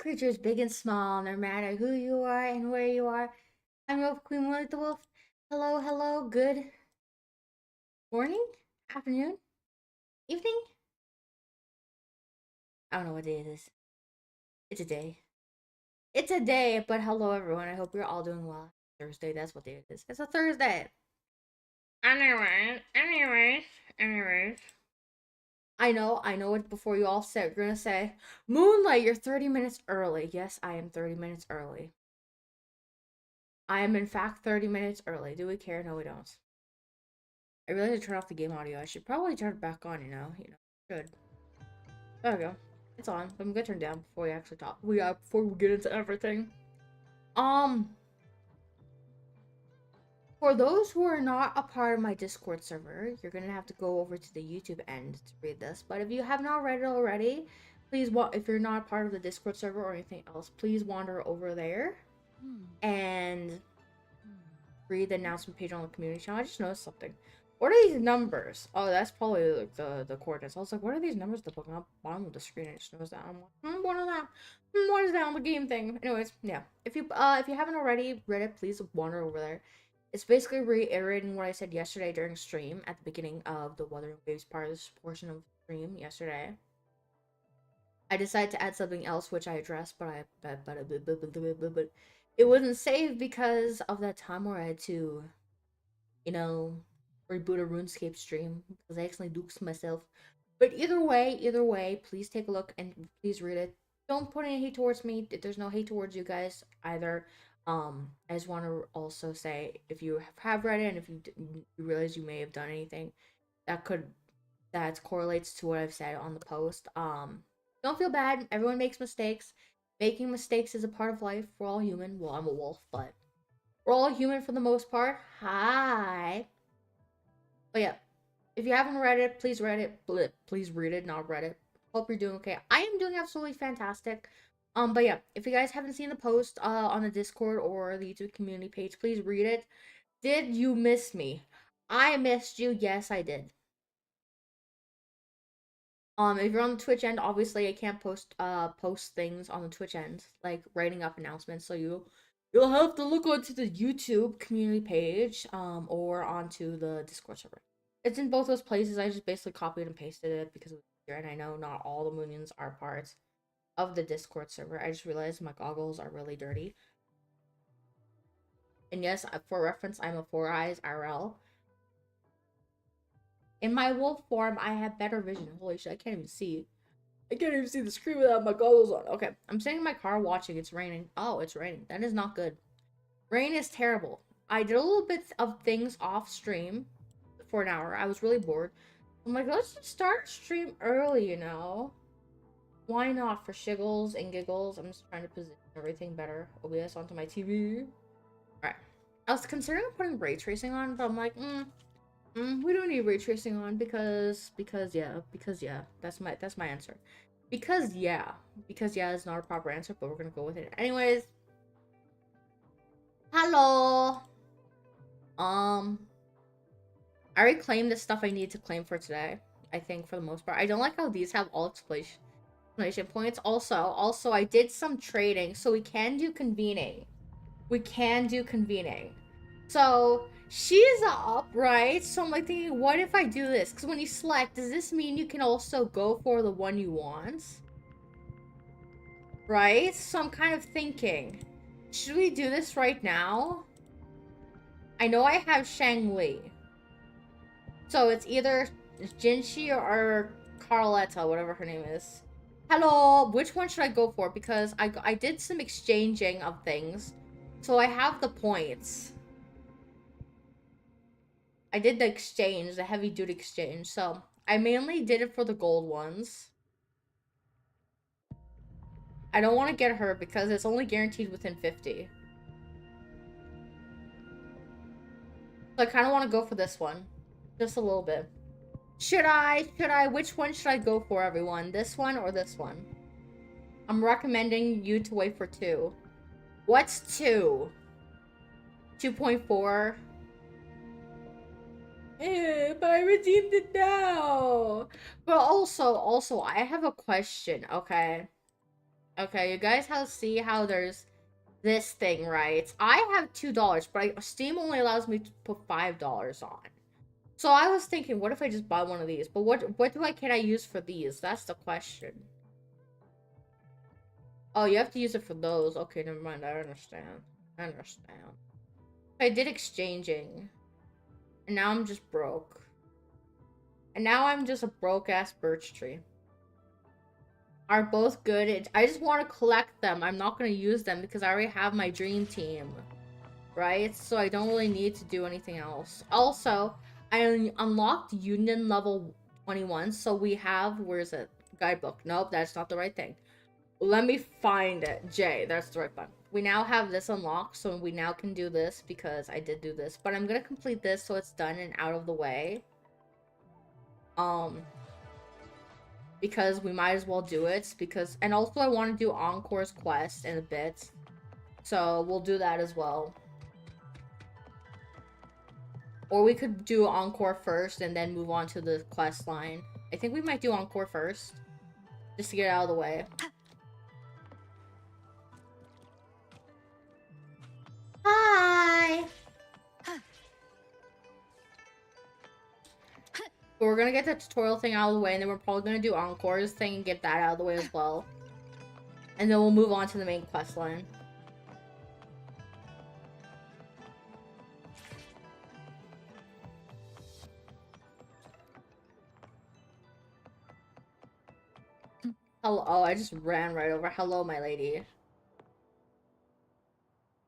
creatures big and small, no matter who you are and where you are. I'm Wolf Queen Willie the Wolf. Hello, hello, good morning, afternoon, evening. I don't know what day it is. It's a day. It's a day, but hello everyone. I hope you're all doing well. Thursday, that's what day it is. It's a Thursday. Anyways. I know it before you all said you're gonna say, Moonlight, you're 30 minutes early. Yes, I am 30 minutes early. I am in fact 30 minutes early. Do we care? No, we don't. I realized to turn off the game audio. I should probably turn it back on, you know. Should. There we go. It's on. I'm gonna turn it down before we actually talk. Before we get into everything. Um for those who are not a part of my Discord server, you're gonna have to go over to the YouTube end to read this. But if you have not read it already, please if you're not part of the Discord server or anything else, please wander over there and read the announcement page on the community channel. I just noticed something. What are these numbers? Oh, that's probably like the coordinates. I was like, what are these numbers at the bottom of the screen? I just noticed that. I'm like, what is that? What is that on the game thing? Anyways, yeah. If you haven't already read it, please wander over there. It's basically reiterating what I said yesterday during stream at the beginning of the Wuthering Waves part of this portion of the stream yesterday. I decided to add something else which I addressed, but it wasn't saved because of that time where I had to, you know, reboot a RuneScape stream because I accidentally dukes myself. But either way, please take a look and please read it. Don't put any hate towards me. There's no hate towards you guys either. I just want to also say if you have read it and if you realize you may have done anything that correlates to what I've said on the post, don't feel bad. Everyone makes mistakes. Making mistakes is a part of life. We're all human. Well, I'm a wolf, but we're all human for the most part. Hi. But yeah, if you haven't read it, please read it. Please read it, not read it. Hope you're doing okay. I am doing absolutely fantastic. But yeah, if you guys haven't seen the post on the Discord or the YouTube community page, please read it. Did you miss me? I missed you. Yes, I did. If you're on the Twitch end, obviously I can't post things on the Twitch end, like writing up announcements, so you'll have to look onto the YouTube community page, or onto the Discord server. It's in both those places. I just basically copied and pasted it because it was easier, and I know not all the Moonions are part of the Discord server. I just realized my goggles are really dirty. And yes, for reference, I'm a 4 Eyes RL. In my wolf form, I have better vision. Holy shit, I can't even see. I can't even see the screen without my goggles on. Okay, I'm sitting in my car watching. It's raining. Oh, it's raining. That is not good. Rain is terrible. I did a little bit of things off stream for an hour. I was really bored. I'm like, let's just start stream early, you know? Why not? For shiggles and giggles. I'm just trying to position everything better. OBS onto my TV. Alright. I was considering putting ray tracing on, but I'm like, we don't need ray tracing on because yeah. That's my answer. Because yeah is not a proper answer, but we're gonna go with it. Anyways. Hello. I already claimed the stuff I need to claim for today. I think for the most part. I don't like how these have all exclamation points. Also, I did some trading, so we can do convening. So she's up, right? So I'm like thinking, what if I do this? Because when you select, does this mean you can also go for the one you want? Right? So I'm kind of thinking, should we do this right now? I know I have Shangli. So it's either Jinshi or Carletta, whatever her name is. Hello, which one should I go for? Because I did some exchanging of things. So I have the points. I did the exchange, the heavy duty exchange. So I mainly did it for the gold ones. I don't want to get her because it's only guaranteed within 50. So I kind of want to go for this one. Just a little bit. Should I? Which one should I go for, everyone? This one or this one? I'm recommending you to wait for 2. What's 2? 2.4? But I redeemed it now. But also, I have a question, okay? Okay, you guys see how there's this thing, right? I have $2, but Steam only allows me to put $5 on. So I was thinking, what if I just buy one of these? But can I use for these? That's the question. Oh, you have to use it for those. Okay, never mind. I understand. I understand. I did exchanging. And now I'm just broke. And now I'm just a broke-ass birch tree. Are both good. I just want to collect them. I'm not going to use them because I already have my dream team. Right? So I don't really need to do anything else. Also, I unlocked Union level 21. So we have... Where is it? Guidebook. Nope, that's not the right thing. Let me find it. J, that's the right one. We now have this unlocked, so we now can do this because I did do this. But I'm going to complete this so it's done and out of the way. Because we might as well do it. And also I want to do Encore's quest in a bit. So we'll do that as well. Or we could do Encore first and then move on to the quest line. I think we might do Encore first. Just to get it out of the way. Hi! But we're gonna get the tutorial thing out of the way, and then we're probably gonna do Encore's thing and get that out of the way as well. And then we'll move on to the main quest line. Hello. Oh, I just ran right over. Hello, my lady.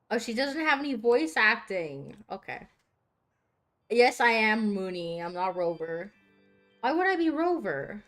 Oh, she doesn't have any voice acting. Okay. Yes, I am Mooney. I'm not Rover. Why would I be Rover?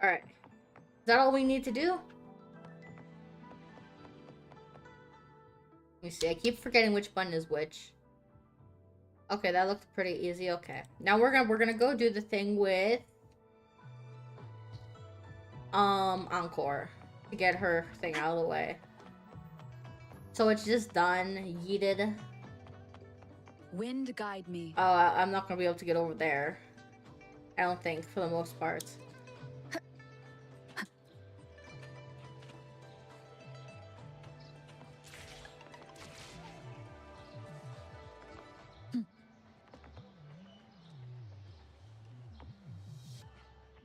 Alright. Is that all we need to do? Let me see. I keep forgetting which button is which. Okay, that looked pretty easy. Okay. Now we're gonna go do the thing with Encore to get her thing out of the way. So it's just done. Yeeted. Wind guide me. Oh, I'm not gonna be able to get over there. I don't think, for the most part.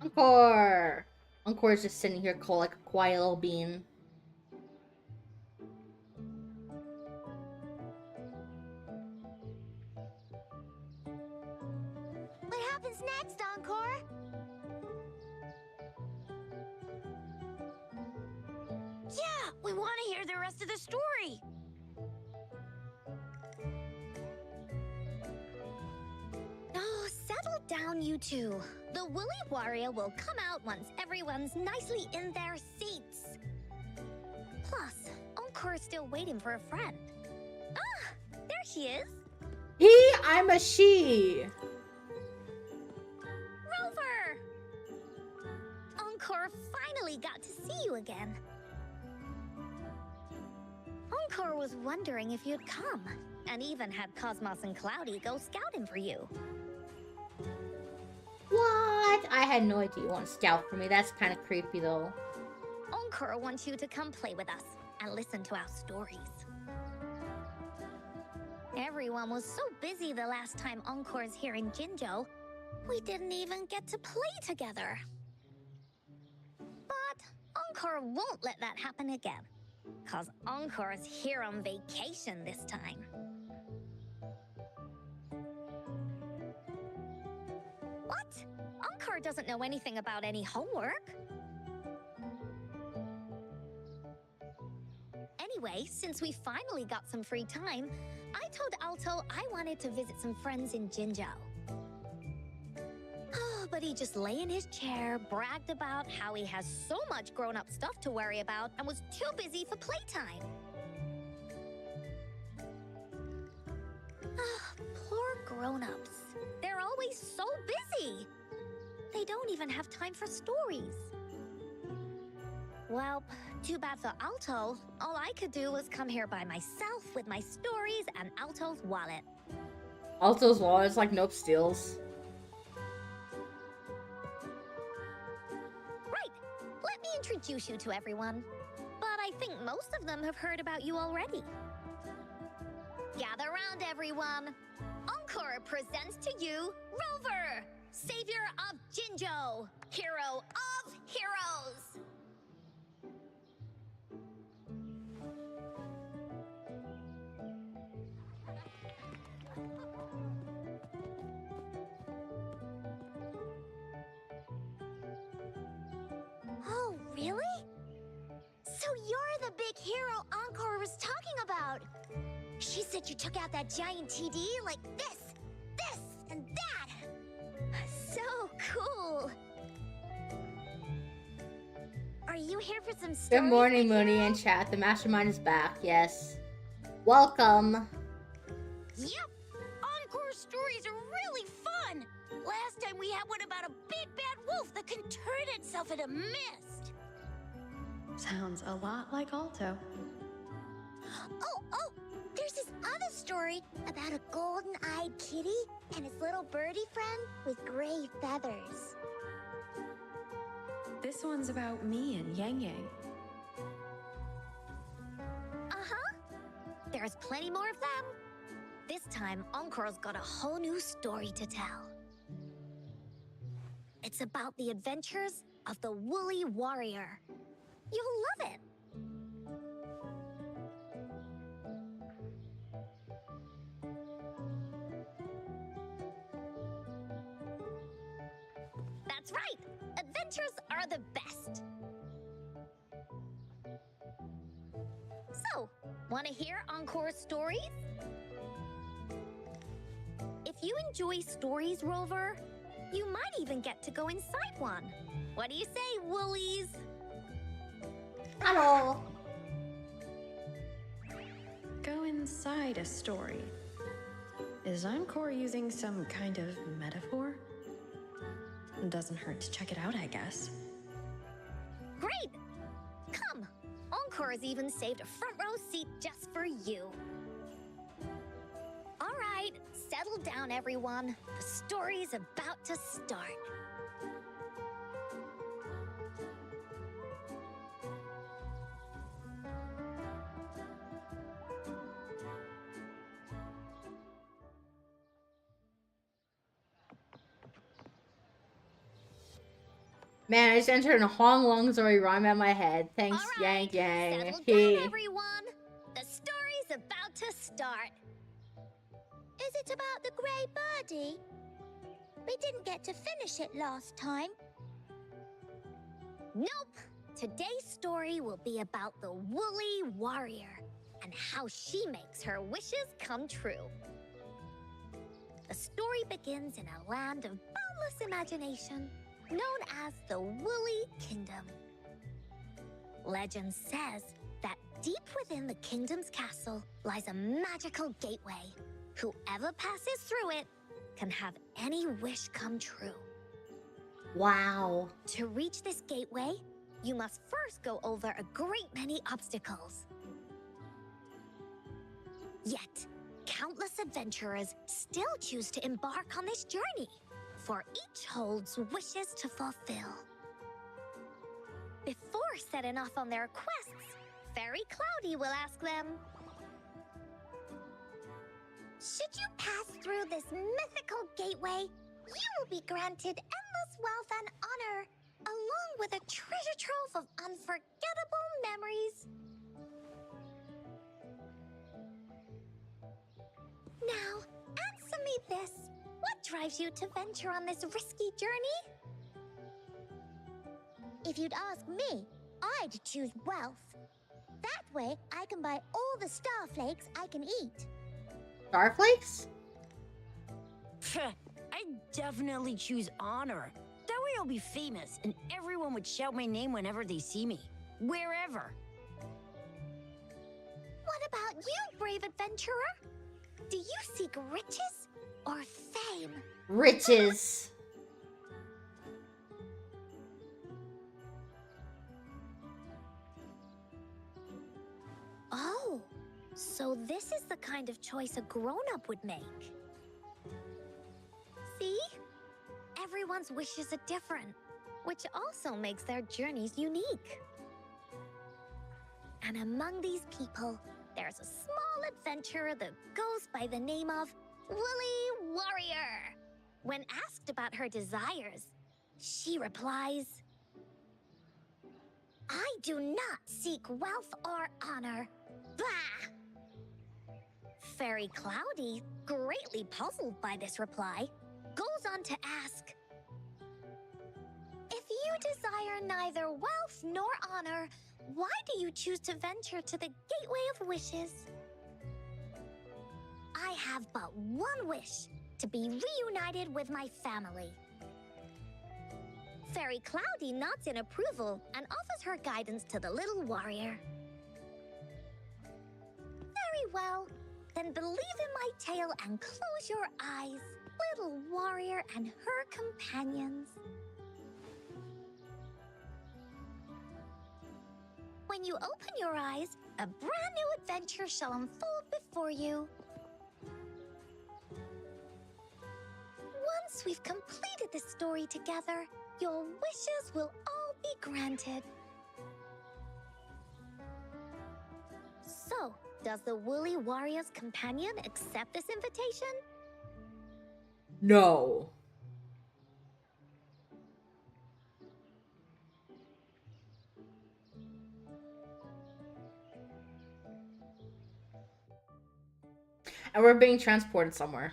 Encore! Encore is just sitting here cold like a quiet little bean. What happens next, Encore? Yeah, we want to hear the rest of the story. Oh, settle down, you two. The Woolly Warrior will come out once everyone's nicely in their seats. Plus, Encore's still waiting for a friend. Ah, there she is. I'm a she. Rover! Encore finally got to see you again. Encore was wondering if you'd come, and even had Cosmos and Cloudy go scouting for you. What? I had no idea you want to scout for me. That's kind of creepy, though. Encore wants you to come play with us and listen to our stories. Everyone was so busy the last time Encore's here in Jinzhou, we didn't even get to play together. But Encore won't let that happen again, cause Encore's here on vacation this time. What? Encore doesn't know anything about any homework. Anyway, since we finally got some free time, I told Alto I wanted to visit some friends in Jinzhou. Oh, but somebody just lay in his chair, bragged about how he has so much grown-up stuff to worry about, and was too busy for playtime. Poor grown-ups. They're always so busy. They don't even have time for stories. Well, too bad for Alto. All I could do was come here by myself with my stories and Alto's wallet. Alto's wallet is like nope steals. Right. Let me introduce you to everyone. But I think most of them have heard about you already. Gather round, everyone. Encore presents to you Rover, savior of Jinjo, hero of heroes. Oh, really? So you're the big hero Encore was talking about. She said you took out that giant TD like this, and that. So cool. Are you here for some stories? Good morning, big Mooney hero? and chat. The mastermind is back. Yes. Welcome. Yep. Encore stories are really fun. Last time we had one about a big bad wolf that can turn itself into mist. Sounds a lot like Alto. Oh, there's this other story about a golden-eyed kitty and his little birdie friend with gray feathers. This one's about me and Yang Yang. Uh-huh. There's plenty more of them. This time, Encore's got a whole new story to tell. It's about the adventures of the Woolly Warrior. You'll love it. That's right. Adventures are the best. So, want to hear Encore's stories? If you enjoy stories, Rover, you might even get to go inside one. What do you say, Woolies? Hello. Go inside a story. Is Encore using some kind of metaphor? Doesn't hurt to check it out, I guess. Great! Come, Encore's even saved a front row seat just for you. All right, settle down, everyone. The story's about to start. Man, I just entered a Hong Long story rhyme at my head. Thanks, All right, Yang settle Yang. down, everyone. The story's about to start. Is it about the grey birdie? We didn't get to finish it last time. Nope. Today's story will be about the Woolly Warrior and how she makes her wishes come true. The story begins in a land of boundless imagination, known as the Woolly Kingdom. Legend says that deep within the kingdom's castle lies a magical gateway. Whoever passes through it can have any wish come true. Wow. To reach this gateway, you must first go over a great many obstacles. Yet, countless adventurers still choose to embark on this journey, for each holds wishes to fulfill. Before setting off on their quests, Fairy Cloudy will ask them, should you pass through this mythical gateway, you will be granted endless wealth and honor, along with a treasure trove of unforgettable memories. Now, answer me this. What drives you to venture on this risky journey? If you'd ask me, I'd choose wealth. That way, I can buy all the starflakes I can eat. Starflakes? I definitely choose honor. I'll be famous and everyone would shout my name whenever they see me. Wherever. What about you, brave adventurer? Do you seek riches or fame? Riches. Oh, so this is the kind of choice a grown-up would make. See? Everyone's wishes are different, which also makes their journeys unique. And among these people, there's a small adventurer that goes by the name of Woolly Warrior. When asked about her desires, she replies, I do not seek wealth or honor. Bah! Fairy Cloudy, greatly puzzled by this reply, goes on to ask, if you desire neither wealth nor honor, why do you choose to venture to the Gateway of Wishes? I have but one wish, to be reunited with my family. Fairy Cloudy nods in approval and offers her guidance to the little warrior. Very well, then believe in my tale and close your eyes, little warrior and her companions. When you open your eyes, a brand new adventure shall unfold before you. Once we've completed this story together, your wishes will all be granted. So, does the Woolly Warrior's companion accept this invitation? No. And we're being transported somewhere.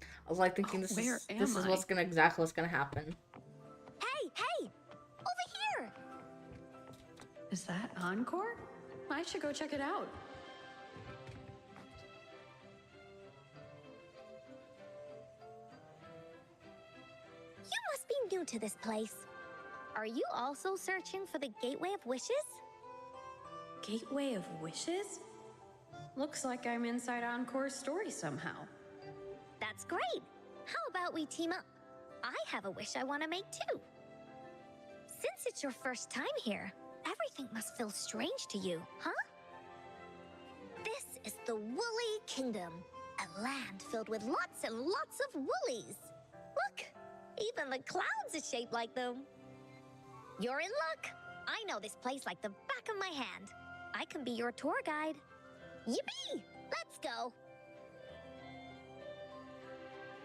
I was like thinking this is what's gonna exactly what's gonna happen. Hey! Over here! Is that Encore? I should go check it out. You must be new to this place. Are you also searching for the Gateway of Wishes? Gateway of Wishes? Looks like I'm inside Encore's story somehow. That's great. How about we team up? I have a wish I want to make too. Since it's your first time here, everything must feel strange to you, huh? This is the Woolly Kingdom, a land filled with lots and lots of woolies. Look, even the clouds are shaped like them. You're in luck. I know this place like the back of my hand. I can be your tour guide. Yippee! Let's go!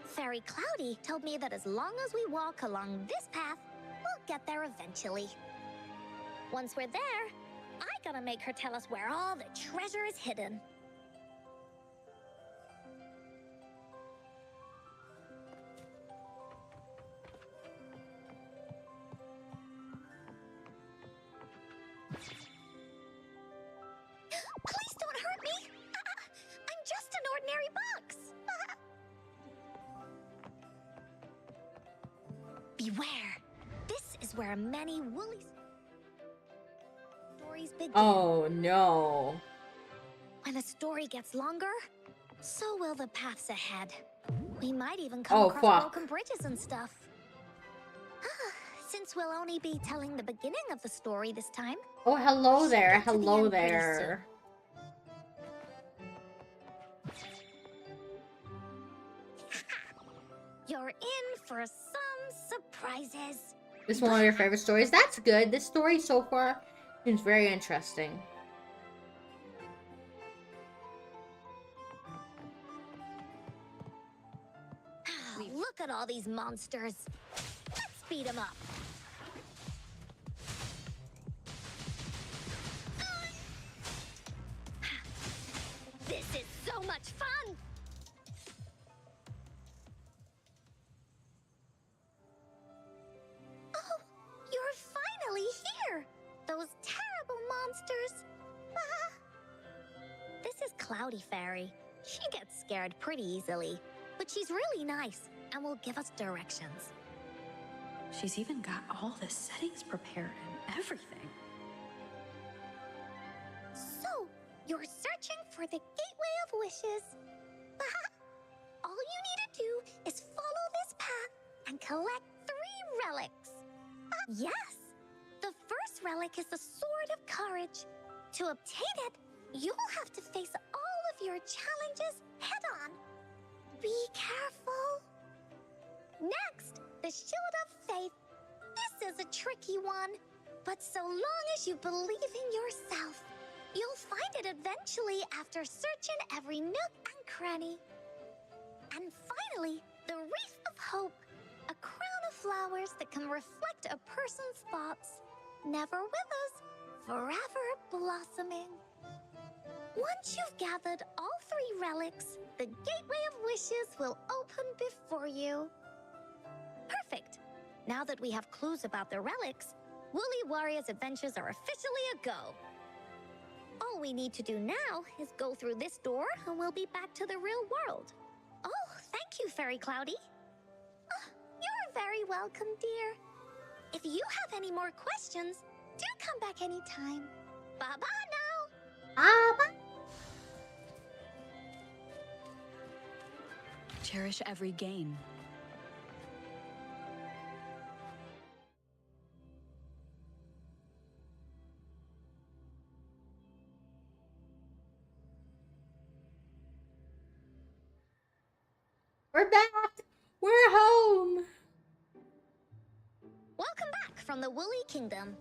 Fairy Cloudy told me that as long as we walk along this path, we'll get there eventually. Once we're there, I gotta make her tell us where all the treasure is hidden. Please don't hurt me! I'm just an ordinary box! Beware! This is where many woolly stories begin. Oh no. When a story gets longer, so will the paths ahead. We might even come Oh, across fuck. broken bridges and stuff. Since we'll only be telling the beginning of the story this time. Oh, hello we should there. get to the Hello end pretty there. You're in for some surprises. This is one of your favorite stories. That's good. This story so far seems very interesting. Look at all these monsters. Let's beat them up. This is so much fun! Oh, you're finally here! Those terrible monsters! This is Cloudy Fairy. She gets scared pretty easily, but she's really nice and will give us directions. She's even got all the settings prepared and everything. So, you're searching for the Gateway of Wishes. All you need to do is follow this path and collect 3 relics. Yes! The first relic is the Sword of Courage. To obtain it, you will have to face all of your challenges head-on. Be careful. Next, the Shield of Faith. This is a tricky one, but so long as you believe in yourself, you'll find it eventually after searching every nook and cranny. And finally, the Wreath of Hope, a crown of flowers that can reflect a person's thoughts. Never withers, forever blossoming. Once you've gathered all 3 relics, the Gateway of Wishes will open before you. Perfect. Now that we have clues about the relics, Woolly Warrior's adventures are officially a go. All we need to do now is go through this door and we'll be back to the real world. Oh, thank you, Fairy Cloudy. You're very welcome, dear. If you have any more questions, do come back anytime. Bye-bye now. Bye. Cherish every gain. We're back. We're home. Welcome back from the Woolly Kingdom.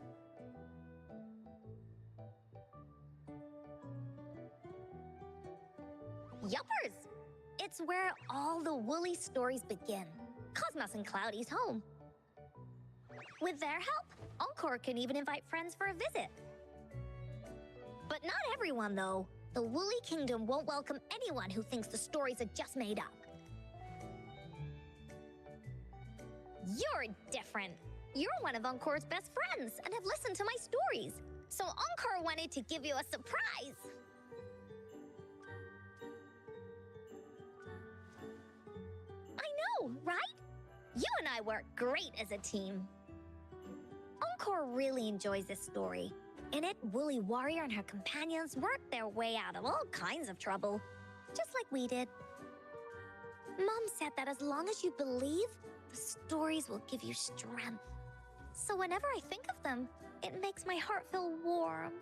Yuppers! It's where all the Woolly stories begin. Cosmos and Cloudy's home. With their help, Encore can even invite friends for a visit. But not everyone, though. The Woolly Kingdom won't welcome anyone who thinks the stories are just made up. You're different. You're one of Encore's best friends and have listened to my stories. So Encore wanted to give you a surprise. I know, right? You and I work great as a team. Encore really enjoys this story. In it, Woolly Warrior and her companions work their way out of all kinds of trouble, just like we did. Mom said that as long as you believe, the stories will give you strength. So whenever I think of them, it makes my heart feel warm.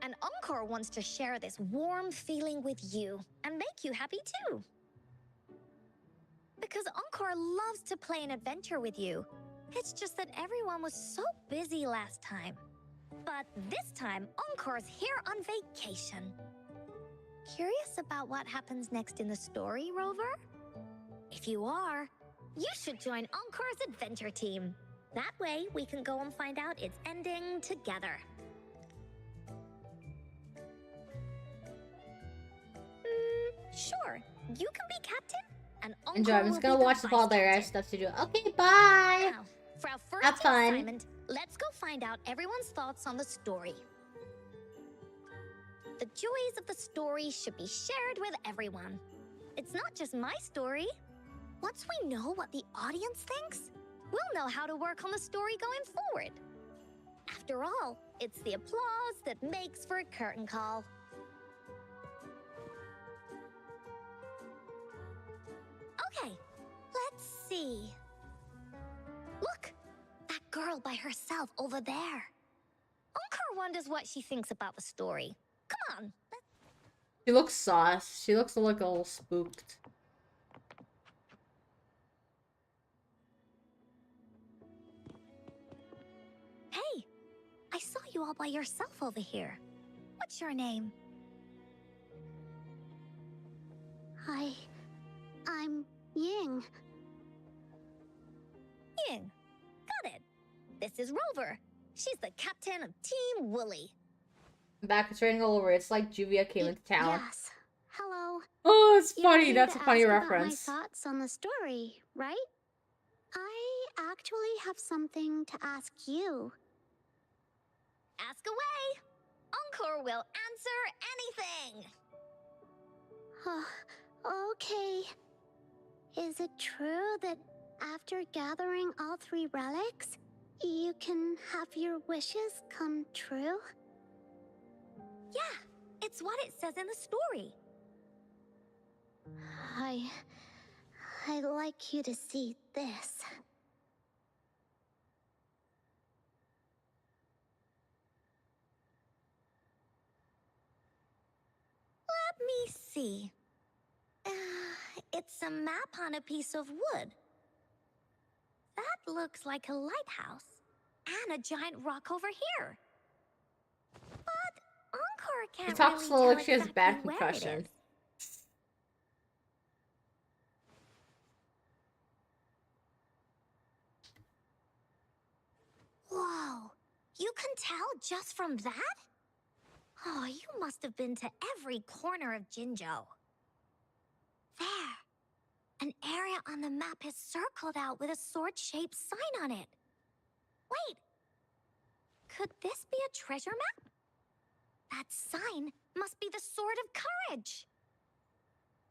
And Encore wants to share this warm feeling with you and make you happy too. Because Encore loves to play an adventure with you. It's just that everyone was so busy last time. But this time, Encore's here on vacation. Curious about what happens next in the story, Rover? If you are, you should join Encore's adventure team. That way, we can go and find out its ending together. Sure, you can be captain, and Encore Enjoy. I'm just will gonna be watch the vice ball there. I have captain. stuff to do. Okay, bye. Now, for our first Have fun. assignment, let's go find out everyone's thoughts on the story. The joys of the story should be shared with everyone. It's not just my story. Once we know what the audience thinks, we'll know how to work on the story going forward. After all, it's the applause that makes for a curtain call. Okay, let's see. Look, that girl by herself over there. Encore wonders what she thinks about the story. Come on, She looks sauce. She looks like a little spooked. Hey, I saw you all by yourself over here. What's your name? I'm Ying. Ying. Got it. This is Rover. She's the captain of Team Woolly. I'm back. It's raining all over. It's like Juvia came into town. Yes. Hello. Oh, it's You're funny. here That's a to funny ask about reference. my thoughts on the story, right? I actually have something to ask you. Ask away. Encore will answer anything. Okay. Is it true that After gathering all 3 relics, you can have your wishes come true? Yeah, it's what it says in the story. I'd like you to see this. Let me see. It's a map on a piece of wood. That looks like a lighthouse. And a giant rock over here. But Encore She can't talks really slow tell like she has exactly bad where it concussion. is. Whoa, you can tell just from that? Oh, you must have been to every corner of Jinzhou. There, an area on the map is circled out with a sword-shaped sign on it. Wait, could this be a treasure map? That sign must be the Sword of Courage.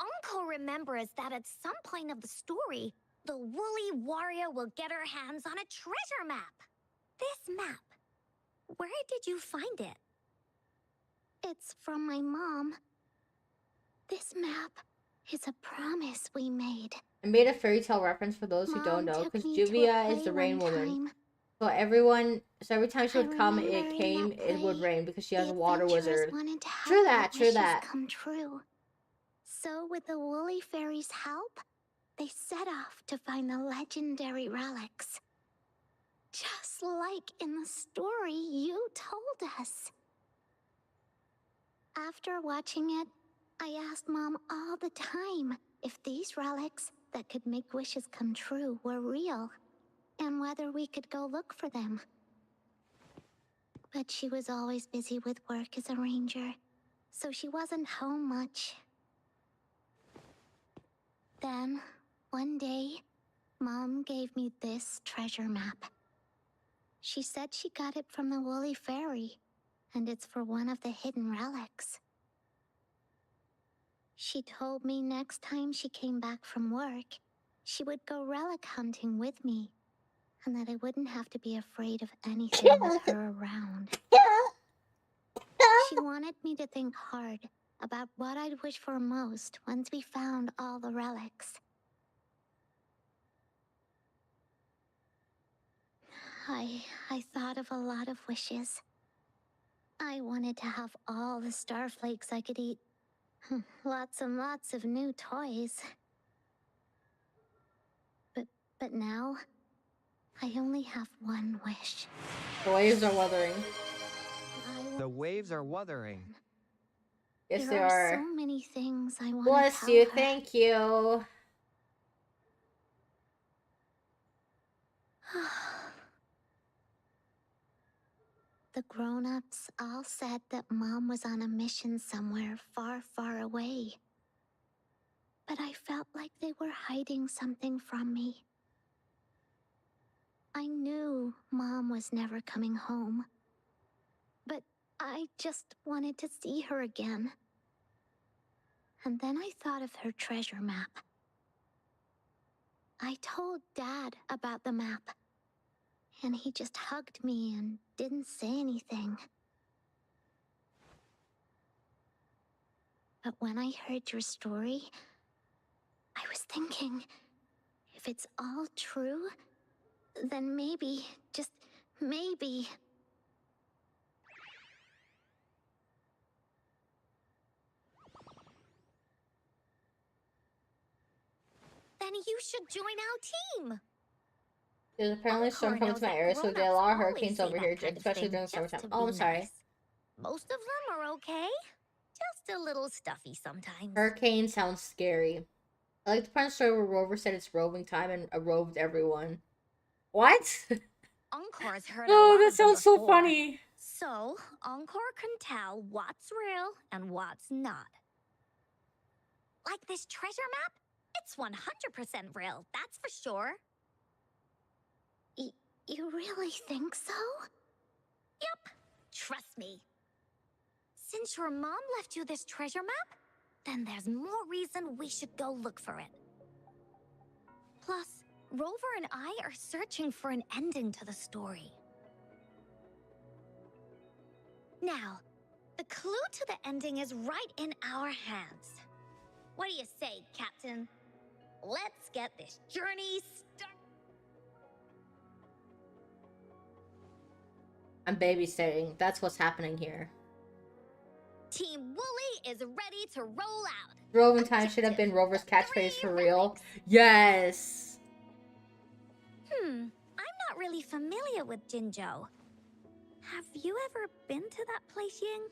Uncle remembers that at some point of the story, the woolly warrior will get her hands on a treasure map. This map, where did you find it? It's from my mom. This map is a promise we made. I made a fairy tale reference for those who don't Mom know, took because me to a Juvia is play the rain one woman. time. So every time she I would come, remember it in that would play, rain because she has the a water adventurers wizard. wanted to have True their that, true wishes that. come true. So with the Woolly Fairy's help, they set off to find the legendary relics. Just like in the story you told us. After watching it, I asked Mom all the time if these relics that could make wishes come true were real, and whether we could go look for them. But she was always busy with work as a ranger, so she wasn't home much. Then, one day, Mom gave me this treasure map. She said she got it from the Woolly Fairy, and it's for one of the hidden relics. She told me next time she came back from work, she would go relic hunting with me, and that I wouldn't have to be afraid of anything with her around. She wanted me to think hard about what I'd wish for most once we found all the relics. I thought of a lot of wishes. I wanted to have all the starflakes I could eat. Lots and lots of new toys. But now, I only have one wish. The waves are wuthering. The waves are wuthering. Yes, they There are so are. many things I want to Bless tell you, her. thank you. The grown-ups all said that Mom was on a mission somewhere far, far away. But I felt like they were hiding something from me. I knew Mom was never coming home. But I just wanted to see her again. And then I thought of her treasure map. I told Dad about the map. And he just hugged me and didn't say anything. But when I heard your story, I was thinking, if it's all true, then maybe, just maybe... Then you should join our team. There's apparently a storm Encore coming knows to my that area, so there are a grown-ups lot of always hurricanes say over that here, kind of especially thing during the just summertime. to Oh, be I'm sorry. nice. Most of them are okay. Just a little stuffy sometimes. Hurricane sounds scary. I like the part of the story where Rover said it's roving time and roved everyone. What? Encore's heard a Oh, lot that of them sounds so before. funny. So, Encore can tell what's real and what's not. Like this treasure map? It's 100% real, that's for sure. You really think so? Yep, trust me. Since your mom left you this treasure map, then there's more reason we should go look for it. Plus, Rover and I are searching for an ending to the story. Now, the clue to the ending is right in our hands. What do you say, Captain? Let's get this journey started. I'm babysitting. That's what's happening here. Team Wooly is ready to roll out. Roving time should have been Rover's catchphrase for real. Yes! I'm not really familiar with Jinzhou. Have you ever been to that place, Ying?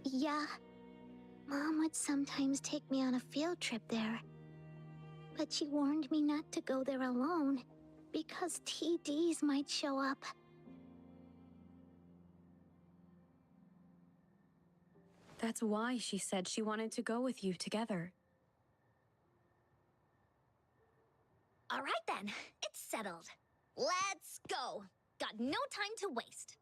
Yeah. Mom would sometimes take me on a field trip there. But she warned me not to go there alone, because TDs might show up. That's why she said she wanted to go with you together. All right then, it's settled. Let's go. Got no time to waste.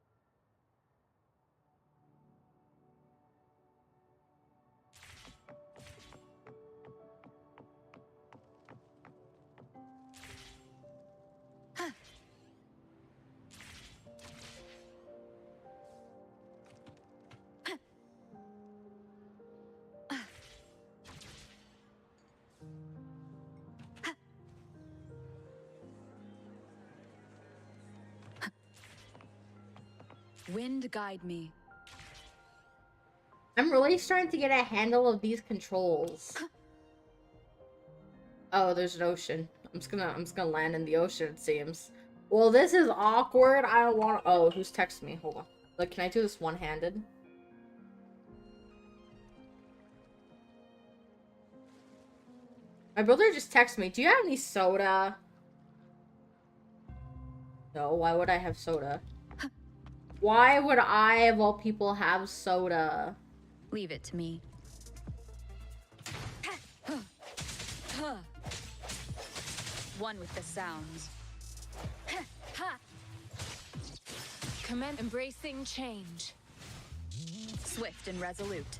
Wind guide me. I'm really starting to get a handle of these controls. Oh, there's an ocean. I'm just gonna land in the ocean, it seems. Well, this is awkward. I don't want to. Oh, who's texting me? Hold on. Like, can I do this one-handed? My brother just texted me. Do you have any soda? No, why would I have soda? Why would I, of all people, have soda? Leave it to me. One with the sounds. Commence embracing change. Swift and resolute.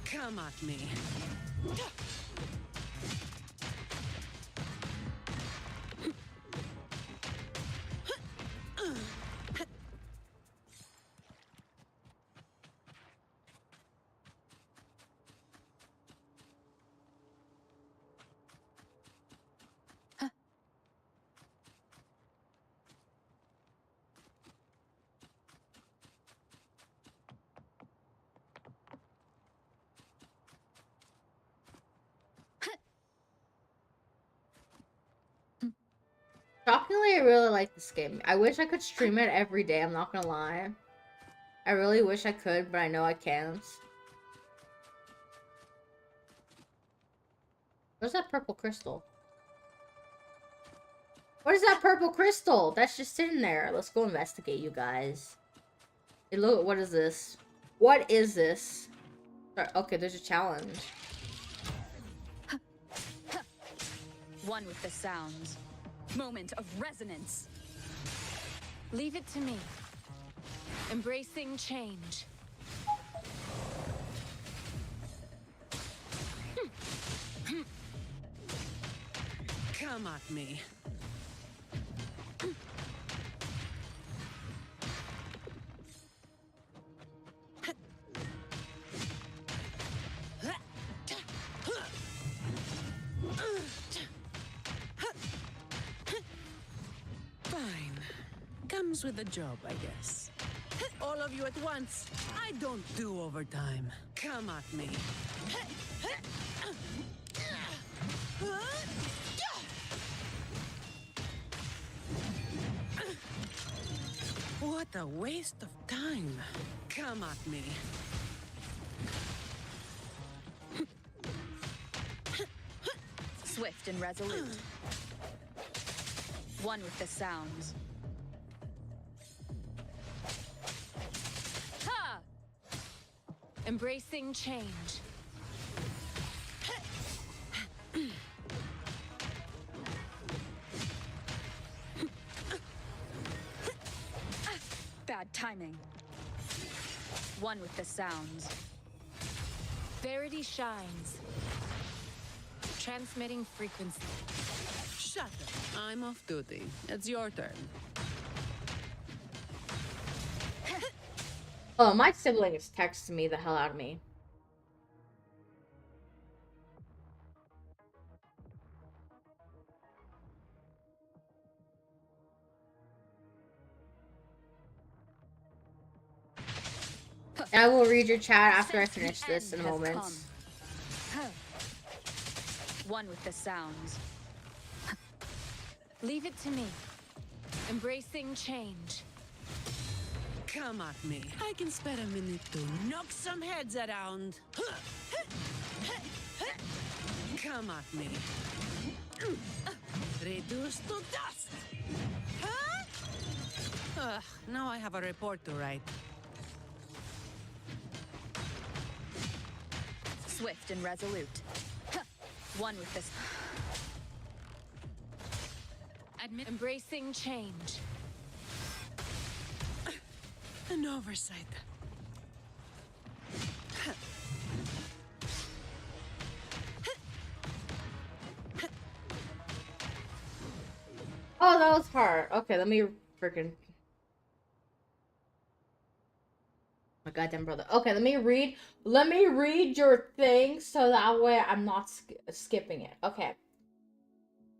Come at me. Shockingly, I really like this game. I wish I could stream it every day, I'm not gonna lie. I really wish I could, but I know I can't. Where's that purple crystal? What is that purple crystal? That's just sitting there. Let's go investigate, you guys. Hey, look, what is this? What is this? Okay, there's a challenge. One with the sounds. Moment of resonance. Leave it to me. Embracing change. Come at me. Fine. Comes with the job, I guess. All of you at once. I don't do overtime. Come at me. What a waste of time. Come at me. Swift and resolute. One with the sounds. Ha! Embracing change. One with the sounds. Verity shines. Transmitting frequency. Shut up. I'm off duty. It's your turn. Oh, my sibling is texting me the hell out of me. And I will read your chat after I finish this in a moment. One with the sounds. Leave it to me. Embracing change. Come at me. I can spare a minute to knock some heads around. Come at me. Reduce to dust. Now I have a report to write. Swift and resolute. One with this. Admit embracing change. An oversight. Oh, that was hard. Okay, let me freaking. My goddamn brother. Okay, let me read. Let me read your thing so that way I'm not skipping it. Okay.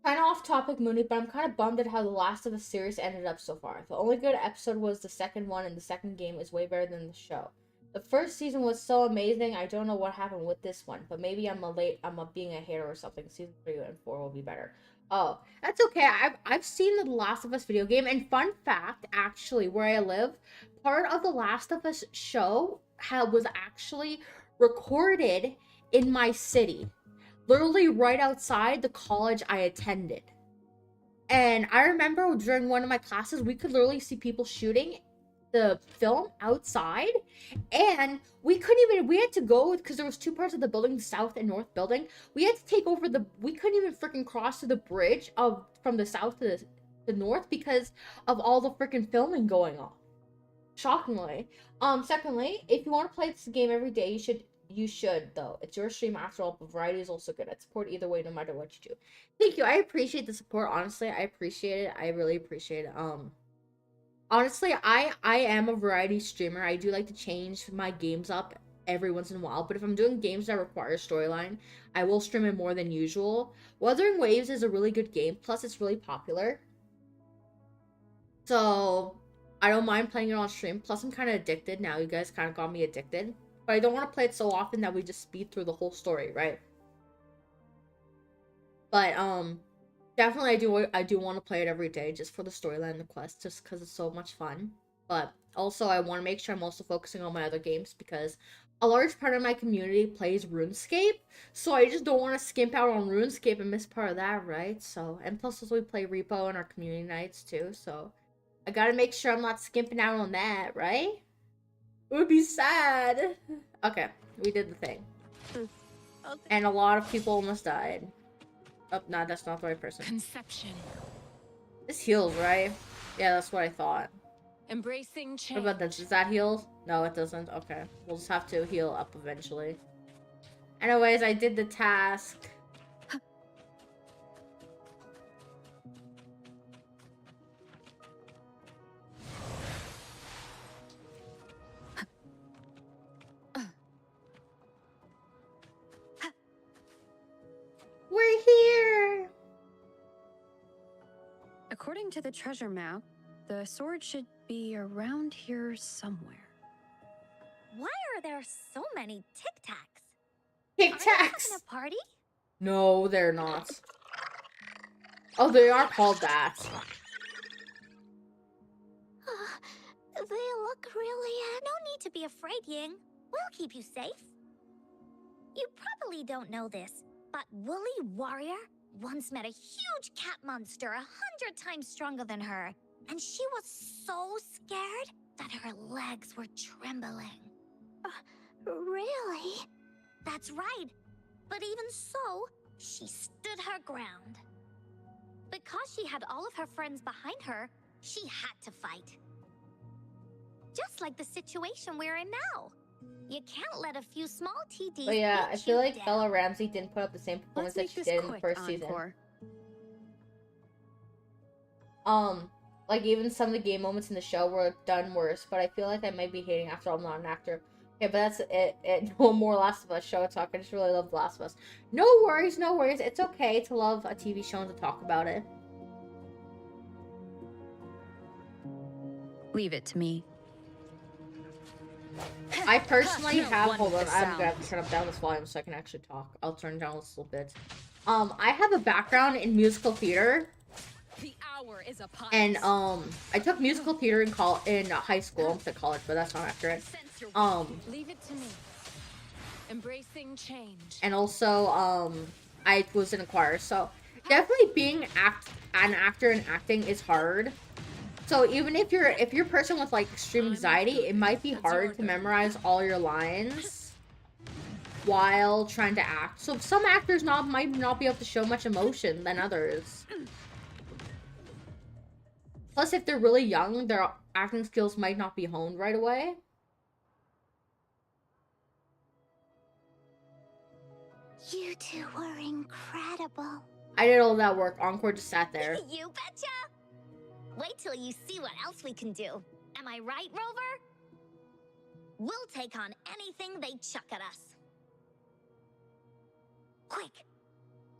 Kind of off topic, Mooney, but I'm kind of bummed at how the last of the series ended up so far. The only good episode was the second one, and the second game is way better than the show. The first season was so amazing. I don't know what happened with this one, but maybe I'm being a hater or something. Season 3 and 4 will be better. Oh, that's okay. I've seen the Last of Us video game, and fun fact, actually, where I live, part of the Last of Us show was actually recorded in my city. Literally right outside the college I attended. And I remember during one of my classes, we could literally see people shooting the film outside. And we had to go, because there was two parts of the building, the south and north building. We had to take over we couldn't even freaking cross to the bridge from the south to the north because of all the freaking filming going on. Shockingly. Secondly, if you want to play this game every day, you should, though. It's your stream after all, but variety is also good. I'd support either way, no matter what you do. Thank you. I appreciate the support. Honestly, I appreciate it. I really appreciate it. Honestly, I am a variety streamer. I do like to change my games up every once in a while, but if I'm doing games that require storyline, I will stream it more than usual. Wuthering Waves is a really good game, plus it's really popular. So, I don't mind playing it on stream. Plus, I'm kind of addicted now. You guys kind of got me addicted. But I don't want to play it so often that we just speed through the whole story, right? But, definitely I do want to play it every day just for the storyline and the quest, just because it's so much fun. But also, I want to make sure I'm also focusing on my other games because a large part of my community plays RuneScape, so I just don't want to skimp out on RuneScape and miss part of that, right? So, and plus also we play Repo in our community nights too, so I gotta make sure I'm not skimping out on that, right? It would be sad. Okay, we did the thing. And a lot of people almost died. Oh, no, that's not the right person. Conception. This heals, right? Yeah, that's what I thought. Embracing change. What about this? Does that heal? No, it doesn't. Okay. We'll just have to heal up eventually. Anyways, I did the task. We're here! According to the treasure map, the sword should be around here somewhere. Why are there so many Tic Tacs? Tic Are they Tacs! having a party? No, they're not. Oh, they are called that. They look really... No need to be afraid, Ying. We'll keep you safe. You probably don't know this, but Woolly Warrior once met a huge cat monster 100 times stronger than her. And she was so scared that her legs were trembling. Really? That's right. But even so, she stood her ground. Because she had all of her friends behind her, she had to fight. Just like the situation we're in now. You can't let a few small TDs But yeah, I beat feel you like down. Bella Ramsey didn't put up the same performance Let's that make she this did in the quick, first season. Encore. Like even some of the game moments in the show were done worse, but I feel like I might be hating after all I'm not an actor. Okay, but that's it. No more Last of Us show talk. I just really love The Last of Us. No worries, no worries. It's okay to love a TV show and to talk about it. Leave it to me. I personally No have, one hold on, with the I'm gonna have to sound. turn up down this volume so I can actually talk. I'll turn it down a little bit. I have a background in musical theater. The hour is upon And us. I took musical theater in high school. I'm at college, but that's not accurate. Sense your Leave it to me. Embracing change. And also I was in a choir, so definitely being an actor and acting is hard. So even if you're a person with like extreme anxiety, it might be hard to memorize all your lines while trying to act. So some actors might not be able to show much emotion than others. Plus, if they're really young, their acting skills might not be honed right away. You two were incredible. I did all that work. Encore just sat there. You betcha! Wait till you see what else we can do. Am I right, Rover? We'll take on anything they chuck at us. Quick!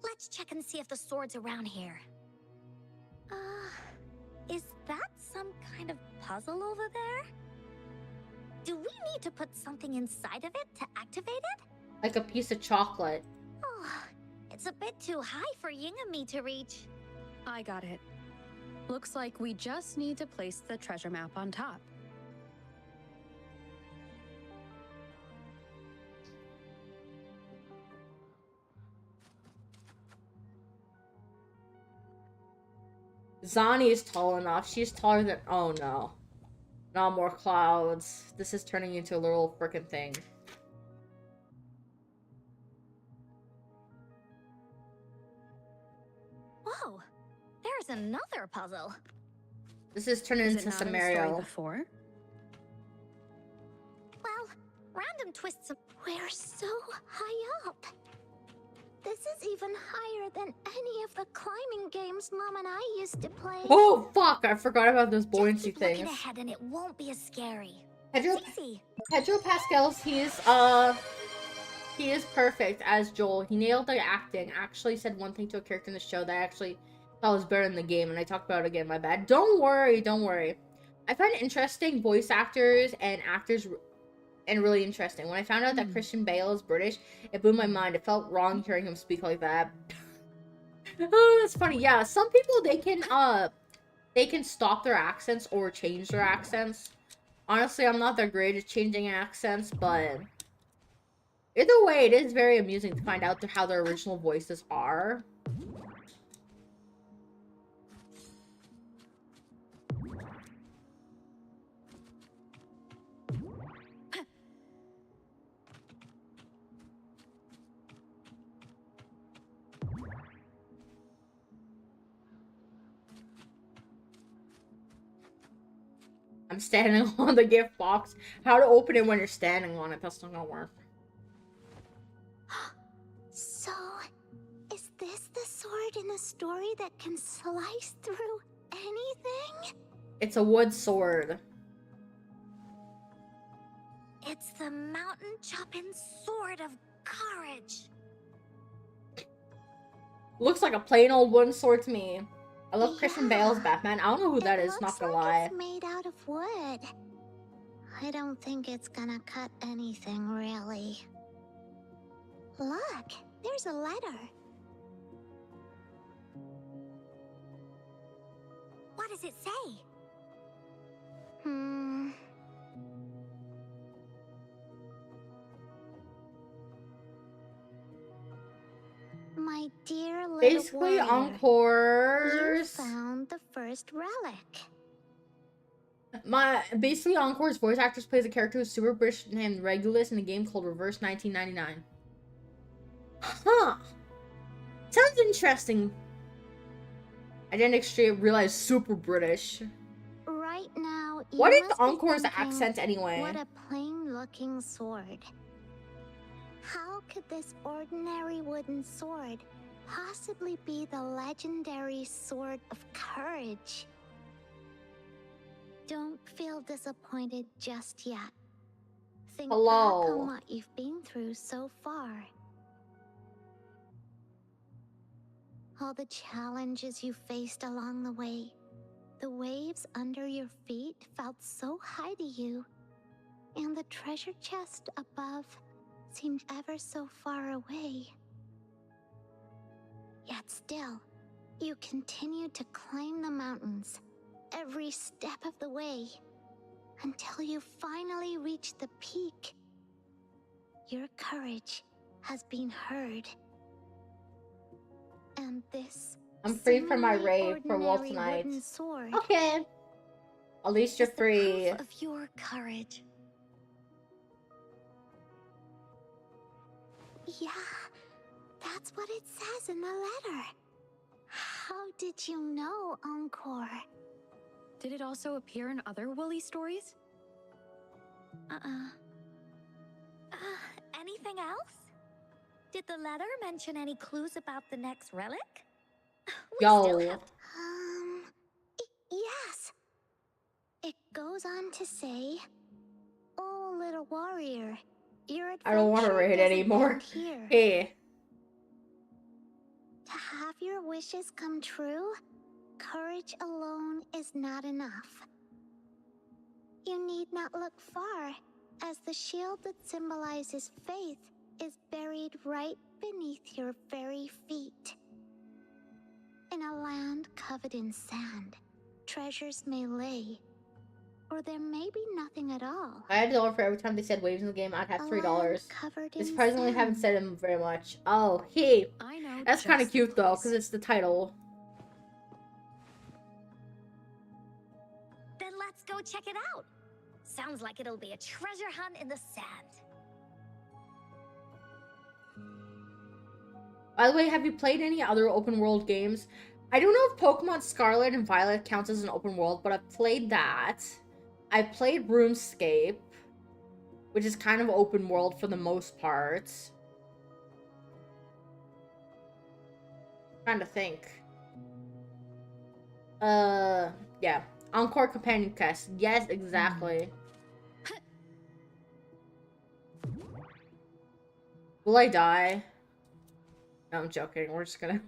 Let's check and see if the sword's around here. Is that some kind of puzzle over there? Do we need to put something inside of it to activate it? Like a piece of chocolate. Oh, it's a bit too high for Ying and me to reach. I got it. Looks like we just need to place the treasure map on top. Zani is tall enough. She's taller than... Oh, no. Not more clouds. This is turning into a little frickin' thing. Whoa, there's another puzzle. This is turning Is into it not some in the story Mario. before? Well, random twists of... We're so high up. This is even higher than any of the climbing games Mom and I used to play. Oh, fuck! I forgot about those Just buoyancy keep looking things. ahead and it won't be as scary. Pedro, It's easy. Pedro Pascal's, he is perfect as Joel. He nailed the acting. Actually said one thing to a character in the show that I actually thought was better in the game, and I talked about it again, my bad. Don't worry, don't worry. I find interesting voice actors and actors and really interesting. When I found out that Christian Bale is British, it blew my mind. It felt wrong hearing him speak like that. Oh, that's funny. Yeah, some people, they can stop their accents or change their accents. Honestly, I'm not that great at changing accents, but either way, it is very amusing to find out how their original voices are. I'm standing on the gift box. How to open it when you're standing on it. That's not gonna work. So, is this the sword in the story that can slice through anything? It's a wood sword. It's the mountain chopping sword of courage. Looks like a plain old wooden sword to me. I love Christian Bale's Batman. I don't know who that is, not gonna lie. It's made out of wood. I don't think it's gonna cut anything, really. Look, there's a letter. What does it say? My dear little Basically, warrior, you Encores. found the first relic. Basically, Encore's voice actress plays a character who's super British named Regulus in a game called Reverse 1999. Huh. Sounds interesting. I didn't actually realize super British. Right now, What you is must be Encore's thinking, accent anyway? what a plain-looking sword. How could this ordinary wooden sword possibly be the legendary sword of courage? Don't feel disappointed just yet. Think back Hello. on what you've been through so far. All the challenges you faced along the way. The waves under your feet felt so high to you, and the treasure chest above seemed ever so far away. Yet still, you continued to climb the mountains, every step of the way, until you finally reached the peak. Your courage has been heard. And this I'm free from my seemingly rave for Wall ordinary tonight. wooden sword Okay. At least you're is the free. proof of your courage. Yeah, that's what it says in the letter. How did you know, Encore? Did it also appear in other Woolly stories? Anything else? Did the letter mention any clues about the next relic? We still Yo. have Yes. It goes on to say, "Oh, little warrior, your adventure I don't want to read doesn't anymore. end here. Hey. To have your wishes come true, courage alone is not enough. You need not look far, as the shield that symbolizes faith is buried right beneath your very feet. In a land covered in sand, treasures may lay, or there may be nothing at all. I had $1 for every time they said waves in the game. I'd have A $3. land covered They in surprisingly haven't sand. said them very much. Oh, hey. I know. That's kind of just the cute though, place. because it's the title. Then let's go check it out. Sounds like it'll be a treasure hunt in the sand. By the way, have you played any other open world games? I don't know if Pokemon Scarlet and Violet counts as an open world, but I've played that. I played RuneScape, which is kind of open world for the most part. Trying to think. Yeah. Encore Companion Quest. Yes, exactly. Will I die? No, I'm joking. We're just gonna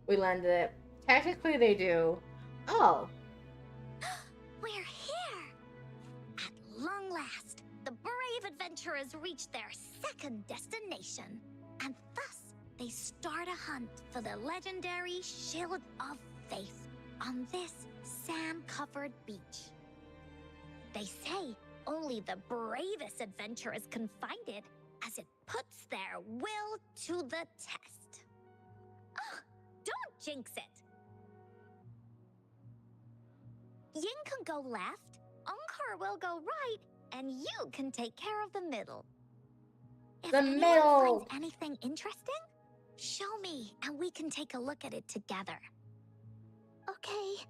we landed it. Technically they do. Oh. We're here! At long last, the brave adventurers reach their second destination, and thus they start a hunt for the legendary Shield of Faith on this sand-covered beach. They say only the bravest adventurers can find it, as it puts their will to the test. Oh, don't jinx it! Yin can go left, Encore will go right, and you can take care of the middle. If The anyone middle! finds anything interesting, show me and we can take a look at it together. Okay.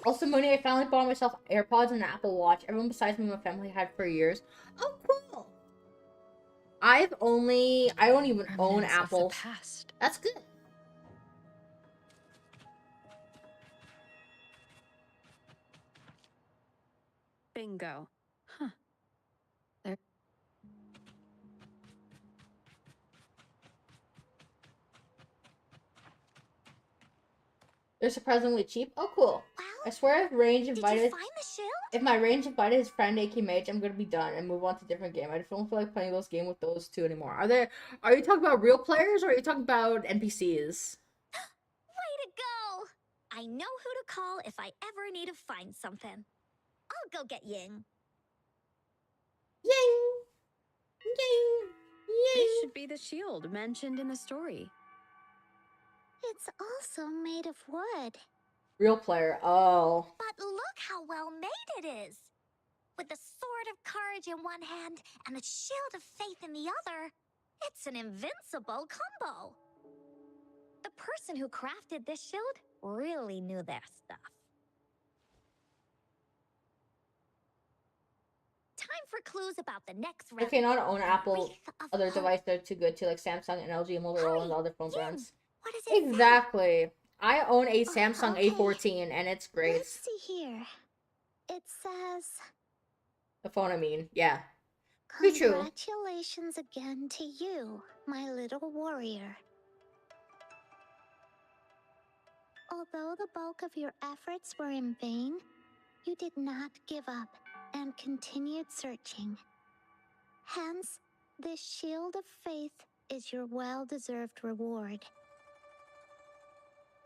Also, Mooney, I finally bought myself AirPods and an Apple Watch. Everyone besides me in my family had for years. Oh, cool! I don't even own Remnants of the Apple. past. That's good. Bingo. Huh. There. They're surprisingly cheap. Oh, cool. Well, I swear if Range did you invited... find the shield? If my Range invited his friend AK Mage, I'm gonna be done and move on to a different game. I just don't feel like playing those games with those two anymore. Are you talking about real players or are you talking about NPCs? to go! I know who to call if I ever need to find something. I'll go get Ying. Ying! Ying! This Ying! should be the shield mentioned in the story. It's also made of wood. Real player. Oh. But look how well made it is! With the sword of courage in one hand and the shield of faith in the other, it's an invincible combo. The person who crafted this shield really knew their stuff. Time for clues about the next I relic. cannot own Apple Wreath of other Hope. devices that are too good to, like Samsung and LG and Motorola and other phone Yin, brands. what does it say? Exactly. I own a Samsung okay. A14 and it's great. Let's see here. It says, The phone, I mean. Yeah. Be true. congratulations again to you, my little warrior. Although the bulk of your efforts were in vain, you did not give up and continued searching. Hence, this shield of faith is your well-deserved reward.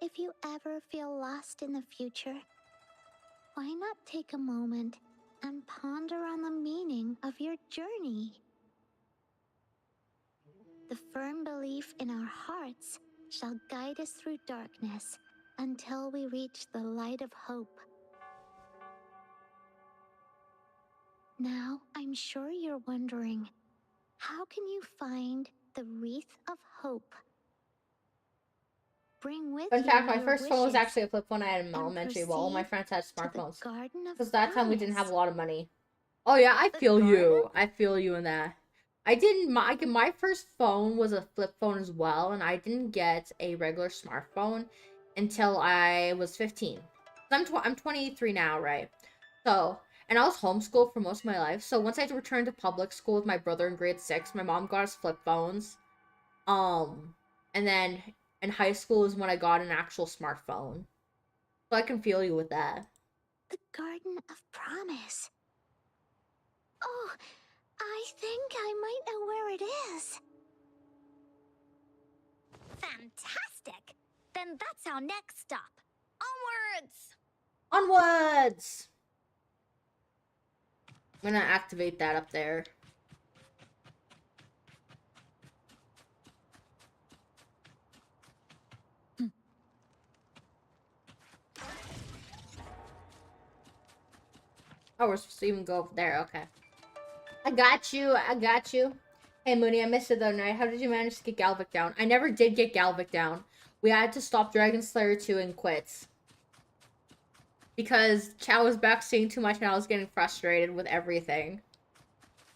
If you ever feel lost in the future, why not take a moment and ponder on the meaning of your journey? The firm belief in our hearts shall guide us through darkness until we reach the light of hope. Now, I'm sure you're wondering, how can you find the wreath of hope? Bring with Fun you fact, my your first phone was wishes actually a flip phone I had in and elementary, while all my proceed friends had to the smartphones. Garden of Because that time we didn't have a Promise. lot of money. Oh yeah, I The feel you. garden? I feel you in that. I didn't, my first phone was a flip phone as well, and I didn't get a regular smartphone until I was 15. I'm 23 now, right? So, and I was homeschooled for most of my life. So once I returned to public school with my brother in grade 6, my mom got us flip phones. And then in high school is when I got an actual smartphone. So I can feel you with that. The Garden of Promise. Oh, I think I might know where it is. Fantastic! Then that's our next stop. Onwards! Onwards! I'm gonna activate that up there. Oh, we're supposed to even go over there. Okay. I got you. I got you. Hey, Mooney, I missed it the other night. How did you manage to get Galvic down? I never did get Galvic down. We had to stop Dragon Slayer 2 and quit. Because chat was backseating too much and I was getting frustrated with everything.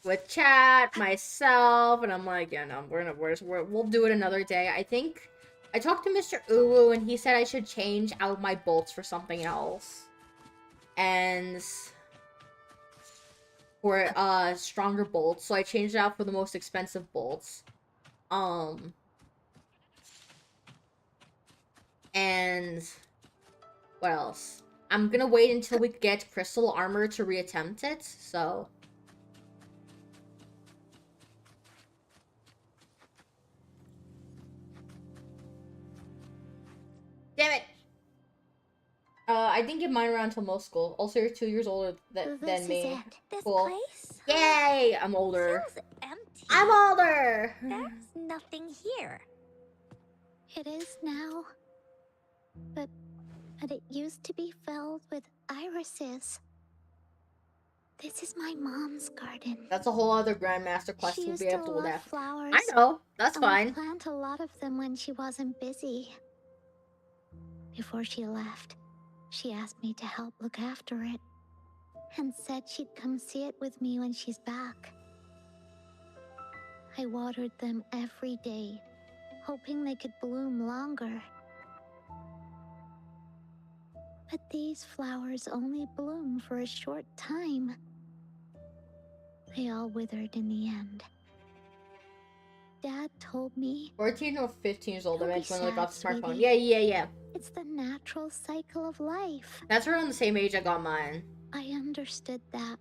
With chat, myself, and I'm like, yeah, no, we'll do it another day. I think I talked to Mr. Uwu and he said I should change out my bolts for something else. And for stronger bolts, so I changed it out for the most expensive bolts. And what else? I'm gonna wait until we get crystal armor to reattempt it, so damn it! I didn't get mine around until most school. Also, you're 2 years older than This me. is it. This Cool. place? Yay! I'm older. Feels empty. I'm older! There's nothing here. It is now. But it used to be filled with irises. This is my mom's garden. That's a whole other Grandmaster quest She we'll used be to able to love that. flowers. I know. That's and would fine. plant a lot of them when she wasn't busy. Before she left, she asked me to help look after it, and said she'd come see it with me when she's back. I watered them every day, hoping they could bloom longer. But these flowers only bloom for a short time. They all withered in the end. Dad told me 14 or 15 years old, I Don't be mentioned when I got the sad, smartphone. sweetie. Yeah. it's the natural cycle of life. That's around the same age I got mine. I understood that.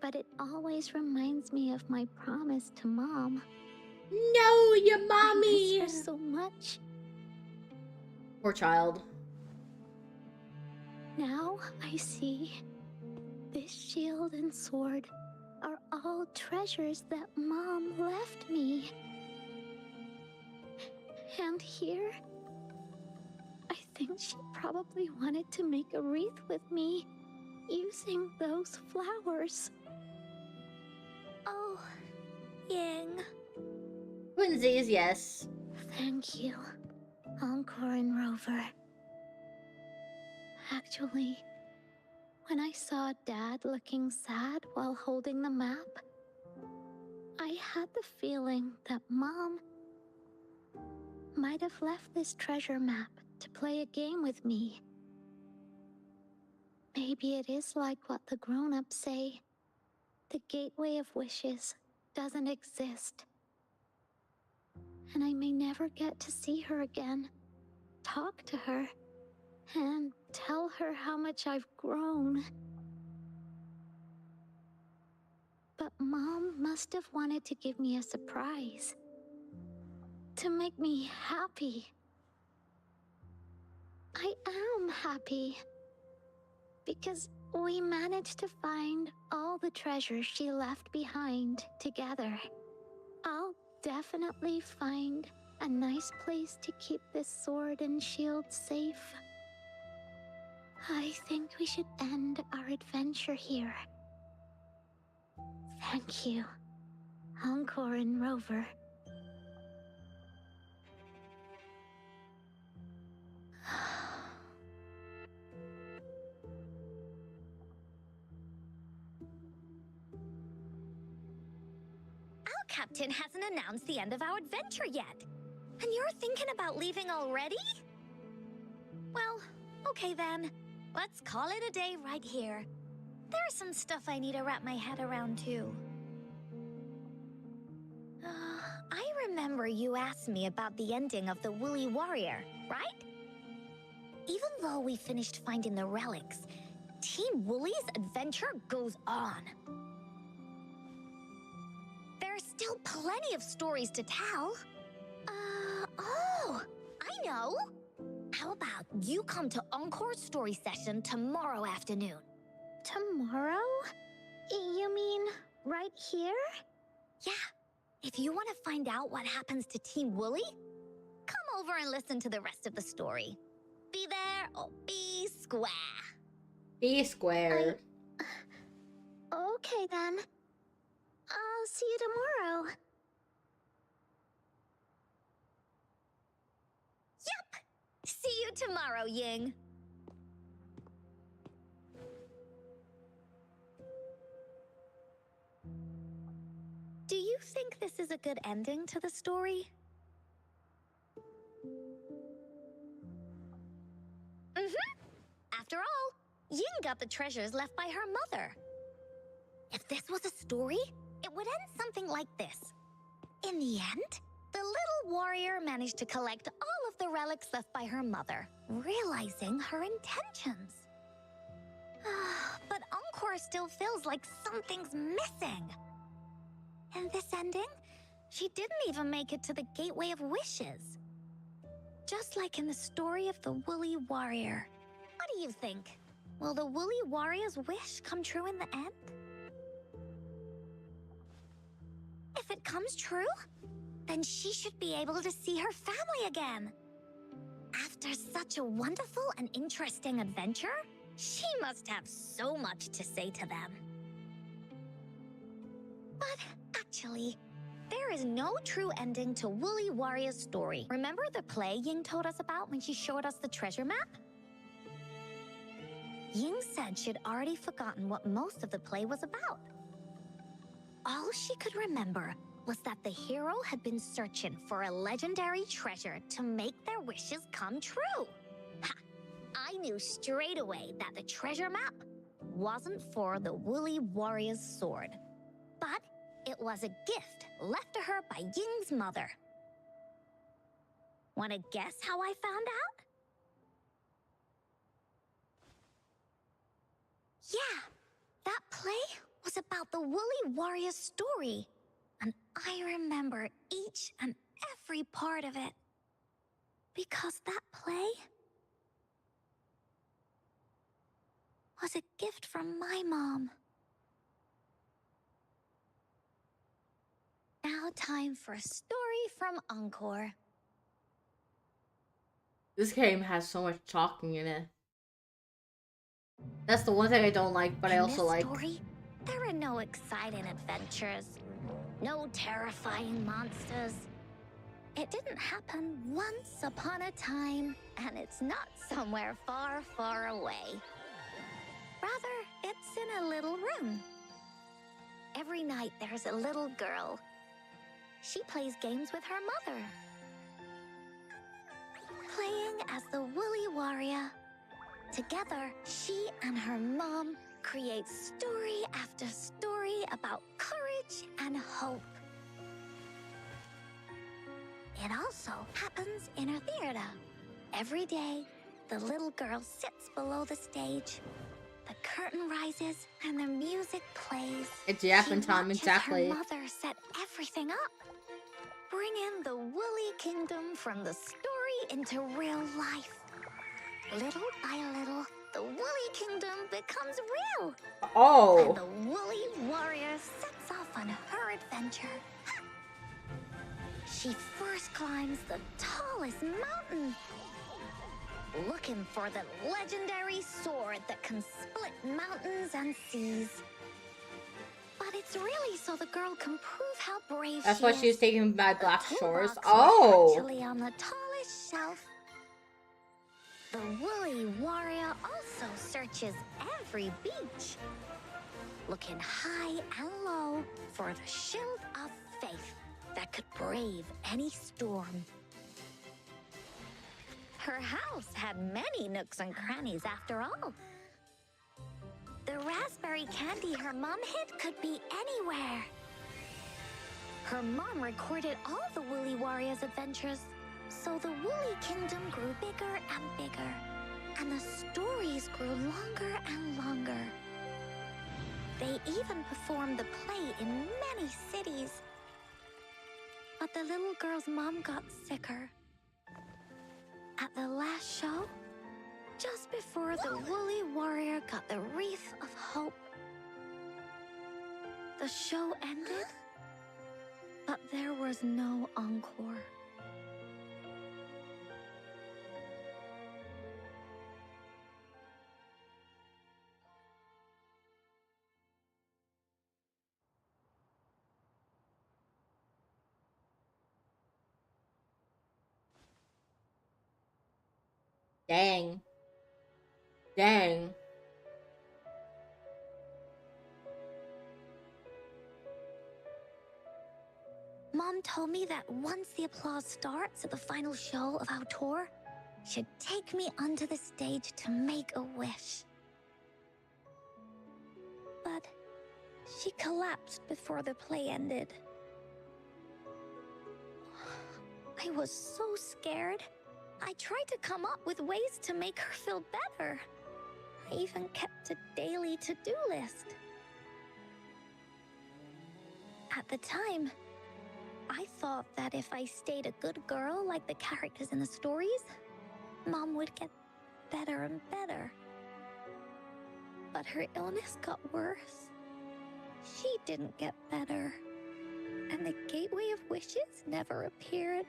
But it always reminds me of my promise to Mom. No, your I mommy! miss her so much. Poor child. Now I see this shield and sword are all treasures that Mom left me. And here, I think she probably wanted to make a wreath with me using those flowers. Oh, Ying. Twinsies, yes. Thank you, Encore and Rover. Actually, when I saw Dad looking sad while holding the map, I had the feeling that Mom might have left this treasure map to play a game with me. Maybe it is like what the grown-ups say. The Gateway of Wishes doesn't exist. And I may never get to see her again, talk to her, and tell her how much I've grown. But Mom must have wanted to give me a surprise. To make me happy. I am happy. Because we managed to find all the treasures she left behind together. I'll definitely find a nice place to keep this sword and shield safe. I think we should end our adventure here. Thank you, Encore and Rover. Our captain hasn't announced the end of our adventure yet. And you're thinking about leaving already? Well, okay then. Let's call it a day right here. There's some stuff I need to wrap my head around too. I remember you asked me about the ending of the Woolly Warrior, right? Even though we finished finding the relics, Team Woolly's adventure goes on. There are still plenty of stories to tell. Oh, I know. How about you come to Encore's story session tomorrow afternoon? Tomorrow? You mean right here? Yeah. If you want to find out what happens to Team Woolly, come over and listen to the rest of the story. Be there or be square. Be square. Okay then. I'll see you tomorrow. Yep. See you tomorrow, Ying. Do you think this is a good ending to the story? After all, Ying got the treasures left by her mother. If this was a story, it would end something like this. In the end, the little warrior managed to collect all of the relics left by her mother, realizing her intentions. But Encore still feels like something's missing. In this ending, she didn't even make it to the Gateway of Wishes. Just like in the story of the Woolly Warrior. What do you think? Will the Woolly Warrior's wish come true in the end? If it comes true, then she should be able to see her family again. After such a wonderful and interesting adventure, she must have so much to say to them. But actually, there is no true ending to Woolly Warrior's story. Remember the play Ying told us about when she showed us the treasure map? Ying said she'd already forgotten what most of the play was about. All she could remember was that the hero had been searching for a legendary treasure to make their wishes come true. Ha! I knew straight away that the treasure map wasn't for the Woolly Warrior's sword, but it was a gift left to her by Ying's mother. Want to guess how I found out? Yeah, that play was about the Woolly Warrior's story, and I remember each and every part of it. Because that play was a gift from my mom. Now time for a story from Encore. This game has so much talking in it. That's the one thing I don't like, but I In also this like. story, there are no exciting adventures, no terrifying monsters. It didn't happen once upon a time, and it's not somewhere far, far away. Rather, it's in a little room. Every night there's a little girl. She plays games with her mother. Playing as the Woolly Warrior. Together, she and her mom create story after story about courage and hope. It also happens in her theater. Every day, the little girl sits below the stage. The curtain rises and the music plays. It's yapping She time, watches exactly. her mother set everything up. Bring in the Woolly Kingdom from the story into real life. Little by little, the Woolly Kingdom becomes real. Oh. And the Woolly Warrior sets off on her adventure. She first climbs the tallest mountain, looking for the legendary sword that can split mountains and seas. But it's really so the girl can prove how brave That's she why is. she's taken by Black The Shores. toolbox Oh. is actually on the tallest shelf. The Woolly Warrior also searches every beach, looking high and low for the shield of faith that could brave any storm. Her house had many nooks and crannies after all. The raspberry candy her mom hid could be anywhere. Her mom recorded all the Woolly Warrior's adventures, so the Woolly Kingdom grew bigger and bigger, and the stories grew longer and longer. They even performed the play in many cities. But the little girl's mom got sicker. At the last show, just before the Woolly Warrior got the wreath of hope, the show ended, but there was no encore. Dang. Dang. Mom told me that once the applause starts at the final show of our tour, she'd take me onto the stage to make a wish. But she collapsed before the play ended. I was so scared. I tried to come up with ways to make her feel better. I even kept a daily to-do list. At the time, I thought that if I stayed a good girl like the characters in the stories, Mom would get better and better. But her illness got worse. She didn't get better. And the Gateway of Wishes never appeared.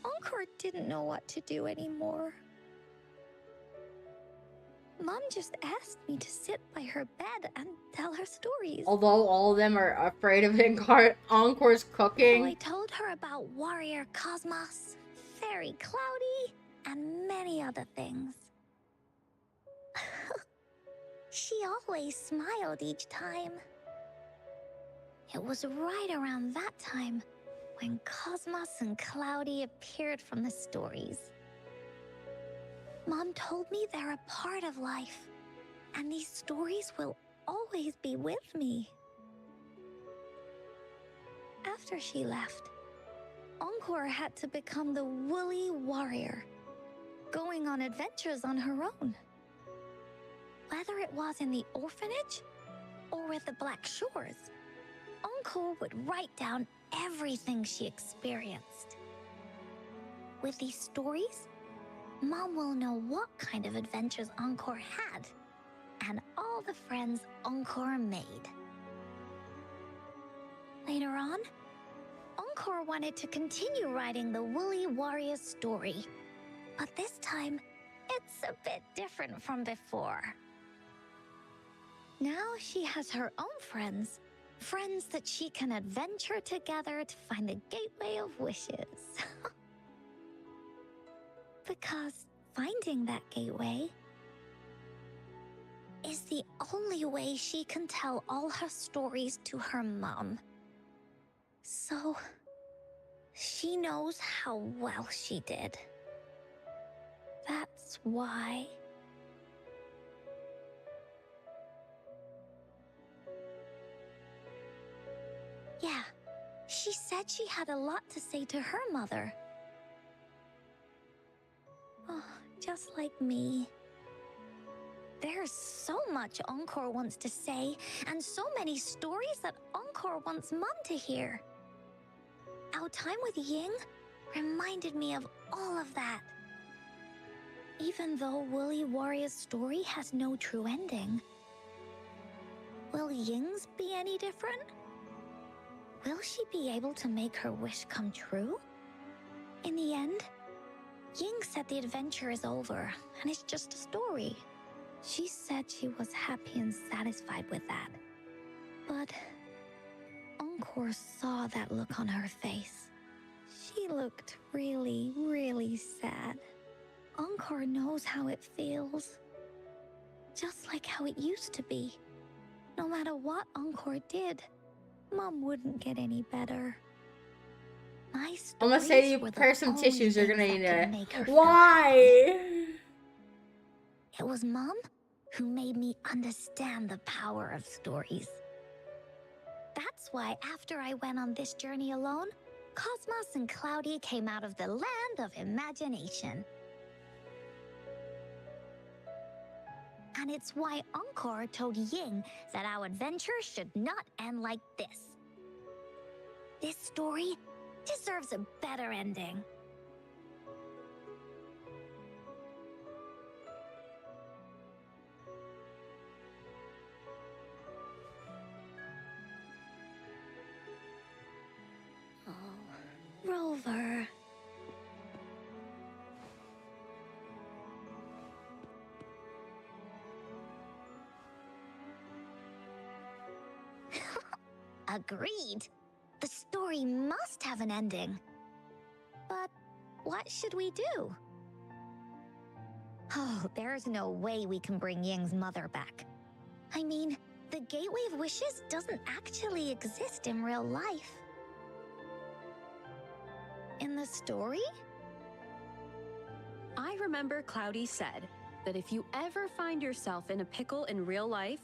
Encore didn't know what to do anymore. Mom just asked me to sit by her bed and tell her stories. Although all of them are afraid of Encore's So I cooking. told her about Warrior Cosmos, Fairy Cloudy, and many other things. She always smiled each time. It was right around that time when Cosmos and Cloudy appeared from the stories. Mom told me they're a part of life, and these stories will always be with me. After she left, Encore had to become the Woolly Warrior, going on adventures on her own. Whether it was in the orphanage or with the Black Shores, Encore would write down everything she experienced. with these stories, Mom will know what kind of adventures Encore had and all the friends Encore made. Later on, Encore wanted to continue writing the Woolly Warrior story, but this time, it's a bit different from before. Now she has her own friends, friends that she can adventure together to find the Gateway of Wishes. Because finding that gateway is the only way she can tell all her stories to her mom. So, she knows how well she did. That's why. Yeah, she said she had a lot to say to her mother. Oh, just like me. There's so much Encore wants to say, and so many stories that Encore wants Mom to hear. Our time with Ying reminded me of all of that. Even though Woolly Warrior's story has no true ending, will Ying's be any different? Will she be able to make her wish come true? In the end, Ying said the adventure is over, and it's just a story. She said she was happy and satisfied with that. But Encore saw that look on her face. She looked really, really sad. Encore knows how it feels. Just like how it used to be. No matter what Encore did, Mom wouldn't get any better. My I'm gonna say to you, stories were the prepare some only tissues. You're things gonna that need could it. make her feel Why? It was Mom who made me understand the power of stories. That's why after I went on this journey alone, Cosmos and Cloudy came out of the land of imagination. And it's why Encore told Ying that our adventure should not end like this. This story deserves a better ending. Oh, Rover. Agreed. The story must have an ending. But what should we do? Oh, there's no way we can bring Ying's mother back. I mean, the Gateway of Wishes doesn't actually exist in real life. In the story? I remember Cloudy said that if you ever find yourself in a pickle in real life,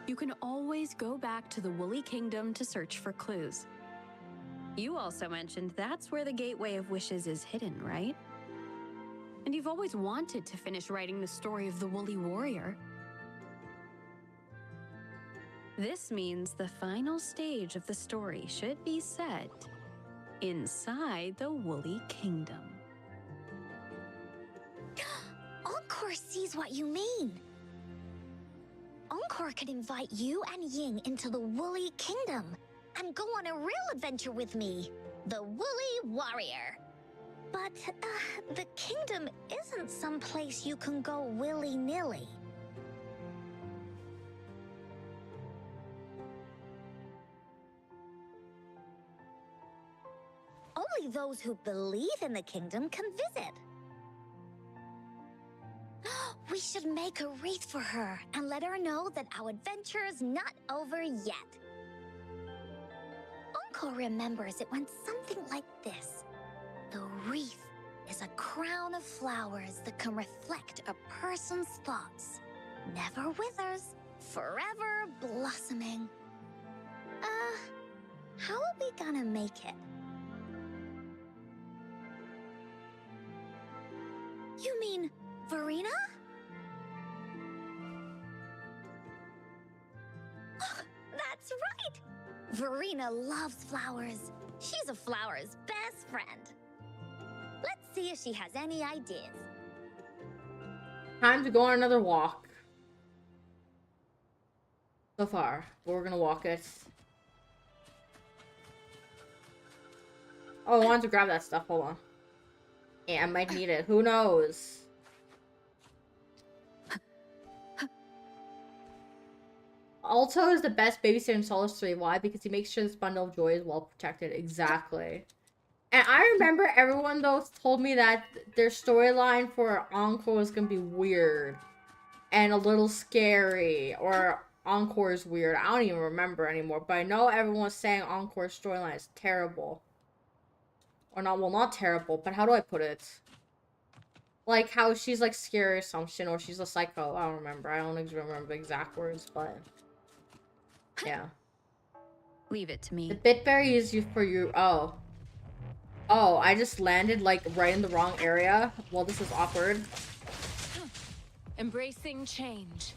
you can always go back to the Woolly Kingdom to search for clues. You also mentioned that's where the Gateway of Wishes is hidden, right? And you've always wanted to finish writing the story of the Woolly Warrior. This means the final stage of the story should be set inside the Woolly Kingdom. Encore sees what you mean. Encore could invite you and Ying into the Woolly Kingdom and go on a real adventure with me, the Woolly Warrior. But the kingdom isn't some place you can go willy-nilly. Only those who believe in the kingdom can visit. We should make a wreath for her and let her know that our adventure is not over yet. Encore remembers it went something like this. The wreath is a crown of flowers that can reflect a person's thoughts. Never withers, forever blossoming. How are we gonna make it? You mean Verena? That's right! Verena loves flowers. She's a flower's best friend. Let's see if she has any ideas. Time to go on another walk. So far, we're gonna walk it. Oh, I wanted to grab that stuff. Hold on. Yeah, I might need it. Who knows? Alto is the best babysitter in Solus 3. Why? Because he makes sure this bundle of joy is well protected. Exactly. And I remember everyone, though, told me that their storyline for Encore was going to be weird. And a little scary. Or Encore is weird. I don't even remember anymore. But I know everyone's saying Encore's storyline is terrible. Or not, well, not terrible. But how do I put it? Like, how she's, like, scary or something. Or she's a psycho. I don't remember. I don't remember the exact words, but... yeah. Leave it to me. The Bitberry is used for you. Oh. Oh, I just landed, like, right in the wrong area. Well, this is awkward. Embracing change.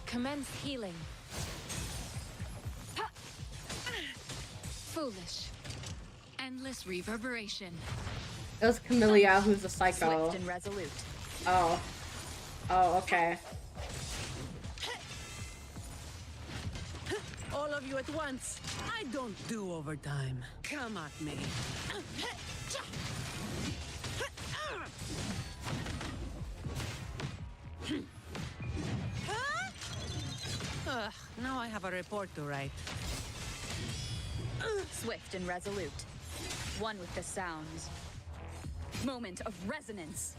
Commence healing. Foolish. Endless reverberation. It was Camellia, who's a psycho. Swift and resolute. Oh. Oh, okay. All of you at once. I don't do overtime. Come at me. Ugh, now I have a report to write. Swift and resolute. One with the sounds. Moment of resonance.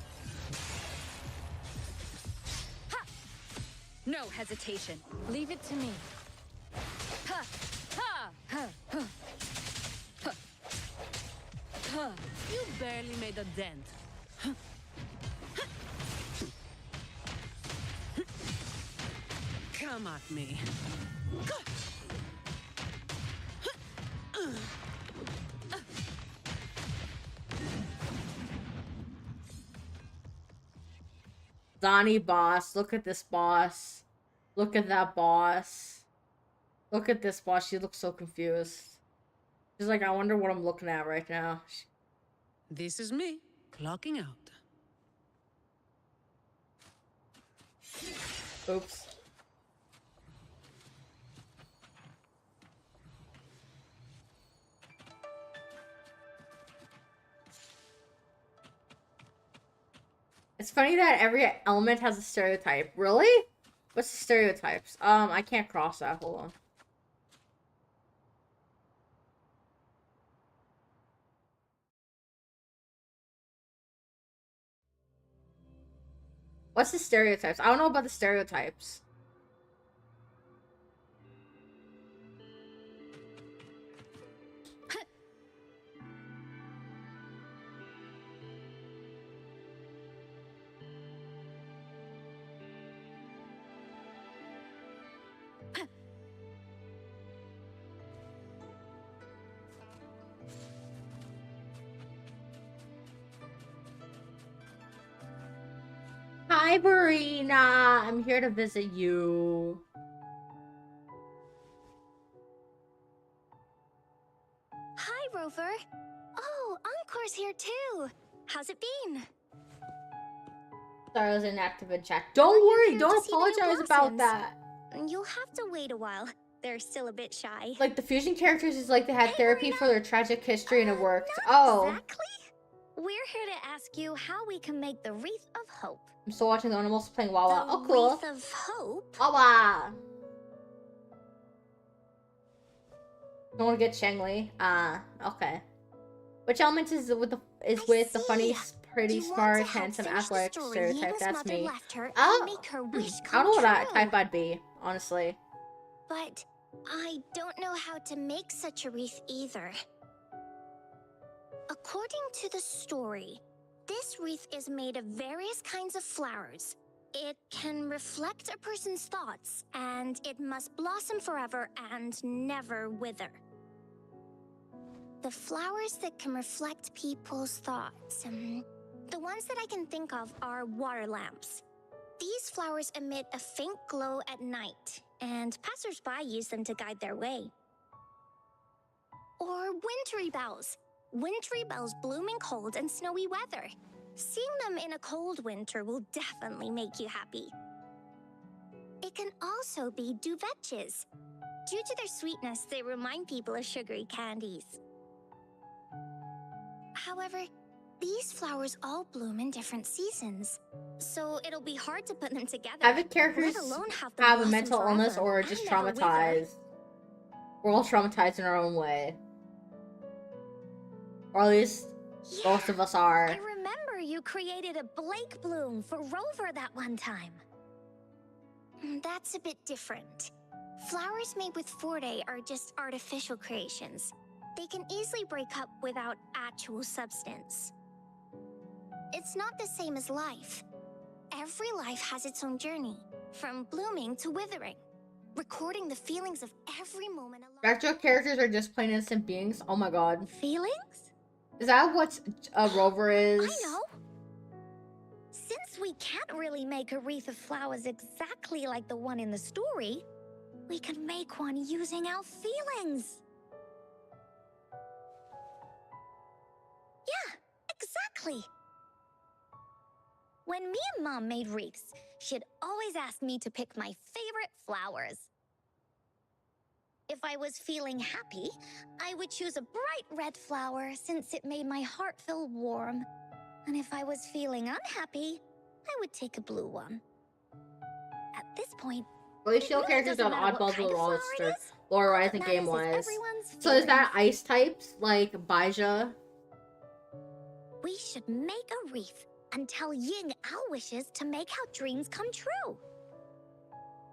Ha! No hesitation. Leave it to me. Ha! Ha! Ha! Ha! Ha! Ha! You barely made a dent. Come at me. Donnie boss. Look at this boss. Look at that boss. Look at this boss. She looks so confused. She's like, I wonder what I'm looking at right now. This is me, clocking out. Oops. It's funny that every element has a stereotype. Really? What's the stereotypes? I can't cross that. Hold on. What's the stereotypes? I don't know about the stereotypes. Hi, Marina. I'm here to visit you. Hi, Rover. Oh, Encore's here too. How's it been? Sorry, I was inactive in chat. Don't worry. Don't apologize about that. You'll have to wait a while. They're still a bit shy. Like, the fusion characters is like they had therapy for their tragic history and it worked. Oh. Exactly. We're here to ask you how we can make the Wreath of Hope. I'm still watching the animals playing Wawa. The Oh, cool. Wreath of Hope? Wawa. Don't want to get Shangli. Okay. Which element is with the funny, pretty, smart, handsome, athletic stereotype? That's me. Oh. I don't know what type I'd be, honestly. But I don't know how to make such a wreath either. According to the story, this wreath is made of various kinds of flowers. It can reflect a person's thoughts, and it must blossom forever and never wither. The flowers that can reflect people's thoughts, the ones that I can think of are water lamps. These flowers emit a faint glow at night, and passers-by use them to guide their way. Or wintry bells. Wintry bells bloom in cold and snowy weather. Seeing them in a cold winter will definitely make you happy. It can also be duvetches. Due to their sweetness, they remind people of sugary candies. However, these flowers all bloom in different seasons, so it'll be hard to put them together. Have characters let alone have them have a blossom mental illness forever or and just never wither. traumatized? We're all traumatized in our own way. Or at least most of us are. I remember you created a Blake bloom for Rover that one time. That's a bit different. Flowers made with Forte are just artificial creations. They can easily break up without actual substance. It's not the same as life. Every life has its own journey, from blooming to withering, recording the feelings of every moment along. Retro characters are just plain innocent beings. Oh my god. Feelings? Is that what a Rover is? I know. Since we can't really make a wreath of flowers exactly like the one in the story, we can make one using our feelings. Yeah, exactly. When me and Mom made wreaths, she'd always ask me to pick my favorite flowers. If I was feeling happy, I would choose a bright red flower since it made my heart feel warm. And if I was feeling unhappy, I would take a blue one. At this point, Well, shield characters on Oddballs will roster. Lore Rising game wise. So is that ice types like Baija? We should make a wreath and tell Ying our wishes to make our dreams come true.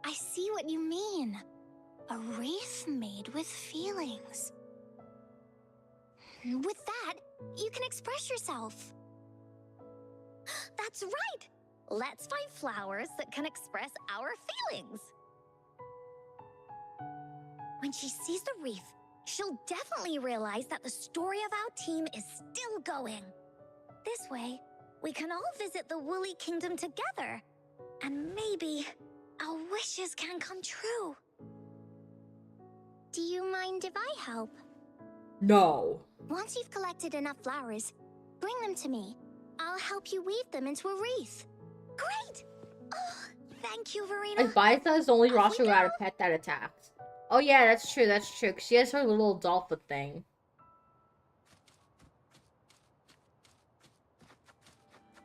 I see what you mean. A wreath made with feelings. With that, you can express yourself. That's right! Let's find flowers that can express our feelings. When she sees the wreath, she'll definitely realize that the story of our team is still going. This way, we can all visit the Woolly Kingdom together, and maybe our wishes can come true. Do you mind if I help? No. Once you've collected enough flowers, bring them to me. I'll help you weave them into a wreath. Great! Oh, thank you, Verena. Like, Baisa is the only roster who had a pet that attacked. Oh yeah, that's true, that's true. 'Cause she has her little dolphin thing.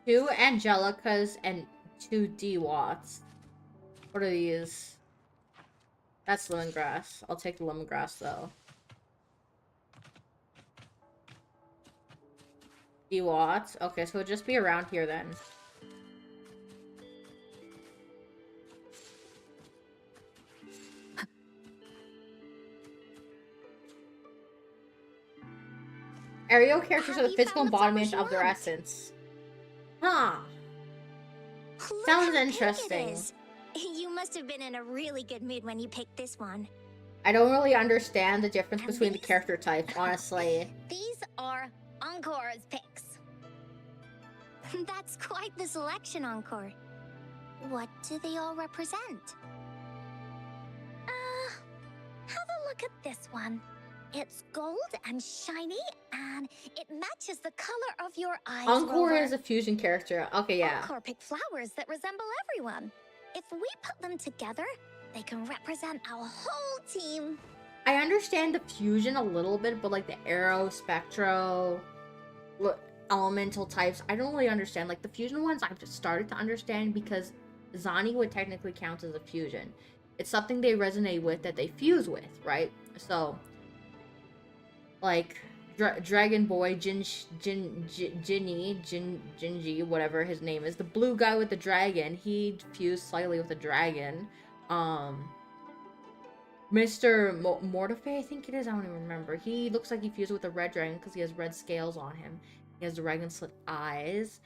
Two Angelicas and two D-Watts. What are these? That's lemongrass. I'll take the lemongrass though. D-Watts. Okay, so it'll just be around here then. Aerial characters are the physical embodiment of their essence. Huh. Look Sounds how interesting. big it is. You must have been in a really good mood when you picked this one. I don't really understand the difference And between the these? character types, honestly. These are Encore's picks. That's quite the selection, Encore. What do they all represent? Have a look at this one. It's gold and shiny, and it matches the color of your eyes. Encore Rover. is a fusion character. Okay, yeah. Encore picked flowers that resemble everyone. If we put them together, they can represent our whole team. I understand the fusion a little bit, but like the arrow, spectro, elemental types, I don't really understand. Like the fusion ones, I've just started to understand because Zani would technically count as a fusion. It's something they resonate with that they fuse with, right? So, like Dragon Boy, Jinji, whatever his name is, the blue guy with the dragon, he fused slightly with a dragon. Mr. Mortife, I think it is, I don't even remember. He looks like he fused with a red dragon because he has red scales on him. He has dragon slit eyes.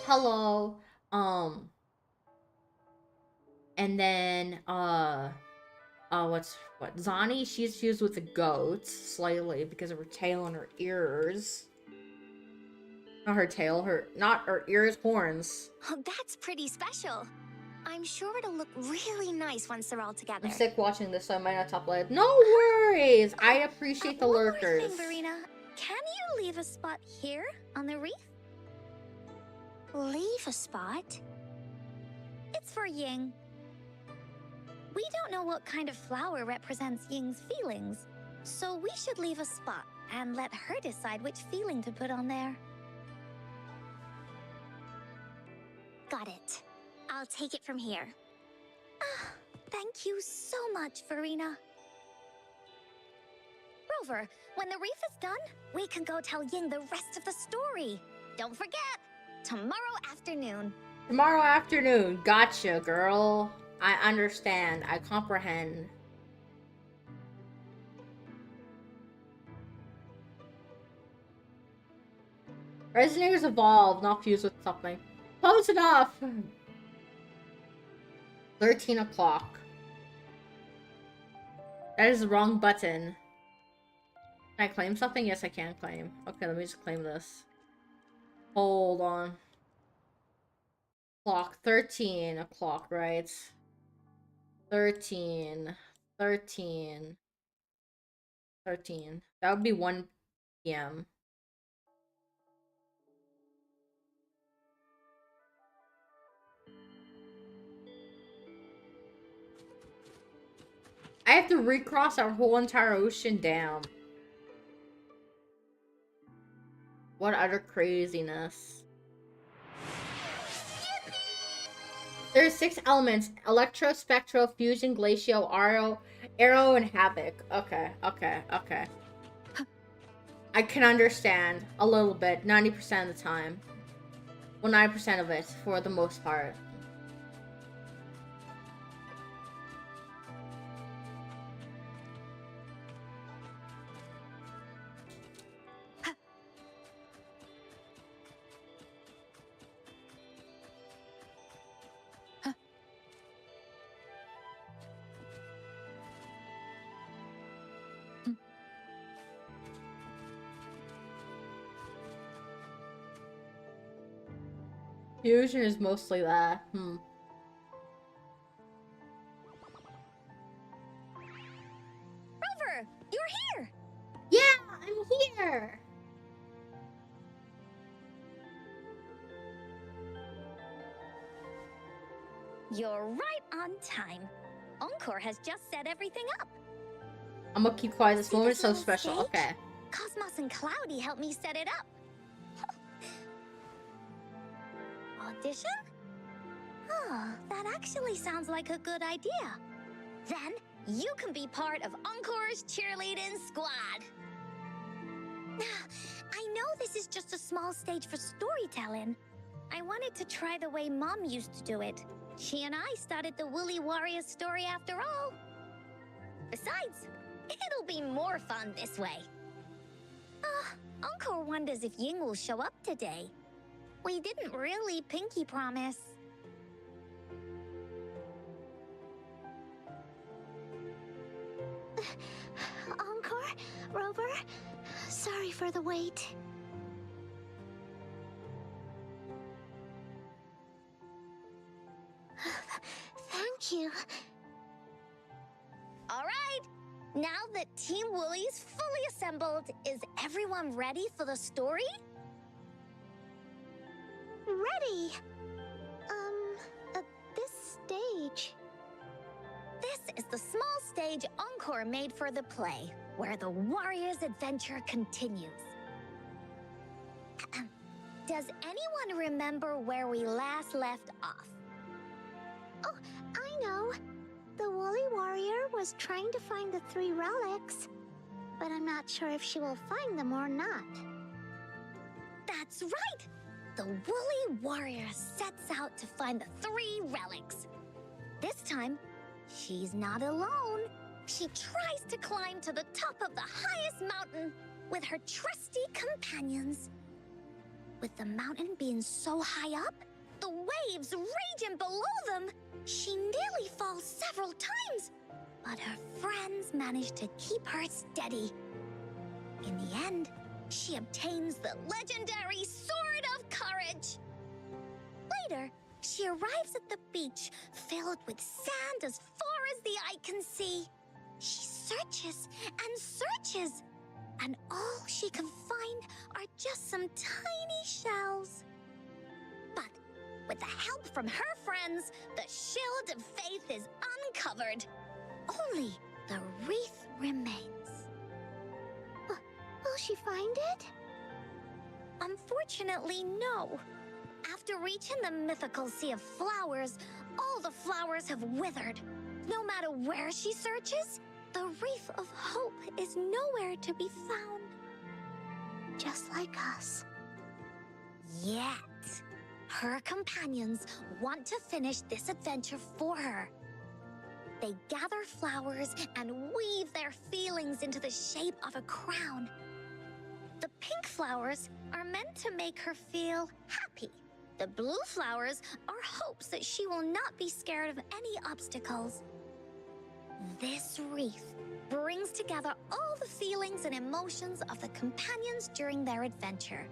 Hello. And then, what? Zani, she's fused with the goats, slightly, because of her tail and her ears. Not her tail, not her ears, horns. Oh, that's pretty special. I'm sure it'll look really nice once they're all together. I'm sick watching this, so I might not top live. No worries! I appreciate the One lurkers. more thing, Verena. Can you leave a spot here on the reef? Leave a spot? It's for Ying. We don't know what kind of flower represents Ying's feelings, so we should leave a spot and let her decide which feeling to put on there. Got it. I'll take it from here. Thank you so much, Verena. Rover, when the reef is done, we can go tell Ying the rest of the story. Don't forget, tomorrow afternoon. Tomorrow afternoon. Gotcha, girl. I understand. I comprehend. Resonators evolve, not fused with something. Close enough! 13 o'clock. That is the wrong button. Can I claim something? Yes, I can claim. Okay, let me just claim this. Hold on. Clock. 13 o'clock, right? 13. 13. 13. That would be 1 p.m. I have to recross our whole entire ocean. Damn. What utter craziness. There's 6 elements: Electro, Spectro, Fusion, Glacial, Arrow, and Havoc. Okay, okay, okay. I can understand a little bit, 90% of the time. Well, 90% of it, for the most part. Fusion is mostly that. Rover, you're here! Yeah, I'm here! You're right on time. Encore has just set everything up. I'm gonna keep quiet. This See moment is this so little special. stage? Okay. Cosmos and Cloudy helped me set it up. Audition? Oh, that actually sounds like a good idea. Then you can be part of Encore's cheerleading squad. I know this is just a small stage for storytelling. I wanted to try the way Mom used to do it. She and I started the Woolly Warrior story after all. Besides, it'll be more fun this way. Encore wonders if Ying will show up today. We didn't really pinky promise. Encore? Rover? Sorry for the wait. Thank you. All right. Now that Team Woolly's fully assembled, is everyone ready for the story? Ready. At this stage. This is the small stage Encore made for the play, where the warrior's adventure continues. Does anyone remember where we last left off? Oh, I know. The Woolly Warrior was trying to find the 3 relics, but I'm not sure if she will find them or not. That's right! The Woolly Warrior sets out to find the 3 relics. This time, she's not alone. She tries to climb to the top of the highest mountain with her trusty companions. With the mountain being so high up, the waves raging below them, she nearly falls several times. But her friends manage to keep her steady. In the end, she obtains the legendary Sword of Courage. Later, She arrives at the beach, filled with sand as far as the eye can see. She searches and searches, and all she can find are just some tiny shells. But with the help from her friends, the shield of faith is uncovered. Only the wreath remains. Will she find it? Unfortunately, no. After reaching the mythical sea of flowers, all the flowers have withered. No matter where she searches, the wreath of hope is nowhere to be found. Just like us. Yet, her companions want to finish this adventure for her. They gather flowers and weave their feelings into the shape of a crown. The pink flowers are meant to make her feel happy. The blue flowers are hopes that she will not be scared of any obstacles. This wreath brings together all the feelings and emotions of the companions during their adventure.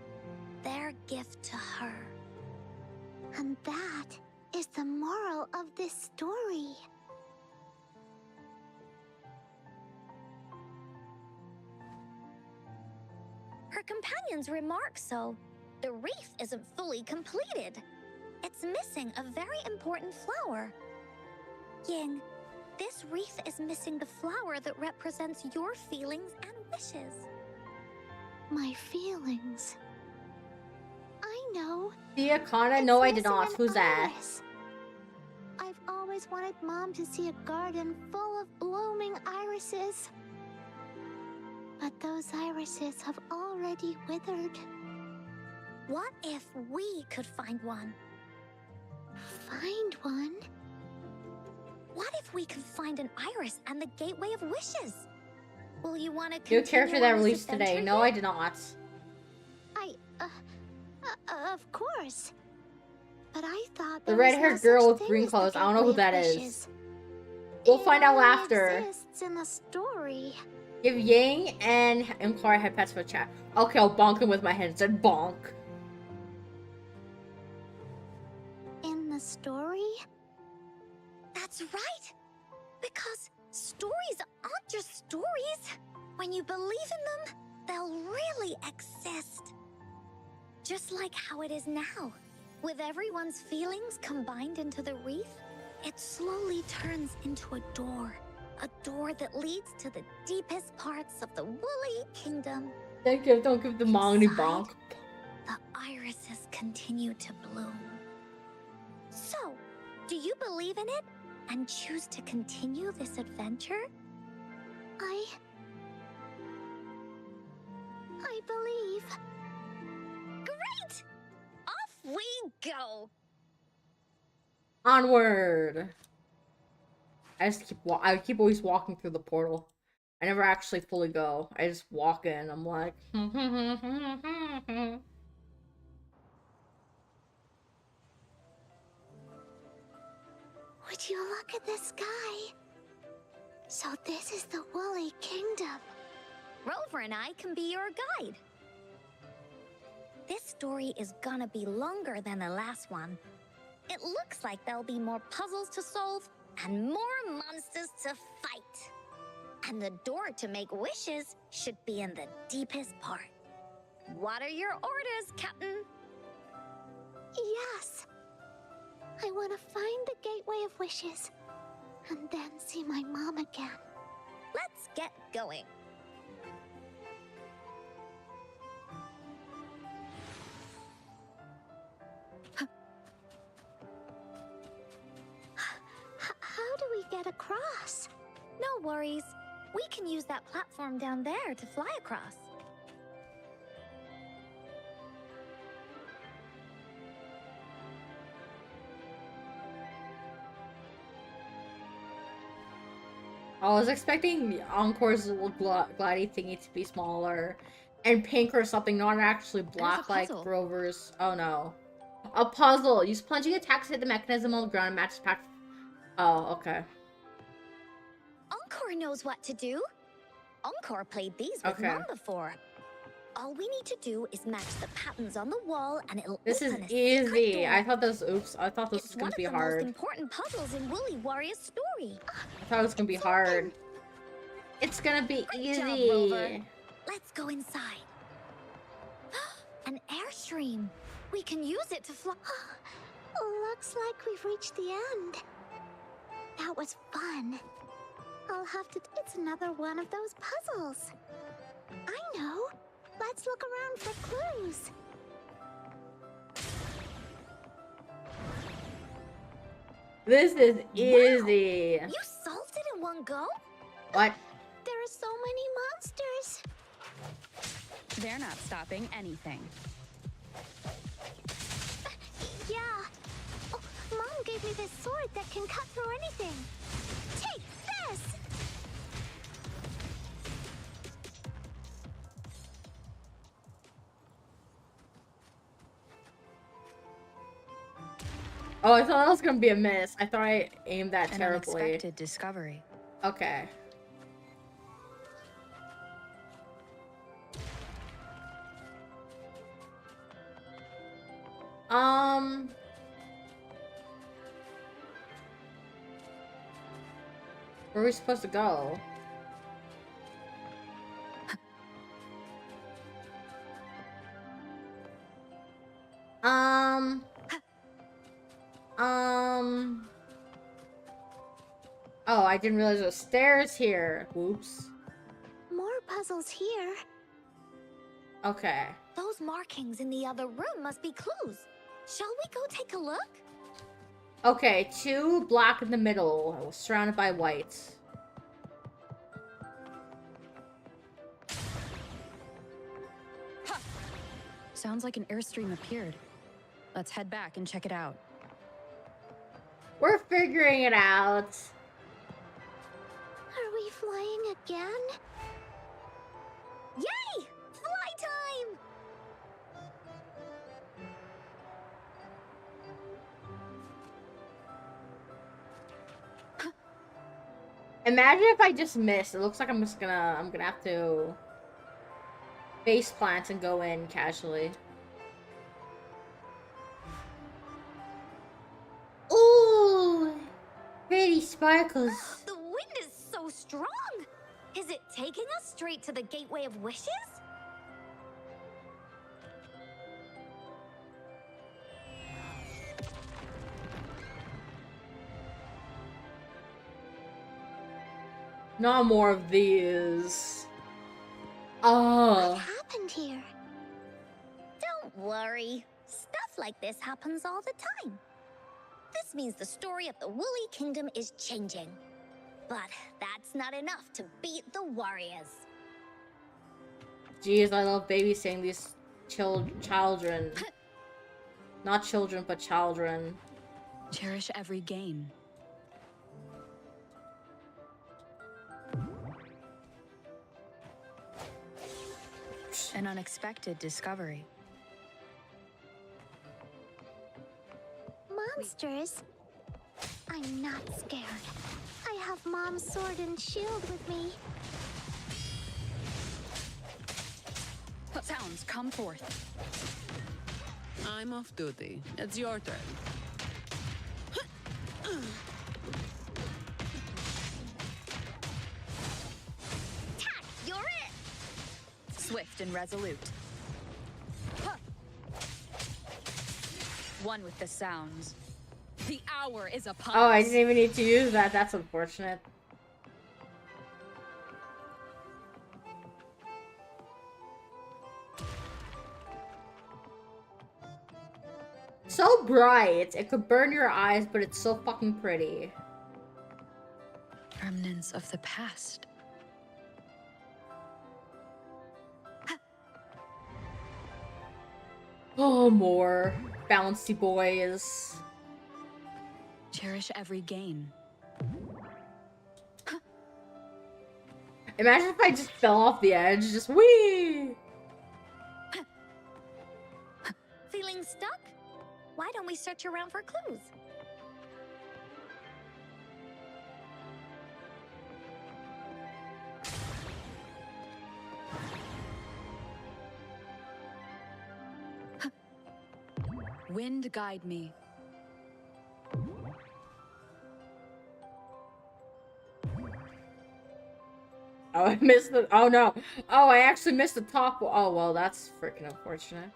Their gift to her. And that is the moral of this story. Her companions remark so. The wreath isn't fully completed. It's missing a very important flower. Ying, this wreath is missing the flower that represents your feelings and wishes. My feelings. I know. Tia Kana? No, I did not. Who's that? I've always wanted Mom to see a garden full of blooming irises. But those irises have already withered. What if we could find one? Find one? What if we could find an iris and the gateway of wishes? Will you want to continue New character that on this released today. adventure No, I yet? did not. Of course. But I thought The there was red-haired no girl such with thing green as the clothes. I don't know who gateway of that is. wishes. We'll It find out only after. exists in the story. Give Yang and Encores head pets for chat. Okay, I'll bonk him with my hand. It said bonk. In the story? That's right. Because stories aren't just stories. When you believe in them, they'll really exist. Just like how it is now. With everyone's feelings combined into the wreath, it slowly turns into a door. A door that leads to the deepest parts of the Woolly Kingdom. Don't give the mom any bonk. The irises continue to bloom. So, do you believe in it and choose to continue this adventure? I believe. Great! Off we go! Onward. I keep always walking through the portal. I never actually fully go. I just walk in. I'm like, Would you look at the sky? So this is the Woolly Kingdom. Rover and I can be your guide. This story is gonna be longer than the last one. It looks like there'll be more puzzles to solve and more monsters to fight. And the door to make wishes should be in the deepest part. What are your orders, Captain? Yes. I want to find the Gateway of Wishes and then see my mom again. Let's get going. How do we get across? No worries. We can use that platform down there to fly across. I was expecting Encore's little glidey thingy to be smaller and pink or something, not actually black like puzzle. Rover's. Oh no. A puzzle. Use plunging attacks to hit the mechanism on the ground and matches packed. Oh, okay. Encore knows what to do. Encore played these with Okay. Mom before. All we need to do is match the patterns on the wall, and it'll This is open a secret easy. door. I thought this. Oops. I thought this was It's gonna one of be the hard. most important puzzles in Woolly Warrior's story. I thought it was gonna be hard. It's gonna be Great job, easy. Rover. Let's go inside. An airstream. We can use it to fly. Looks like we've reached the end. That was fun. I'll have to. It's another one of those puzzles. I know. Let's look around for clues. This is easy. You solved it in one go? What? There are so many monsters. They're not stopping anything. Yeah. Oh, Mom gave me this sword that can cut through anything. Take this! Oh, I thought that was gonna be a miss. I thought I aimed that An terribly. unexpected discovery. Okay. Where are we supposed to go? Oh, I didn't realize there was stairs here. Whoops. More puzzles here. Okay. Those markings in the other room must be clues. Shall we go take a look? Okay, 2 black in the middle, surrounded by white. Sounds like an airstream appeared. Let's head back and check it out. We're figuring it out. Are we flying again? Yay! Fly time! Imagine if I just missed. It looks like I'm gonna have to face plant and go in casually. Ooh, pretty sparkles. The wind is so strong! Is it taking us straight to the Gateway of Wishes? Not more of these. Oh. What happened here? Don't worry. Stuff like this happens all the time. This means the story of the Woolly Kingdom is changing. But that's not enough to beat the warriors. Jeez, I love babysitting these children. Not children, but children. Cherish every gain. An unexpected discovery. Monsters? I'm not scared. I have Mom's sword and shield with me. Sounds, come forth. I'm off duty. It's your turn. Tack, you're it! Swift and resolute. One with the sounds. The hour is upon Oh, I us. didn't even need to use that. That's unfortunate. So bright. It could burn your eyes, but it's so fucking pretty. Remnants of the past. Oh, more bouncy boys. Cherish every gain. Imagine if I just fell off the edge, just whee! Feeling stuck? Why don't we search around for clues? Wind guide me. Oh, I missed the. Oh no. Oh, I actually missed the top. Oh well, that's freaking unfortunate.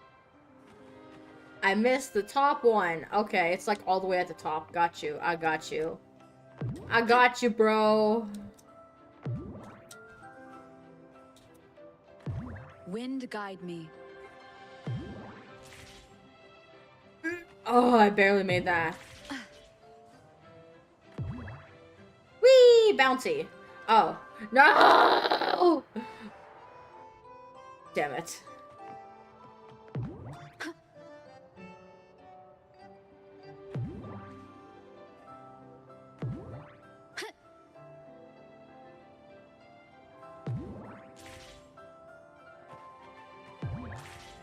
I missed the top one. Okay, it's like all the way at the top. Got you. I got you. I got you, bro. Wind guide me. Oh, I barely made that. Whee! Bouncy. Oh. No! Damn it.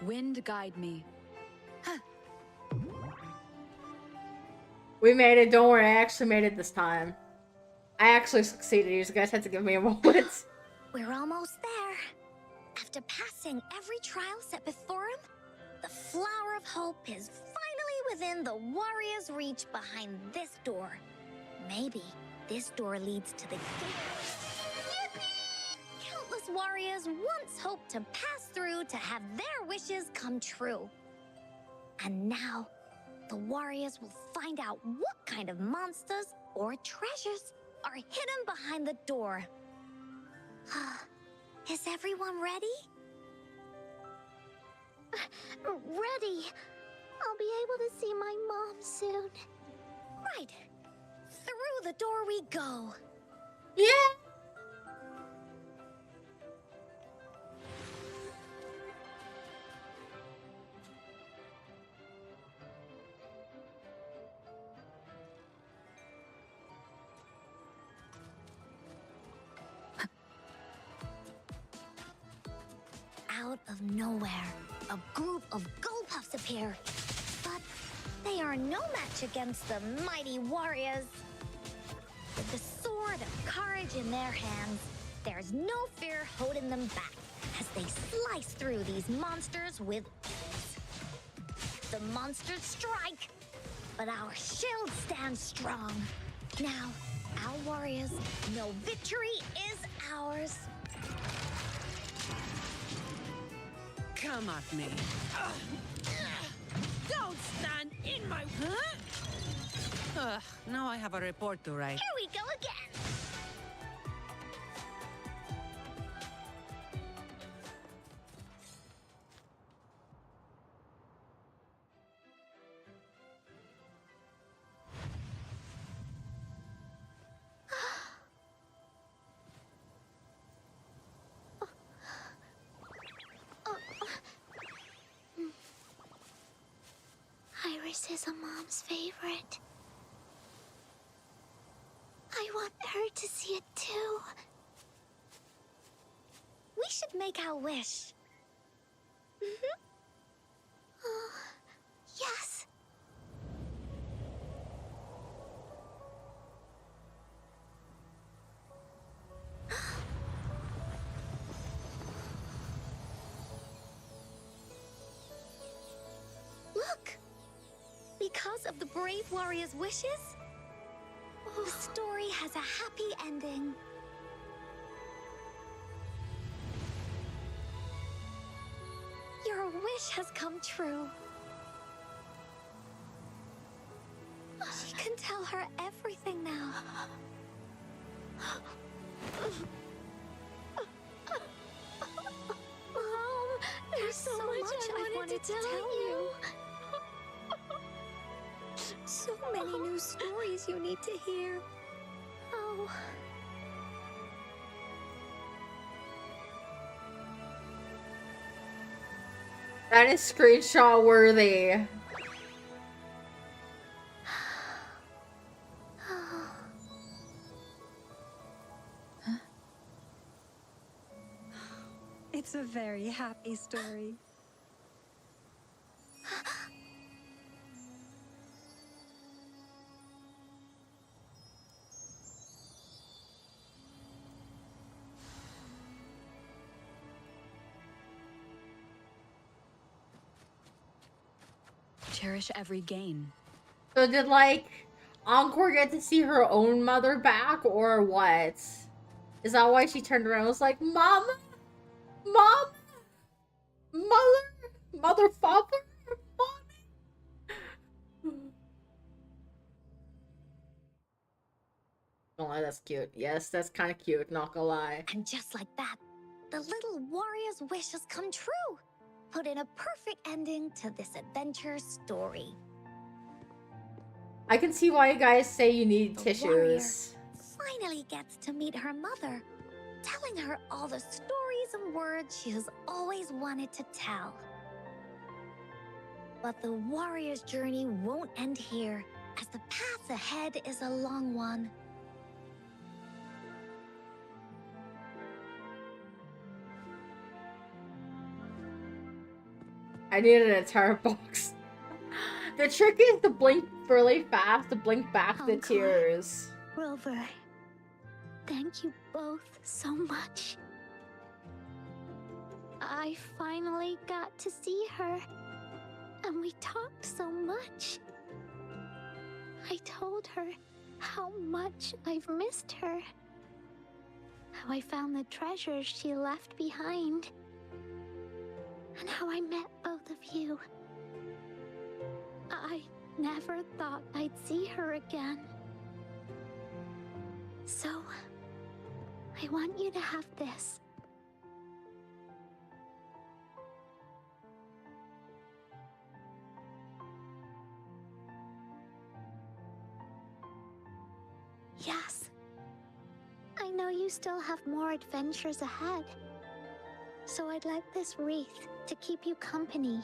Wind guide me. We made it. Don't worry. I actually made it this time. I actually succeeded. You guys had to give me a moment. We're almost there. After passing every trial set before him, the Flower of Hope is finally within the warrior's reach behind this door. Maybe this door leads to the gate. Countless warriors once hoped to pass through to have their wishes come true. And now, the warriors will find out what kind of monsters or treasures are hidden behind the door. Is everyone ready? Ready. I'll be able to see my mom soon. Right. Through the door we go. Yeah! Out of nowhere, a group of Gullpuffs appear. But they are no match against the mighty warriors. With the sword of courage in their hands, there's no fear holding them back as they slice through these monsters with ease. The monsters strike, but our shield stands strong. Now, our warriors know victory is ours. Come at me. Don't stand in my... Huh? Now I have a report to write. Here we go again. Iris is a mom's favorite. I want her to see it too. We should make our wish. Yes. Look! Because of the brave warrior's wishes, the story has a happy ending. Your wish has come true. She can tell her everything now. Mom, there's so much I wanted to tell you. So many new stories you need to hear. Oh. That is screenshot worthy. It's a very happy story. cherish every gain. So did, like, Encore get to see her own mother back, or what? Is that why she turned around and was like, Mama? Mom? Mother? Father? Mommy? Oh, that's cute. Yes, that's kind of cute, not gonna lie. And just like that, the little warrior's wish has come true. Put in a perfect ending to this adventure story. I can see why you guys say you need The warrior tissues. finally gets to meet her mother, telling her all the stories and words she has always wanted to tell. But the warrior's journey won't end here, as the path ahead is a long one. I need an entire box. The trick is to blink really fast to blink back the Encore. tears. Rover, thank you both so much. I finally got to see her, and we talked so much. I told her how much I've missed her, how I found the treasures she left behind, and how I met both of you. I never thought I'd see her again. So, I want you to have this. Yes. I know you still have more adventures ahead. So I'd like this wreath to keep you company.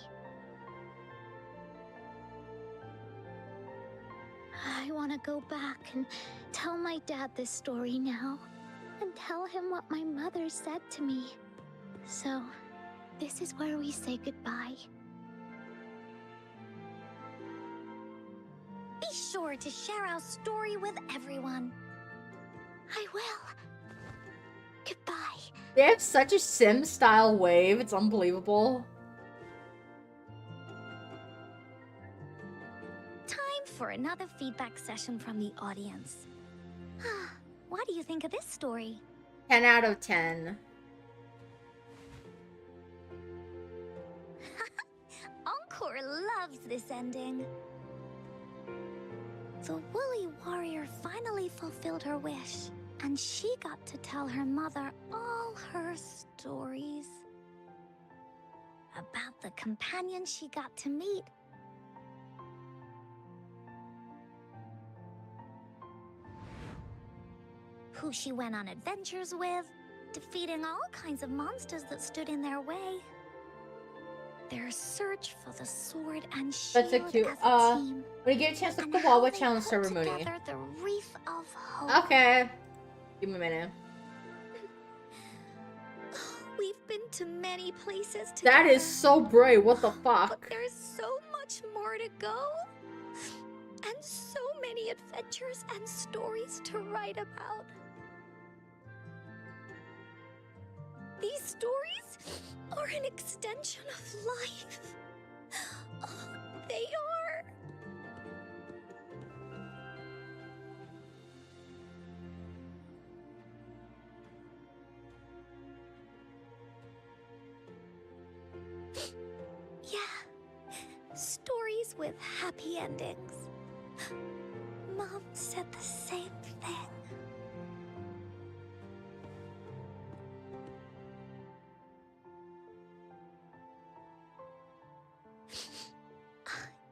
I want to go back and tell my dad this story now, and tell him what my mother said to me. So, this is where we say goodbye. Be sure to share our story with everyone. I will. Goodbye. They have such a sim-style wave, it's unbelievable. Time for another feedback session from the audience. What do you think of this story? 10 out of 10. Encore loves this ending. The woolly warrior finally fulfilled her wish, and she got to tell her mother all her stories. About the companion she got to meet. Who she went on adventures with, defeating all kinds of monsters that stood in their way. Their search for the sword and shield That's so cute. as a team. When you get a chance to And go how Wawa they Challenge put ceremony. together the wreath of hope. Okay. Give me a minute. We've been to many places together. That is so brave. What the fuck? But there's so much more to go. And so many adventures and stories to write about. These stories are an extension of life. Oh, they are. Yeah, stories with happy endings. Mom said the same thing.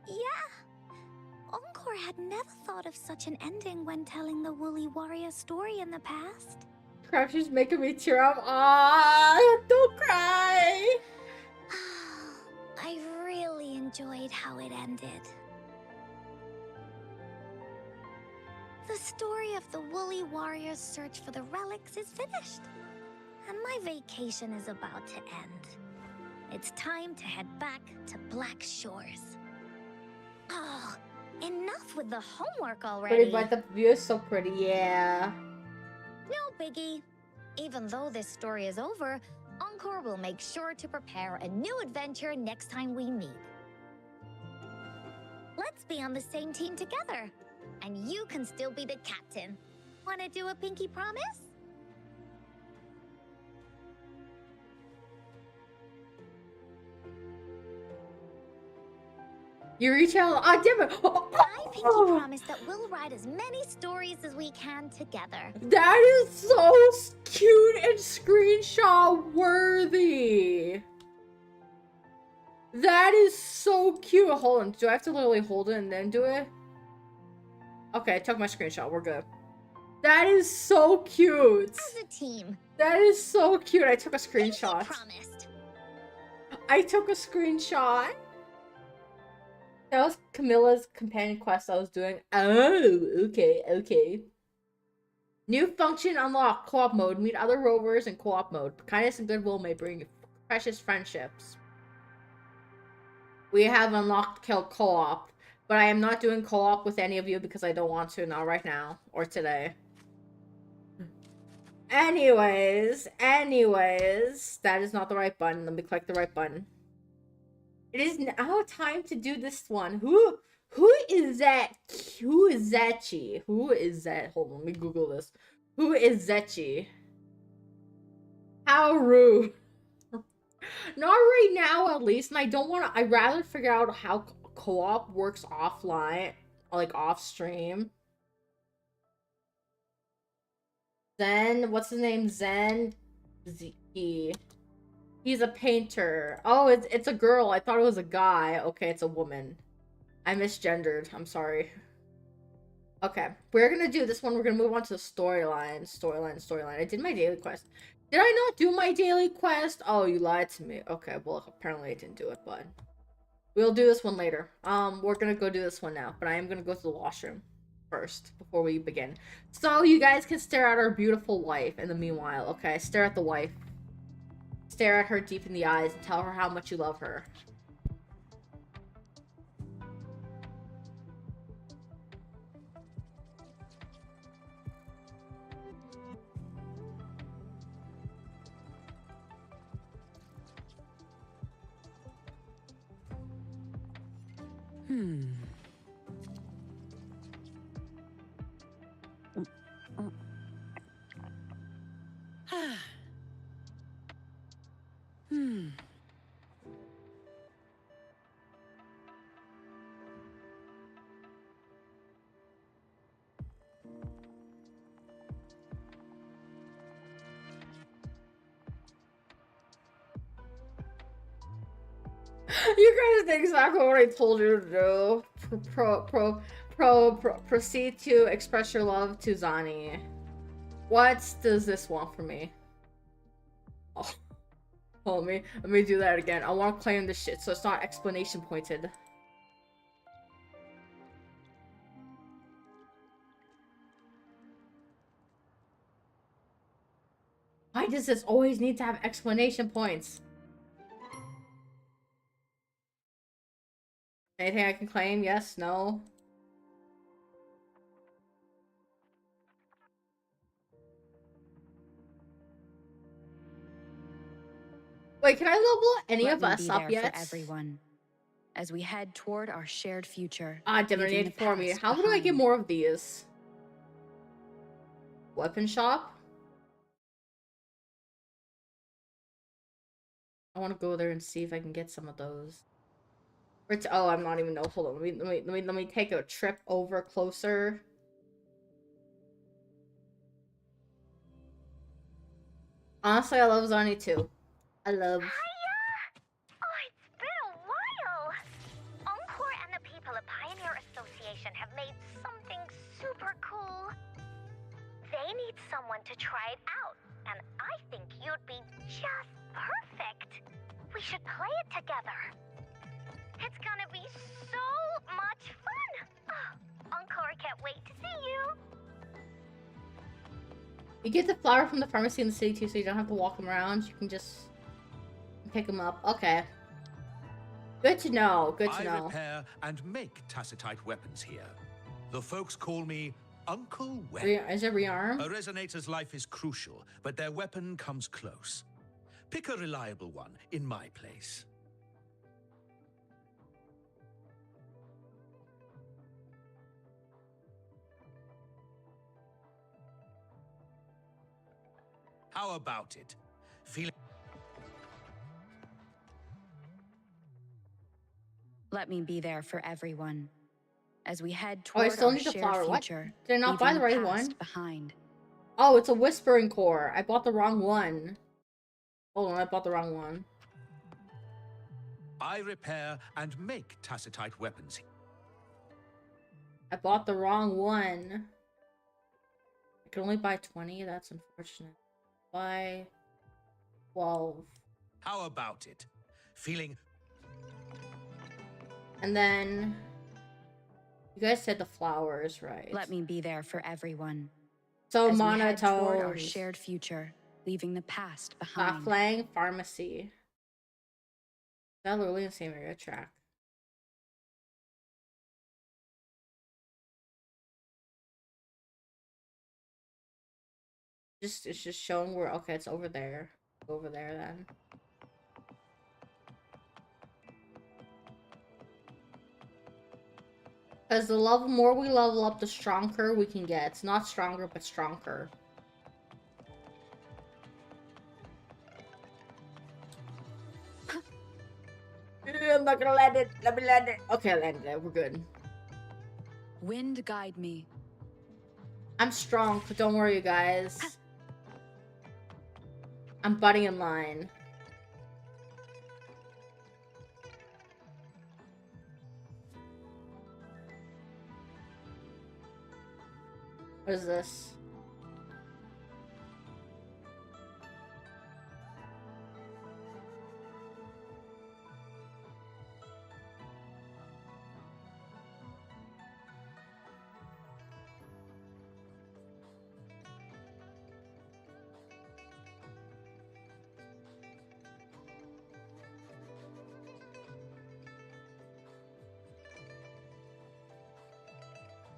Yeah, Encore had never thought of such an ending when telling the Woolly Warrior story in the past. Crap, she's making me tear up. Ah, don't cry. I really enjoyed how it ended. The story of the Woolly Warrior's search for the relics is finished, and my vacation is about to end. It's time to head back to Black Shores. Oh, enough with the homework already. Pretty, but the view is so pretty, yeah. No biggie. Even though this story is over, Encore will make sure to prepare a new adventure next time we meet. Let's be on the same team together. And you can still be the captain. Wanna do a pinky promise? You reach out. Oh, damn it. I pinky promise that we'll write as many stories as we can together. That is so cute and screenshot worthy. That is so cute. Hold on. Do I have to literally hold it and then do it? Okay, I took my screenshot. We're good. That is so cute. As a team. That is so cute. I took a screenshot. Promised. I took a screenshot. That was Camilla's companion quest I was doing. Oh, okay, okay. New function unlocked. Co-op mode. Meet other rovers in co-op mode. Kindness and goodwill may bring precious friendships. We have unlocked kill co-op. But I am not doing co-op with any of you because I don't want to. Not right now. Or today. Anyways. That is not the right button. Let me click the right button. It is now time to do this one. Who is that? Who is Zetchi? Who is that? Hold on, let me Google this. Who is Zetchi? How rude. Not right now, at least. And I don't want to. I'd rather figure out how co-op works offline, like off stream. Zen, what's his name? Zen Z. He's a painter. Oh, it's a girl. I thought it was a guy. Okay, it's a woman. I misgendered. I'm sorry. Okay, we're gonna do this one. We're gonna move on to the storyline. Storyline. I did my daily quest. Did I not do my daily quest? Oh, you lied to me. Okay, well, apparently I didn't do it, but we'll do this one later. We're gonna go do this one now, but I am gonna go to the washroom first before we begin. So you guys can stare at our beautiful wife in the meanwhile. Okay, stare at the wife. Stare at her deep in the eyes and tell her how much you love her. You guys did exactly what I told you to do. Proceed to express your love to Zani. What does this want from me? Oh, let me do that again. I want to claim this shit so it's not explanation pointed. Why does this always need to have explanation points? Anything I can claim? Yes? No? Wait, can I level any of us up yet? For everyone, as we head toward our shared future. Ah, donate for me. How do I get more of these? Weapon shop? I want to go there and see if I can get some of those. Oh, I'm not even know. Hold on. Let me take a trip over closer. Honestly, I love Zani too. I love. Hiya! Oh, it's been a while. Encore and the people of Pioneer Association have made something super cool. They need someone to try it out, and I think you'd be just perfect. We should play it together. It's gonna be so much fun! Oh, Encore can't wait to see you! You get the flower from the pharmacy in the city too, so you don't have to walk them around. You can just pick them up. Okay. Good to know. Good to know. I repair and make tacitite weapons here. The folks call me Uncle Web. Is it rearm? A resonator's life is crucial, but their weapon comes close. Pick a reliable one in my place. How about it? Feeling... Let me be there for everyone as we head Oh, I toward still our need the shared flower. What? future, Did I not buy leaving the the right past one? behind. Oh, it's a Whispering Core. I bought the wrong one. Hold on, I bought the wrong one. I repair and make tacitite weapons. I bought the wrong one. I can only buy 20. That's unfortunate. Buy 12. How about it? Feeling... And then... You guys said the flowers, right? Let me be there for everyone. So as we head toward our monotones. shared future, leaving the past behind. Flying Pharmacy. Is that literally the same area track? It's just showing where, okay, it's over there. Over there then. Because the more we level up, the stronger we can get. It's not stronger, but stronger. I'm not gonna land it. Let me land it. Okay, I landed it. We're good. Wind guide me. I'm strong, but don't worry, you guys. I'm butting in line. What is this?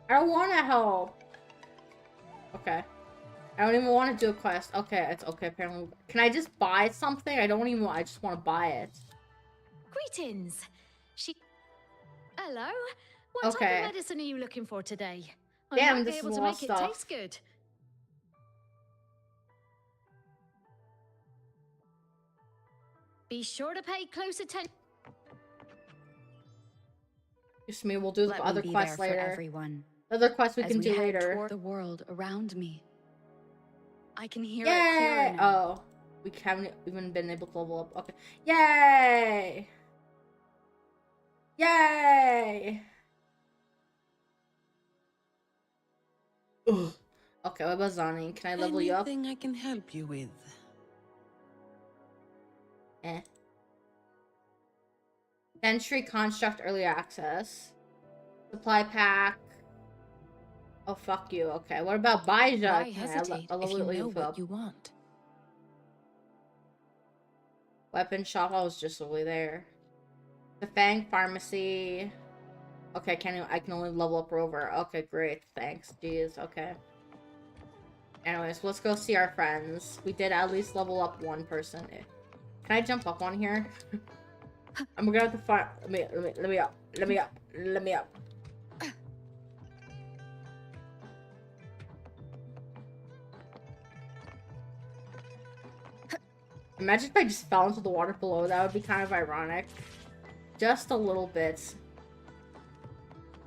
I don't want to help. Okay. I don't even want to do a quest. Okay, it's okay, apparently. Can I just buy something? I don't even want, I just want to buy it. Greetings. Hello? What type of medicine are you looking for today? I Damn, might this be is able a to lot make of it stuff. taste good. Be sure to pay close attention. Excuse me, we'll do the other quests later. Everyone. The other quests we as can we do head later. Toward the world around me. I can hear Yay! it clearer now. Oh, we haven't even been able to level up. Okay. Yay! Yay! Ugh. Okay, what about Zani? Can I level you up? Anything I can help you with? Entry Construct Early Access. Supply Pack. Oh, fuck you. Okay, what about Baija? Why hesitate I'll if you level know you what up. you want? Weapon Shop, I was just over there. The Fang Pharmacy. Okay, I can only level up Rover. Okay, great. Thanks. Jeez, okay. Anyways, let's go see our friends. We did at least level up one person. Can I jump up on here? I'm gonna have to find. Let me up. Let me up. Imagine if I just fell into the water below. That would be kind of ironic. Just a little bit.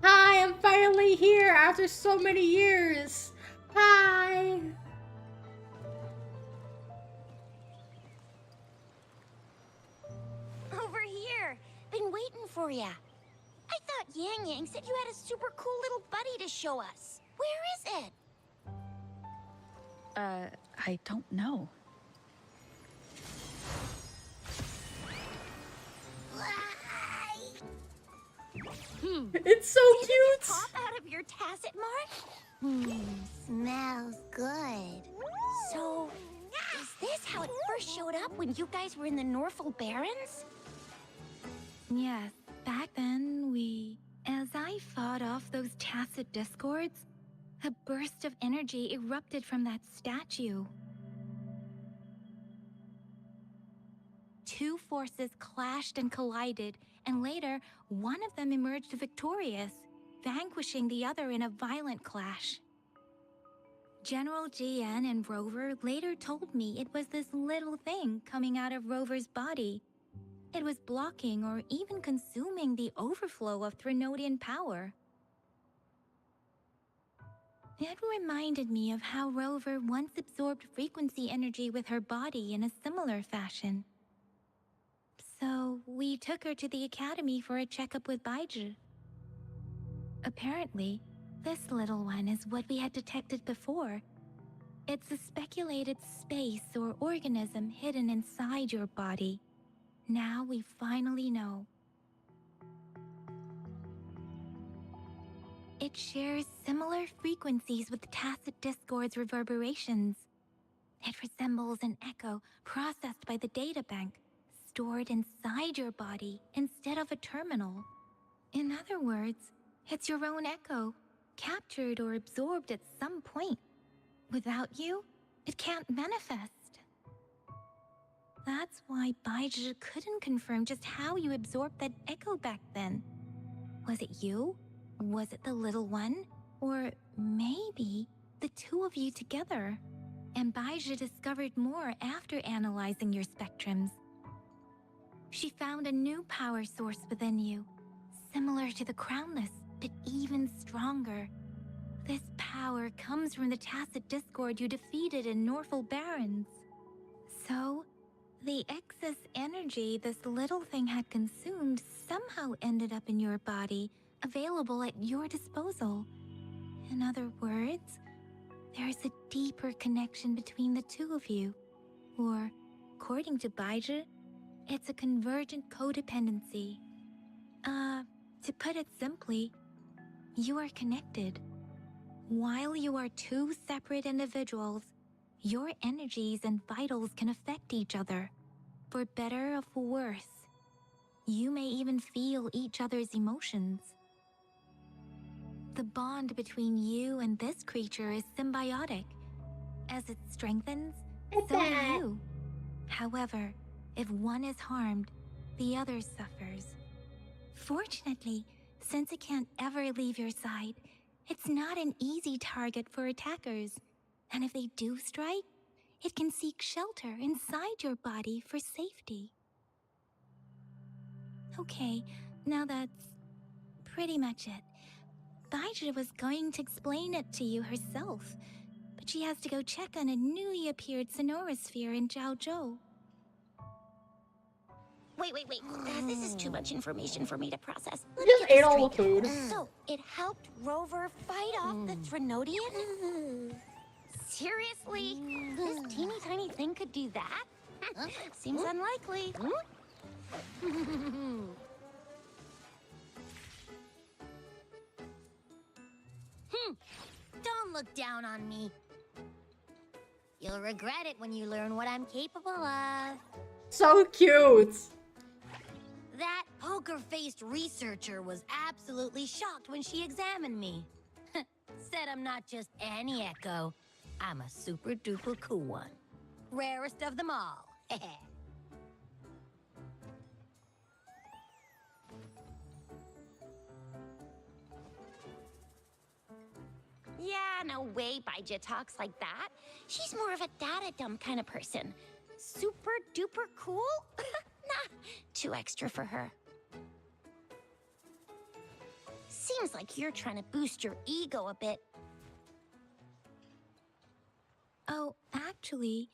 Hi, I'm finally here after so many years. Hi. Over here. Been waiting for ya. I thought Yang Yang said you had a super cool little buddy to show us. Where is it? I don't know. It's so cute. Pop out of your tacit mark? Smells good. So, is this how it first showed up when you guys were in the Norfolk Barrens? Yes, back then as I fought off those tacit discords, a burst of energy erupted from that statue. Two forces clashed and collided, and later, one of them emerged victorious, vanquishing the other in a violent clash. General GN and Rover later told me it was this little thing coming out of Rover's body. It was blocking or even consuming the overflow of Threnodian power. It reminded me of how Rover once absorbed frequency energy with her body in a similar fashion. So we took her to the academy for a checkup with Baiju. Apparently, this little one is what we had detected before. It's a speculated space or organism hidden inside your body. Now we finally know. It shares similar frequencies with tacit discord's reverberations. It resembles an echo processed by the data bank, stored inside your body instead of a terminal. In other words, it's your own echo, captured or absorbed at some point. Without you, it can't manifest. That's why Baiju couldn't confirm just how you absorbed that echo back then. Was it you? Was it the little one? Or maybe the two of you together? And Baiju discovered more after analyzing your spectrums. She found a new power source within you, similar to the Crownless, but even stronger. This power comes from the tacit discord you defeated in Norful Barrens. So, the excess energy this little thing had consumed somehow ended up in your body, available at your disposal. In other words, there's a deeper connection between the two of you. Or, according to Baiju, it's a convergent codependency. To put it simply, you are connected. While you are two separate individuals, your energies and vitals can affect each other, for better or for worse. You may even feel each other's emotions. The bond between you and this creature is symbiotic. As it strengthens, so do you. However, if one is harmed, the other suffers. Fortunately, since it can't ever leave your side, it's not an easy target for attackers. And if they do strike, it can seek shelter inside your body for safety. Okay, now that's pretty much it. Baiju was going to explain it to you herself, but she has to go check on a newly appeared sonorosphere in Jiaozhou. Wait. This is too much information for me to process. You just ate all the food. So, it helped Rover fight off the Threnodian? Seriously? This teeny tiny thing could do that? Seems unlikely. Don't look down on me. You'll regret it when you learn what I'm capable of. So cute. That poker-faced researcher was absolutely shocked when she examined me. Said I'm not just any echo. I'm a super-duper cool one. Rarest of them all. Yeah, no way Baiju talks like that. She's more of a data dump kind of person. Super-duper cool? Nah, too extra for her. Seems like you're trying to boost your ego a bit. Oh, actually,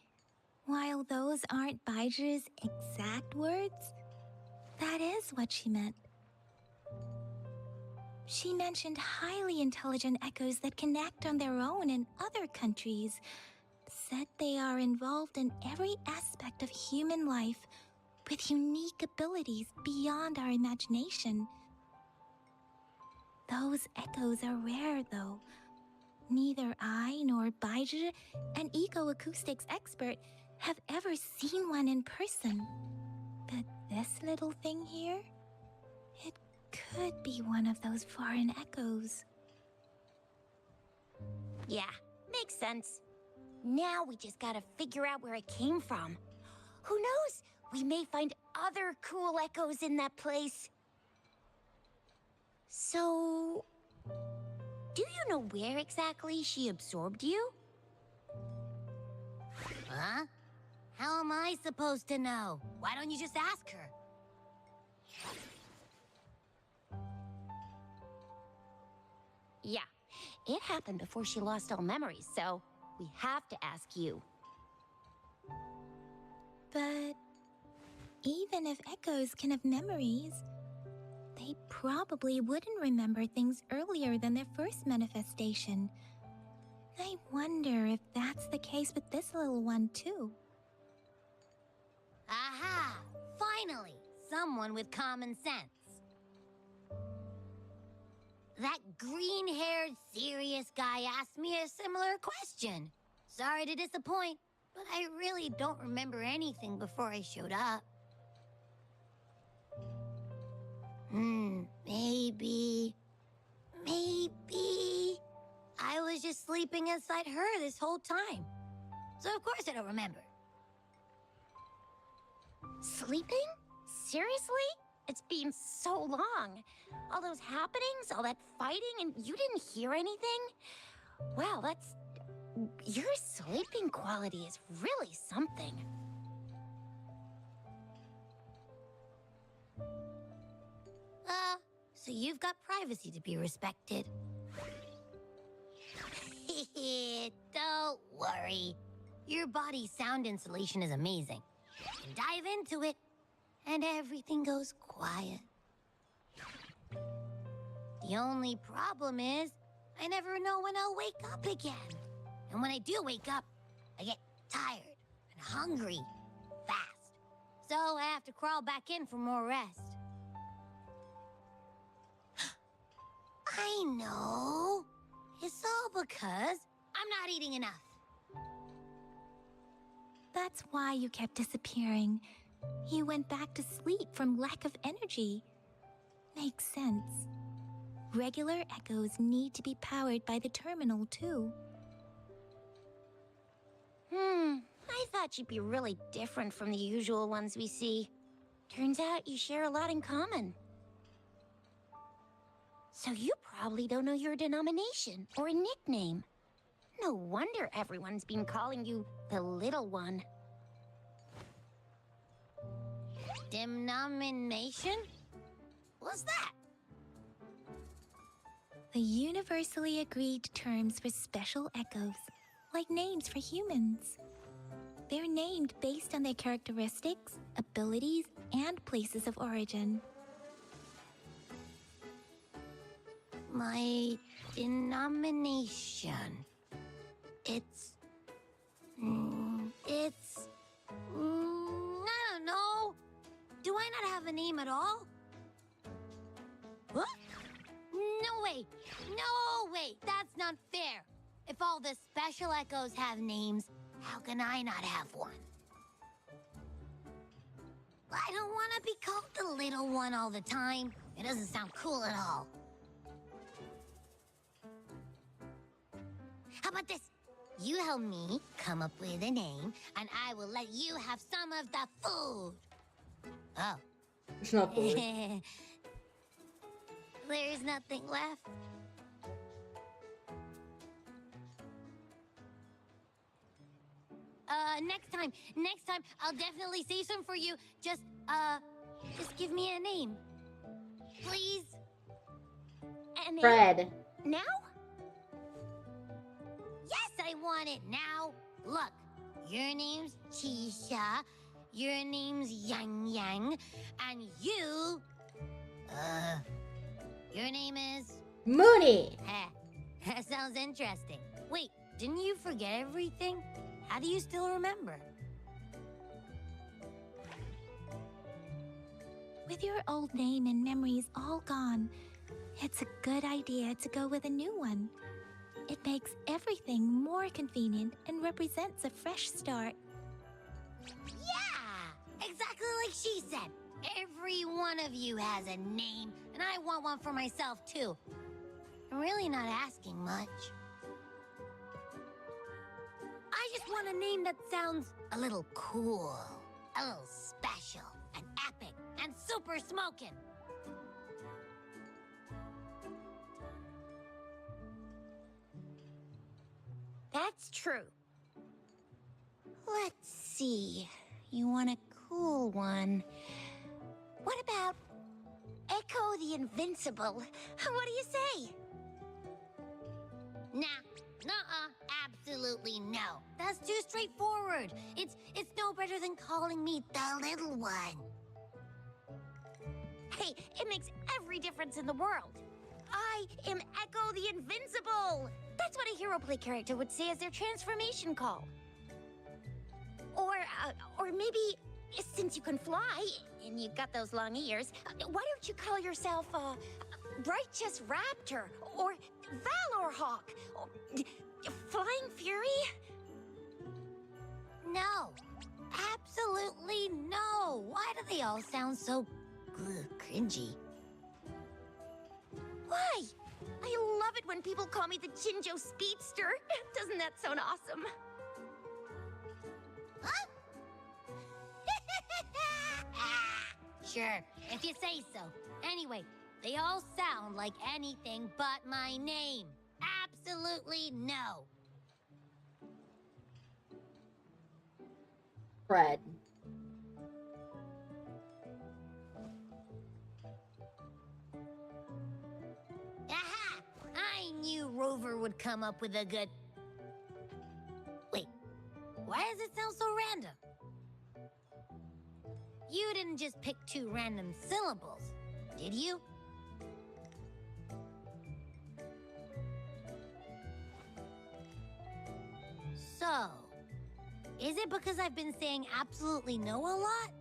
while those aren't Baiju's exact words, that is what she meant. She mentioned highly intelligent echoes that can act on their own in other countries. Said they are involved in every aspect of human life with unique abilities beyond our imagination. Those echoes are rare, though. Neither I nor Baiju, an eco-acoustics expert, have ever seen one in person. But this little thing here, it could be one of those foreign echoes. Yeah, makes sense. Now we just gotta figure out where it came from. Who knows? We may find other cool echoes in that place. So, do you know where exactly she absorbed you? Huh? How am I supposed to know? Why don't you just ask her? Yeah, it happened before she lost all memories, so we have to ask you. But even if echoes can have memories, they probably wouldn't remember things earlier than their first manifestation. I wonder if that's the case with this little one, too. Aha! Finally, someone with common sense. That green-haired, serious guy asked me a similar question. Sorry to disappoint, but I really don't remember anything before I showed up. Maybe I was just sleeping inside her this whole time. So of course I don't remember. Sleeping? Seriously? It's been so long. All those happenings, all that fighting, and you didn't hear anything? Wow, your sleeping quality is really something. So you've got privacy to be respected. Don't worry. Your body's sound insulation is amazing. You can dive into it, and everything goes quiet. The only problem is, I never know when I'll wake up again. And when I do wake up, I get tired and hungry fast. So I have to crawl back in for more rest. I know. It's all because I'm not eating enough. That's why you kept disappearing. You went back to sleep from lack of energy. Makes sense. Regular echoes need to be powered by the terminal, too. I thought you'd be really different from the usual ones we see. Turns out you share a lot in common. So you probably don't know your denomination or a nickname. No wonder everyone's been calling you the Little One. Denomination? What's that? The universally agreed terms for special echoes, like names for humans. They're named based on their characteristics, abilities, and places of origin. My denomination. It's... I don't know. Do I not have a name at all? What? No way! No way! That's not fair! If all the special echoes have names, how can I not have one? I don't want to be called the little one all the time. It doesn't sound cool at all. How about this? You help me come up with a name, and I will let you have some of the food. Oh. It's not food. There's nothing left. Next time, I'll definitely save some for you. Just give me a name. Please? A name? Fred. Now? Yes, I want it now. Look, your name's Tisha, your name's Yang Yang, and your name is... Mooney. That sounds interesting. Wait, didn't you forget everything? How do you still remember? With your old name and memories all gone, it's a good idea to go with a new one. It makes everything more convenient and represents a fresh start. Yeah! Exactly like she said. Every one of you has a name, and I want one for myself, too. I'm really not asking much. I just want a name that sounds a little cool, a little special, and epic, and super smoking. That's true. Let's see. You want a cool one. What about Echo the Invincible? What do you say? Nah, absolutely no. That's too straightforward. It's no better than calling me the little one. Hey, it makes every difference in the world. I am Echo the Invincible! That's what a hero play character would say as their transformation call. Or maybe, since you can fly, and you've got those long ears, why don't you call yourself, Righteous Raptor, or Valor Hawk, or Flying Fury? No. Absolutely no. Why do they all sound so cringy? Why? I love it when people call me the Jinjo Speedster. Doesn't that sound awesome? Huh? Sure, if you say so. Anyway, they all sound like anything but my name. Absolutely no. Fred. Aha! I knew Rover would come up with a good... Wait, why does it sound so random? You didn't just pick two random syllables, did you? So, is it because I've been saying absolutely no a lot?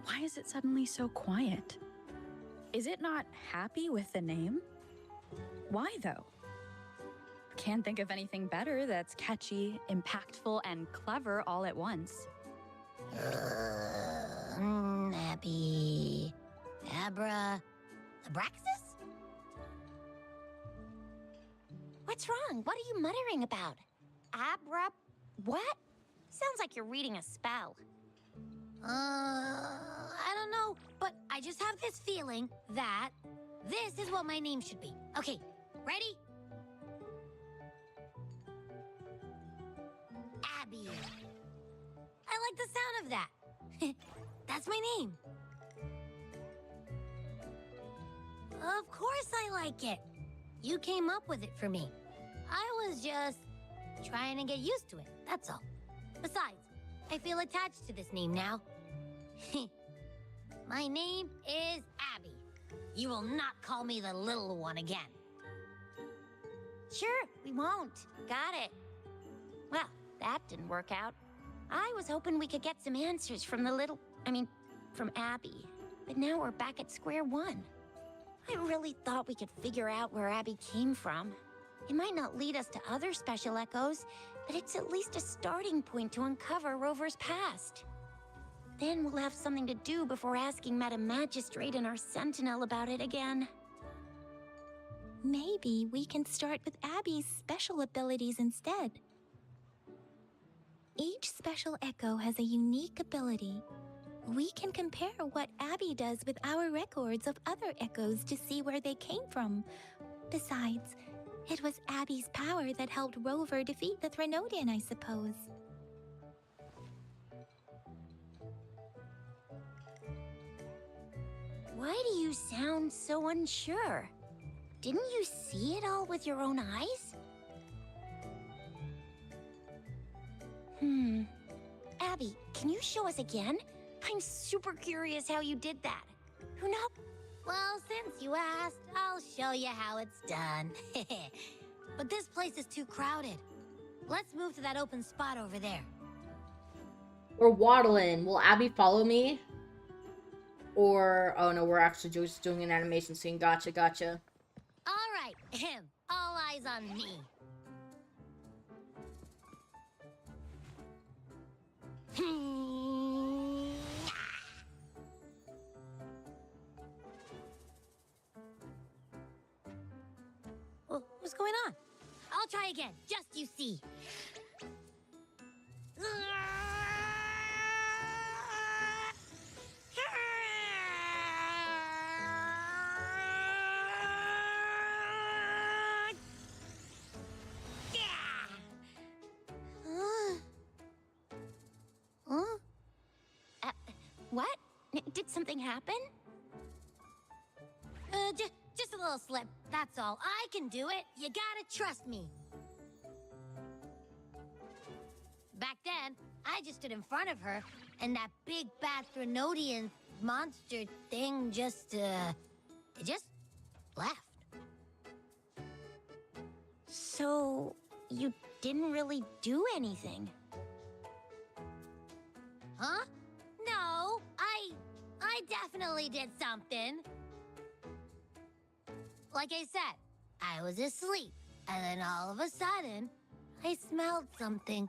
Why is it suddenly so quiet? Is it not happy with the name? Why, though? Can't think of anything better that's catchy, impactful, and clever all at once. Abby... Abra... Abraxas? What's wrong? What are you muttering about? What? Sounds like you're reading a spell. I don't know, but I just have this feeling that this is what my name should be. Okay, ready? Abby. I like the sound of that. That's my name. Of course I like it. You came up with it for me. I was just trying to get used to it, that's all. Besides, I feel attached to this name now. My name is Abby. You will not call me the little one again. Sure, we won't. Got it. Well, that didn't work out. I was hoping we could get some answers from from Abby. But now we're back at square one. I really thought we could figure out where Abby came from. It might not lead us to other special echoes, but it's at least a starting point to uncover Rover's past. Then we'll have something to do before asking Madam Magistrate and our Sentinel about it again. Maybe we can start with Abby's special abilities instead. Each special echo has a unique ability. We can compare what Abby does with our records of other echoes to see where they came from. Besides, it was Abby's power that helped Rover defeat the Threnodian, I suppose. Why do you sound so unsure? Didn't you see it all with your own eyes? Abby, can you show us again? I'm super curious how you did that. Who knows? Well, since you asked, I'll show you how it's done. But this place is too crowded. Let's move to that open spot over there. We're waddling. Will Abby follow me? Or, oh no, we're actually just doing an animation scene. Gotcha, gotcha. All right, all eyes on me. What's going on? I'll try again, just you see. Did something happen? Just a little slip, that's all. I can do it. You gotta trust me. Back then, I just stood in front of her, and that big bad Threnodian monster thing just left. So, you didn't really do anything? Huh? No, I definitely did something. Like I said, I was asleep, and then all of a sudden, I smelled something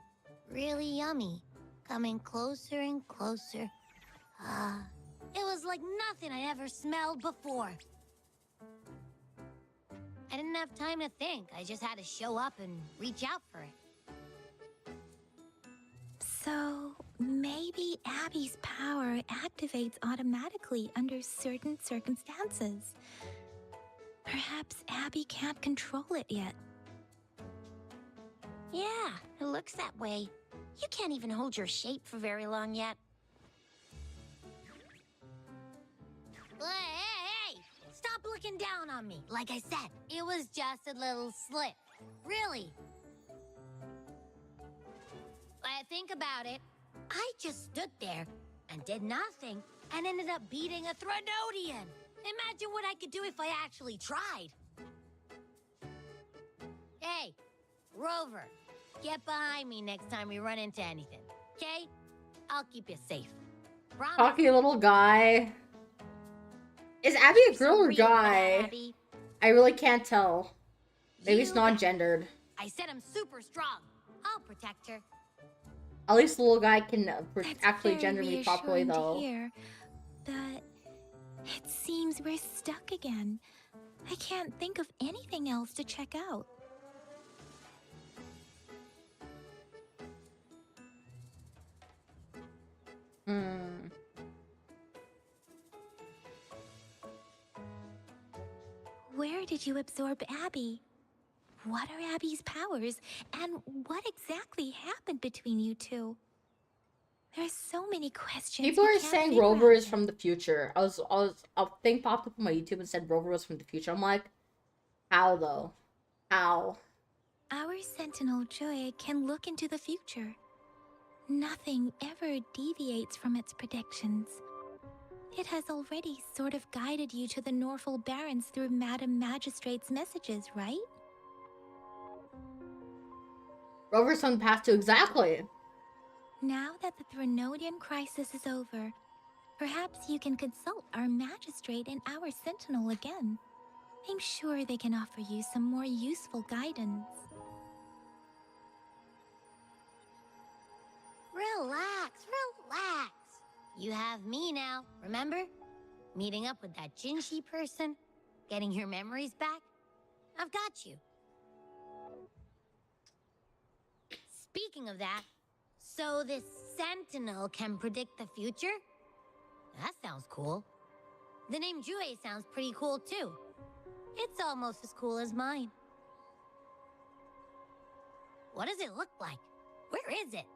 really yummy coming closer and closer. It was like nothing I ever smelled before. I didn't have time to think. I just had to show up and reach out for it. So, maybe Abby's power activates automatically under certain circumstances. Perhaps Abby can't control it yet. Yeah, it looks that way. You can't even hold your shape for very long yet. Hey! Stop looking down on me. Like I said, it was just a little slip. Really. But think about it. I just stood there and did nothing and ended up beating a Threnodian. Imagine what I could do if I actually tried. Hey, Rover, get behind me next time we run into anything, okay? I'll keep you safe. Promise. Cocky little guy. Is Abby a girl or guy? I really can't tell. Maybe it's not gendered. I said I'm super strong. I'll protect her. At least the little guy can actually very gender me properly, reassuring though. to hear, but it seems we're stuck again. I can't think of anything else to check out. Where did you absorb Abby? What are Abby's powers, and what exactly happened between you two? There's so many questions. People we are can't saying figure Rover out is from the future. A thing popped up on my YouTube and said Rover was from the future. I'm like, how though? How? Our Sentinel Joy can look into the future. Nothing ever deviates from its predictions. It has already sort of guided you to the Norfolk Barrens through Madam Magistrate's messages, right? Rover's from the past too, exactly. Now that the Threnodian crisis is over, perhaps you can consult our Magistrate and our Sentinel again. I'm sure they can offer you some more useful guidance. Relax. You have me now, remember? Meeting up with that Jinshi person, getting your memories back. I've got you. Speaking of that, so this Sentinel can predict the future? That sounds cool. The name Jue sounds pretty cool too. It's almost as cool as mine. What does it look like? Where is it?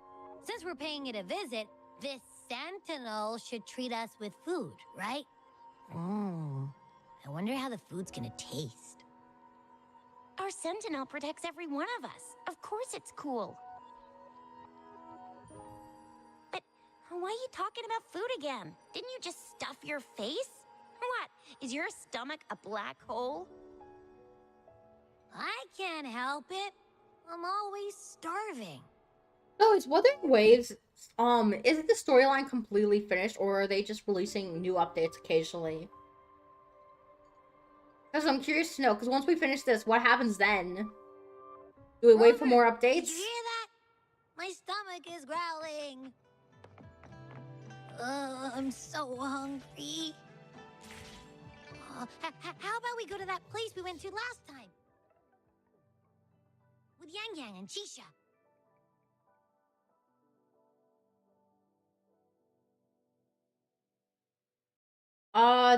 Since we're paying it a visit, this Sentinel should treat us with food, right? I wonder how the food's gonna taste. Our Sentinel protects every one of us. Of course it's cool. But why are you talking about food again? Didn't you just stuff your face? What? Is your stomach a black hole? I can't help it. I'm always starving. No, it's Wuthering Waves. Isn't the storyline completely finished, or are they just releasing new updates occasionally? Because I'm curious to know, because once we finish this, what happens then? Do we wait for more updates? Did you hear that? My stomach is growling. I'm so hungry. How about we go to that place we went to last time? With Yang Yang and Chisha.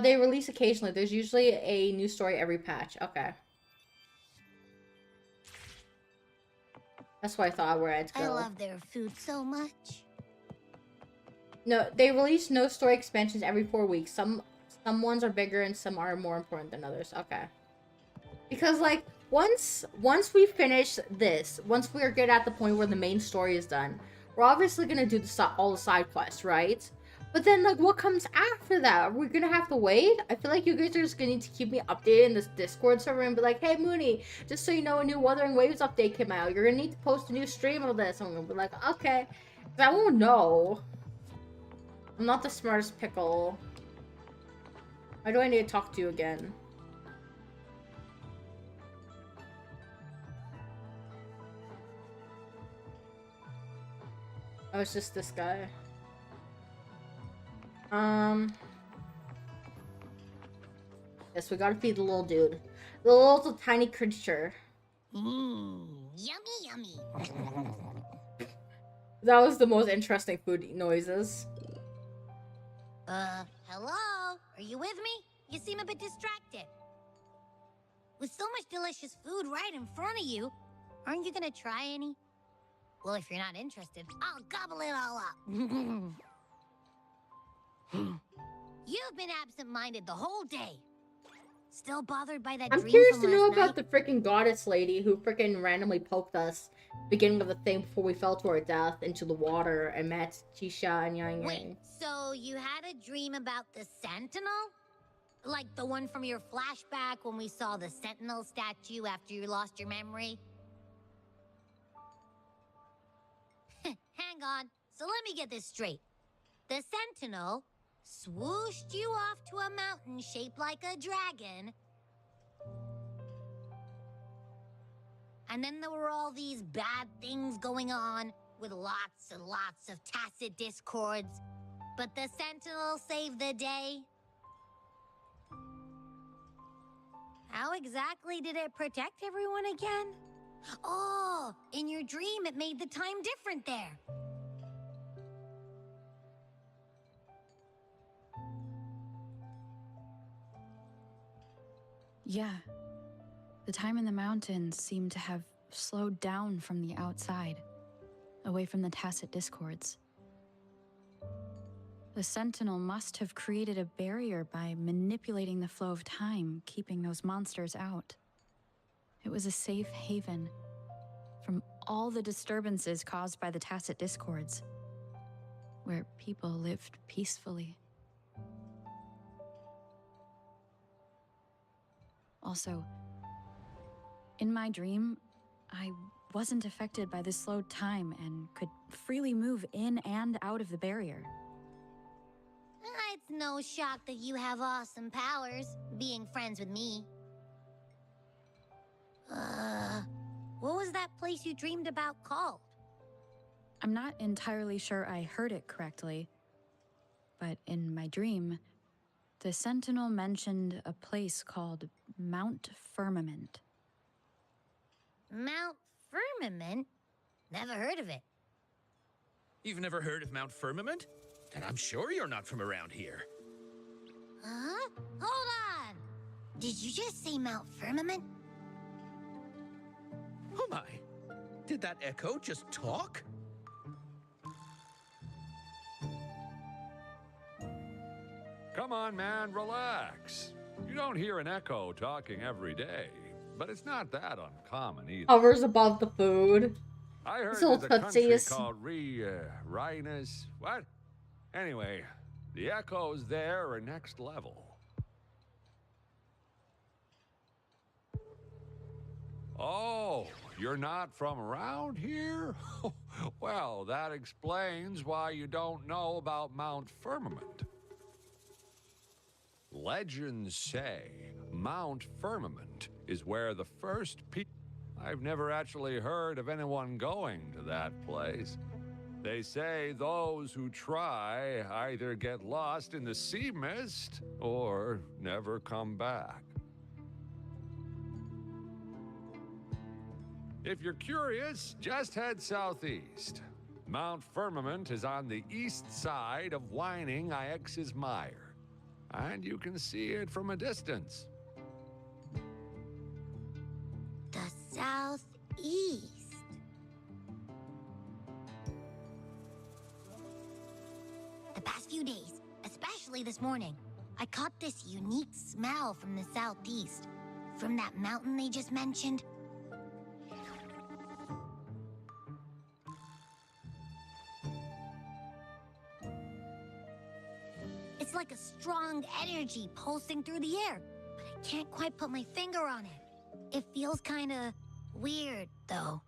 They release occasionally. There's usually a new story every patch. Okay. That's what I thought where I'd go. I love their food so much. No, they release no story expansions every 4 weeks. Some ones are bigger and some are more important than others. Okay. Because like once we finish this, once we are good at the point where the main story is done, we're obviously gonna do all the side quests, right? But then like what comes after that? We're gonna have to wait. I feel like you guys are just gonna need to keep me updated in this Discord server and be like, hey Mooney, just so you know, a new Wuthering Waves update came out. You're gonna need to post a new stream of this. I'm gonna be like, okay. 'Cause I won't know. I'm not the smartest pickle. Why do I need to talk to you again? Oh, it's just this guy. Yes, we gotta feed the little dude. The little tiny creature. Yummy, yummy. That was the most interesting food noises. Hello? Are you with me? You seem a bit distracted. With so much delicious food right in front of you, aren't you gonna try any? Well, if you're not interested, I'll gobble it all up. You've been absent-minded the whole day. Still bothered by that I'm dream curious from to know last about night? the freaking goddess lady who freaking randomly poked us beginning of the thing before we fell to our death into the water and met Chisha and Yang Wait, Yang. so you had a dream about the Sentinel? Like the one from your flashback when we saw the Sentinel statue after you lost your memory? Hang on. So let me get this straight. The Sentinel swooshed you off to a mountain shaped like a dragon. And then there were all these bad things going on with lots and lots of tacit discords. But the Sentinel saved the day. How exactly did it protect everyone again? Oh, in your dream it made the time different there. Yeah. The time in the mountains seemed to have slowed down from the outside, away from the tacit discords. The Sentinel must have created a barrier by manipulating the flow of time, keeping those monsters out. It was a safe haven from all the disturbances caused by the tacit discords, where people lived peacefully. Also, in my dream, I wasn't affected by the slowed time and could freely move in and out of the barrier. It's no shock that you have awesome powers, being friends with me. What was that place you dreamed about called? I'm not entirely sure I heard it correctly, but in my dream, the Sentinel mentioned a place called Mount Firmament. Mount Firmament? Never heard of it. You've never heard of Mount Firmament? Then I'm sure you're not from around here. Huh? Hold on! Did you just say Mount Firmament? Oh my! Did that echo just talk? Come on, man, relax. You don't hear an echo talking every day, but it's not that uncommon either. Hovers above the food. I heard This little there's a country tootsies. called Rhinus. What? Anyway, the echoes there are next level. Oh, you're not from around here? Well, that explains why you don't know about Mount Firmament. Legends say Mount Firmament is where the first people... I've never actually heard of anyone going to that place. They say those who try either get lost in the sea mist or never come back. If you're curious, just head southeast. Mount Firmament is on the east side of Whining Ix's Mire, and you can see it from a distance. The southeast. The this morning. I caught this unique smell from the southeast. From that mountain they just mentioned. It's like a strong energy pulsing through the air, but I can't quite put my finger on it. It feels kinda weird, though.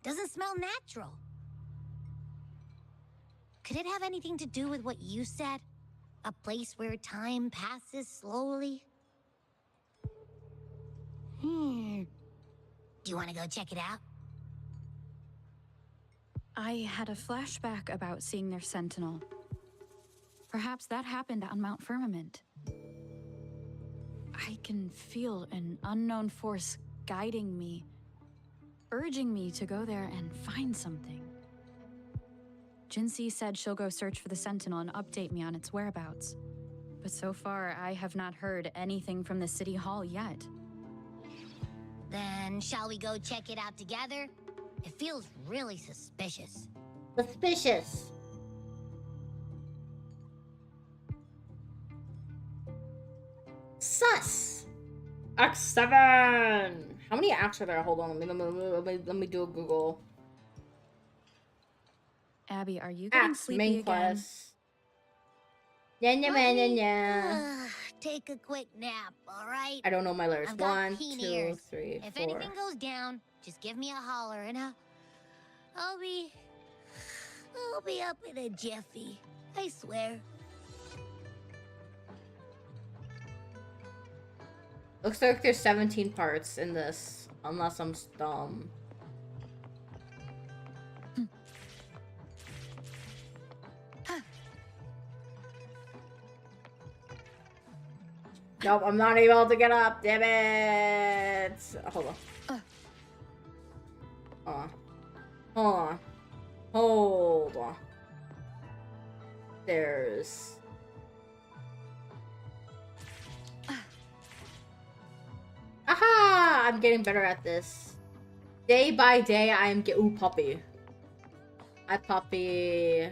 Doesn't smell natural. Could it have anything to do with what you said? A place where time passes slowly? Do you want to go check it out? I had a flashback about seeing their sentinel. Perhaps that happened on Mount Firmament. I can feel an unknown force guiding me, urging me to go there and find something. Jinsei said she'll go search for the sentinel and update me on its whereabouts. But so far, I have not heard anything from the city hall yet. Then shall we go check it out together? It feels really suspicious. Suspicious. Sus. Act 7. How many acts are there? Hold on. Let me do a Google. Abby, are you getting sleepy main again? quest. Yeah. Take a quick nap, all right? I don't know my lyrics. I've got 1, keen 2, ears. 3, If 4. anything goes down, just give me a holler and I'll be up in a jiffy. I swear. Looks like there's 17 parts in this, unless I'm dumb. Nope, I'm not able to get up. Damn it! Hold on. Hold on. Hold on. There's... Aha! I'm getting better at this. Day by day, I am ooh, puppy. Hi, puppy.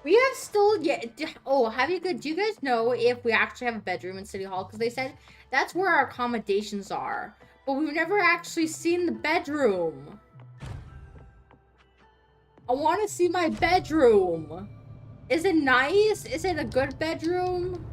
We have still yet. Oh, do you guys know if we actually have a bedroom in City Hall? Because they said that's where our accommodations are, but we've never actually seen the bedroom. I want to see my bedroom. Is it nice? Is it a good bedroom?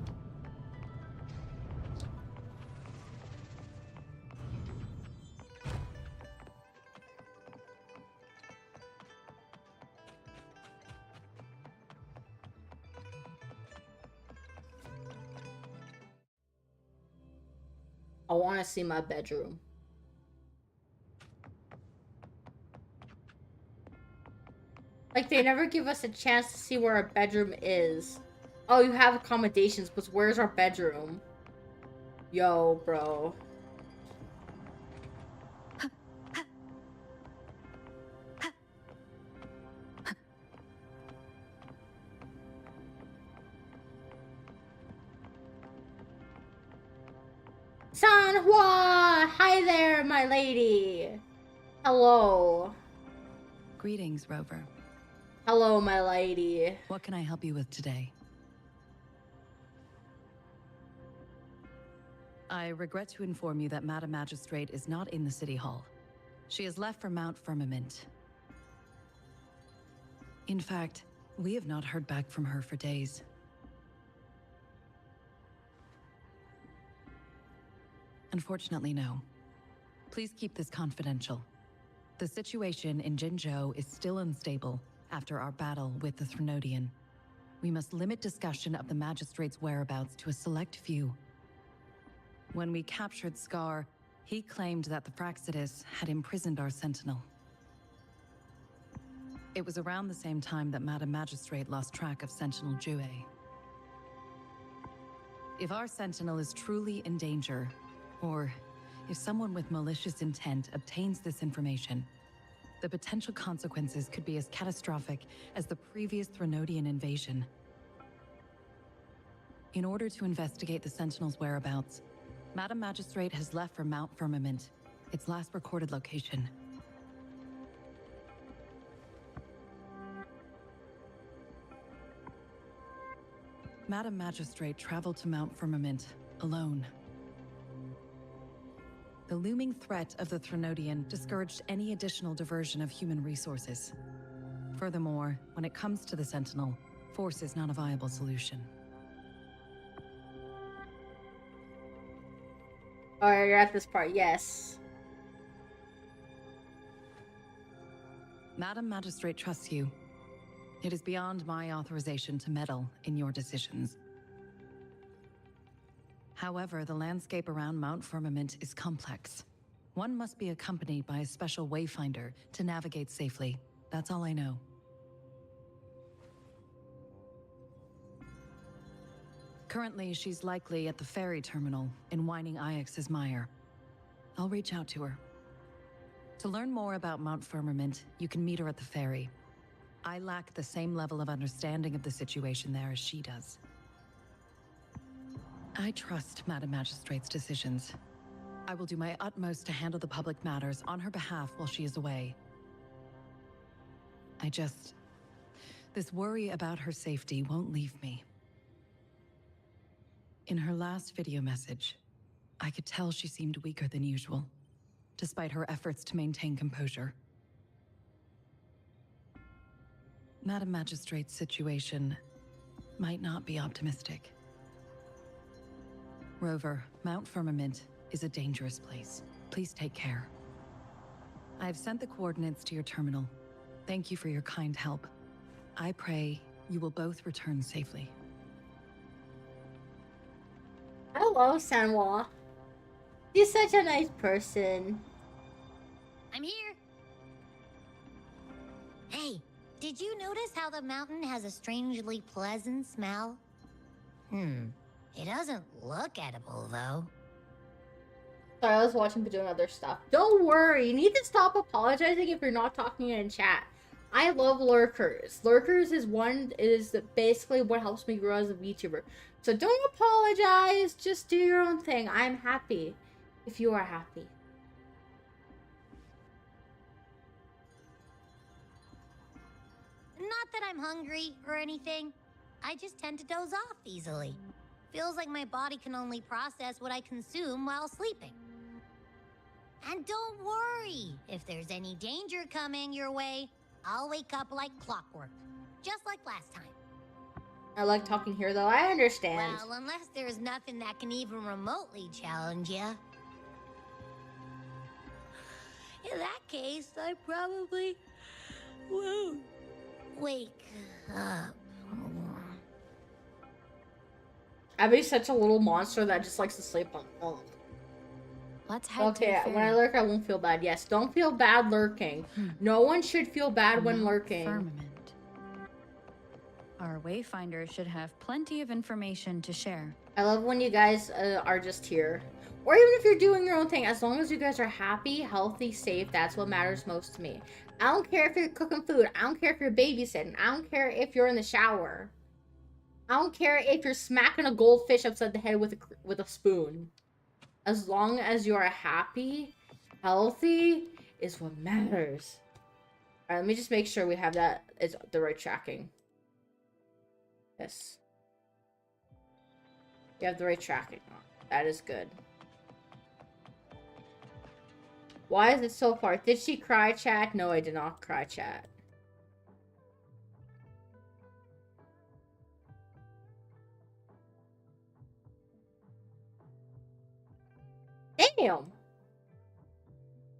I want to see my bedroom. Like, they never give us a chance to see where our bedroom is. Oh, you have accommodations, but where's our bedroom? Yo, bro. Sanhua! Hi there, my lady. Hello. Greetings, Rover. Hello, my lady. What can I help you with today? I regret to inform you that Madam Magistrate is not in the City Hall. She has left for Mount Firmament. In fact, we have not heard back from her for days. Unfortunately, no. Please keep this confidential. The situation in Jinzhou is still unstable after our battle with the Threnodian. We must limit discussion of the Magistrate's whereabouts to a select few. When we captured Scar, he claimed that the Fraxidus had imprisoned our Sentinel. It was around the same time that Madam Magistrate lost track of Sentinel Jue. If our Sentinel is truly in danger, or if someone with malicious intent obtains this information, the potential consequences could be as catastrophic as the previous Threnodian invasion. In order to investigate the Sentinel's whereabouts, Madam Magistrate has left for Mount Firmament, its last recorded location. Madam Magistrate traveled to Mount Firmament alone. The looming threat of the Threnodian discouraged any additional diversion of human resources. Furthermore, when it comes to the Sentinel, force is not a viable solution. Alright, you're at this part, yes. Madam Magistrate trusts you. It is beyond my authorization to meddle in your decisions. However, the landscape around Mount Firmament is complex. One must be accompanied by a special wayfinder to navigate safely. That's all I know. Currently, she's likely at the ferry terminal in Whining Ix's Mire. I'll reach out to her. To learn more about Mount Firmament, you can meet her at the ferry. I lack the same level of understanding of the situation there as she does. I trust Madam Magistrate's decisions. I will do my utmost to handle the public matters on her behalf while she is away. This worry about her safety won't leave me. In her last video message, I could tell she seemed weaker than usual, despite her efforts to maintain composure. Madam Magistrate's situation might not be optimistic. Rover, Mount Firmament is a dangerous place. Please take care. I've sent the coordinates to your terminal. Thank you for your kind help. I pray you will both return safely. Hello, Sanwa. He's such a nice person. I'm here. Hey, did you notice how the mountain has a strangely pleasant smell? It doesn't look edible, though. Sorry, I was watching but doing other stuff. Don't worry, you need to stop apologizing if you're not talking in chat. I love lurkers. Lurkers is basically what helps me grow as a VTuber. So don't apologize, just do your own thing. I'm happy if you are happy. Not that I'm hungry or anything. I just tend to doze off easily. Feels like my body can only process what I consume while sleeping. And don't worry, if there's any danger coming your way, I'll wake up like clockwork, just like last time. I like talking here though, I understand. Well, unless there's nothing that can even remotely challenge you. In that case, I probably won't wake up. Abby's such a little monster that just likes to sleep on phone. Let's head to the Okay, when I lurk, I won't feel bad. Yes, don't feel bad lurking. No one should feel bad when lurking. Firmament. Our wayfinder should have plenty of information to share. I love when you guys are just here. Or even if you're doing your own thing, as long as you guys are happy, healthy, safe, that's what matters most to me. I don't care if you're cooking food. I don't care if you're babysitting. I don't care if you're in the shower. I don't care if you're smacking a goldfish upside the head with a spoon. As long as you are happy, healthy, is what matters. Alright, let me just make sure we have that is the right tracking. Yes. We have the right tracking. That is good. Why is it so far? Did she cry, chat? No, I did not cry, chat. Damn.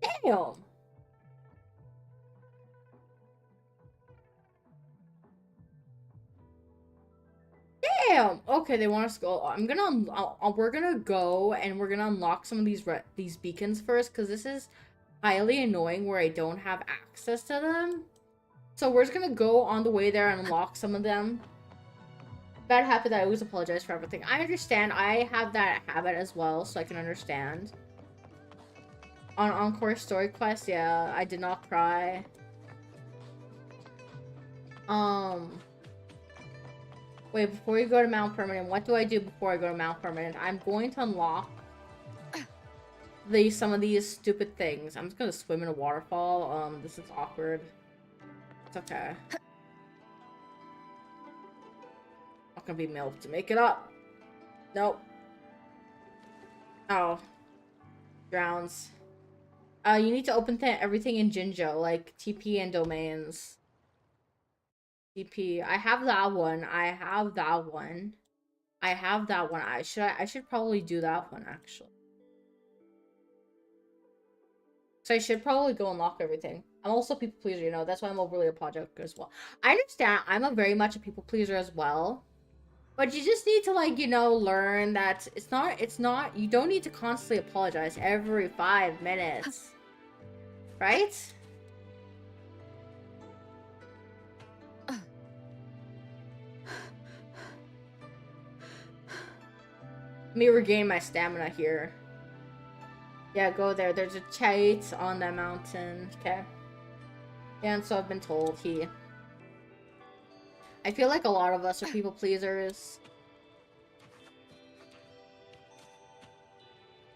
Damn. Damn. Okay, they want us to go. We're gonna go and we're gonna unlock some of these beacons first, because this is highly annoying where I don't have access to them. So we're just gonna go on the way there and unlock some of them. Bad habit that I always apologize for everything. I understand. I have that habit as well, so I can understand. On Encore story quest, yeah, I did not cry. Wait, before you go to Mount Permanent, what do I do before I go to Mount Permanent? I'm going to unlock some of these stupid things. I'm just gonna swim in a waterfall. This is awkward. It's okay. Not gonna be able to make it up. Nope. Oh. Drowns. You need to open everything in Jinjo, like TP and domains. TP. I have that one. I have that one. I have that one. I should probably do that one actually. So I should probably go unlock everything. I'm also a people pleaser, you know. That's why I'm overly apologetic as well. I understand. I'm a very much a people pleaser as well. But you just need to, like, you know, learn that it's not, you don't need to constantly apologize every 5 minutes. Right? Let me regain my stamina here. Yeah, go there. There's a chait on that mountain. Okay. And so I've been told I feel like a lot of us are people pleasers.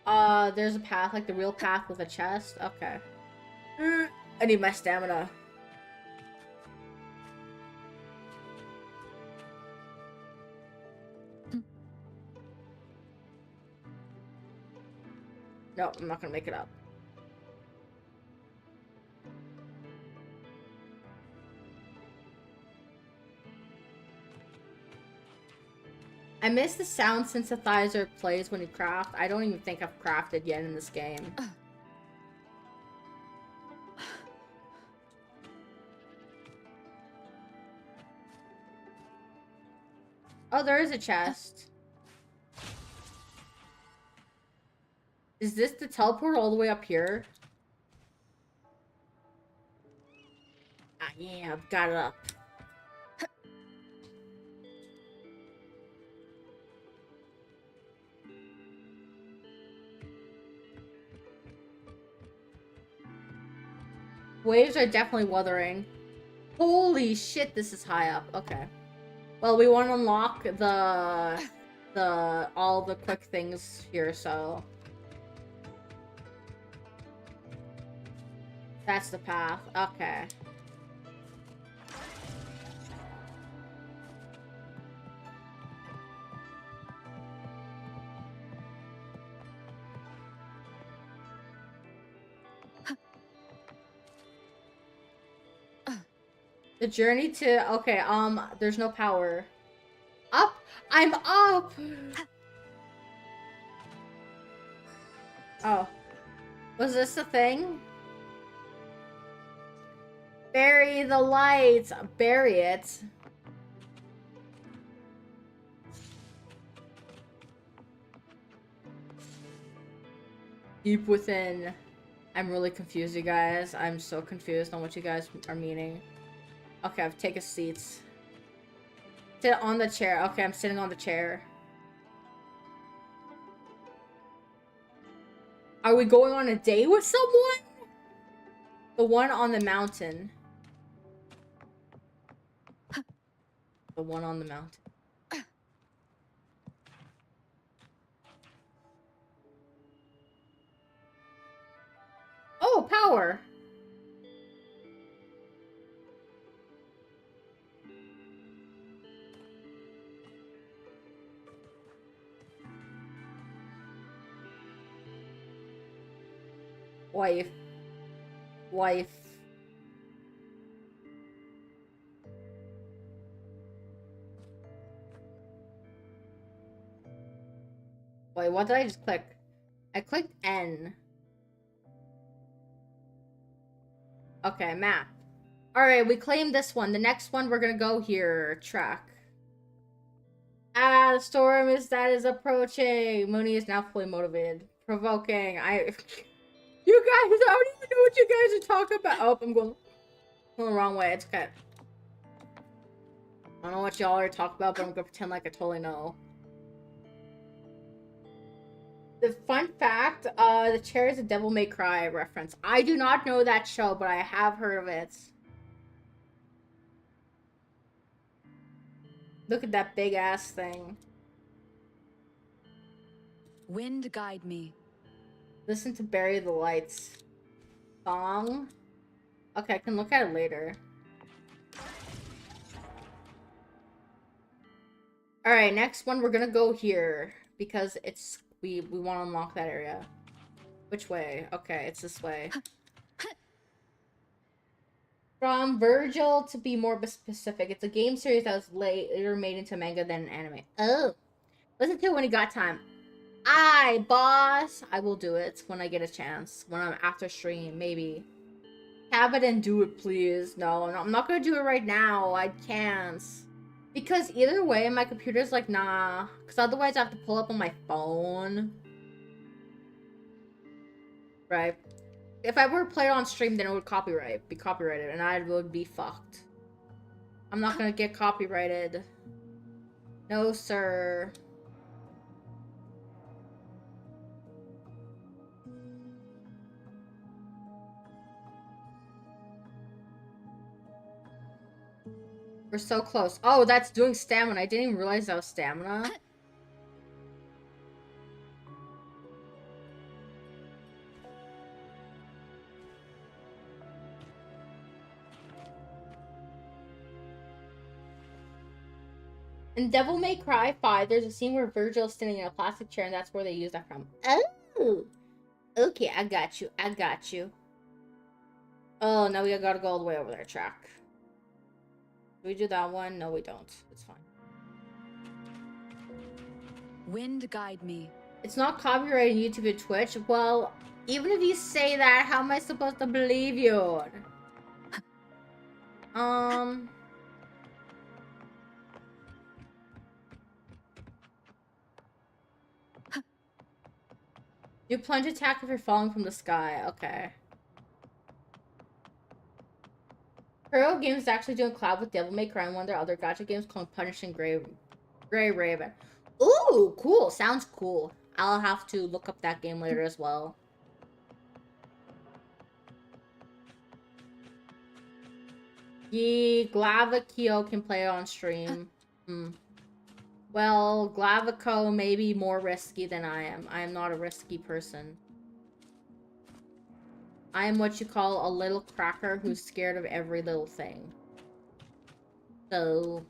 There's a path, like the real path with a chest. Okay. I need my stamina. No, I'm not gonna make it up. I miss the sound synthesizer plays when you craft. I don't even think I've crafted yet in this game. Oh, there is a chest. Is this the teleport all the way up here? Ah, yeah, I've got it up. Waves are definitely wuthering. Holy shit, this is high up. Okay. Well, we want to unlock all the quick things here, so that's the path. Okay. The journey to... Okay, there's no power. Up! I'm up! Oh. Was this the thing? Bury the lights! Bury it. Deep within. I'm really confused, you guys. I'm so confused on what you guys are meaning. Okay, I've taken seats. Sit on the chair. Okay, I'm sitting on the chair. Are we going on a date with someone? The one on the mountain. The one on the mountain. Oh, power. Wife. Wife. Wait, what did I just click? I clicked N. Okay, map. Alright, we claimed this one. The next one, we're gonna go here. Track. Ah, the storm is approaching. Mooney is now fully motivated. Provoking. You guys, I don't even know what you guys are talking about. Oh, I'm going the wrong way. It's okay. I don't know what y'all are talking about, but I'm gonna pretend like I totally know. The fun fact, the chair is a Devil May Cry reference. I do not know that show, but I have heard of it. Look at that big ass thing. Wind guide me. Listen to Bury the Lights. Song. Okay, I can look at it later. Alright, next one we're gonna go here. Because it's we wanna unlock that area. Which way? Okay, it's this way. From Virgil, to be more specific, it's a game series that was later made into manga than an anime. Oh. Listen to it when you got time. Aye, boss! I will do it when I get a chance. When I'm after stream, maybe. Have it and do it, please. No, I'm not gonna do it right now. I can't. Because either way, my computer's like, nah. Because otherwise I have to pull up on my phone. Right? If I were to play it on stream, then it would be copyrighted, and I would be fucked. I'm not gonna get copyrighted. No, sir. We're so close. Oh, that's doing stamina. I didn't even realize that was stamina. In Devil May Cry 5, there's a scene where Virgil is standing in a plastic chair, and that's where they use that from. Oh! Okay, I got you. I got you. Oh, now we gotta go all the way over there, track. Do we do that one? No, we don't. It's fine. Wind guide me. It's not copyrighted on YouTube and Twitch. Well, even if you say that, how am I supposed to believe you? You plunge attack if you're falling from the sky. Okay. Hero Games is actually doing collab with Devil May Cry and one of their other gacha games called Punishing Grey Raven. Ooh, cool. Sounds cool. I'll have to look up that game later as well. Yee, Glavakio can play it on stream. Well, Glavico may be more risky than I am. I am not a risky person. I am what you call a little cracker who's scared of every little thing. So...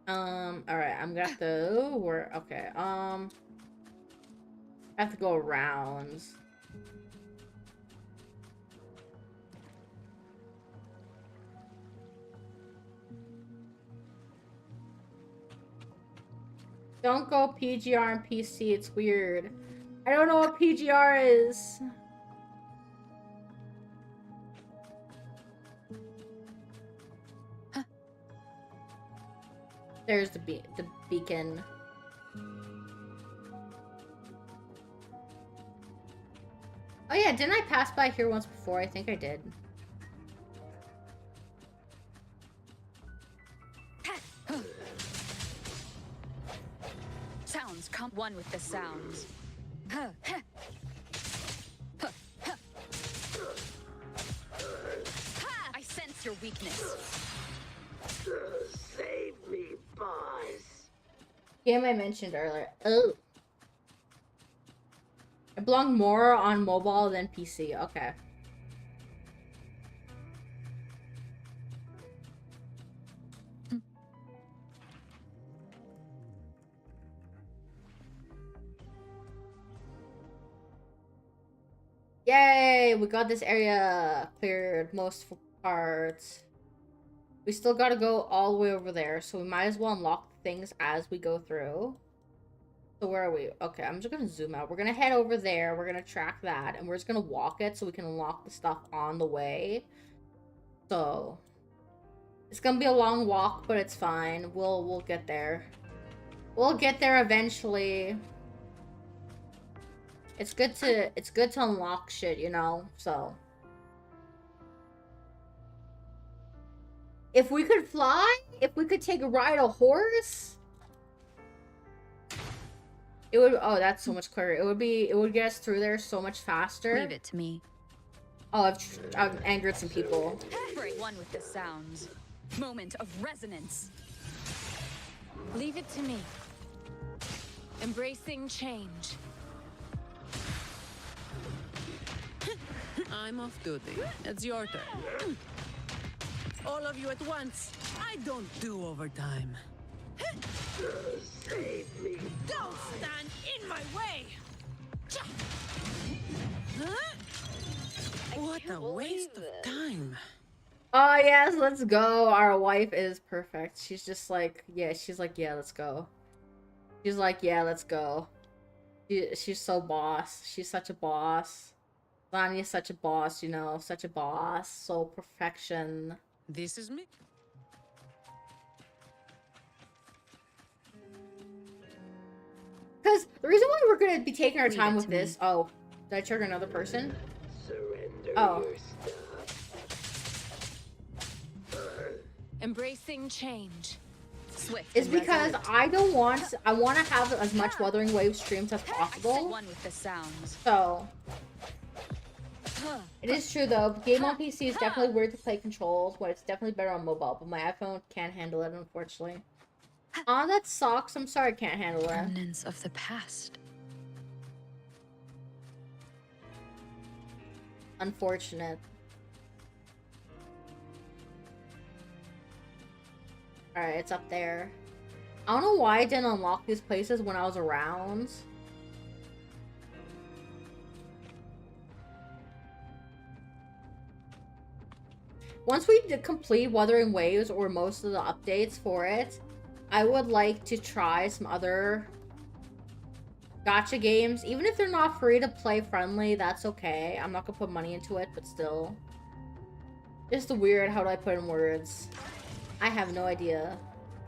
alright, I'm gonna have to... okay, I have to go around. Don't go PGR and PC, it's weird. I don't know what PGR is. There's the beacon. Oh yeah, didn't I pass by here once before? I think I did. Sounds come one with the sounds. I sense your weakness. Save me, boss. Game I mentioned earlier. Oh. I belong more on mobile than PC. Okay. Yay! We got this area cleared, most parts. We still gotta go all the way over there, so we might as well unlock things as we go through. So where are we? Okay, I'm just gonna zoom out. We're gonna head over there, we're gonna track that, and we're just gonna walk it so we can unlock the stuff on the way. So... it's gonna be a long walk, but it's fine. We'll get there. We'll get there eventually. It's good to unlock shit, you know, so. If we could fly, if we could take a ride a horse, it would, oh, that's so much clearer. It would get us through there so much faster. Leave it to me. Oh, I've angered some people. Break one with the sounds. Moment of resonance. Leave it to me. Embracing change. I'm off duty. It's your turn. All of you at once. I don't do overtime. Save me. Don't stand in my way! Huh? What a waste of time. Oh yes, let's go. Our wife is perfect. She's just like, yeah, she's like, yeah, let's go. She's like, yeah, let's go. She's so boss. She's such a boss. Zanya's such a boss, you know, such a boss. So perfection. This is me. Because the reason why we're going to be taking our Leave time it with to this... me. Oh, did I trigger another person? Surrender Oh. your stuff. Embracing change. Swift. It's and because resolute. I want to have as much Wuthering Waves streams as possible. One with the sounds. So, it is true though. Game on PC is definitely weird to play controls, but it's definitely better on mobile. But my iPhone can't handle it, unfortunately. Aw, that sucks. I'm sorry I can't handle it. Remnants of the past. Unfortunate. Alright, it's up there. I don't know why I didn't unlock these places when I was around. Once we complete Wuthering Waves or most of the updates for it, I would like to try some other gacha games. Even if they're not free to play friendly, that's okay. I'm not gonna put money into it, but still. Just weird, how do I put in words? I have no idea.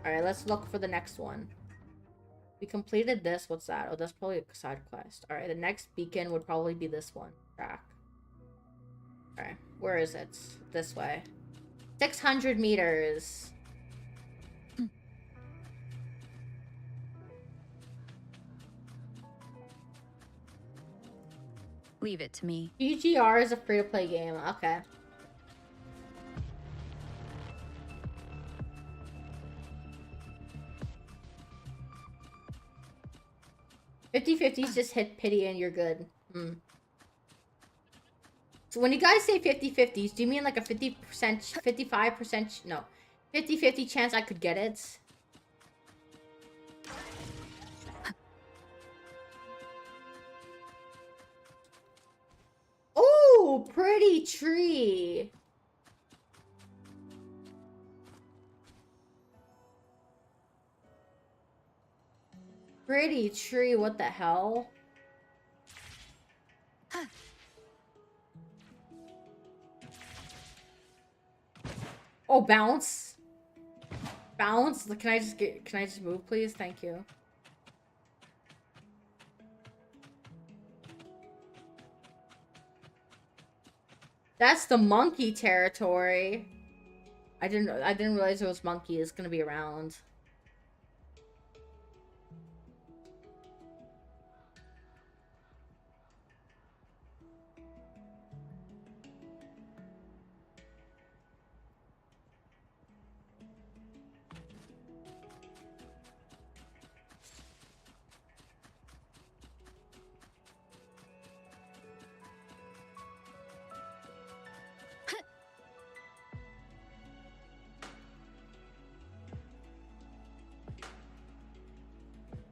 Alright, let's look for the next one. We completed this. What's that? Oh, that's probably a side quest. Alright, the next beacon would probably be this one. Track. Alright, where is it? This way. 600 meters. Leave it to me. BGR is a free-to-play game. Okay. $50-50s just hit pity and you're good. So when you guys say 50-50s, do you mean like a 50%, 55%, no, 50-50 chance I could get it? Oh, pretty tree. Pretty tree, what the hell? Oh, bounce. Bounce? Can I just move, please? Thank you. That's the monkey territory. I didn't realize it was monkey. It's gonna be around.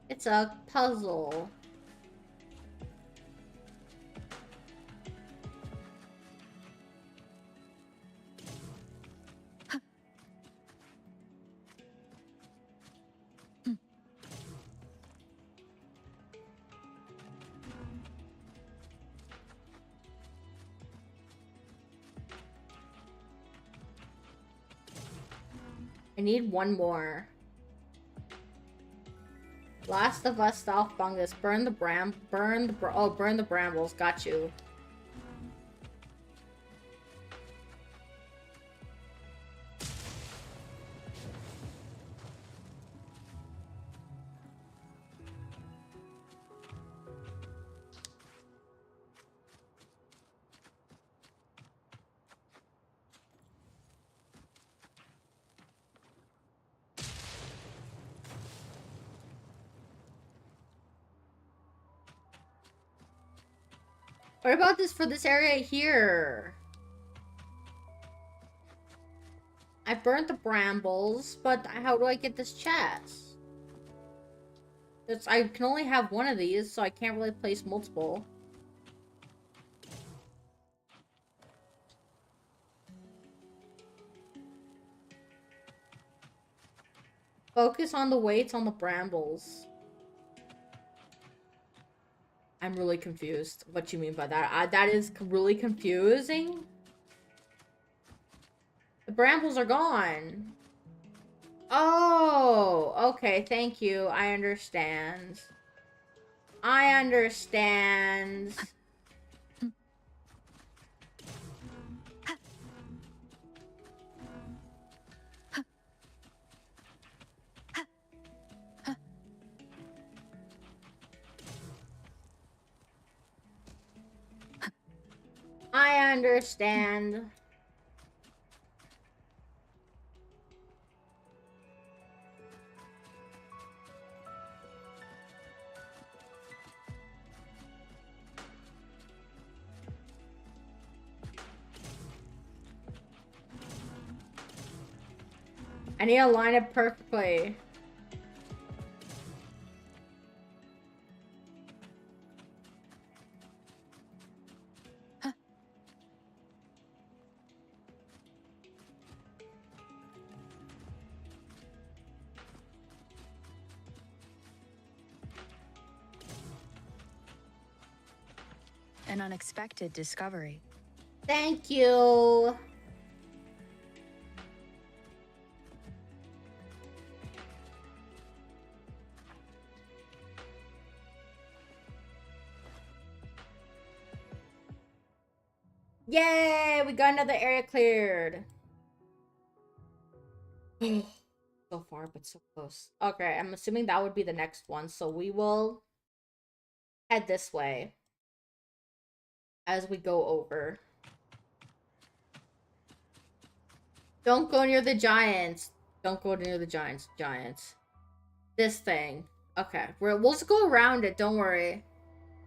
It's a puzzle. I need one more. Last of Us style fungus. Burn the brambles. Got you. What about this for this area here? I burnt the brambles, but how do I get this chest? I can only have one of these, so I can't really place multiple. Focus on the weights on the brambles. I'm really confused. What you mean by that? That is really confusing. The brambles are gone. Oh, okay. Thank you. I understand. I understand. I understand. I need to line it perfectly. An unexpected discovery. Thank you. Yay! We got another area cleared. So far, but so close. Okay, I'm assuming that would be the next one. So we will head this way as we go over. Don't go near the giants. Don't go near the giants. Giants. This thing. Okay, we'll just go around it. Don't worry.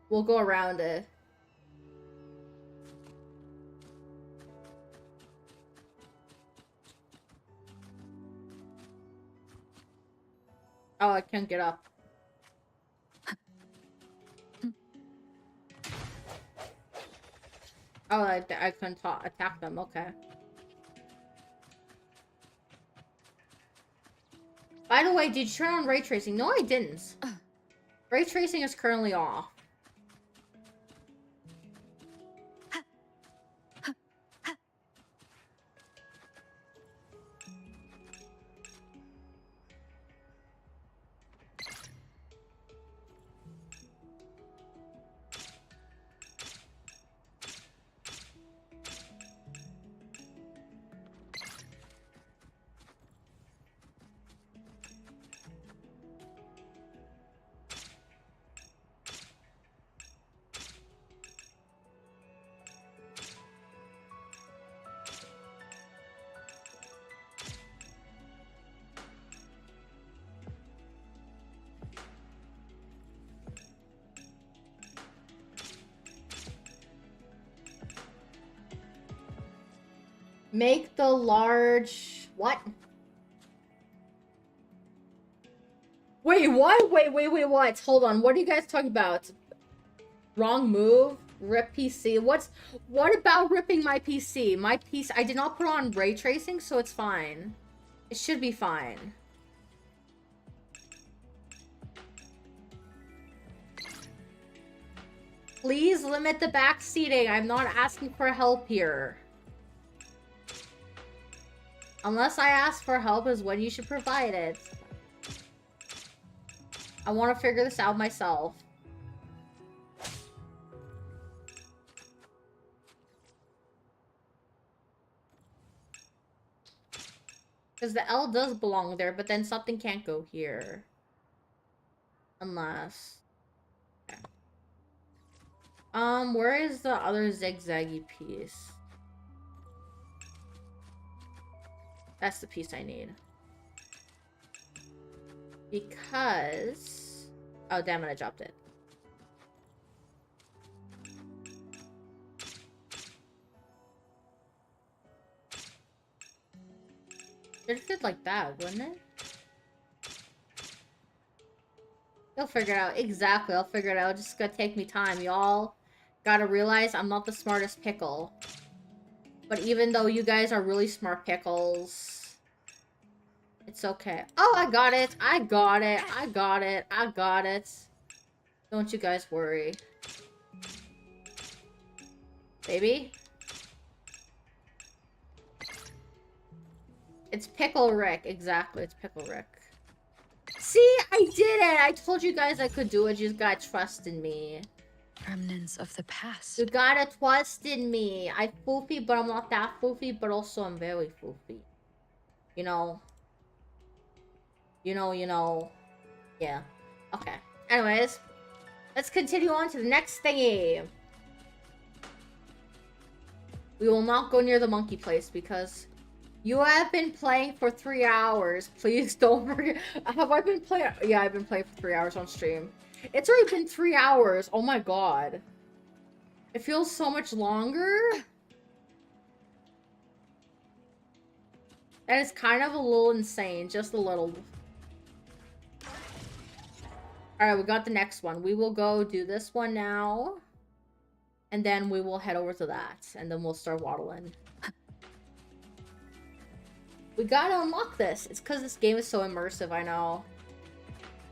We'll go around it. Oh, I can't get up. Oh, I couldn't attack them. Okay. By the way, did you turn on ray tracing? No, I didn't. Ray tracing is currently off. Make the large... What? Wait, what? Wait, what? Hold on. What are you guys talking about? Wrong move? Rip PC? What about ripping my PC? My PC... I did not put on ray tracing, so it's fine. It should be fine. Please limit the backseating. I'm not asking for help here. Unless I ask for help is when you should provide it. I want to figure this out myself. Because the L does belong there, but then something can't go here. Unless... Okay. Where is the other zigzaggy piece? That's the piece I need. Because... Oh, damn it, I dropped it. It'd fit like that, wouldn't it? You'll figure it out. Exactly, I'll figure it out. It's just gonna take me time. Y'all gotta realize I'm not the smartest pickle. But even though you guys are really smart pickles, it's okay. Oh, I got it. I got it. I got it. I got it. Don't you guys worry. Baby? It's Pickle Rick. Exactly, it's Pickle Rick. See, I did it! I told you guys I could do it. You just gotta trust in me. Remnants of the past. You gotta trust in me. I'm foofy, but I'm not that foofy, but also I'm very foofy. You know? You know. Yeah. Okay. Anyways, let's continue on to the next thingy. We will not go near the monkey place because you have been playing for 3 hours. Please don't forget. Have I been playing? Yeah, I've been playing for 3 hours on stream. It's already been 3 hours. Oh my god. It feels so much longer. That is kind of a little insane. Just a little. Alright, we got the next one. We will go do this one now. And then we will head over to that. And then we'll start waddling. We gotta unlock this. It's because this game is so immersive, I know.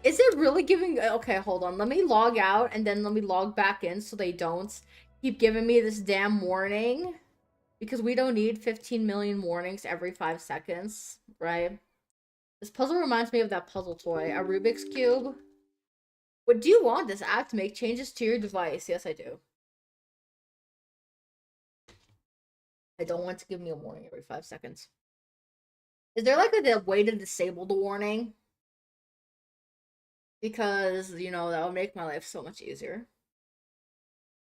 Is it really giving... Okay, hold on. Let me log out and then let me log back in so they don't keep giving me this damn warning. Because we don't need 15 million warnings every 5 seconds, right? This puzzle reminds me of that puzzle toy. A Rubik's Cube. What do you want this app to make changes to your device? Yes, I do. I don't want to give me a warning every 5 seconds. Is there like a way to disable the warning? Because, you know, that would make my life so much easier.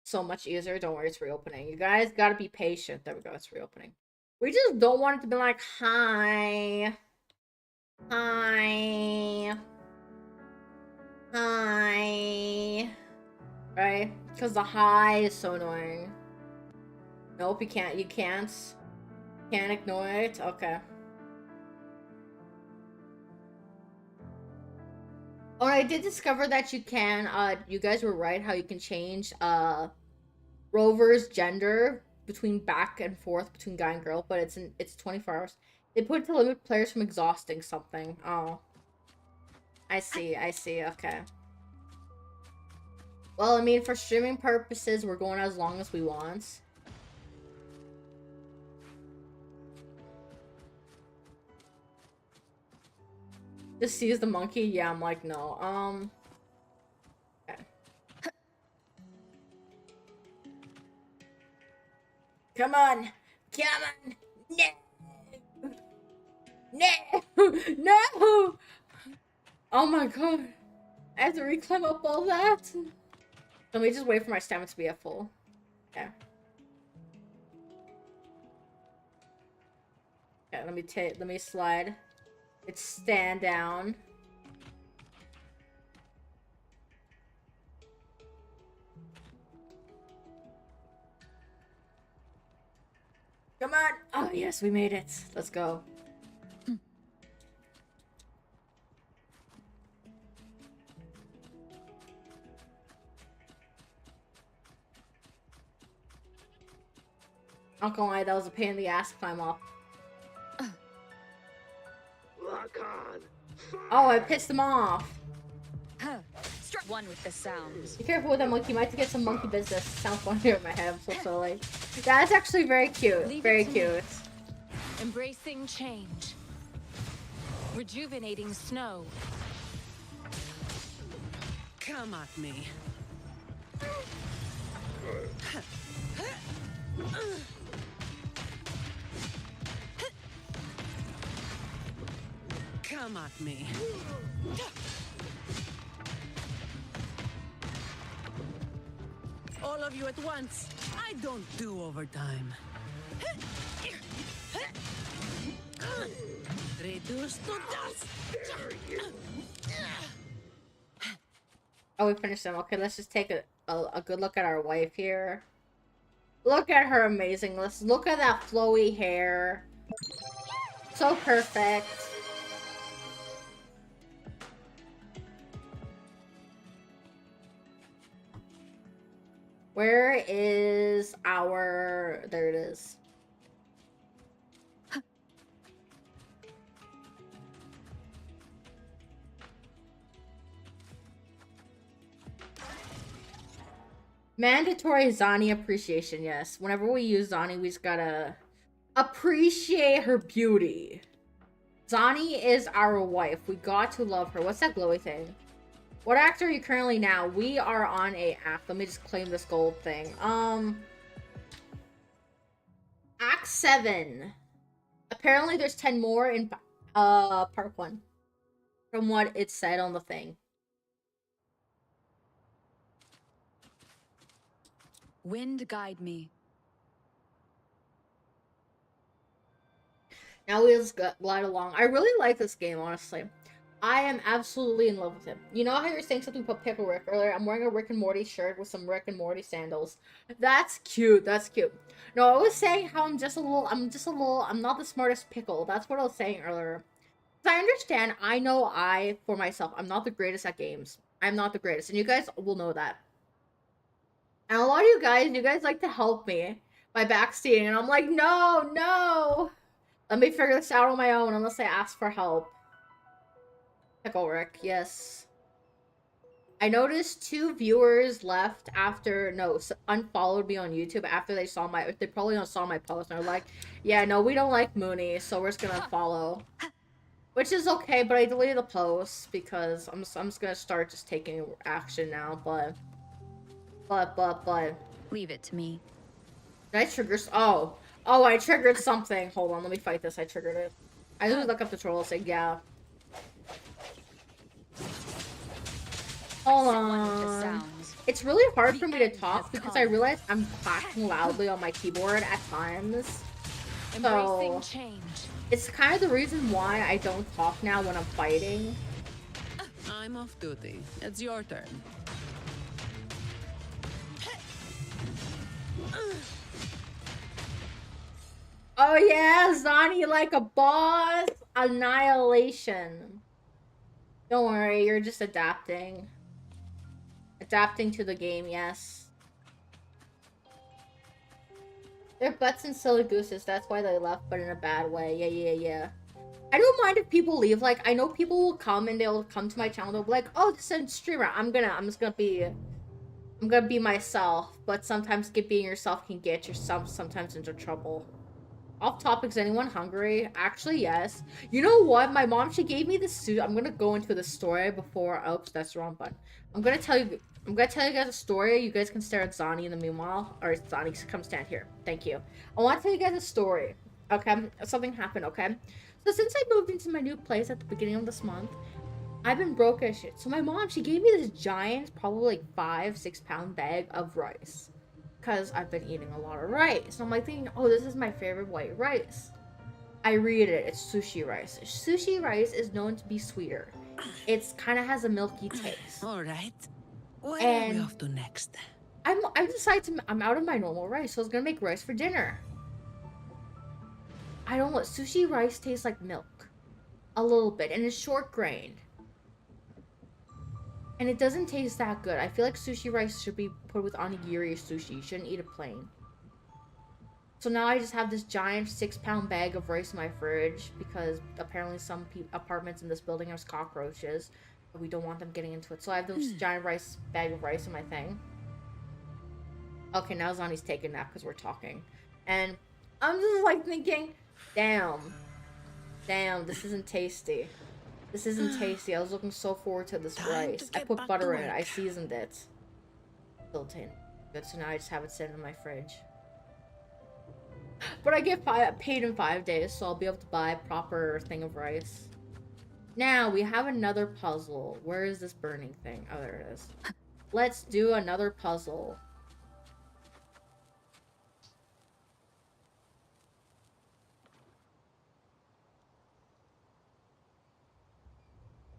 So much easier. Don't worry, it's reopening. You guys gotta be patient. There we go, it's reopening. We just don't want it to be like, hi. Hi. Hi. Right? Because the hi is so annoying. Nope, you can't. You can't. Can't ignore it. Okay. Oh, I did discover that you can, you guys were right, how you can change, Rover's gender between back and forth between guy and girl, but it's 24 hours. They put it to limit players from exhausting something. Oh. I see, okay. Well, I mean, for streaming purposes, we're going as long as we want. Just sees the monkey? Yeah, I'm like, no. Okay. Come on! Come on! No! No! No! Oh my god. I have to reclimb up all that? Let me just wait for my stamina to be at full. Okay. Okay, let me slide. It's stand down. Come on! Oh yes, we made it. Let's go. Not gonna lie, that was a pain in the ass to climb up. Lock on. Oh, I pissed him off. Struck one with the sounds. Be careful with that monkey. You might get some monkey business. Sounds funny in my head. I'm so silly. That's actually very cute. Very cute. Embracing change. Rejuvenating snow. Come at me. Come at me. All of you at once. I don't do overtime. Reduce to dust. Oh, we finished them. Okay, let's just take a good look at our wife here. Look at her amazingness. Look at that flowy hair. So so perfect. Where is our... There it is. Mandatory Zani appreciation, yes. Whenever we use Zani, we just gotta appreciate her beauty. Zani is our wife. We got to love her. What's that glowy thing? What actor are you currently now? We are on a act. Let me just claim this gold thing. Act 7. Apparently there's 10 more in part 1. From what it said on the thing. Wind guide me. Now we just glide along. I really like this game, honestly. I am absolutely in love with him. You know how you're saying something about Pickle Rick earlier? I'm wearing a Rick and Morty shirt with some Rick and Morty sandals. That's cute. That's cute. No, I was saying how I'm not the smartest pickle. That's what I was saying earlier. I understand. I know for myself, I'm not the greatest at games. I'm not the greatest. And you guys will know that. And a lot of you guys like to help me by backseating. And I'm like, no. Let me figure this out on my own unless I ask for help. Pickle Rick, yes. I noticed 2 viewers left unfollowed me on YouTube after they probably saw my post and they're like, yeah, no, we don't like Mooney, so we're just gonna follow. Which is okay, but I deleted the post because I'm just gonna start just taking action now, but. Leave it to me. Did I trigger? Oh, I triggered something. Hold on, let me fight this. I triggered it. I just look up the troll and say, yeah. Hold on. It's really hard for me to talk because I realize I'm clacking loudly on my keyboard at times. So, it's kind of the reason why I don't talk now when I'm fighting. I'm off duty. It's your turn. Oh yeah, Zani like a boss. Annihilation. Don't worry, you're just adapting. Adapting to the game, yes. They're butts and silly gooses, that's why they left, but in a bad way. Yeah. I don't mind if people leave. Like, I know people will come and they'll come to my channel, they'll be like, oh, this is a streamer. I'm gonna be myself, but sometimes being yourself can get yourself sometimes into trouble. Off topics, anyone hungry? Actually, yes. You know what? My mom, she gave me this suit. I'm gonna go into the story before. Oops, that's the wrong button. I'm gonna tell you guys a story. You guys can stare at Zani in the meanwhile. Or Zani, come stand here. Thank you. I want to tell you guys a story. Okay? Something happened, okay? So since I moved into my new place at the beginning of this month, I've been broke as shit. So my mom, she gave me this giant, probably like 5-6 pound bag of rice. Because I've been eating a lot of rice. So I'm like thinking, oh, this is my favorite white rice. I read it. It's sushi rice. Sushi rice is known to be sweeter. It's kind of has a milky taste. All right. Where are we off to next? I'm out of my normal rice, so I was gonna make rice for dinner. I don't know. Sushi rice tastes like milk. A little bit. And it's short grained. And it doesn't taste that good. I feel like sushi rice should be put with onigiri sushi. You shouldn't eat it plain. So now I just have this giant 6 pound bag of rice in my fridge because apparently some apartments in this building have cockroaches. But we don't want them getting into it. So I have this giant bag of rice in my thing. Okay, now Zani's taking a nap because we're talking. And I'm just like thinking, damn, this isn't tasty. This isn't tasty. I was looking so forward to this rice. I put butter in it. I seasoned it. Built in. Good, so now I just have it sitting in my fridge. But I get paid in 5 days, so I'll be able to buy a proper thing of rice. Now, we have another puzzle. Where is this burning thing? Oh, there it is. Let's do another puzzle.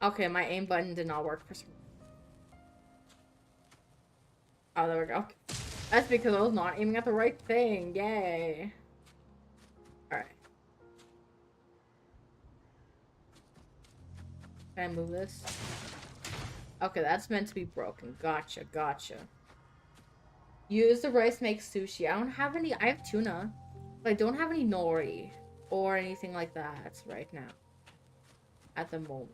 Okay, my aim button did not work for some. Oh, there we go. That's because I was not aiming at the right thing. Yay. Alright. Can I move this? Okay, that's meant to be broken. Gotcha, gotcha. Use the rice to make sushi. I don't have any. I have tuna, but I don't have any nori or anything like that right now. At the moment.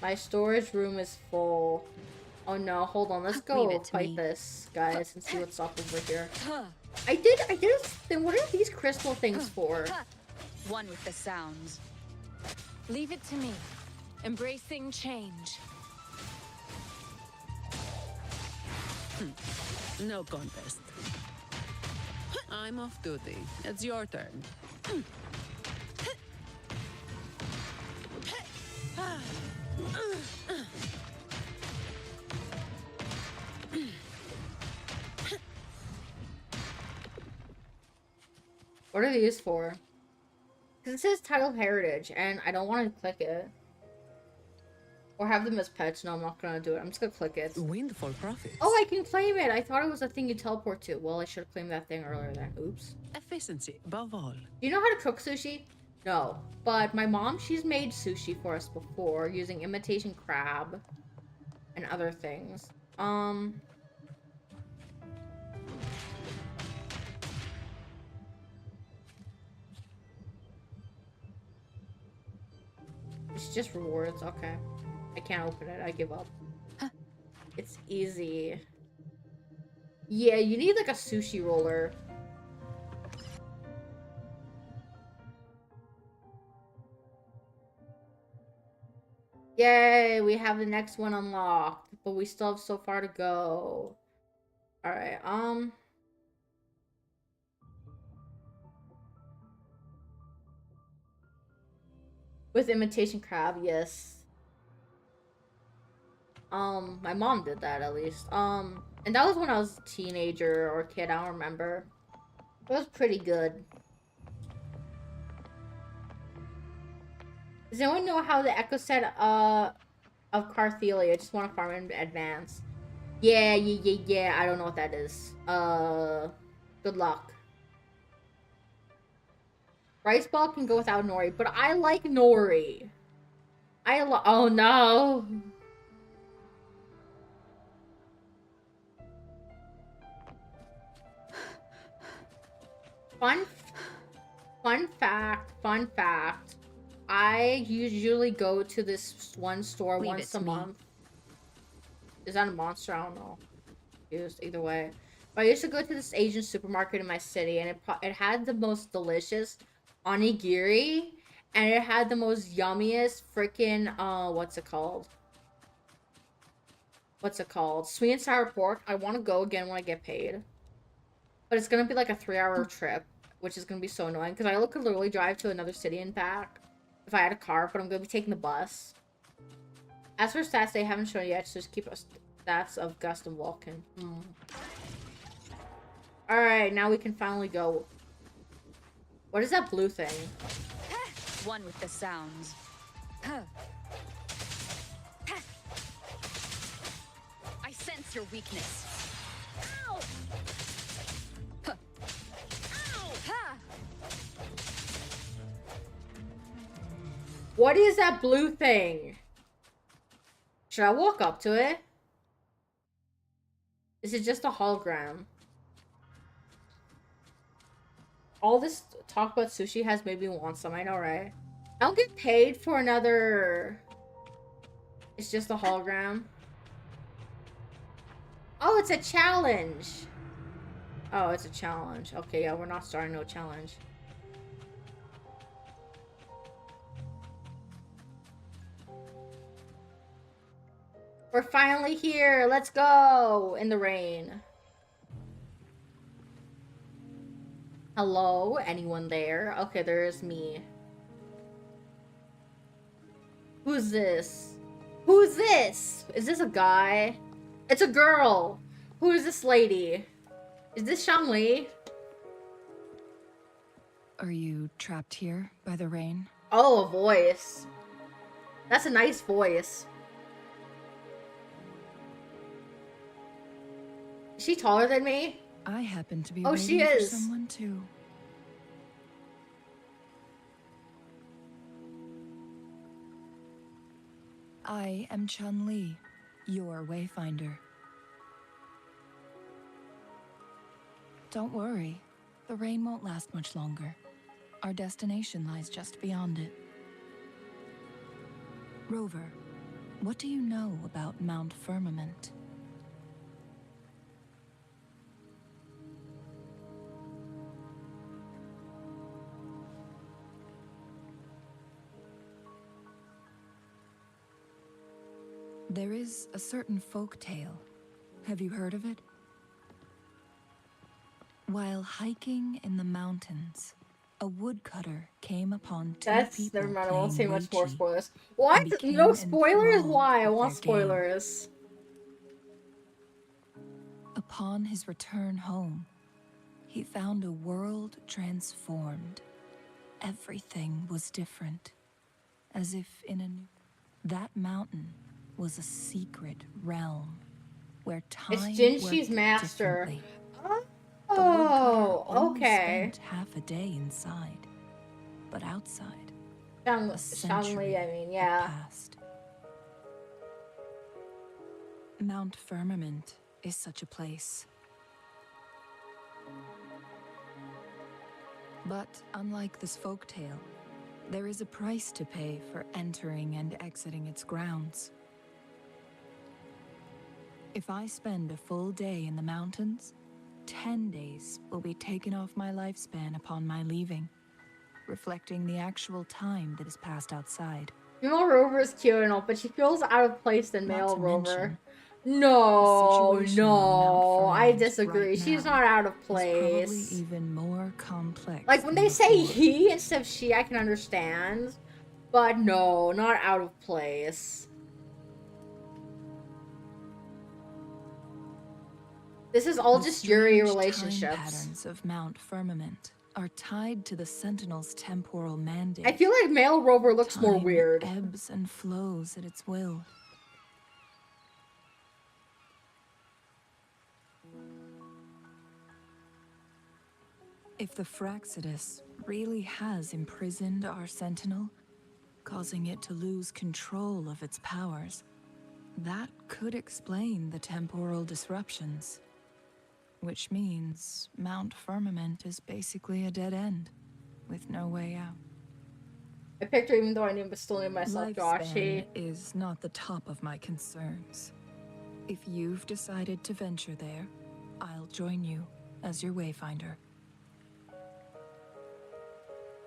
My storage room is full. Oh no, hold on. Let's go fight this, guys, and see what's up over here. I did a thing. What are these crystal things for? One with the sounds. Leave it to me. Embracing change. No contest. I'm off duty. It's your turn. What are these for? Because it says title heritage, and I don't want to click it. Or have them as pets. No, I'm not going to do it. I'm just going to click it. Windfall profits. Oh, I can claim it. I thought it was a thing you teleport to. Well, I should have claimed that thing earlier then. Oops. Efficiency, above all. Do you know how to cook sushi? No. But my mom, she's made sushi for us before using imitation crab and other things. It's just rewards. Okay. I can't open it. I give up. It's easy. Yeah, you need like a sushi roller. Yay, we have the next one unlocked, but we still have so far to go. Alright, with imitation crab, yes. My mom did that at least. And that was when I was a teenager or a kid, I don't remember. It was pretty good. Does anyone know how the echo set of Carthelia? I just want to farm in advance. Yeah, I don't know what that is. Good luck. Rice ball can go without nori, but I like nori. Oh no. Fun fact. I usually go to this one store once a month. Is that a monster? I don't know. Either way. But I used to go to this Asian supermarket in my city, and it had the most delicious onigiri, and it had the most yummiest freaking what's it called? Sweet and sour pork. I want to go again when I get paid. But it's gonna be like a 3-hour trip, which is gonna be so annoying because I could literally drive to another city and back if I had a car, but I'm gonna be taking the bus. As for stats, they haven't shown yet, so just keep stats of Gust and Vulcan. Alright, now we can finally go. What is that blue thing? One with the sounds. I sense your weakness. Ow! What is that blue thing? Should I walk up to it? Is it just a hologram? All this talk about sushi has made me want some, I know, right? I don't get paid for another... It's just a hologram. Oh, it's a challenge. Oh, it's a challenge. Okay, yeah, we're not starting no challenge. We're finally here. Let's go. In the rain. Hello? Anyone there? Okay, there's me. Who's this? Who's this? Is this a guy? It's a girl. Who is this lady? Is this Shangli? Are you trapped here by the rain? Oh, a voice. That's a nice voice. Is she taller than me? I happen to be waiting for is. someone too. I am Chun-Li, your wayfinder. Don't worry, the rain won't last much longer. Our destination lies just beyond it. Rover, what do you know about Mount Firmament? There is a certain folk tale. Have you heard of it? While hiking in the mountains, a woodcutter came upon two people never mind. I playing won't say much more Ouija spoilers. and What? became No spoilers? enthralled Why? I with want their game. spoilers. Upon his return home, he found a world transformed. Everything was different, as if in a new... That mountain was a secret realm where time It's Jinshi's worked master. differently. Oh, Only okay. spent half a day inside, but outside, Shang-Li, a century I mean, yeah. passed. Mount Firmament is such a place. But unlike this folktale, there is a price to pay for entering and exiting its grounds. If I spend a full day in the mountains, 10 days will be taken off my lifespan upon my leaving, reflecting the actual time that is passed outside. Female Rover is cute and all, but she feels out of place than male Rover. The No, situation on Mount I Firmament disagree. right She's now not out of is place. probably even more complex. Like when than they say before. he instead of she, I can understand. But no, not out of place. This is all The just Yuri strange relationships. Time patterns of Mount Firmament are tied to the Sentinel's temporal mandate. I feel like male Rover looks more weird. Ebbs and flows at its will. If the Fraxidus really has imprisoned our Sentinel, causing it to lose control of its powers, that could explain the temporal disruptions. Which means Mount Firmament is basically a dead end, with no way out. I picked her even though I still need myself Lifespan is not the top of my concerns. If you've decided to venture there, I'll join you as your wayfinder.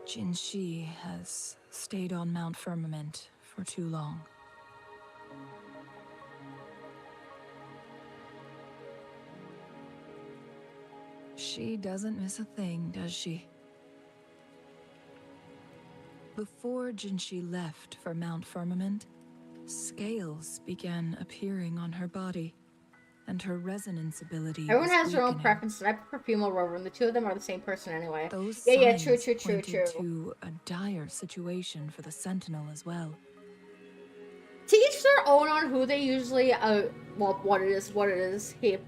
Jinshi has stayed on Mount Firmament for too long. She doesn't miss a thing, does she? Before Jinshi left for Mount Firmament, scales began appearing on her body, and her resonance ability Everyone was has their own weakening. preferences. I prefer female Rover, and the two of them are the same person anyway. Those yeah, signs true. pointed to a dire situation for the Sentinel as well. To each their own on who they usually, well, what it is. Hey,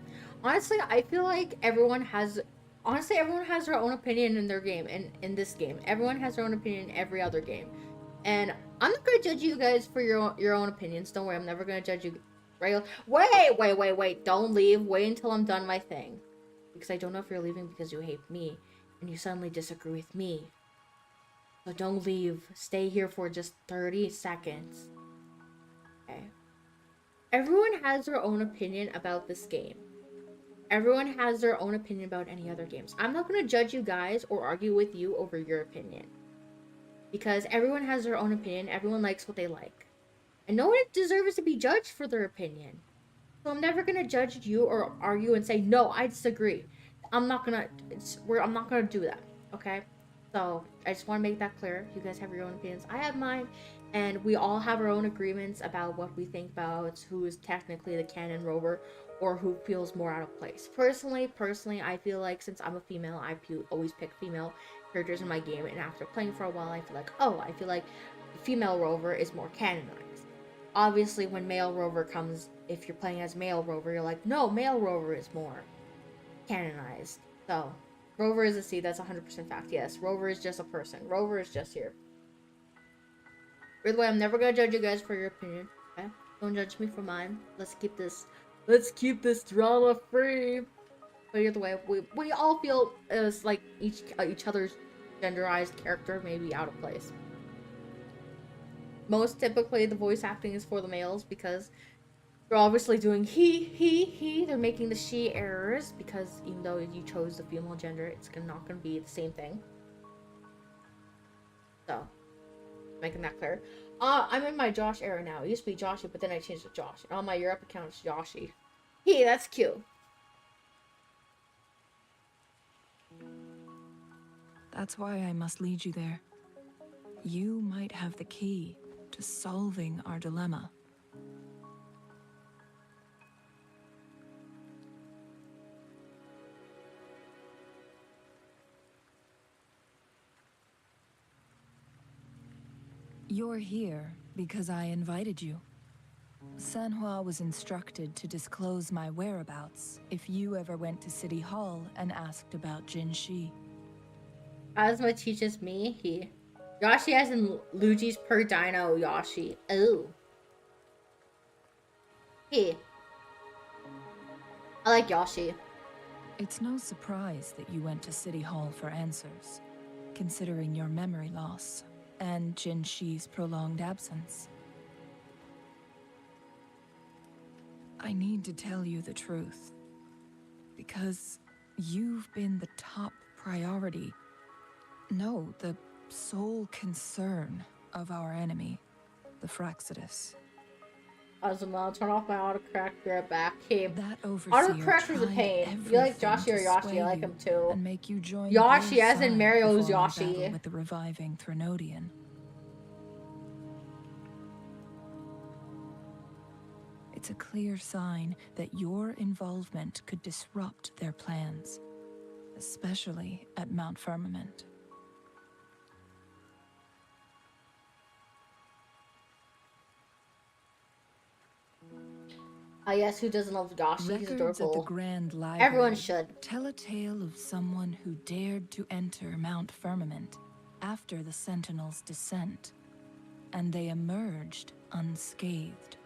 honestly, I feel like everyone has their own opinion in their game, and in this game. Everyone has their own opinion in every other game. And I'm not going to judge you guys for your own opinions. Don't worry, I'm never going to judge you. Right? Wait. Don't leave. Wait until I'm done my thing. Because I don't know if you're leaving because you hate me, and you suddenly disagree with me. So don't leave. Stay here for just 30 seconds. Okay. Everyone has their own opinion about this game. Everyone has their own opinion about any other games. I'm not going to judge you guys or argue with you over your opinion. Because everyone has their own opinion. Everyone likes what they like. And no one deserves to be judged for their opinion. So I'm never going to judge you or argue and say, no, I disagree. I'm not going to do that. Okay? So I just want to make that clear. You guys have your own opinions. I have mine. And we all have our own agreements about what we think about who is technically the canon Rover or who feels more out of place. Personally, I feel like since I'm a female, I always pick female characters in my game. And after playing for a while, I feel like female Rover is more canonized. Obviously, when male Rover comes, if you're playing as male Rover, you're like, no, male Rover is more canonized. So, Rover is a C, that's 100% fact. Yes, Rover is just a person. Rover is just here. By the way, I'm never going to judge you guys for your opinion. Okay, don't judge me for mine. Let's keep this drama free. But either way, we all feel as like each other's genderized character may be out of place. Most typically, the voice acting is for the males because they're obviously doing he. They're making the she errors because even though you chose the female gender, it's not gonna be the same thing. So, making that clear. I'm in my Josh era now. It used to be Joshy, but then I changed it to Josh. On my Europe account, it's Joshy. Hey, that's cute. That's why I must lead you there. You might have the key to solving our dilemma. You're here because I invited you. Sanhua was instructed to disclose my whereabouts if you ever went to City Hall and asked about Jinshi. Asma teaches me he. Yoshi as in Luigi's per dino Yoshi. Oh. He. I like Yoshi. It's no surprise that you went to City Hall for answers, considering your memory loss and Jinshi's prolonged absence. I need to tell you the truth, because you've been the top priority. No, the sole concern of our enemy, the Fraxidus. Asma, turn off my autocorrect. Be right back. Hey, that autocorrect is a pain. You like Yoshi or Yoshi? I like him too. And make you join Yoshi, as in Mario's Yoshi. With the reviving Threnodian. It's a clear sign that your involvement could disrupt their plans, especially at Mount Firmament. Yes, who doesn't love Yoshi? He's Records adorable. at the Grand Library Everyone should. Tell a tale of someone who dared to enter Mount Firmament after the Sentinel's descent, and they emerged unscathed,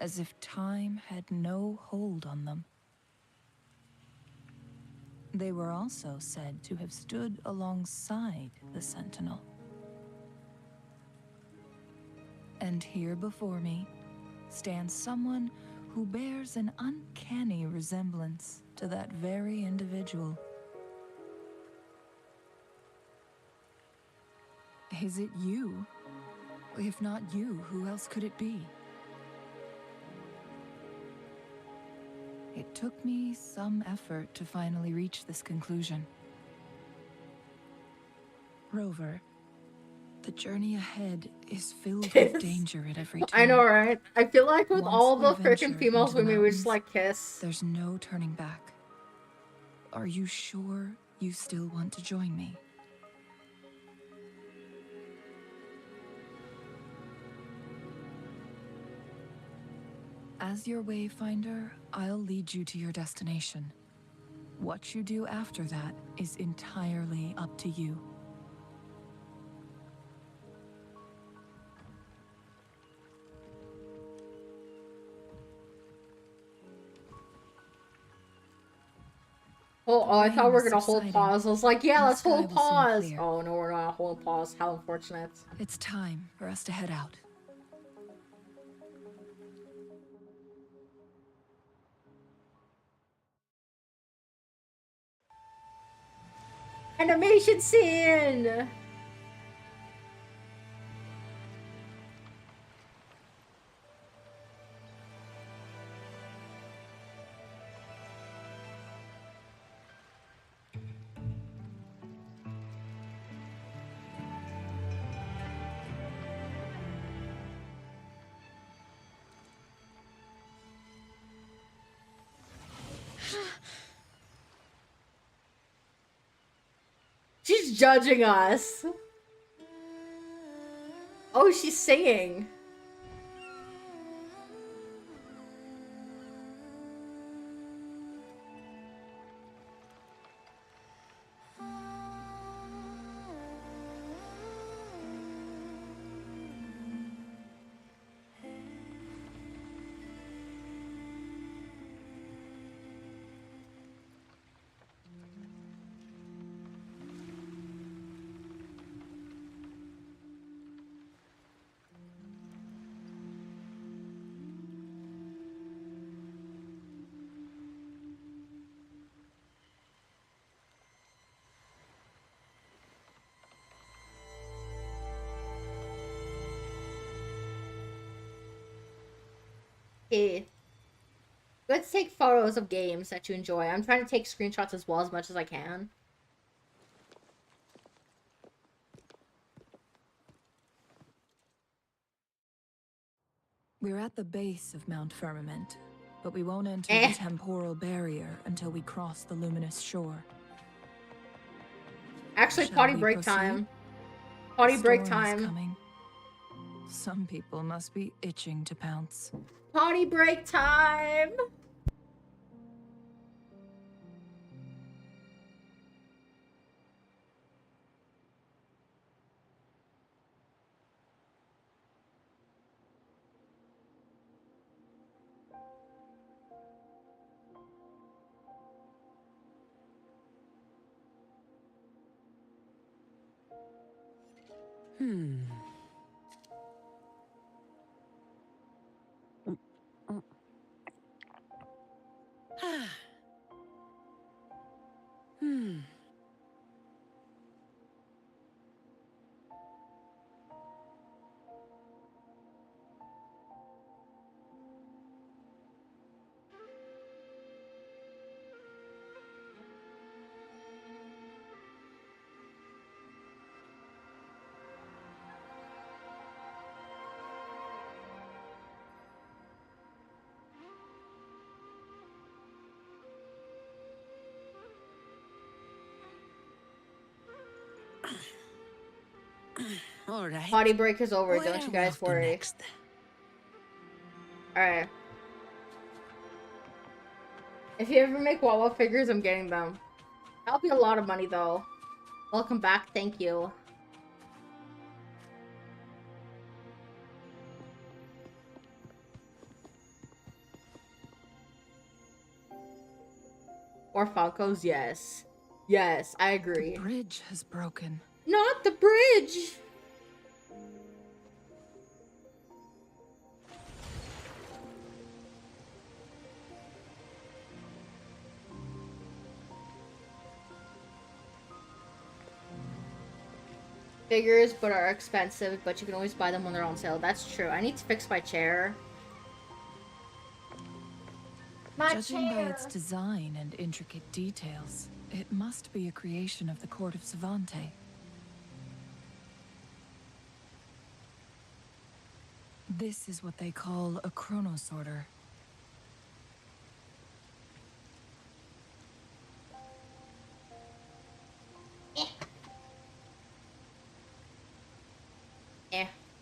as if time had no hold on them. They were also said to have stood alongside the Sentinel. And here before me stands someone who bears an uncanny resemblance to that very individual. Is it you? If not you, who else could it be? It took me some effort to finally reach this conclusion. Rover, the journey ahead is filled with danger at every turn. I know, right? I feel like with Once all the we venture freaking females into the we just mountains, like kiss. There's no turning back. Are you sure you still want to join me? As your wayfinder, I'll lead you to your destination. What you do after that is entirely up to you. Oh, I thought we were gonna hold subsiding, pause. I was like, yeah, and the let's hold sky will soon pause. clear. Oh no, we're not holding pause. How unfortunate. It's time for us to head out. Animation scene! She's judging us. Oh, she's singing. Okay. Let's take photos of games that you enjoy. I'm trying to take screenshots as well as much as I can. We're at the base of Mount Firmament, but we won't enter the temporal barrier until we cross the luminous shore. Actually, potty break time. Potty break time. Coming. Some people must be itching to pounce. Potty break time! All right. Potty break is over, don't you guys worry. Alright. If you ever make Wawa figures, I'm getting them. That'll be a lot of money, though. Welcome back, thank you. Or Falco's, yes. Yes, I agree. The bridge has broken. Not the bridge! Figures, but are expensive, but you can always buy them when they're on sale. That's true. I need to fix my chair. Judging by its design and intricate details, it must be a creation of the court of Savante. This is what they call a chronosorter.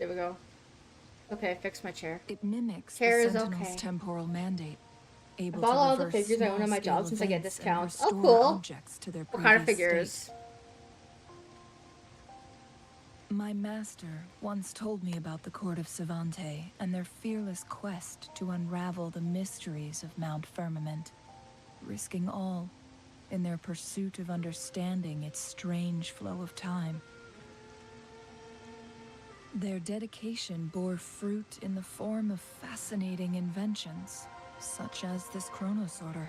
There we go. Okay, fix my chair. It mimics chair the is Sentinel's okay. temporal mandate. I Able bought to all the reverse figures I own on my job small-scale since I get events and discounts. Oh, restore cool. objects to their What kind of previous figures? state. My master once told me about the court of Savante and their fearless quest to unravel the mysteries of Mount Firmament, risking all in their pursuit of understanding its strange flow of time. Their dedication bore fruit in the form of fascinating inventions, such as this chronosorter.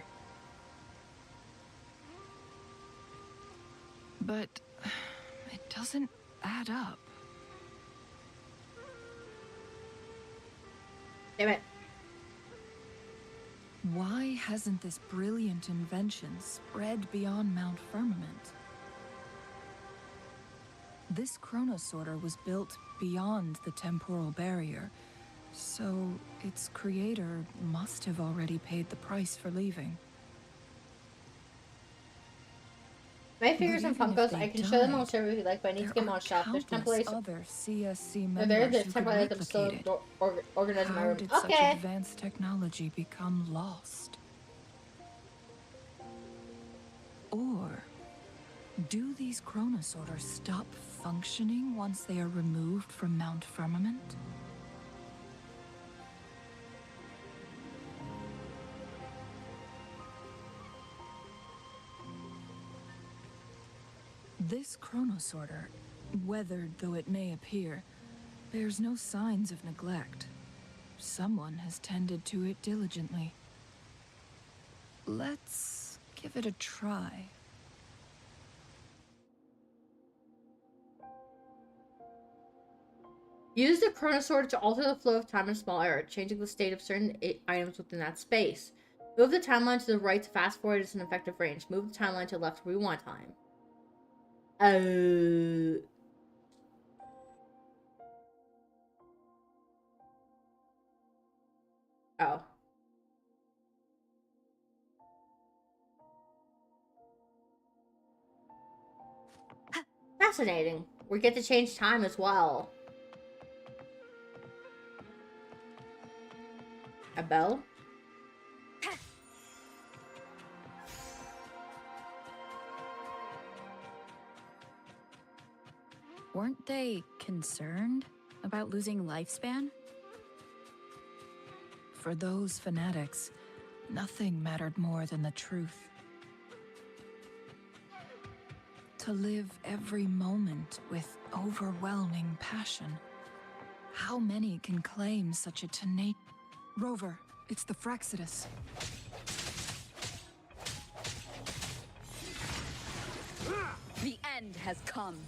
But it doesn't add up. Damn it. Why hasn't this brilliant invention spread beyond Mount Firmament? This chronosorter was built beyond the temporal barrier, so its creator must have already paid the price for leaving. My figures and Funkos, I can show them on server if you like, but I need to get them on shop. There's temporary other CSC they're members there, who the could temporary items still replicate it. organized in my How room. did such Okay. advanced technology become lost? Or do these chronosorters stop functioning once they are removed from Mount Firmament? This chronosorter, weathered though it may appear, bears no signs of neglect. Someone has tended to it diligently. Let's give it a try. Use the Chronosaur to alter the flow of time in a small area, changing the state of certain items within that space. Move the timeline to the right to fast forward its an effective range. Move the timeline to the left to rewind time. Oh. Fascinating. We get to change time as well. A bell? Weren't they concerned about losing lifespan? For those fanatics, nothing mattered more than the truth. To live every moment with overwhelming passion. How many can claim such a tenacious... Rover, it's the Fraxidus. The end has come.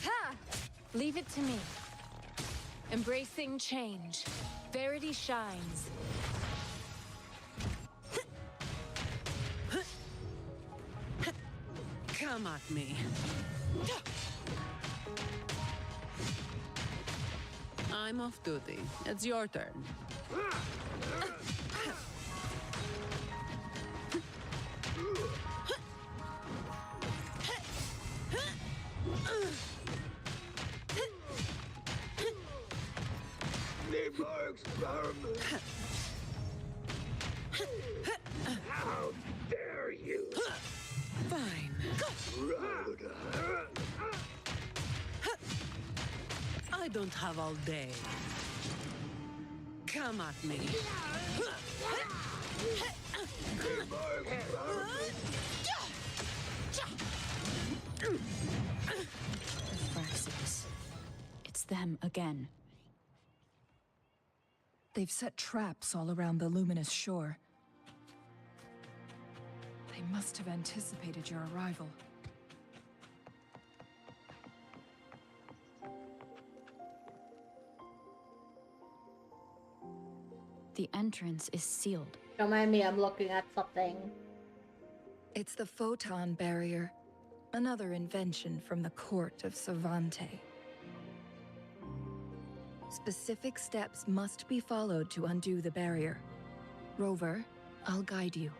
Ha! Leave it to me. Embracing change. Verity shines. Come at me. I'm off duty. It's your turn. How dare you? Fine. I don't have all day. Come at me. Fraxidus. It's them again. They've set traps all around the luminous shore. They must have anticipated your arrival. The entrance is sealed. Don't mind me, I'm looking at something. It's the photon barrier, another invention from the court of Savante. Specific steps must be followed to undo the barrier. Rover, I'll guide you.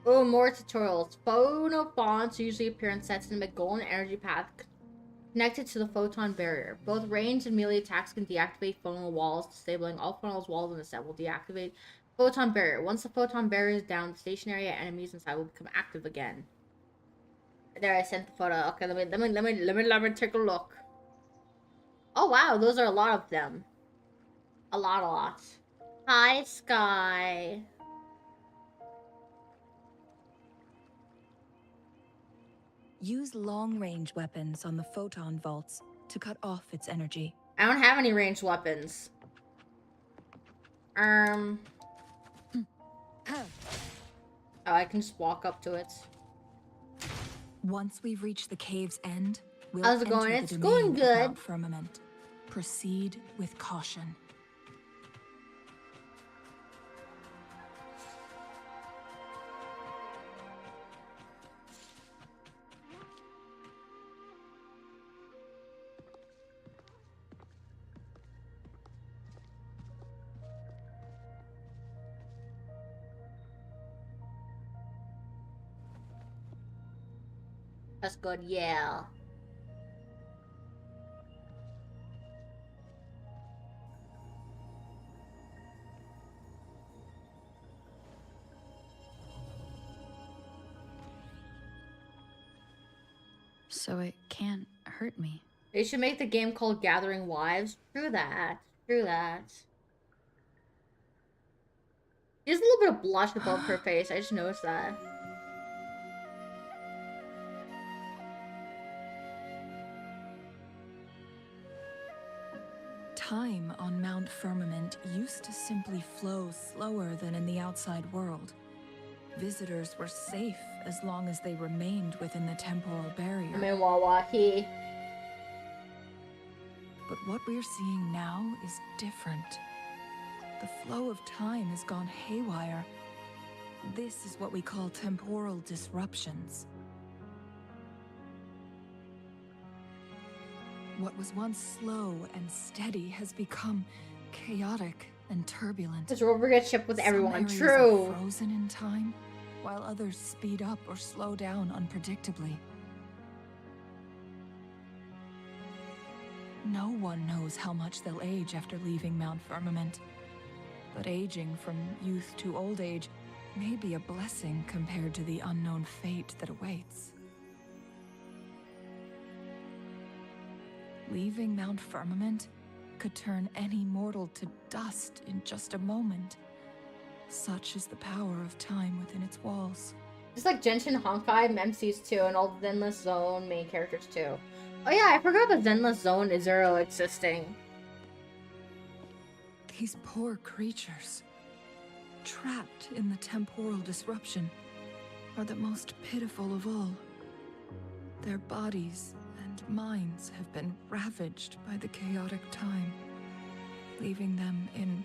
Oh, more tutorials. Phonophons usually appear in sets in a golden energy path connected to the photon barrier. Both ranged and melee attacks can deactivate phonal walls. Disabling all phonal walls in the set will deactivate photon barrier. Once the photon barrier is down, the stationary enemies inside will become active again. There, I sent the photo. Okay, let me take a look. Oh wow, those are a lot of them. A lot. Hi, Sky. Use long-range weapons on the photon vaults to cut off its energy. I don't have any ranged weapons. Oh, I can just walk up to it. Once we've reached the cave's end, we'll how's it enter going? the It's domain going of good. Mount Firmament. Proceed with caution. That's good, yeah. So it can't hurt me. They should make the game called Gathering Wives. True that. True that. There's a little bit of blush above her face. I just noticed that. Time on Mount Firmament used to simply flow slower than in the outside world. visitors were safe as long as they remained within the temporal barrier. I'm in Milwaukee. But what we're seeing now is different. The flow of time has gone haywire. This is what we call temporal disruptions. What was once slow and steady has become chaotic and turbulent. This rover gets shipped with everyone. Some areas True. are frozen in time, while others speed up or slow down unpredictably. No one knows how much they'll age after leaving Mount Firmament, but aging from youth to old age may be a blessing compared to the unknown fate that awaits. Leaving Mount Firmament could turn any mortal to dust in just a moment. Such is the power of time within its walls. Just like Genshin Honkai, MCs too, and all the Zenless Zone main characters too. Oh yeah, I forgot the Zenless Zone is zero existing. These poor creatures, trapped in the temporal disruption, are the most pitiful of all. Their bodies and minds have been ravaged by the chaotic time, leaving them in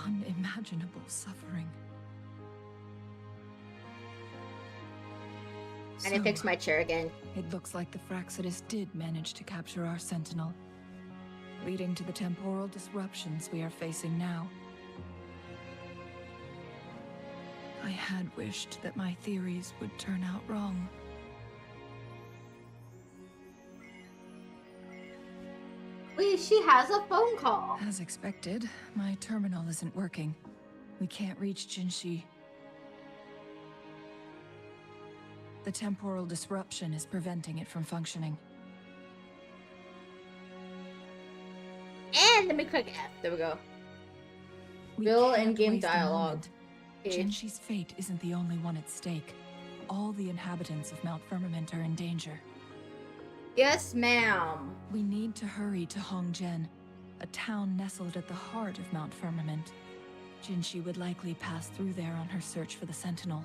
unimaginable suffering. And I fixed my chair again. It looks like the Fraxidus did manage to capture our sentinel, leading to the temporal disruptions we are facing now. I had wished that my theories would turn out wrong. Wait, she has a phone call. As expected, my terminal isn't working. We can't reach Jinshi. The temporal disruption is preventing it from functioning. And let me click F. There we go. Bill and game dialogue. Jinshi's fate isn't the only one at stake. All the inhabitants of Mount Firmament are in danger. Yes, ma'am. We need to hurry to Hongjian, a town nestled at the heart of Mount Firmament. Jinshi would likely pass through there on her search for the Sentinel.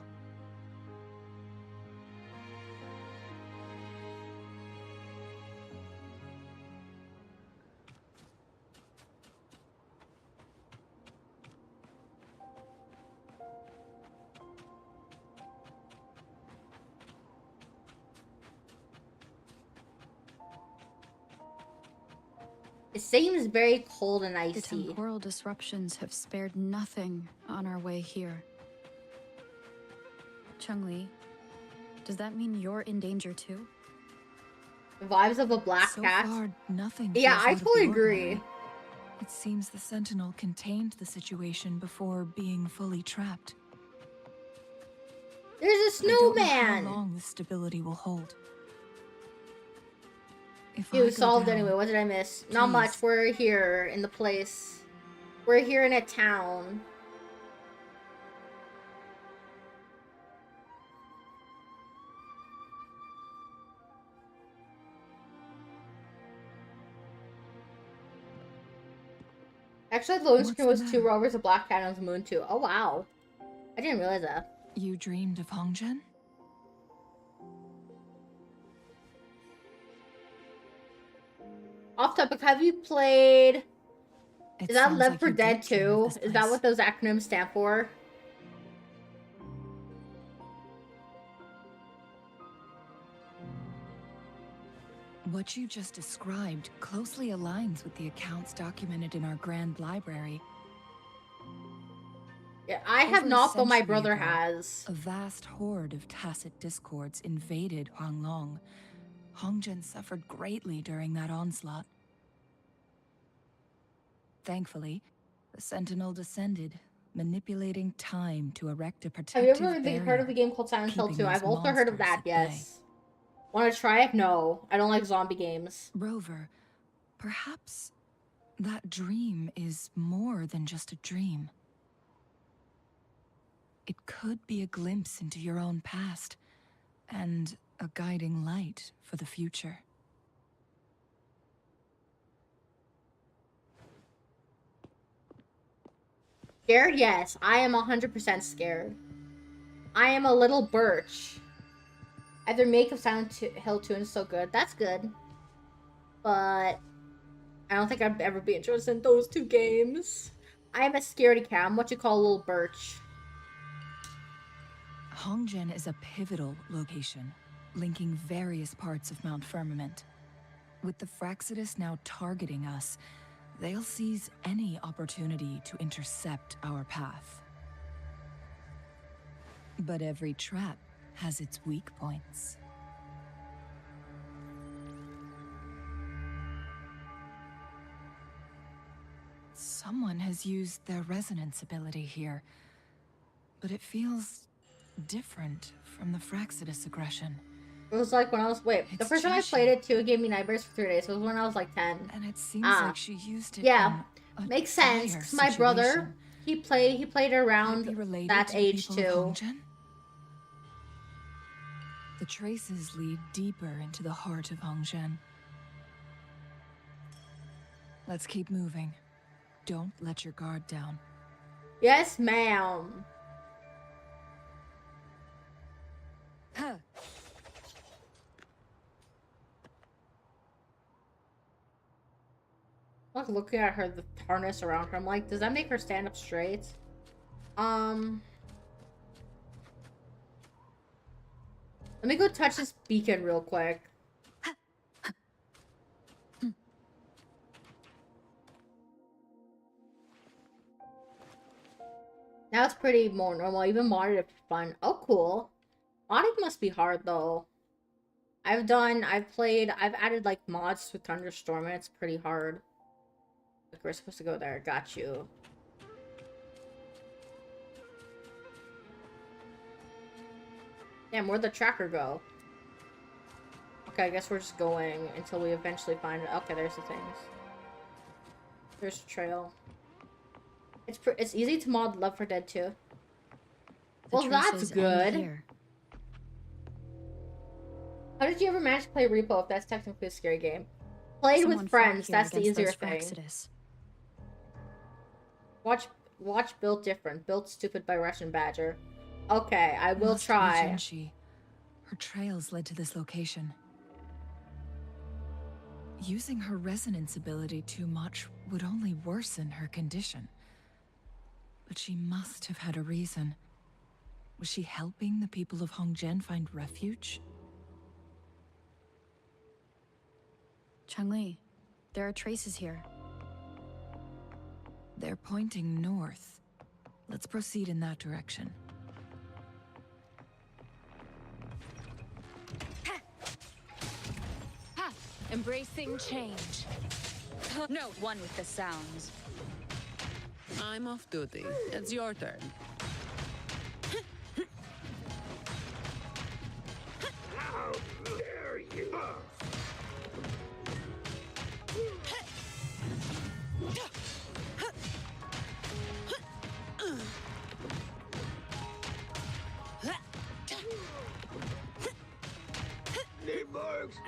It seems very cold and The icy. temporal disruptions have spared nothing on our way here. Chungli, does that mean you're in danger too? Vibes of a black So cat. far, nothing Yeah, feels I out of the totally ordinary. agree. It seems the Sentinel contained the situation before being fully trapped. There's a I don't know snowman. how long this stability will hold. If It I was go solved down, anyway. What did I miss? Not please. much. We're here in the place. We're here in a town. Actually, the loading What's screen the was two matter? rovers, a black cat, and the moon too. Oh wow, I didn't realize that. You dreamed of Hongjian? Off topic, have you played? It Is that sounds Left like 4 you Dead did dream of 2? this Is that place. what those acronyms stand for? What you just described closely aligns with the accounts documented in our Grand Library. Yeah, I have Over a not, but my century brother ago, has. A vast horde of tacit discords invaded Huanglong. Hongjian suffered greatly during that onslaught. Thankfully, the Sentinel descended, manipulating time to erect a Have you protective ever barrier. heard of the game called Silent Hill keeping 2? I've those also heard of monsters that, at bay. yes. Want to try it? No. I don't like zombie games. Rover, perhaps that dream is more than just a dream. It could be a glimpse into your own past, and a guiding light for the future. Scared? Yes. I am 100% scared. I am a little birch. Either make of Silent Hill 2 and so good. That's good. But I don't think I'd ever be interested in those two games. I am a scaredy cat. I'm what you call a little birch. Hongjian is a pivotal location, linking various parts of Mount Firmament. With the Fraxidus now targeting us, they'll seize any opportunity to intercept our path. But every trap has its weak points. Someone has used their resonance ability here, but it feels different from the Fraxidus aggression. It was like when I was the first time I played it too, it gave me nightmares for 3 days. It was when I was like 10. And it seems like she used it. Yeah, in a makes sense. dire 'Cause my brother, situation. he played around that to age people of too. Hongjian? The traces lead deeper into the heart of Hongjian. Let's keep moving. Don't let your guard down. Yes, ma'am. Huh. Like looking at her, the harness around her, I'm like, does that make her stand up straight? Let me go touch this beacon real quick. Now it's pretty more normal. Even modded it for fun. Oh, cool. Modding must be hard though. I've added like mods to Thunderstorm and it's pretty hard. Like we're supposed to go there. Got you. Damn, where'd the tracker go? Okay, I guess we're just going until we eventually find it. Okay, there's the things. There's a trail. It's easy to mod Left 4 Dead 2. Well, that's good. How did you ever manage to play Repo if that's technically a scary game? Played with friends, that's the easier thing. Watch Built Different. Built Stupid by Russian Badger. Okay, I will try. Her trails led to this location. Using her resonance ability too much would only worsen her condition. But she must have had a reason. Was she helping the people of Hongjian find refuge? Changli, there are traces here. They're pointing north. Let's proceed in that direction. Embracing change. No one with the sounds. I'm off duty. It's your turn. How dare you!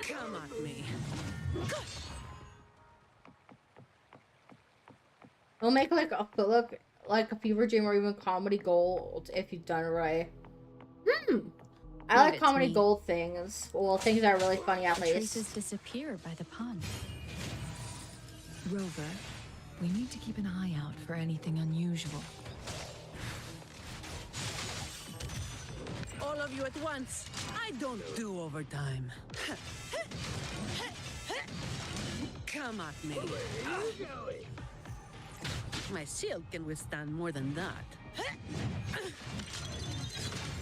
Come at me. It'll make like a fever dream or even comedy gold if you've done it right. I like comedy gold things. Well, things that are really funny at least. Traces disappear by the pond. Rover, we need to keep an eye out for anything unusual. All of you at once. I don't do overtime. Come at me. My shield can withstand more than that.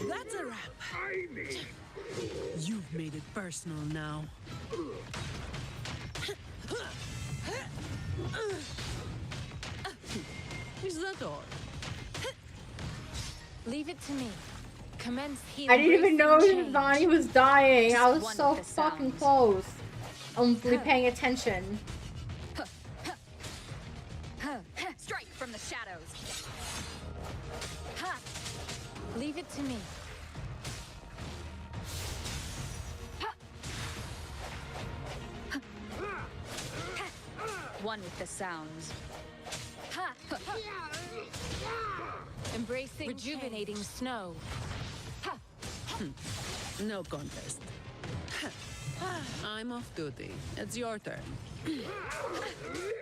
That's a wrap. You've made it personal now. Is that all? Leave it to me. Commence healing. I didn't even know Vonnie was dying. I was so fucking close. I'm really paying attention. Strike from the shadows. Leave it to me. One with the sounds. Embracing rejuvenating snow. No contest. I'm off duty. It's your turn.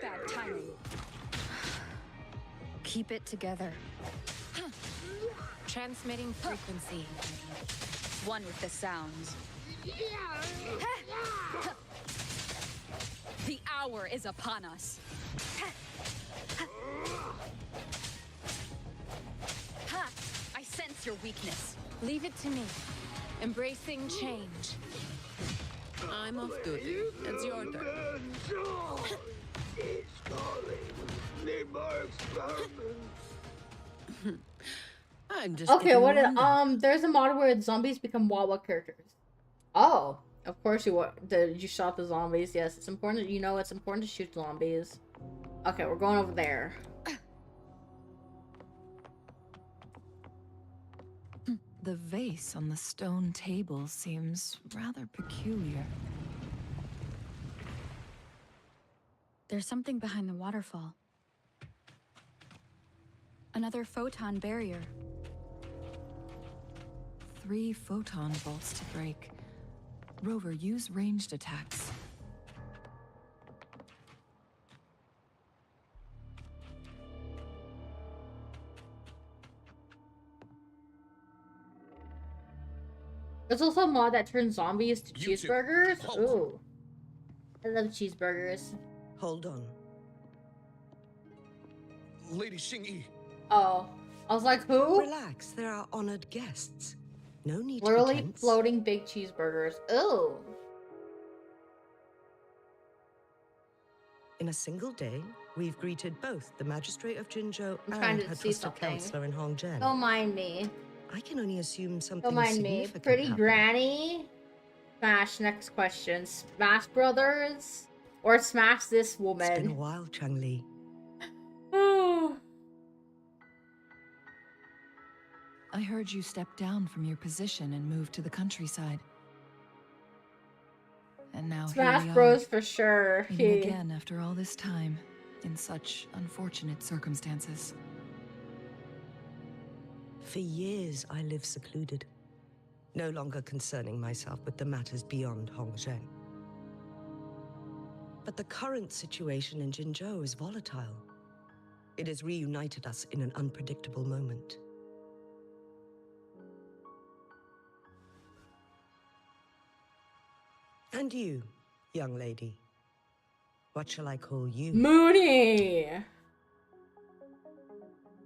Bad timing. Keep it together. Transmitting frequency. One with the sounds. The hour is upon us. I sense your weakness. Leave it to me. Embracing change. I'm off duty. It's your turn. He's calling. Need more experiments. I'm just Okay, getting what is, warmed. there's a mod where zombies become Wawa characters. Oh, of course you you shot the zombies. Yes, it's important. You know, it's important to shoot zombies. Okay, we're going over there. The vase on the stone table seems rather peculiar. There's something behind the waterfall. Another photon barrier. 3 photon bolts to break. Rover, use ranged attacks. There's also a mod that turns zombies to You two, cheeseburgers. halt. Ooh, I love cheeseburgers. Hold on. Lady Xingyi. Oh, I was like, who? Relax, there are honored guests. No need to Literally be tense. floating big cheeseburgers. Ooh. In a single day, we've greeted both the magistrate of Jinzhou I'm and trying to her see trusted something. counselor in Hongzhen. Don't mind me. I can only assume something Don't mind me. significant Pretty happened. Granny. Smash. Next question. Smash Brothers or smash this It's been a woman? while, Changli. I heard you step down from your position and move to the countryside. And now Smash here we Bros are, for sure. meeting again after all this time, in such unfortunate circumstances. For years, I lived secluded, no longer concerning myself with the matters beyond Hongzhen. But the current situation in Jinzhou is volatile. It has reunited us in an unpredictable moment. And you, young lady, what shall I call you? Mooney.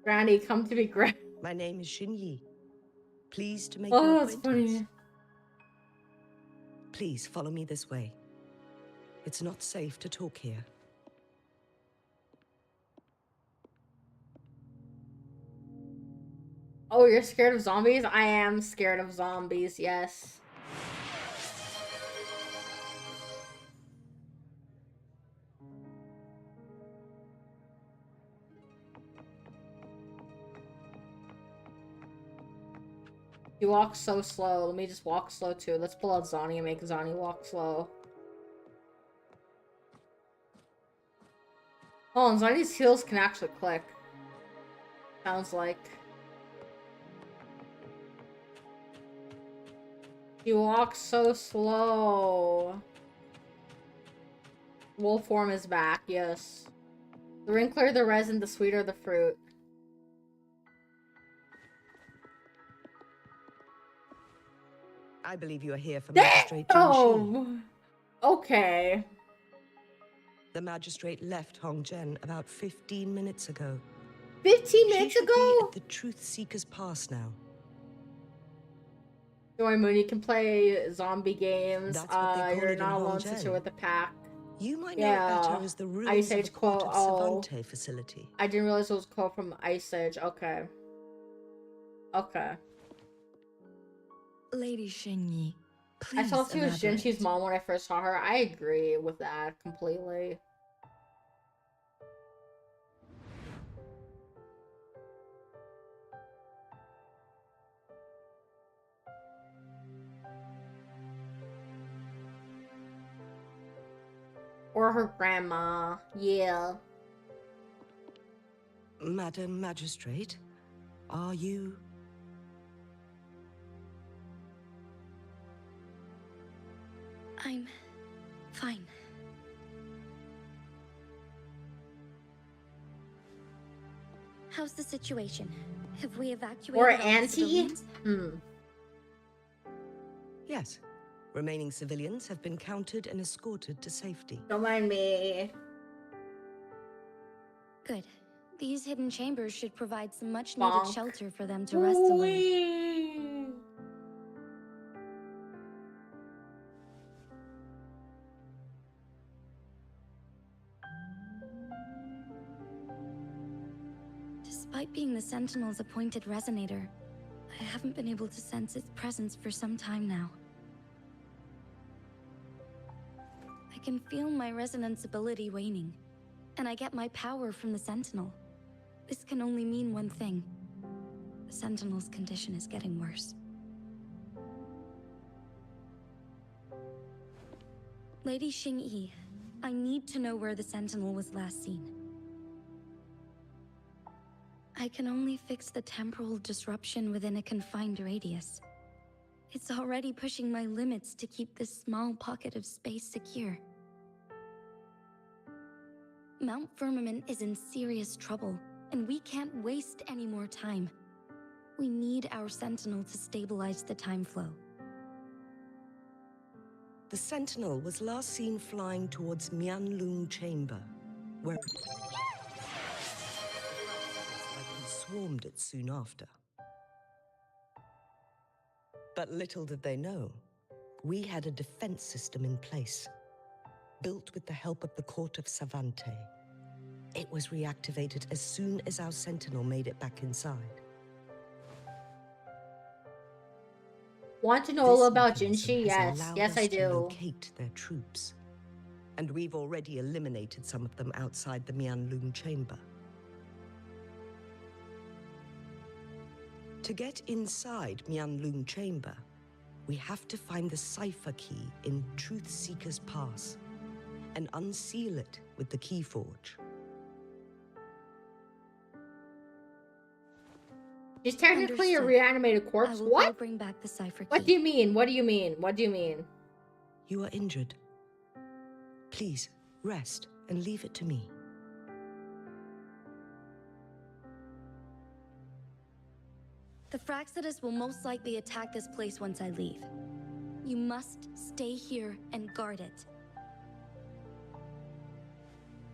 Granny, come to me, Granny. My name is Xinyi. Pleased to make Oh, your that's acquaintance. funny. Please follow me this way. It's not safe to talk here. Oh, you're scared of zombies? I am scared of zombies, yes. You walk so slow. Let me just walk slow too. Let's pull out Zani and make Zani walk slow. Oh, and Zani's heels can actually click. Sounds like. You walk so slow. Wolf form is back, yes. The wrinkler the resin, the sweeter the fruit. I believe you are here for Magistrate Jinshi. Oh, okay. The magistrate left Hongzhen about 15 minutes ago. 15 minutes She should ago? be at the Truth Seeker's Pass now. Don't worry, Moon, you can play zombie games. That's what they call You're it in not alone Hongzhen. since you're with the pack. You might know it better as the ruins Ice of Age the quote. Court Oh, of Savante facility. I didn't realize it was a quote from Ice Age. Okay. Okay. Lady Xingyi, please I thought she was elaborate. Jinshi's mom when I first saw her. I agree with that completely. Or her grandma. Yeah. Madam Magistrate, are you... I'm fine. How's the situation? Have we evacuated Or all the Auntie? civilians? Yes. Remaining civilians have been counted and escorted to safety. Don't mind me. Good. These hidden chambers should provide some much-needed Bonk. shelter for them to rest a little. Wee. Despite being the Sentinel's appointed resonator, I haven't been able to sense its presence for some time now. I can feel my resonance ability waning, and I get my power from the Sentinel. This can only mean one thing. The Sentinel's condition is getting worse. Lady Xingyi, I need to know where the Sentinel was last seen. I can only fix the temporal disruption within a confined radius. It's already pushing my limits to keep this small pocket of space secure. Mount Firmament is in serious trouble, and we can't waste any more time. We need our Sentinel to stabilize the time flow. The Sentinel was last seen flying towards Mianlung Chamber, where it likely swarmed it soon after. But little did they know, we had a defense system in place, built with the help of the court of Savante. It was reactivated as soon as our Sentinel made it back inside. Want to know all This about mechanism Jinshi? has Yes. allowed Yes, us I to do. locate their troops. And we've already eliminated some of them outside the Mianlung Chamber. To get inside Mianlung Chamber, we have to find the cipher key in Truth Seeker's Pass and unseal it with the Keyforge. She's technically a Understood. reanimated I corpse. will What? go bring back the cipher key. What do you mean? What do you mean? What do you mean? You are injured. Please, rest and leave it to me. The Fraxidus will most likely attack this place once I leave. You must stay here and guard it.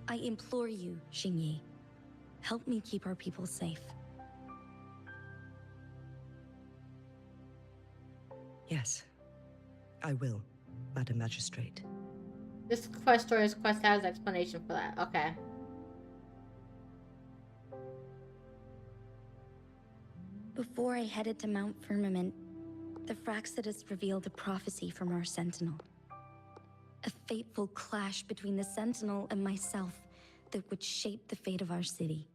I implore you, Xingyi. Help me keep our people safe. Yes, I will, Madam Magistrate. This quest or his quest has explanation for that. Okay. Before I headed to Mount Firmament, the Fraxidus revealed a prophecy from our Sentinel. A fateful clash between the Sentinel and myself that would shape the fate of our city.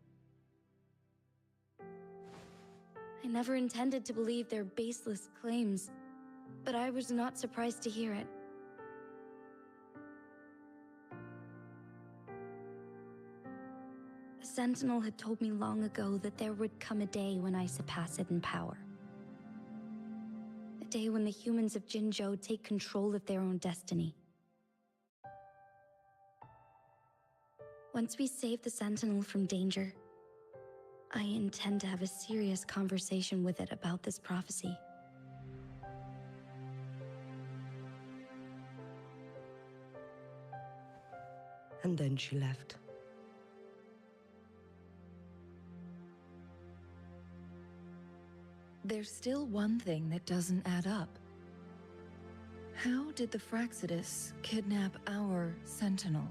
I never intended to believe their baseless claims, but I was not surprised to hear it. The Sentinel had told me long ago that there would come a day when I surpass it in power. A day when the humans of Jinzhou take control of their own destiny. Once we save the Sentinel from danger, I intend to have a serious conversation with it about this prophecy. And then she left. There's still one thing that doesn't add up. How did the Fraxidus kidnap our Sentinel?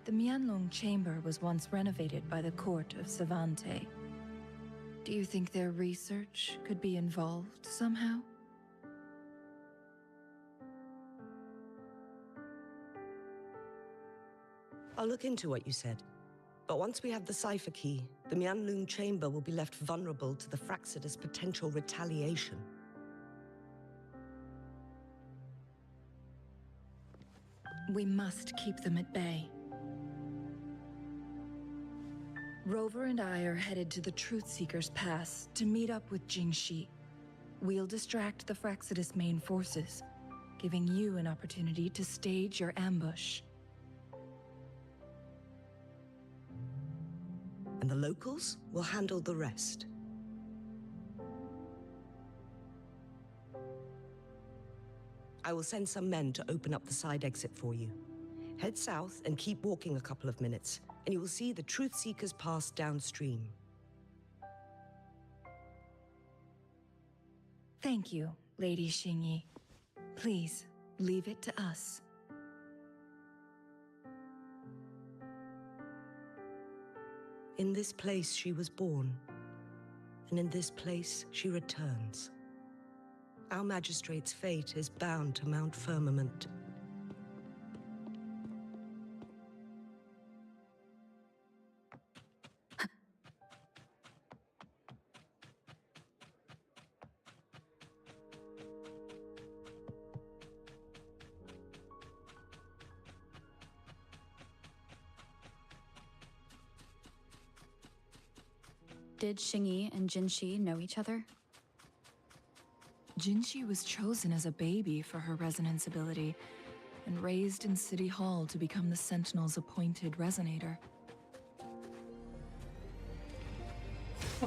The Mianlong Chamber was once renovated by the court of Savante. Do you think their research could be involved somehow? I'll look into what you said. But once we have the cipher key, the Mianlung Chamber will be left vulnerable to the Fraxidus' potential retaliation. We must keep them at bay. Rover and I are headed to the Truth Seeker's Pass to meet up with Jingxi. We'll distract the Fraxidus' main forces, giving you an opportunity to stage your ambush. And the locals will handle the rest. I will send some men to open up the side exit for you. Head south and keep walking a couple of minutes, and you will see the Truth Seekers pass downstream. Thank you, Lady Xingyi. Please, leave it to us. In this place she was born, and in this place she returns. Our magistrate's fate is bound to Mount Firmament. Did Xingyi and Jinxi know each other? Jinxi was chosen as a baby for her resonance ability and raised in City Hall to become the Sentinel's appointed resonator.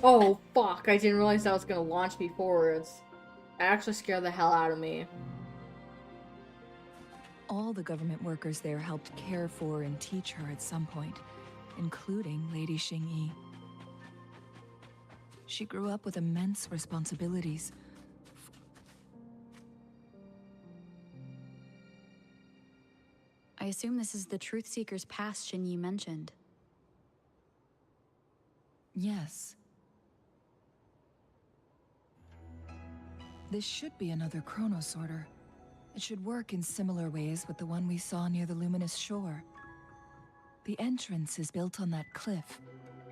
Oh, fuck. I didn't realize that was gonna launch me forwards. That actually scared the hell out of me. All the government workers there helped care for and teach her at some point, including Lady Xingyi. She grew up with immense responsibilities. I assume this is the Truth Seeker's past Xingyi mentioned. Yes. This should be another chronosorter. It should work in similar ways with the one we saw near the luminous shore. The entrance is built on that cliff,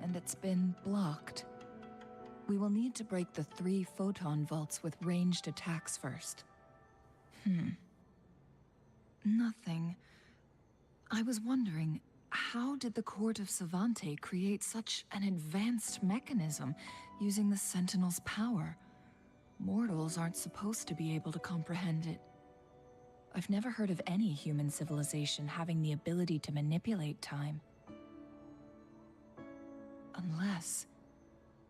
and it's been blocked. We will need to break the 3 photon vaults with ranged attacks first. Nothing. I was wondering, how did the Court of Savante create such an advanced mechanism using the Sentinel's power? Mortals aren't supposed to be able to comprehend it. I've never heard of any human civilization having the ability to manipulate time. Unless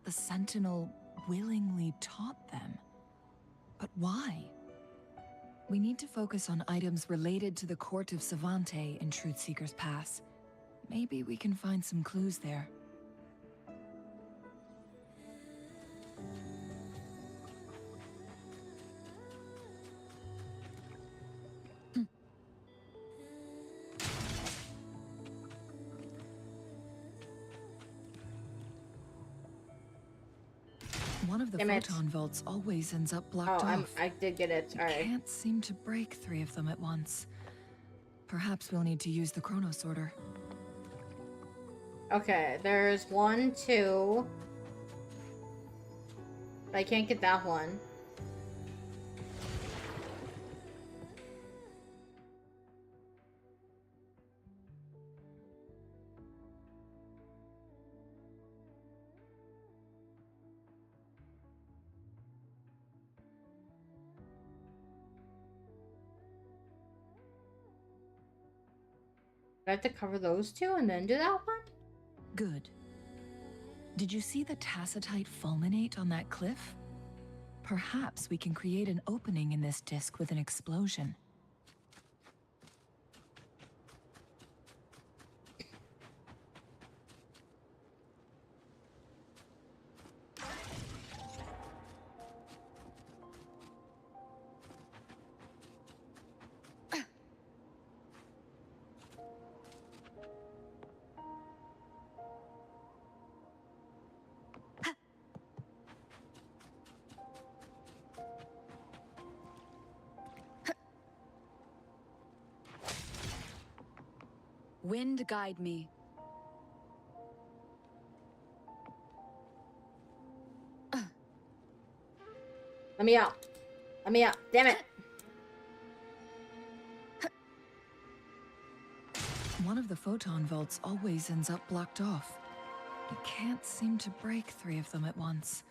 the Sentinel willingly taught them. But why? We need to focus on items related to the Court of Savante in Truthseeker's Pass. Maybe we can find some clues there. One of the photon vaults always ends up blocked off. I did get it. All right. I can't seem to break 3 of them at once. Perhaps we'll need to use the chronosorter. Okay, there's 1, 2. I can't get that one. I have to cover those 2 and then do that one? Good. Did you see the tacitite fulminate on that cliff? Perhaps we can create an opening in this disk with an explosion. Wind guide me. Let me out. Let me out. Damn it. One of the photon vaults always ends up blocked off. I can't seem to break 3 of them at once.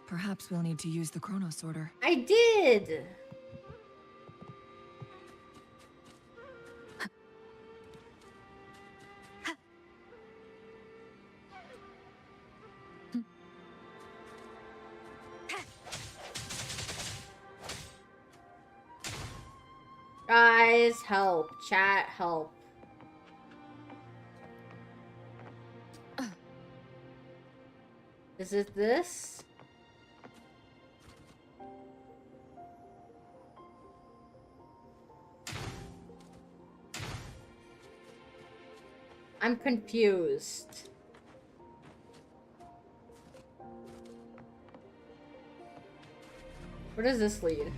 Perhaps we'll need to use the chronosorter. I did! Guys, help. Chat, help. Is it this? I'm confused. Where does this lead?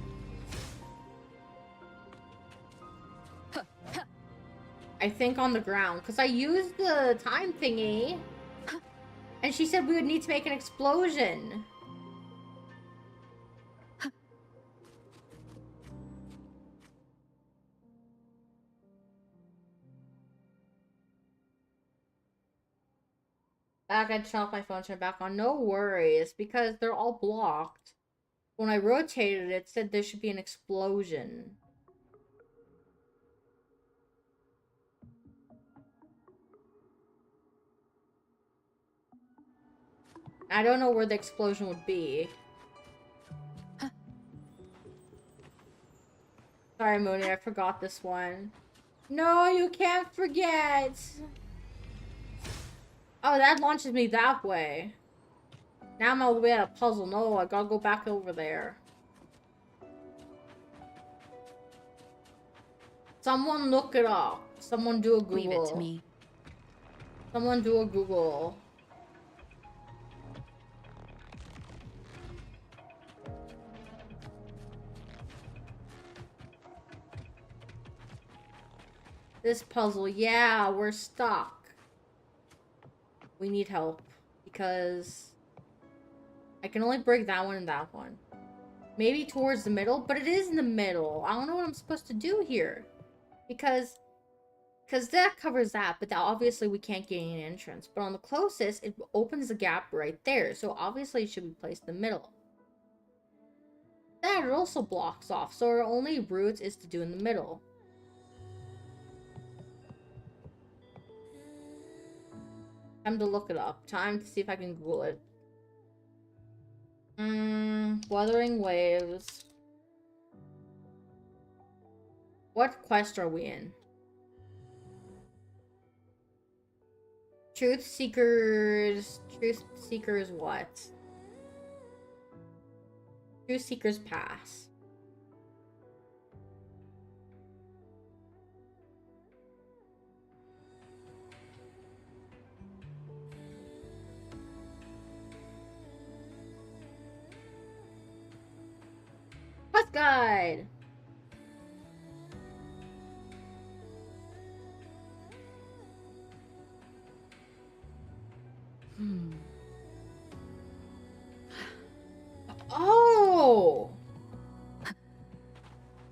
I think on the ground, because I used the time thingy, and she said we would need to make an explosion. Back, I turned off my phone, turned back on. No worries, because they're all blocked. When I rotated it, it said there should be an explosion. I don't know where the explosion would be. Sorry, Mooney, I forgot this one. No, you can't forget! Oh, that launches me that way. Now I'm all the way at a puzzle. No, I gotta go back over there. Someone look it up. Someone do a Google. Leave it to me. Someone do a Google. This puzzle, yeah, we're stuck. We need help because I can only break that one and that one. Maybe towards the middle, but it is in the middle. I don't know what I'm supposed to do here because that covers that, but that obviously we can't get an entrance. But on the closest, it opens the gap right there, so obviously it should be placed in the middle. That it also blocks off, so our only route is to do in the middle. Time to look it up. Time to see if I can Google it. Wuthering Waves. What quest are we in? Truth Seekers what? Truth Seekers Pass. Quest guide. Oh!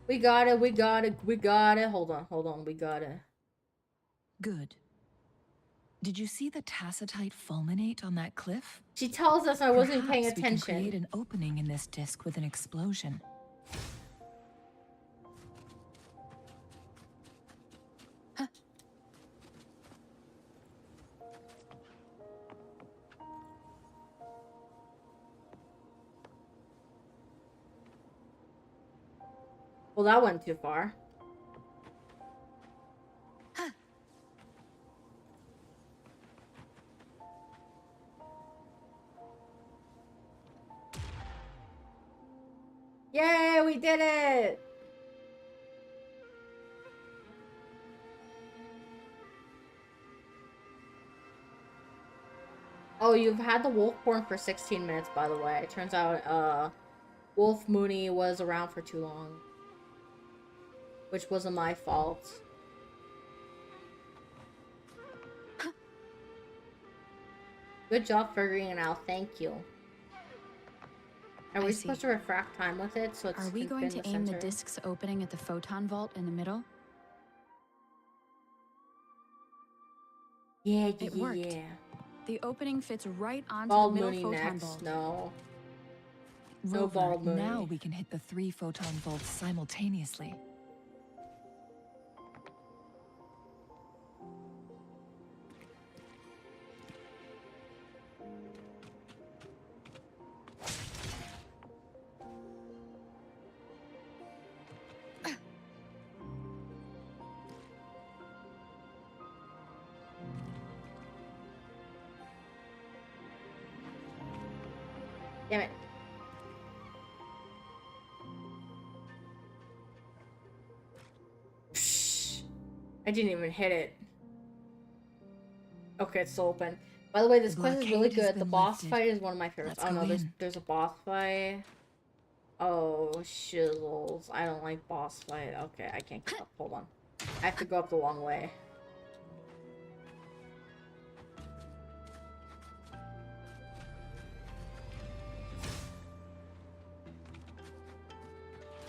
We got it. Hold on, we got it. Good. Did you see the tacitite fulminate on that cliff? She tells us I wasn't paying Perhaps attention. We can create an opening in this disc with an explosion. Well, that went too far. Yay, we did it! Oh, you've had the wolf porn for 16 minutes, by the way. It turns out, Wolf Mooney was around for too long. Which wasn't my fault. Good job figuring it out, thank you. Are we supposed to refract time with it so it's Are we going to aim the disc's opening at the photon vault in the middle? Yeah, It worked. The opening fits right onto Bald the middle Mooney photon next, vault. no. No Rover, bald Mooney. now we can hit the 3 photon vaults simultaneously. Damn it. Psh, I didn't even hit it. Okay, it's still open. By the way, this quest is really good. The boss fight is one of my favorites. Oh no, there's a boss fight. Oh, shizzles. I don't like boss fight. Okay, I can't get up. Hold on. I have to go up the long way.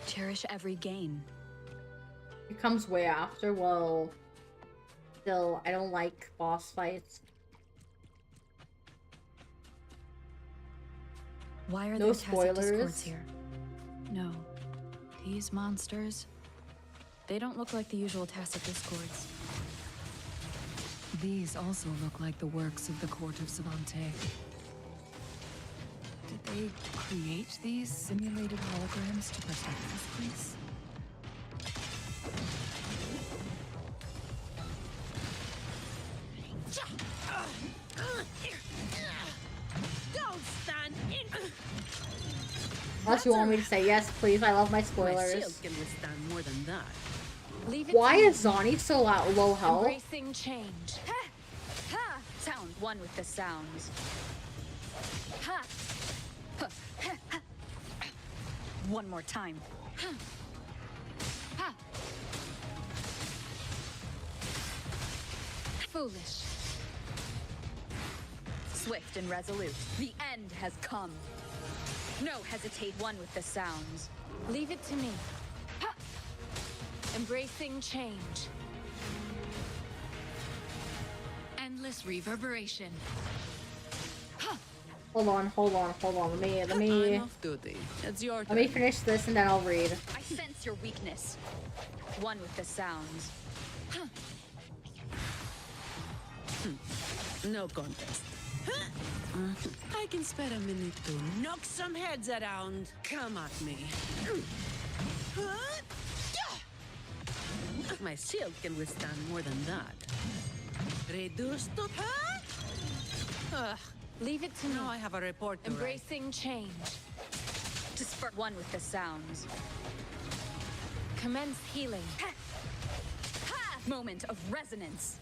Cherish every gain. It comes way after. Well, still, I don't like boss fights. Why are No there tacit discords spoilers. here? No. These monsters, they don't look like the usual tacit discords. These also look like the works of the court of Savante. Did they create these simulated holograms to protect this place? Don't stand in. Unless you want me to say yes, please. I love my My spoilers. shield can withstand more than that. Leave it Why to is Zani so low health? Embracing change. Ha! Sound one with the sounds. Ha! Huh. Ha. One more time. Ha! Foolish. Swift and resolute. The end has come. No hesitate, one with the sounds. Leave it to me. Ha! Embracing change. Endless reverberation. Hold on. Let me I'm off duty. It's your let turn. me finish this and then I'll read. I sense your weakness. One with the sounds. No contest. I can spare a minute to knock some heads around. Come at me. My shield can withstand more than that. Reduced to... Ugh. Leave it to me. Now I have a report to write. Embracing change. Disperse one with the sounds. Commence healing. Moment of resonance.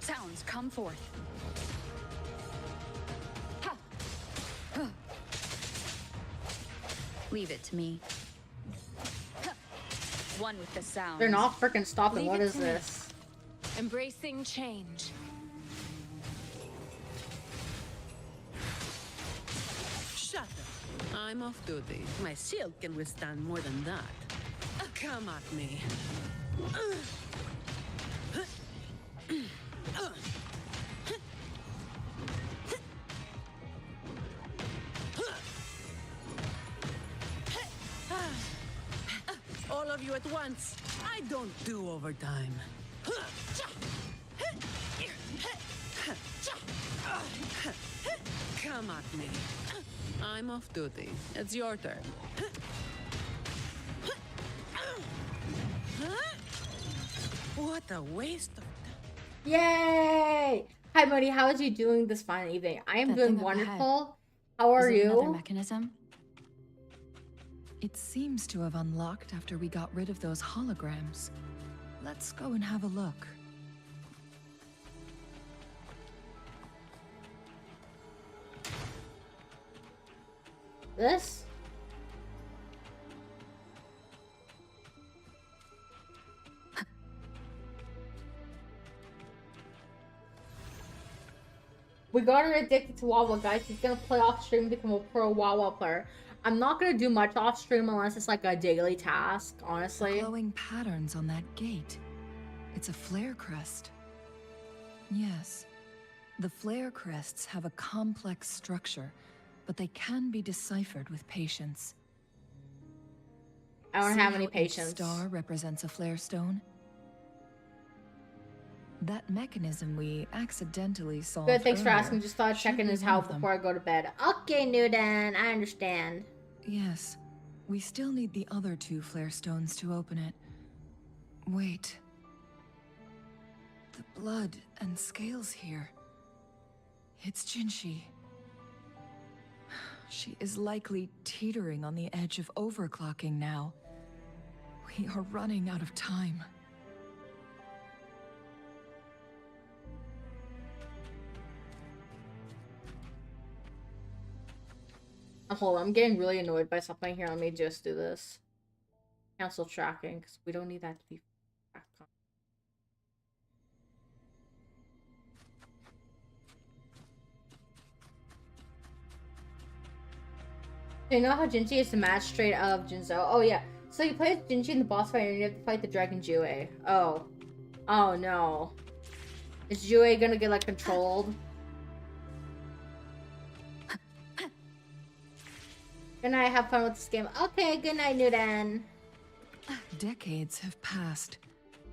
Sounds come forth. Leave it to me. One with the sounds. They're not freaking stopping. Leave What it is to me. this? Embracing change. Shut up. I'm off duty. My shield can withstand more than that. Come at me. All of you at once. I don't do overtime. Come at me. I'm off duty. It's your turn. What a waste of time. Yay! Hi, Modi. How is you doing this fine evening? I am That doing thing up wonderful. How are Is it another you? mechanism? It seems to have unlocked after we got rid of those holograms. Let's go and have a look. This? We got her addicted to WoW, guys. She's gonna play off stream to become a pro WoW player. I'm not gonna do much off stream unless it's like a daily task, honestly. Glowing patterns on that gate. It's a flare crest. Yes. The flare crests have a complex structure, but they can be deciphered with patience. I don't See have any how each patience. star represents a flare stone? That mechanism we accidentally solved Good, thanks for earlier asking. Just thought should checking be his one health of them. before I go to bed. Okay, Newton, I understand. Yes. We still need the other two flare stones to open it. Wait. The blood and scales here. It's Jinshi. She is likely teetering on the edge of overclocking now. We are running out of time. Hold on, I'm getting really annoyed by something here. Let me just do this. Cancel tracking, because we don't need that to be tracked. So you know how Jinji is the magistrate of Jinzhou? Oh yeah. So you play as Jinji in the boss fight and you have to fight the dragon Jue. Oh. Oh no. Is Jue gonna get like controlled? Good night, have fun with this game. Okay, good night, Newton. Decades have passed,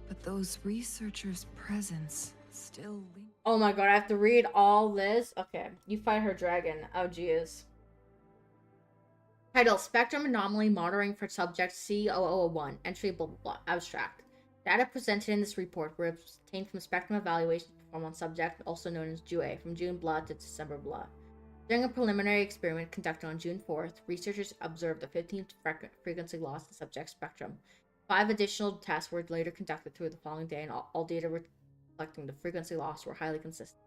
but those researchers' presence still... Oh my god, I have to read all this? Okay, you fight her dragon. Oh geez. Title, Spectrum Anomaly Monitoring for Subject C0001. Entry, blah, blah, blah. Abstract. Data presented in this report were obtained from spectrum evaluations performed on subject, also known as Jue, from June blah to December blah. During a preliminary experiment conducted on June 4th, researchers observed a 15th frequency loss in subject spectrum. 5 additional tests were later conducted through the following day, and all data reflecting the frequency loss were highly consistent.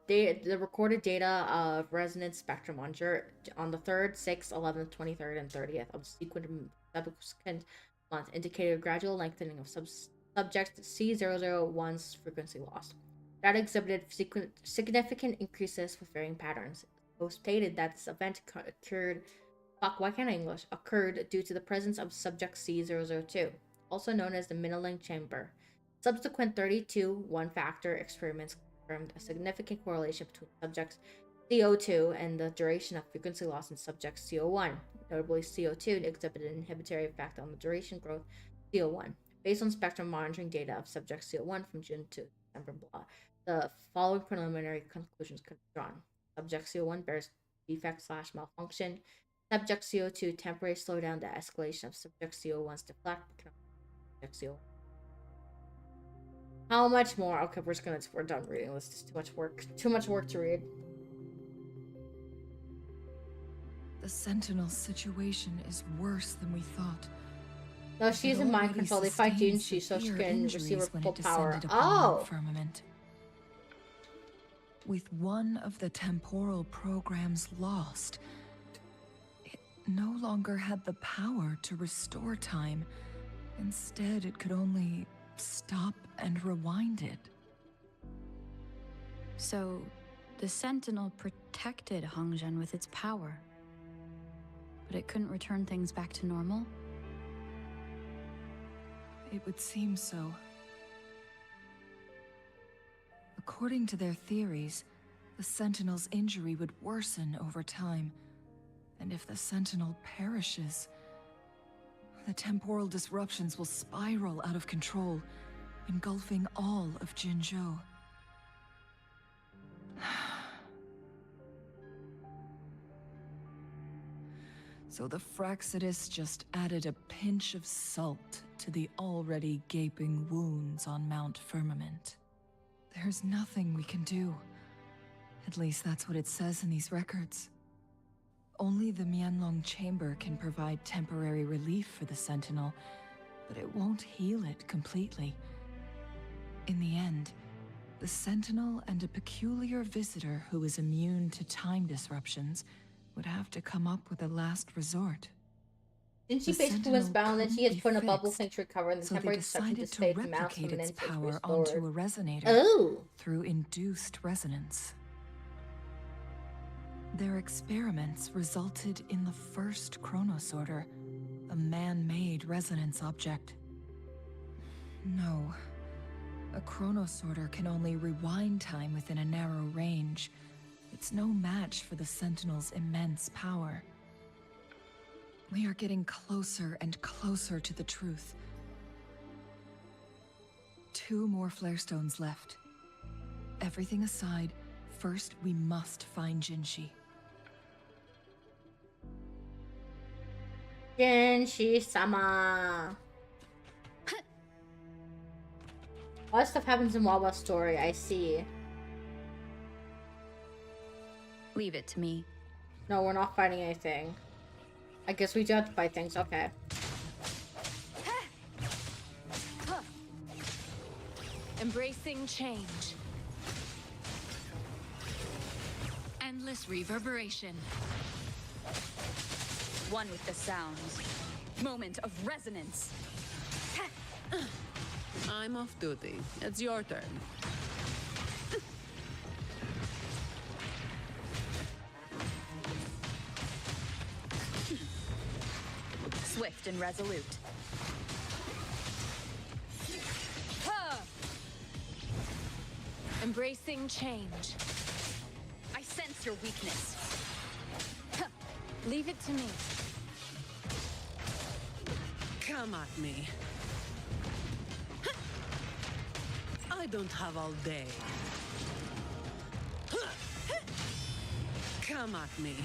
The recorded data of resonance spectrum on the 3rd, 6th, 11th, 23rd, and 30th of the subsequent month indicated a gradual lengthening of subject C001's frequency loss. Data exhibited significant increases with varying patterns. It was stated that this event occurred due to the presence of subject C002, also known as the Minneling chamber. Subsequent 32 one-factor experiments confirmed a significant correlation between subject CO2 and the duration of frequency loss in subject CO1. Notably, CO2 exhibited an inhibitory effect on the duration growth of CO1. Based on spectrum monitoring data of subject CO1 from June to December blah, the following preliminary conclusions could be drawn. Subject CO1 bears defect/malfunction. Subject CO2 temporarily slow down the escalation of subject CO1's deflect. Subject CO1. How much more? Okay, we're done reading this. It's too much work. Too much work to read. The Sentinel situation is worse than we thought. No, she's in mind control. They fight Jinshi so she can receive her full power. Oh! Firmament. With one of the temporal programs lost, it no longer had the power to restore time. Instead, it could only stop and rewind it. So, the Sentinel protected Hongzhen with its power, but it couldn't return things back to normal? It would seem so. According to their theories, the Sentinel's injury would worsen over time, and if the Sentinel perishes, the temporal disruptions will spiral out of control, engulfing all of Jinzhou. So the Fraxidus just added a pinch of salt to the already gaping wounds on Mount Firmament. There's nothing we can do. At least that's what it says in these records. Only the Mianlong Chamber can provide temporary relief for the Sentinel, but it won't heal it completely. In the end, the Sentinel and a peculiar visitor who is immune to time disruptions would have to come up with a last resort. Didn't she basically was bound that she has put in a bubble thing to recover and the temporary disruption to stay the mouse from an its instant power restored. onto a resonator Oh! through induced resonance. Their experiments resulted in the first chronosorter, a man-made resonance object. No, a chronosorter can only rewind time within a narrow range. It's no match for the Sentinel's immense power. We are getting closer and closer to the truth. 2 more flare stones left. Everything aside, first we must find Jinshi. Jinshi-sama. A lot of stuff happens in Wawa's story, I see. Leave it to me. No, we're not fighting anything. I guess we do have to fight things. Okay. Embracing change. Endless reverberation. One with the sounds. Moment of resonance. I'm off duty. It's your turn. Swift and resolute. Embracing change. I sense your weakness. Leave it to me. Come at me. I don't have all day. Come at me.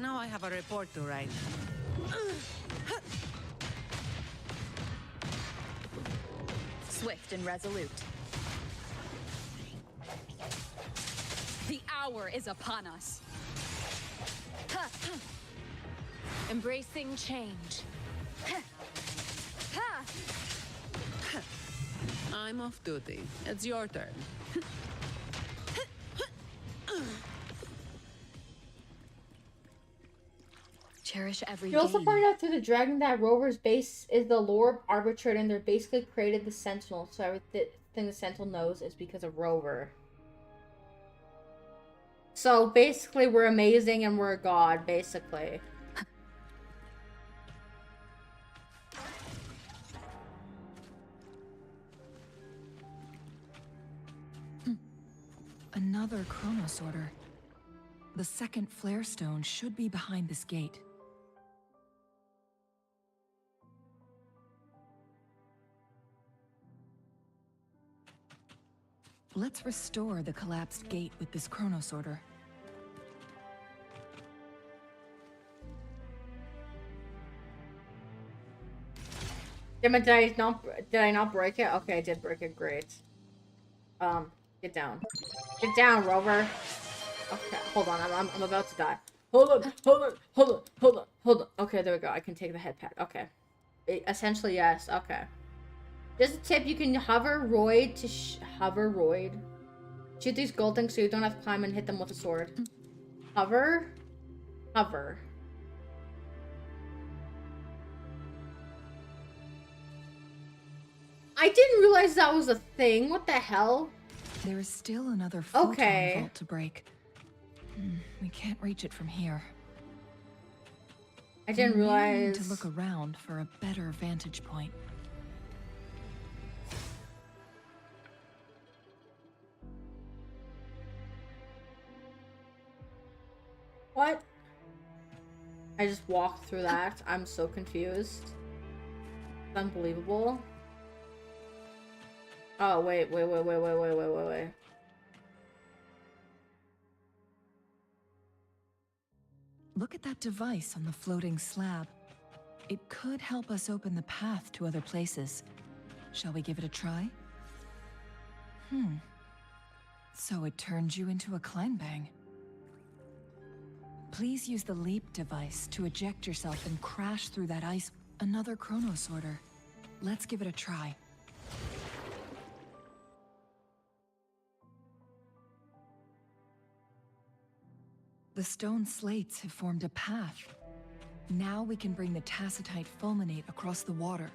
Now I have a report to write. Swift and resolute. The hour is upon us. Embracing change. I'm off duty. It's your turn. Cherish every You also gain. find out through the dragon that Rover's base is the Lord Arbitrator, and they're basically created the Sentinel. So everything the Sentinel knows is because of Rover. So basically, we're amazing and we're a god, basically. Another Chronos order. The second flare stone should be behind this gate. Let's restore the collapsed gate with this Chronos order. Damn it, did I not break it? Okay, I did break it, great. Get down. Get down, Rover. Okay, hold on, I'm about to die. Hold on. Okay, there we go, I can take the head pad, okay. Essentially, yes, okay. Just a tip, you can hover Roid to hover Roid. Shoot these gold things so you don't have to climb and hit them with a sword. Hover. Hover. I didn't realize that was a thing. What the hell? There is still another photon Okay. vault to break. We can't reach it from here. I didn't We may realize. need to look around for a better vantage point. What? I just walked through that. I'm so confused. It's unbelievable. Oh, wait. Look at that device on the floating slab. It could help us open the path to other places. Shall we give it a try? So it turns you into a Kleinbang. Please use the leap device to eject yourself and crash through that ice. Another Chronos order. Let's give it a try. The stone slates have formed a path. Now we can bring the Tacitite fulminate across the water.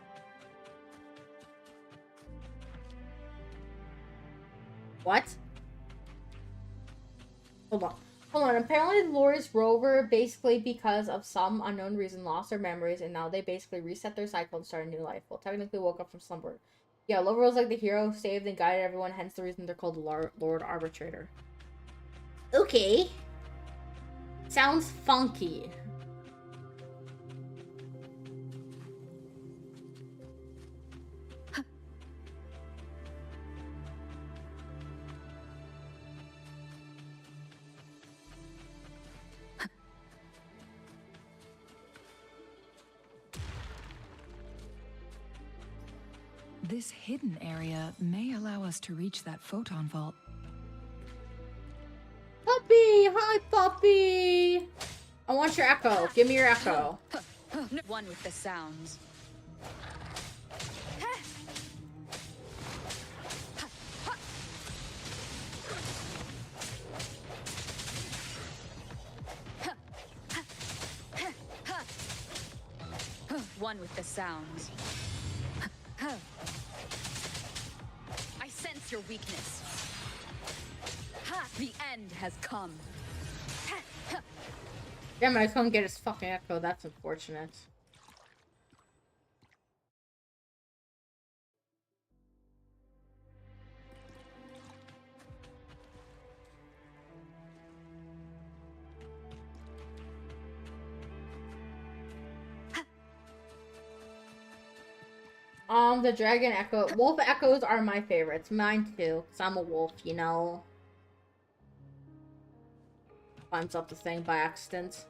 What? Hold on. Apparently, Loris Rover, basically because of some unknown reason, lost their memories, and now they basically reset their cycle and start a new life. Well, technically woke up from slumber. Yeah, Lover was like the hero who saved and guided everyone, hence the reason they're called the Lord Arbitrator. Okay. Sounds funky. This hidden area may allow us to reach that photon vault. Puppy! Hi, puppy! I want your echo. Give me your echo. One with the sounds. One with the sounds. I sense your weakness. The end has come. Damn, I couldn't get his fucking echo. That's unfortunate. The dragon echo. Wolf echoes are my favorites. Mine too, because I'm a wolf, you know. Climbs up the thing by accident.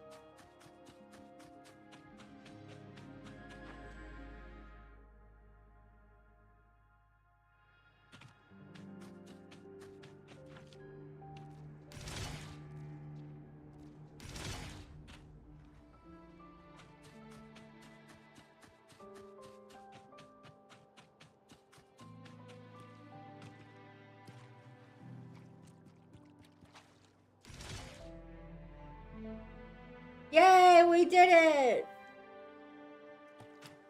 Yay, we did it!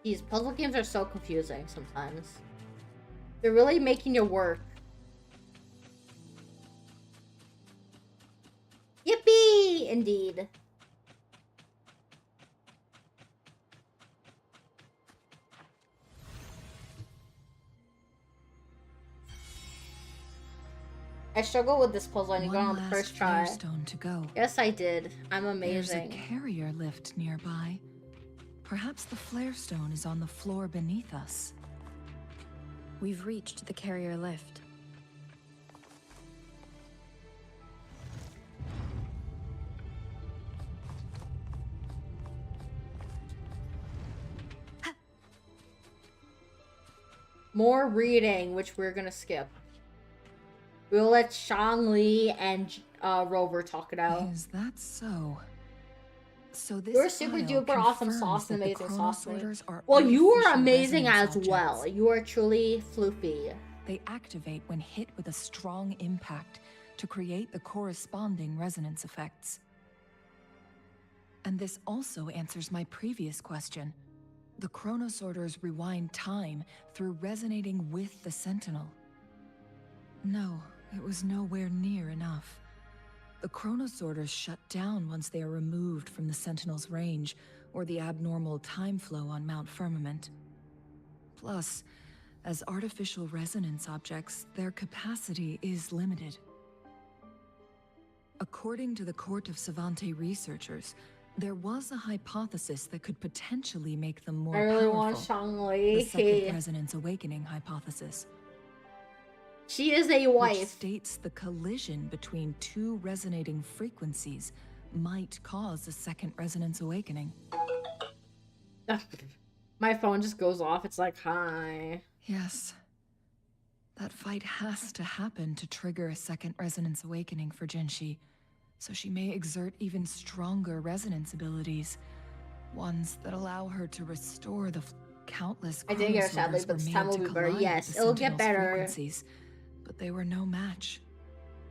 These puzzle games are so confusing sometimes. They're really making you work. Yippee! Indeed. I struggle with this puzzle and you got on the first try. Stone to go. Yes, I did. I'm amazing. There's a carrier lift nearby. Perhaps the flare stone is on the floor beneath us. We've reached the carrier lift. More reading, which we're gonna skip. We'll let Shangli and Rover talk it out. Is that so? So this You're super file duper awesome confirms sauce and that the amazing sauce. chronosorters are Well, you are artificial amazing as resonance well. objects. You are truly floopy. They activate when hit with a strong impact to create the corresponding resonance effects. And this also answers my previous question. The chronosorters rewind time through resonating with the Sentinel. No, it was nowhere near enough. The chronosorters shut down once they are removed from the Sentinel's range or the abnormal time flow on Mount Firmament. Plus, as artificial resonance objects, their capacity is limited. According to the Court of Savante researchers, there was a hypothesis that could potentially make them more I really powerful. want Shangli. The second resonance awakening hypothesis. She is a Which wife. states the collision between two resonating frequencies might cause a second resonance awakening. My phone just goes off. It's like, hi. Yes. That fight has to happen to trigger a second resonance awakening for Jinshi, so she may exert even stronger resonance abilities, ones that allow her to restore the countless I didn't get it sadly, chronosorters but were this made time will to be better. collide Yes, with the it'll get Sentinel's better. frequencies, but they were no match.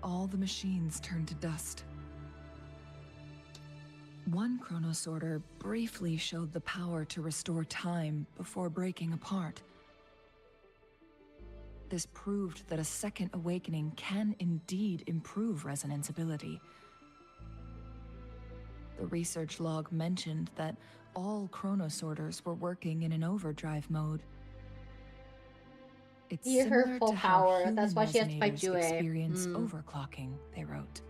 All the machines turned to dust. One chronosorter briefly showed the power to restore time before breaking apart. This proved that a second awakening can indeed improve resonance ability. The research log mentioned that all chronosorters were working in an overdrive mode. It's Hear her similar full to how power. human That's why she has to fight resonators Jue. experience overclocking, they wrote.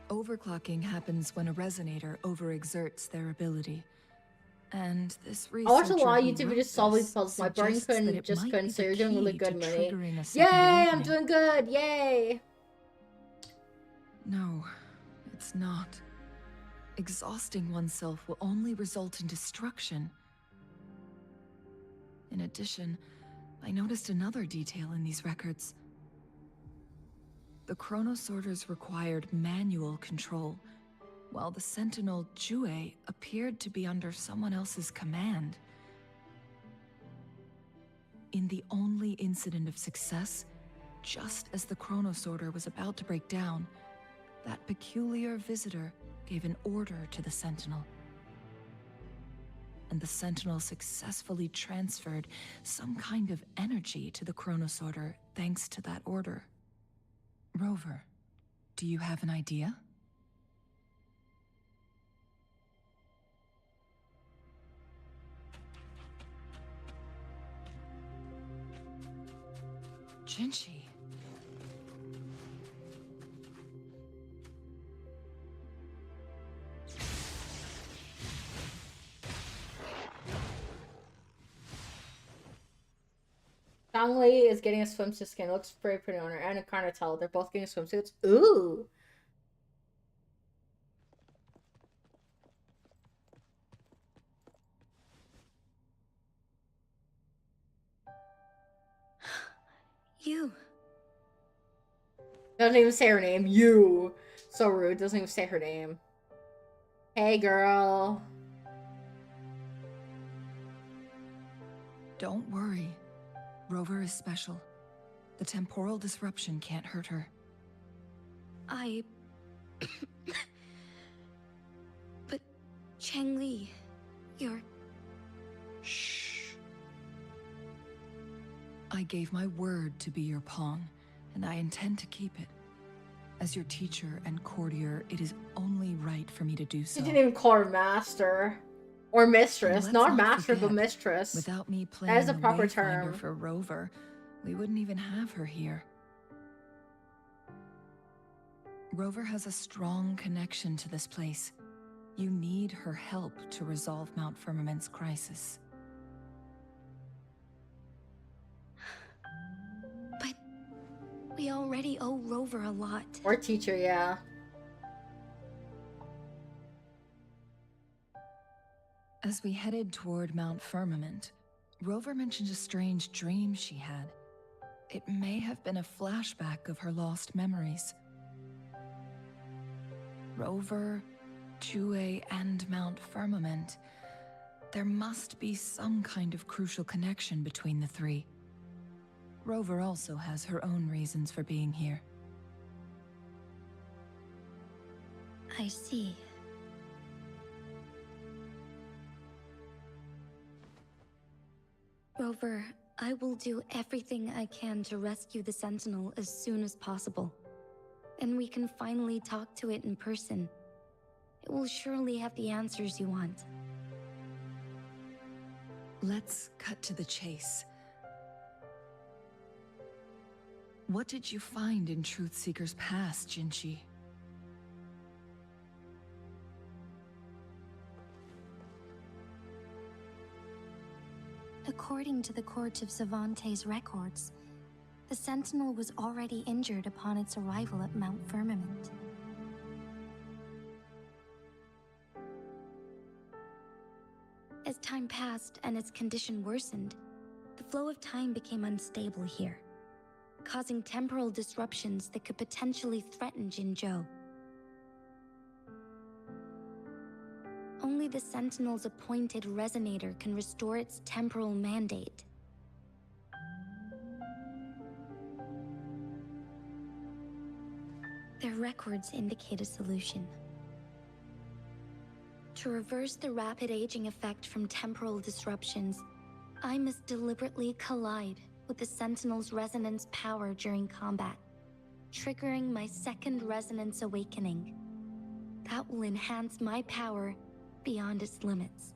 Overclocking happens when a resonator overexerts their ability. And this I watched a researcher lot of who YouTube wrote videos solve these this puzzles. My brain suggests that couldn't it just might couldn't. be So the you're doing really key good, to Mooney. triggering a Yay! second I'm awakening. doing good. Yay! No, it's not. Exhausting oneself will only result in destruction. In addition, I noticed another detail in these records. The chronosorters required manual control, while the sentinel Jue appeared to be under someone else's command. In the only incident of success, just as the chronosorter was about to break down, that peculiar visitor gave an order to the sentinel. And the sentinel successfully transferred some kind of energy to the chronosorter thanks to that order. Rover, do you have an idea? Jinshi. Lee is getting a swimsuit skin. It looks very pretty on her. And a Carnital. They're both getting swimsuits. Ooh. You. Doesn't even say her name. You. So rude. Doesn't even say her name. Hey, girl. Don't worry. Rover is special. The temporal disruption can't hurt her. But Changli, you're... Shh. I gave my word to be your pawn, and I intend to keep it. As your teacher and courtier, it is only right for me to do so. She didn't even call her master. Or mistress. Not master, but mistress. Without me That playing is a the proper wayfinder term. for Rover, we wouldn't even have her here. Rover has a strong connection to this place. You need her help to resolve Mount Firmament's crisis. But we already owe Rover a lot. Or teacher, yeah. As we headed toward Mount Firmament, Rover mentioned a strange dream she had. It may have been a flashback of her lost memories. Rover, Jue, and Mount Firmament. There must be some kind of crucial connection between the three. Rover also has her own reasons for being here. I see. Rover, I will do everything I can to rescue the Sentinel as soon as possible. And we can finally talk to it in person. It will surely have the answers you want. Let's cut to the chase. What did you find in Truthseeker's past, Jinshi? According to the Court of Savante's records, the Sentinel was already injured upon its arrival at Mount Firmament. As time passed and its condition worsened, the flow of time became unstable here, causing temporal disruptions that could potentially threaten Jinzhou. Only the Sentinel's appointed resonator can restore its temporal mandate. Their records indicate a solution. To reverse the rapid aging effect from temporal disruptions, I must deliberately collide with the Sentinel's resonance power during combat, triggering my second resonance awakening. That will enhance my power beyond its limits.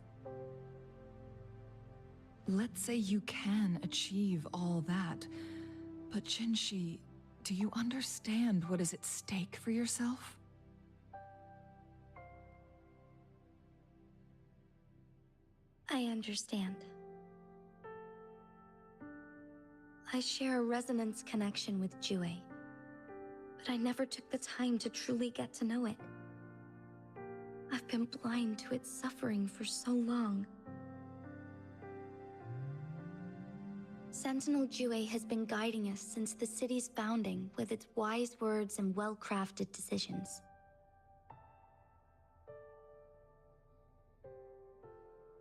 Let's say you can achieve all that, but Jinshi, do you understand what is at stake for yourself? I understand. I share a resonance connection with Jue, but I never took the time to truly get to know it. I've been blind to its suffering for so long. Sentinel Jue has been guiding us since the city's founding with its wise words and well-crafted decisions.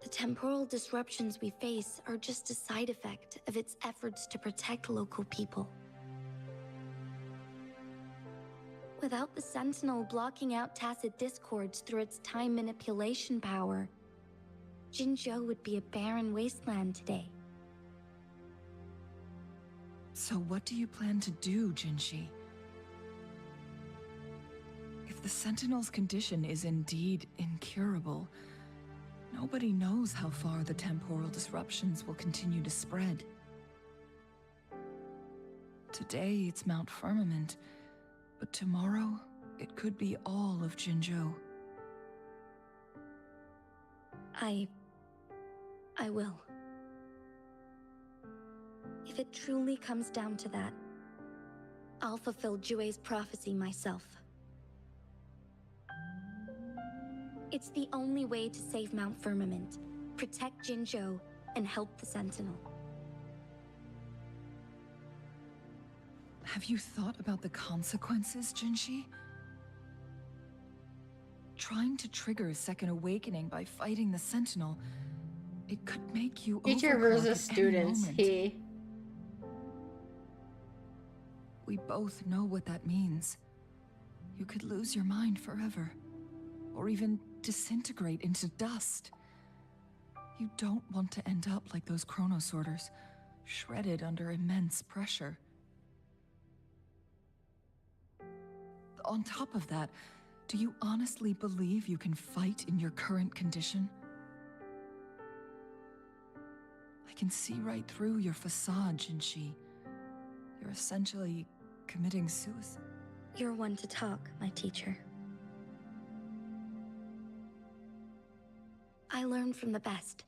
The temporal disruptions we face are just a side effect of its efforts to protect local people. Without the Sentinel blocking out tacit discords through its time manipulation power, Jinzhou would be a barren wasteland today. So what do you plan to do, Jinshi? If the Sentinel's condition is indeed incurable, nobody knows how far the temporal disruptions will continue to spread. Today it's Mount Firmament, but tomorrow it could be all of Jinzhou. I will. If it truly comes down to that, I'll fulfill Jue's prophecy myself. It's the only way to save Mount Firmament, protect Jinzhou, and help the Sentinel. Have you thought about the consequences, Jinshi? Trying to trigger a second awakening by fighting the Sentinel, it could make you Teacher overclock versus at any students. moment. We both know what that means. You could lose your mind forever, or even disintegrate into dust. You don't want to end up like those chronosorters, shredded under immense pressure. On top of that, do you honestly believe you can fight in your current condition? I can see right through your facade, Jinshi. You're essentially committing suicide. You're one to talk, my teacher. I learned from the best.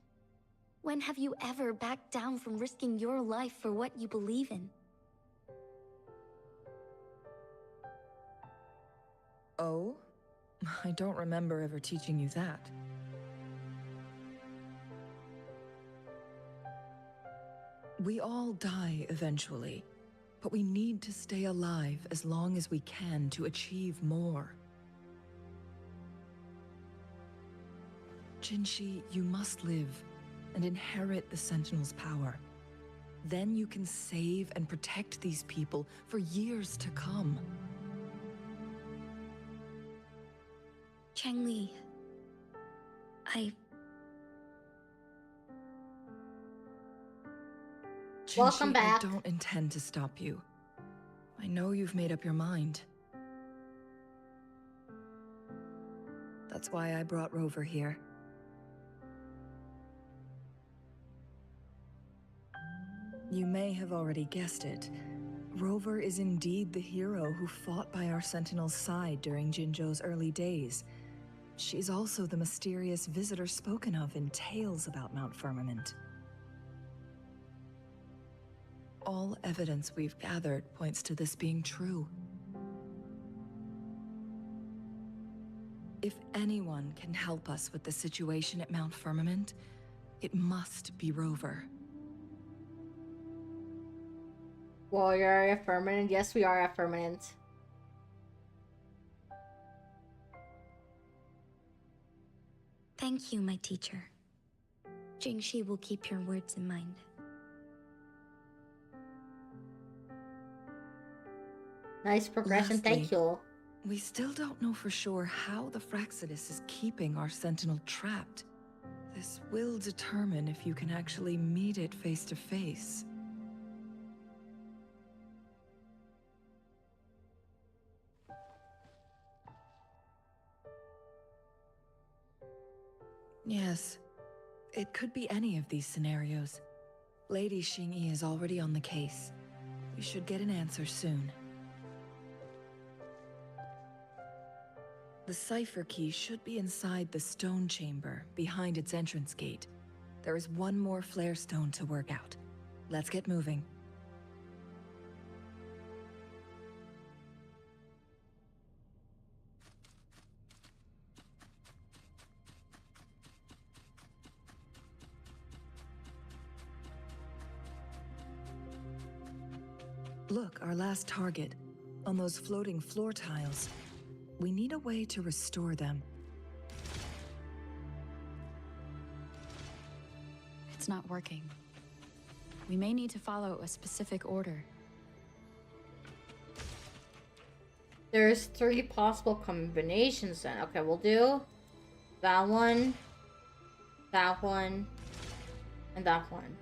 When have you ever backed down from risking your life for what you believe in? Oh? I don't remember ever teaching you that. We all die eventually, but we need to stay alive as long as we can to achieve more. Jinshi, you must live and inherit the Sentinel's power. Then you can save and protect these people for years to come. Changli, Welcome Jinshi, back. I don't intend to stop you. I know you've made up your mind. That's why I brought Rover here. You may have already guessed it. Rover is indeed the hero who fought by our Sentinel's side during Jinzhou's early days. She's also the mysterious visitor spoken of in tales about Mount Firmament. All evidence we've gathered points to this being true. If anyone can help us with the situation at Mount Firmament, it must be Rover. Well, you're a Firmament. Yes, we are a Firmament. thank you, my teacher. Jingshi will keep your words in mind. Nice progression, thank Lastly, you. We still don't know for sure how the Fraxidus is keeping our Sentinel trapped. This will determine if you can actually meet it face to face. Yes, it could be any of these scenarios. Lady Xingyi is already on the case. We should get an answer soon. The cipher key should be inside the stone chamber, behind its entrance gate. There is one more flare stone to work out. Let's get moving. Look, our last target. On those floating floor tiles. We need a way to restore them. It's not working. We may need to follow a specific order. There's 3 possible combinations then. Okay, we'll do that one, and that one.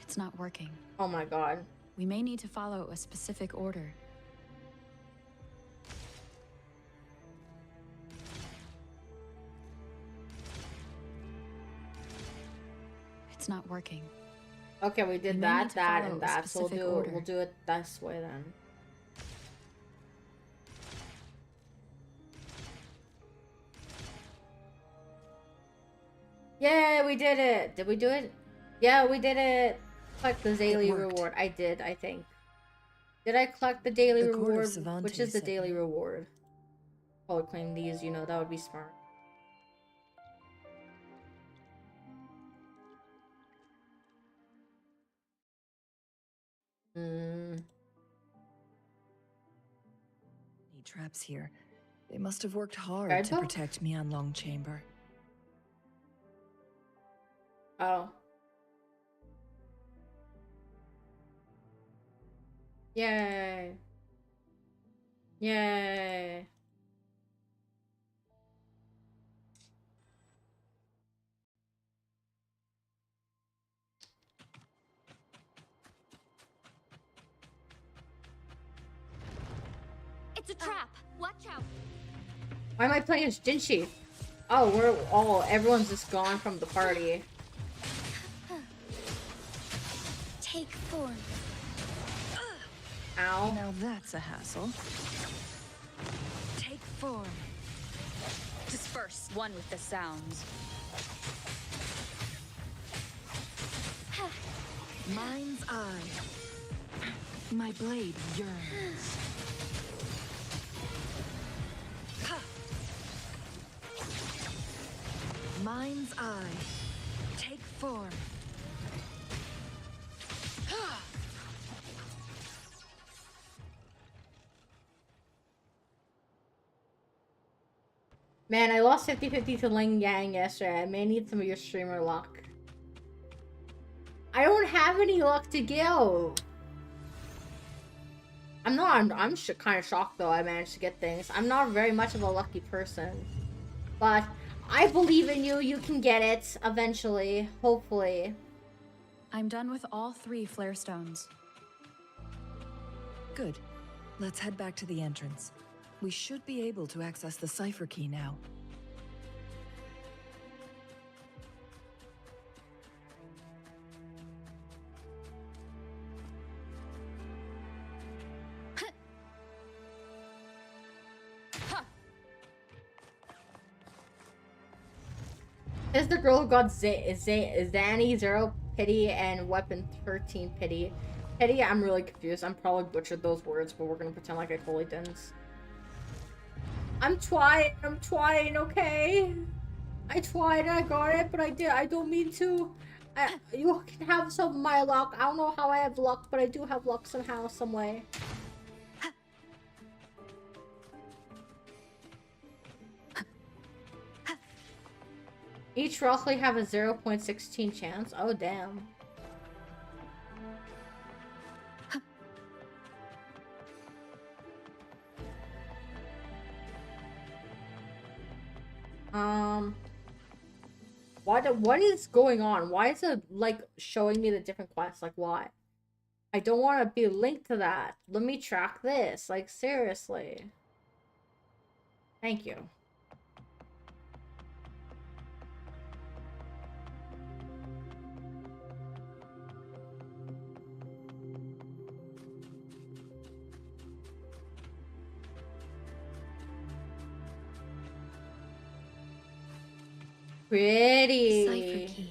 It's not working. Oh my god. We may need to follow a specific order. It's not working. Okay, we did We may need that, to that, follow and a that. So specific order. we'll do it this way then. Yeah, we did it. Did we do it? Yeah, we did it. Collect the daily reward. I did, I think. Did I collect the daily The Court of reward? Savante Which is the said daily reward? Probably claim these, you know, that would be smart. Need traps here. They must have worked hard to Guidebook? protect Mianlong Chamber. Oh. Yay. Yay. It's a trap. Watch out. Why am I playing as Jinshi? Oh, everyone's just gone from the party. Take form. Ow. Now that's a hassle. Take form. Disperse, one with the sounds. Mind's eye. My blade yearns. Mind's eye. Take form. Man, I lost 50-50 to Ling Yang yesterday. I may need some of your streamer luck. I don't have any luck to give. I'm kind of shocked though I managed to get things. I'm not very much of a lucky person. But I believe in you. You can get it eventually. Hopefully. I'm done with all 3 flare stones. Good. Let's head back to the entrance. We should be able to access the cipher key now. This is the girl who got Zanny 0 pity and Weapon 13 pity. Pity, I'm really confused. I'm probably butchered those words, but we're gonna pretend like I totally didn't. I'm trying, okay? I tried, I got it, but I don't mean to. You can have some of my luck. I don't know how I have luck, but I do have luck somehow, some way. Each roughly have a 0.16 chance. Oh, damn. What is going on? Why is it, like, showing me the different quests? Like, why? I don't want to be linked to that. Let me track this. Like, seriously. Thank you. Pretty. Cipher key.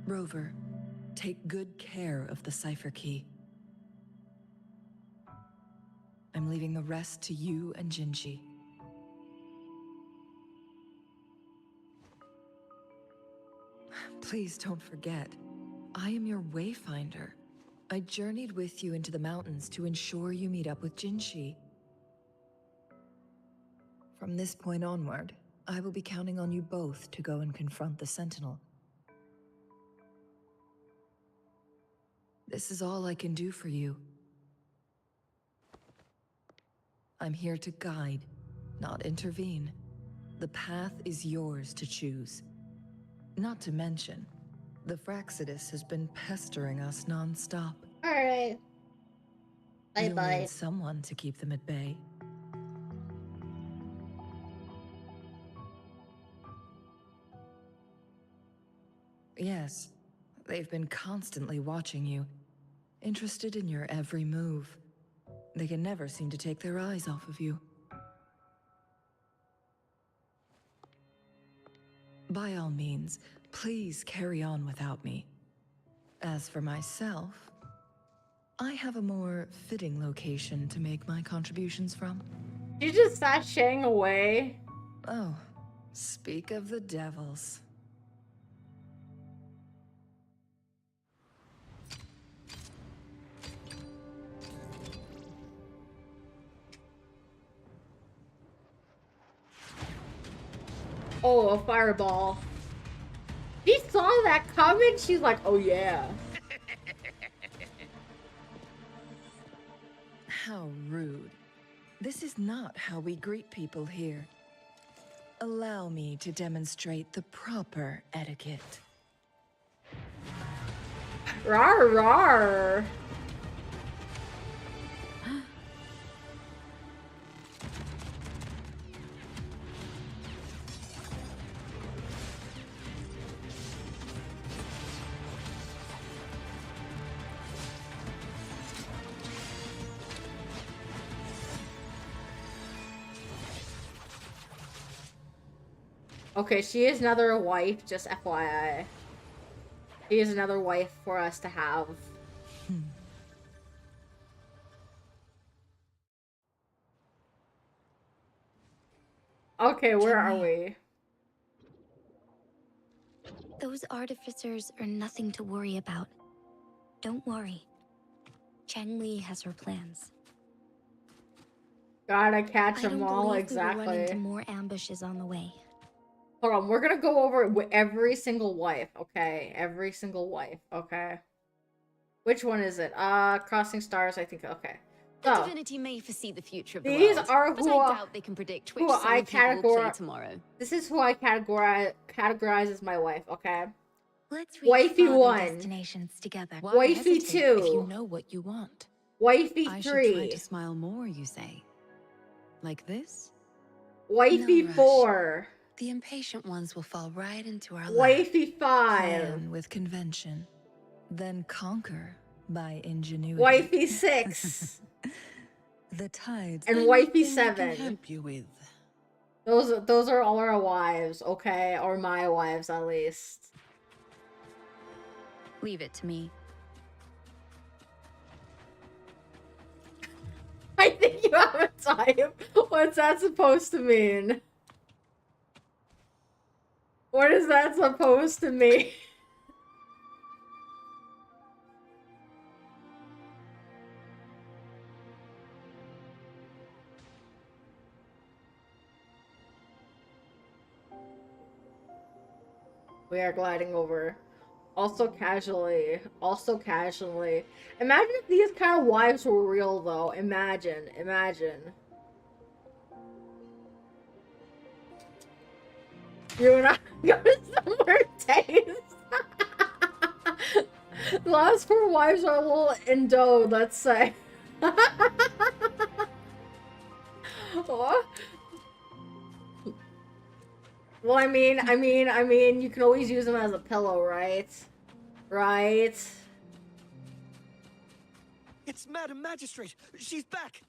Rover, take good care of the cipher key. I'm leaving the rest to you and Jinji. Please don't forget, I am your wayfinder. I journeyed with you into the mountains to ensure you meet up with Jinji. From this point onward, I will be counting on you both to go and confront the Sentinel. This is all I can do for you. I'm here to guide, not intervene. The path is yours to choose. Not to mention, the Fraxidus has been pestering us non-stop. Alright. You'll Bye-bye. need someone to keep them at bay. Yes, they've been constantly watching you, interested in your every move. They can never seem to take their eyes off of you. By all means, please carry on without me. As for myself, I have a more fitting location to make my contributions from. You just sashaying away. Oh, speak of the devils. Oh, a fireball. She saw that coming. She's like, oh yeah. How rude. This is not how we greet people here. Allow me to demonstrate the proper etiquette. Rar rar. Okay, she is another wife, just FYI. She is another wife for us to have. Okay, where are we? Those artificers are nothing to worry about. Don't worry. Cheng Li has her plans. Gotta catch I them don't all, believe we will run into exactly. more ambushes on the way. Hold on, we're gonna go over it with every single wife, okay? Every single wife, okay? Which one is it? Crossing Stars, I think, okay. The So, divinity may foresee the future of the these world, are but who I doubt they can predict which song I people will play tomorrow. This is who I categorize as my wife, okay? Let's reach Wifey farther 1. destinations together. Why Wifey hesitate 2. if you know what you want? Wifey I 3. should try to smile more, you say? Like this? Wifey No rush. 4. The impatient ones will fall right into our lap. Wifey 5. Plan with convention, then conquer by ingenuity. Wifey 6. The tides. And Wifey Anything I can 7. help you with? Those are all our wives, okay? Or my wives, at least. Leave it to me. I think you have a type. What's that supposed to mean? What is that supposed to mean? We are gliding over. Also casually. Also casually. Imagine if these kind of wives were real, though. Imagine. Imagine. You and I go to somewhere taste. The last 4 wives are a little endowed, let's say. What? Well, I mean, you can always use them as a pillow, right? Right? It's Madam Magistrate. She's back.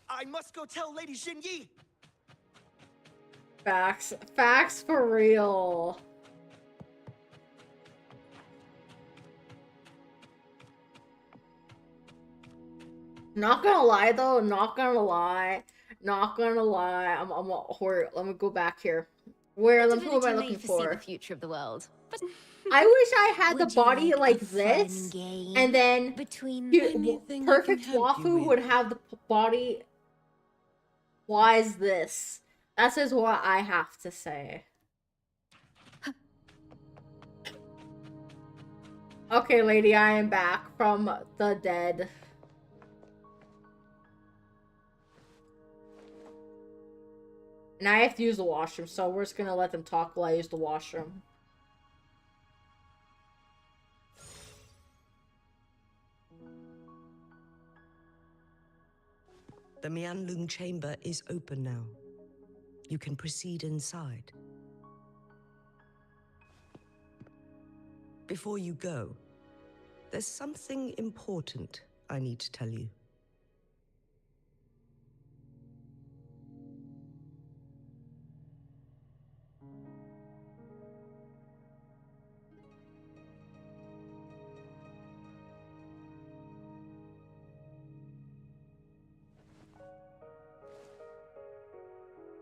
I must go tell Lady Xinyi. Facts. Facts for real. Not gonna lie though, not gonna lie. I'm a horror. Let me go back here. Where? Let me. What am I Divinity may looking foresee the for? future of the world, but I wish I had the Would you body like like a fun this, game and then between anything I can perfect help you Wafu would with? have the body. Why is this? That is what I have to say. Okay, lady, I am back from the dead. And I have to use the washroom, so we're just gonna let them talk while I use the washroom. The Mianlung chamber is open now. You can proceed inside. Before you go, there's something important I need to tell you.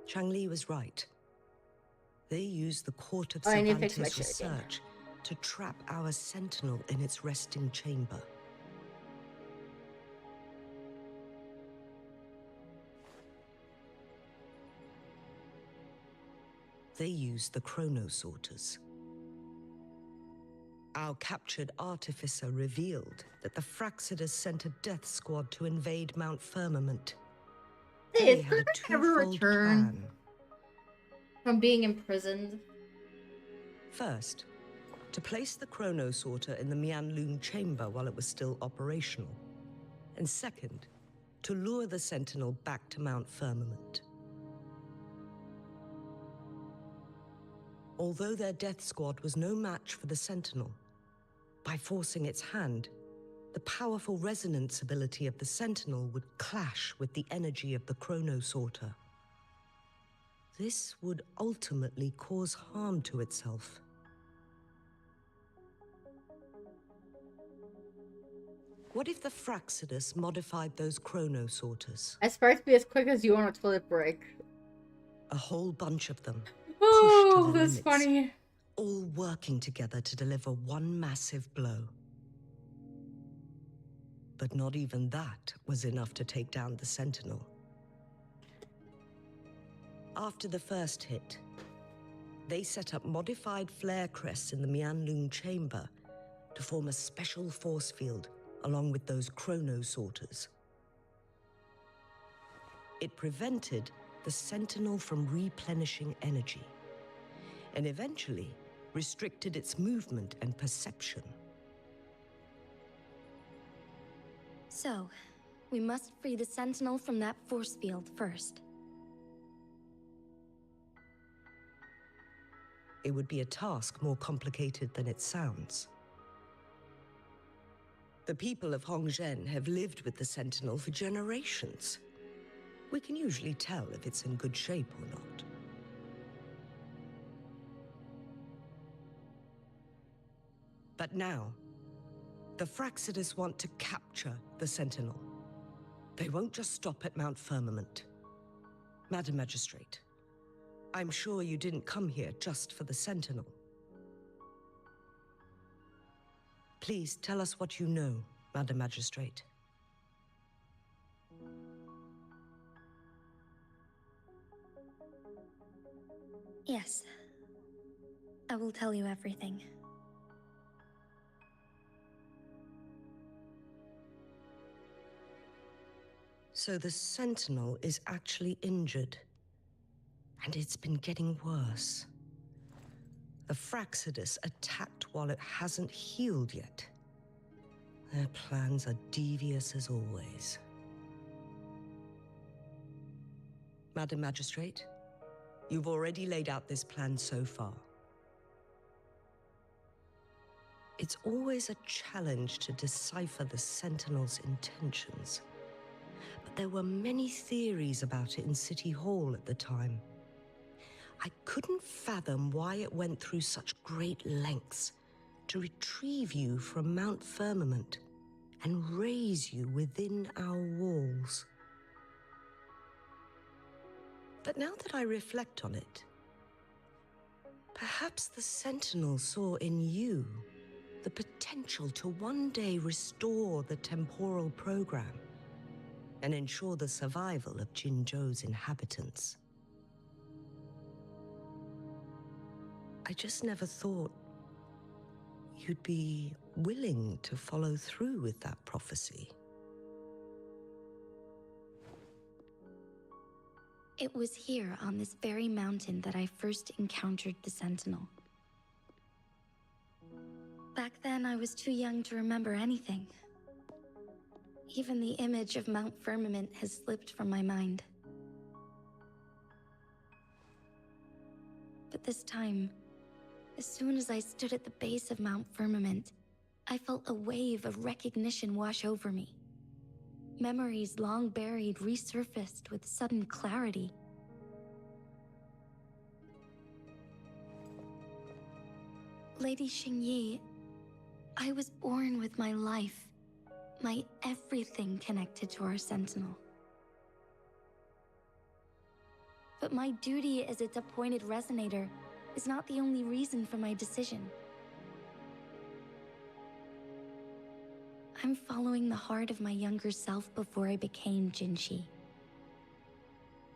Changli was right. They used the court of Oh, I need to fix my Cervantes' shit again. research to trap our sentinel in its resting chamber. They used the chronosorters. Our captured artificer revealed that the Fraxidus sent a death squad to invade Mount Firmament. Hey, They is had a Perfect ever twofold return plan. from being imprisoned? First, to place the chronosorter in the Mianlung chamber while it was still operational. And second, to lure the Sentinel back to Mount Firmament. Although their death squad was no match for the Sentinel, by forcing its hand, the powerful resonance ability of the Sentinel would clash with the energy of the chronosorter. This would ultimately cause harm to itself. What if the Fraxidus modified those chronosorters? I aspire to be as quick as you on a toilet break. A whole bunch of them, pushed Oh, to the that's limits, funny. all working together to deliver one massive blow. But not even that was enough to take down the Sentinel. After the first hit, they set up modified flare crests in the Mianlung chamber to form a special force field along with those chronosorters. It prevented the Sentinel from replenishing energy, and eventually restricted its movement and perception. So, we must free the Sentinel from that force field first. It would be a task more complicated than it sounds. The people of Hongzhen have lived with the Sentinel for generations. We can usually tell if it's in good shape or not. But now, the Fraxidus want to capture the Sentinel. They won't just stop at Mount Firmament. Madam Magistrate, I'm sure you didn't come here just for the Sentinel. Please tell us what you know, Madam Magistrate. Yes. I will tell you everything. So the Sentinel is actually injured. And it's been getting worse. The Fraxidus attacked while it hasn't healed yet. Their plans are devious as always. Madam Magistrate, you've already laid out this plan so far. It's always a challenge to decipher the Sentinel's intentions. But there were many theories about it in City Hall at the time. I couldn't fathom why it went through such great lengths to retrieve you from Mount Firmament and raise you within our walls. But now that I reflect on it, perhaps the Sentinel saw in you the potential to one day restore the temporal program and ensure the survival of Jinzhou's inhabitants. I just never thought you'd be willing to follow through with that prophecy. It was here on this very mountain that I first encountered the Sentinel. Back then, I was too young to remember anything. Even the image of Mount Firmament has slipped from my mind. But this time, as soon as I stood at the base of Mount Firmament, I felt a wave of recognition wash over me. Memories long buried resurfaced with sudden clarity. Lady Xingyi, I was born with my life, my everything connected to our Sentinel. But my duty as its appointed resonator is not the only reason for my decision. I'm following the heart of my younger self before I became Jinshi.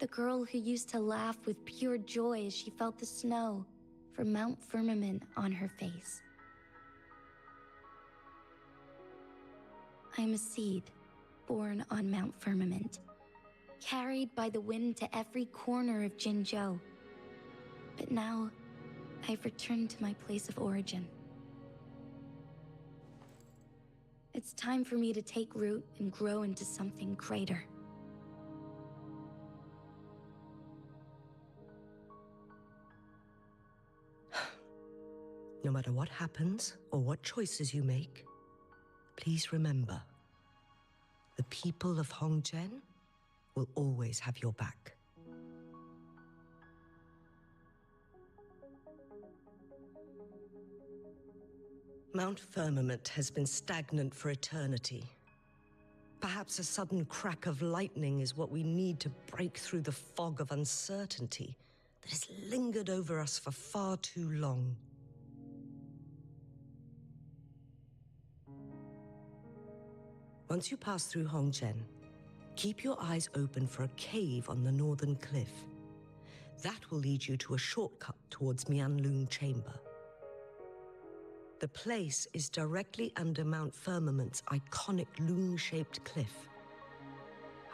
The girl who used to laugh with pure joy as she felt the snow from Mount Firmament on her face. I'm a seed born on Mount Firmament, carried by the wind to every corner of Jinzhou. But now, I've returned to my place of origin. It's time for me to take root and grow into something greater. No matter what happens or what choices you make, please remember, the people of Hongzhen will always have your back. Mount Firmament has been stagnant for eternity. Perhaps a sudden crack of lightning is what we need to break through the fog of uncertainty that has lingered over us for far too long. Once you pass through Hongzhen, keep your eyes open for a cave on the northern cliff. That will lead you to a shortcut towards Mianlun Chamber. The place is directly under Mount Firmament's iconic loon-shaped cliff.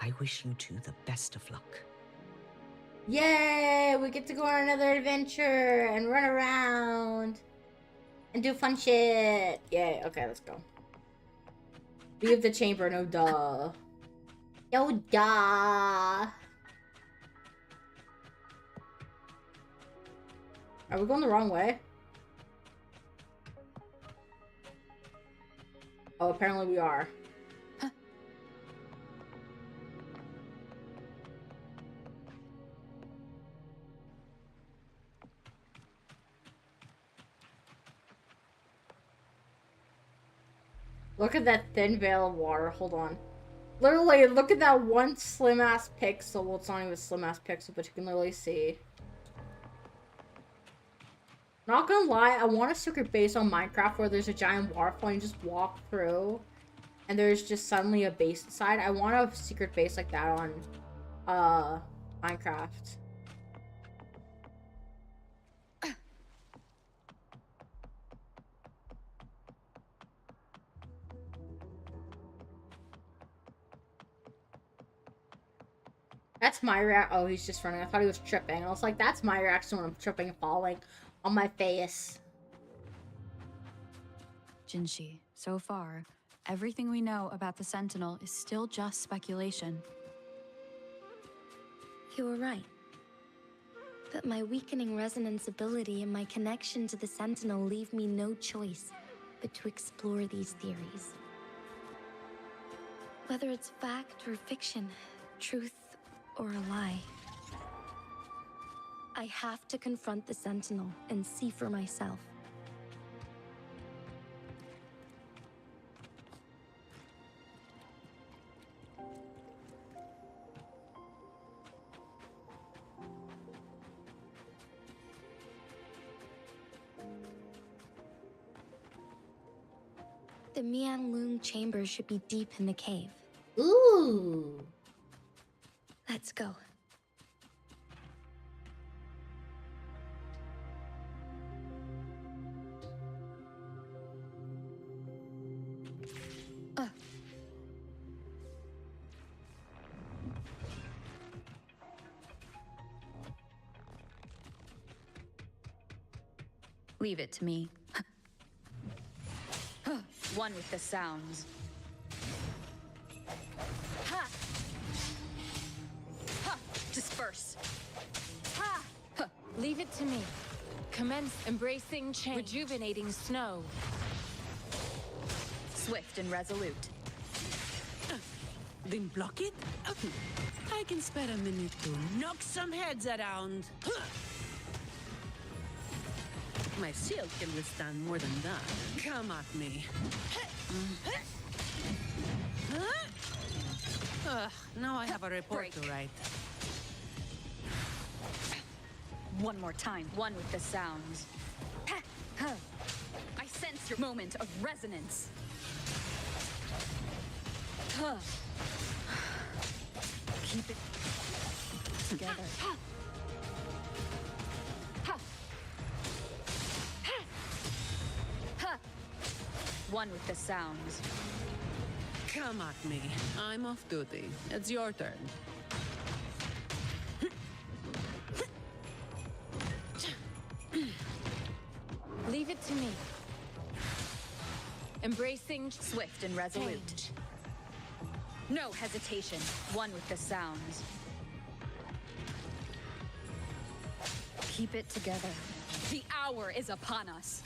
I wish you two the best of luck. Yay! We get to go on another adventure and run around and do fun shit. Yay! Okay, let's go. Leave the chamber, no duh. Yo, duh. Are we going the wrong way? Oh, apparently we are. Huh. Look at that thin veil of water. Hold on. Literally, look at that one slim-ass pixel. Well, it's not even a slim-ass pixel, but you can literally see. Not gonna lie, I want a secret base on Minecraft where there's a giant waterfall and you just walk through and there's just suddenly a base inside. I want a secret base like that on Minecraft. That's my reaction. Oh, he's just running. I thought he was tripping. I was like, that's my reaction when I'm tripping and falling on my face. Jinshi, so far, everything we know about the Sentinel is still just speculation. You were right. But my weakening resonance ability and my connection to the Sentinel leave me no choice but to explore these theories. Whether it's fact or fiction, truth or a lie, I have to confront the Sentinel and see for myself. The Mian Loom chamber should be deep in the cave. Ooh. Let's go. Leave it to me. One with the sounds. Ha! Ha! Disperse. Ha! Leave it to me. Commence embracing change. Rejuvenating snow. Swift and resolute. Then block it? I can spare a minute to knock some heads around. My shield can withstand more than that. Come at me. Now I have a report to write. One more time. One with the sounds. I sense your moment of resonance. Keep it together. One with the sounds. Come at me. I'm off duty. It's your turn. Leave it to me. Embracing swift and resolute. Change. No hesitation. One with the sounds. Keep it together. The hour is upon us.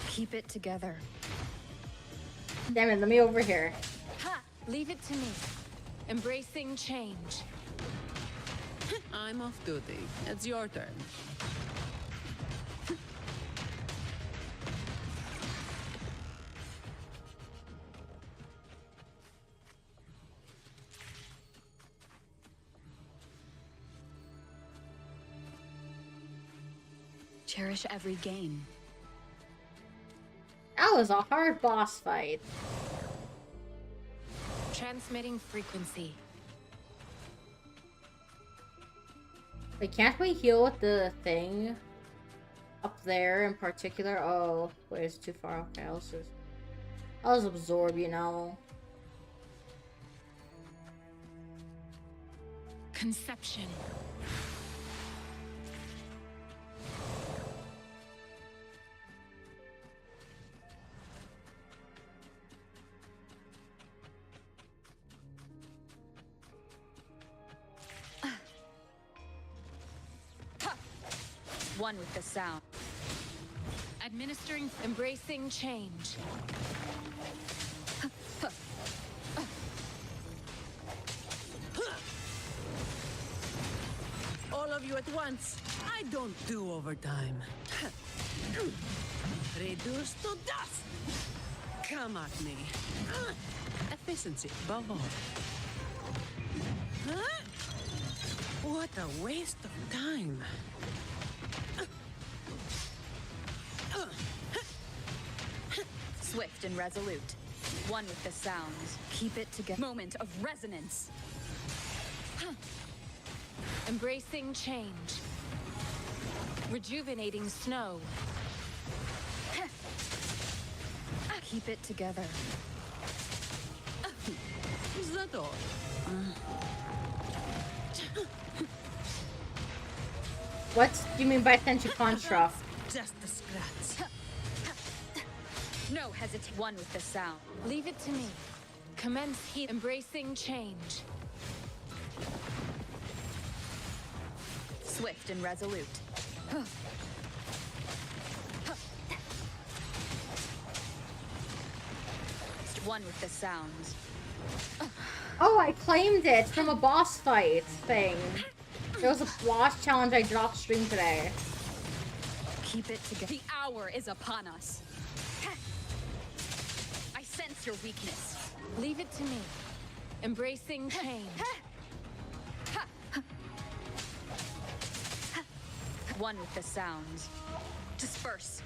Keep it together. Damn it, let me over here. Ha! Leave it to me. Embracing change. I'm off duty. It's your turn. Cherish every gain. That was a hard boss fight. Transmitting frequency. Wait, can't we heal with the thing up there in particular? Oh, wait, it's too far. Okay, I'll just absorb, you know. Conception. One with the sound. Administering, embracing change. All of you at once. I don't do overtime. Reduce to dust. Come at me. Efficiency above all. What a waste of time. Swift and resolute. One with the sounds. Keep it together. Moment of resonance. Embracing change. Rejuvenating snow. Keep it together. Is that all? What do you mean by sensu construct? Just a scratch. No hesitation. One with the sound. Leave it to me. Commence heat. Embracing change. Swift and resolute. One with the sounds. Oh, I claimed it from a boss fight thing. There was a boss challenge I dropped stream today. Keep it together. The hour is upon us. I sense your weakness. Leave it to me. Embracing change. One with the sounds. Disperse.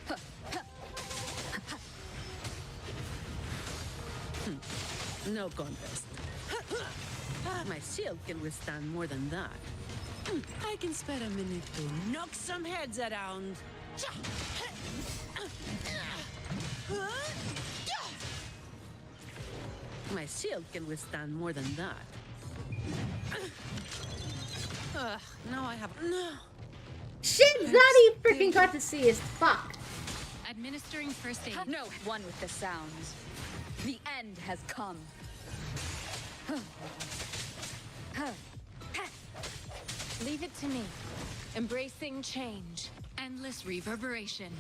No contest. My shield can withstand more than that. I can spare a minute to knock some heads around. My shield can withstand more than that. Now I have no. Shit, bloody freaking got to see his fuck. Administering first aid. No one with the sounds. The end has come. Leave it to me. Embracing change. Endless reverberation.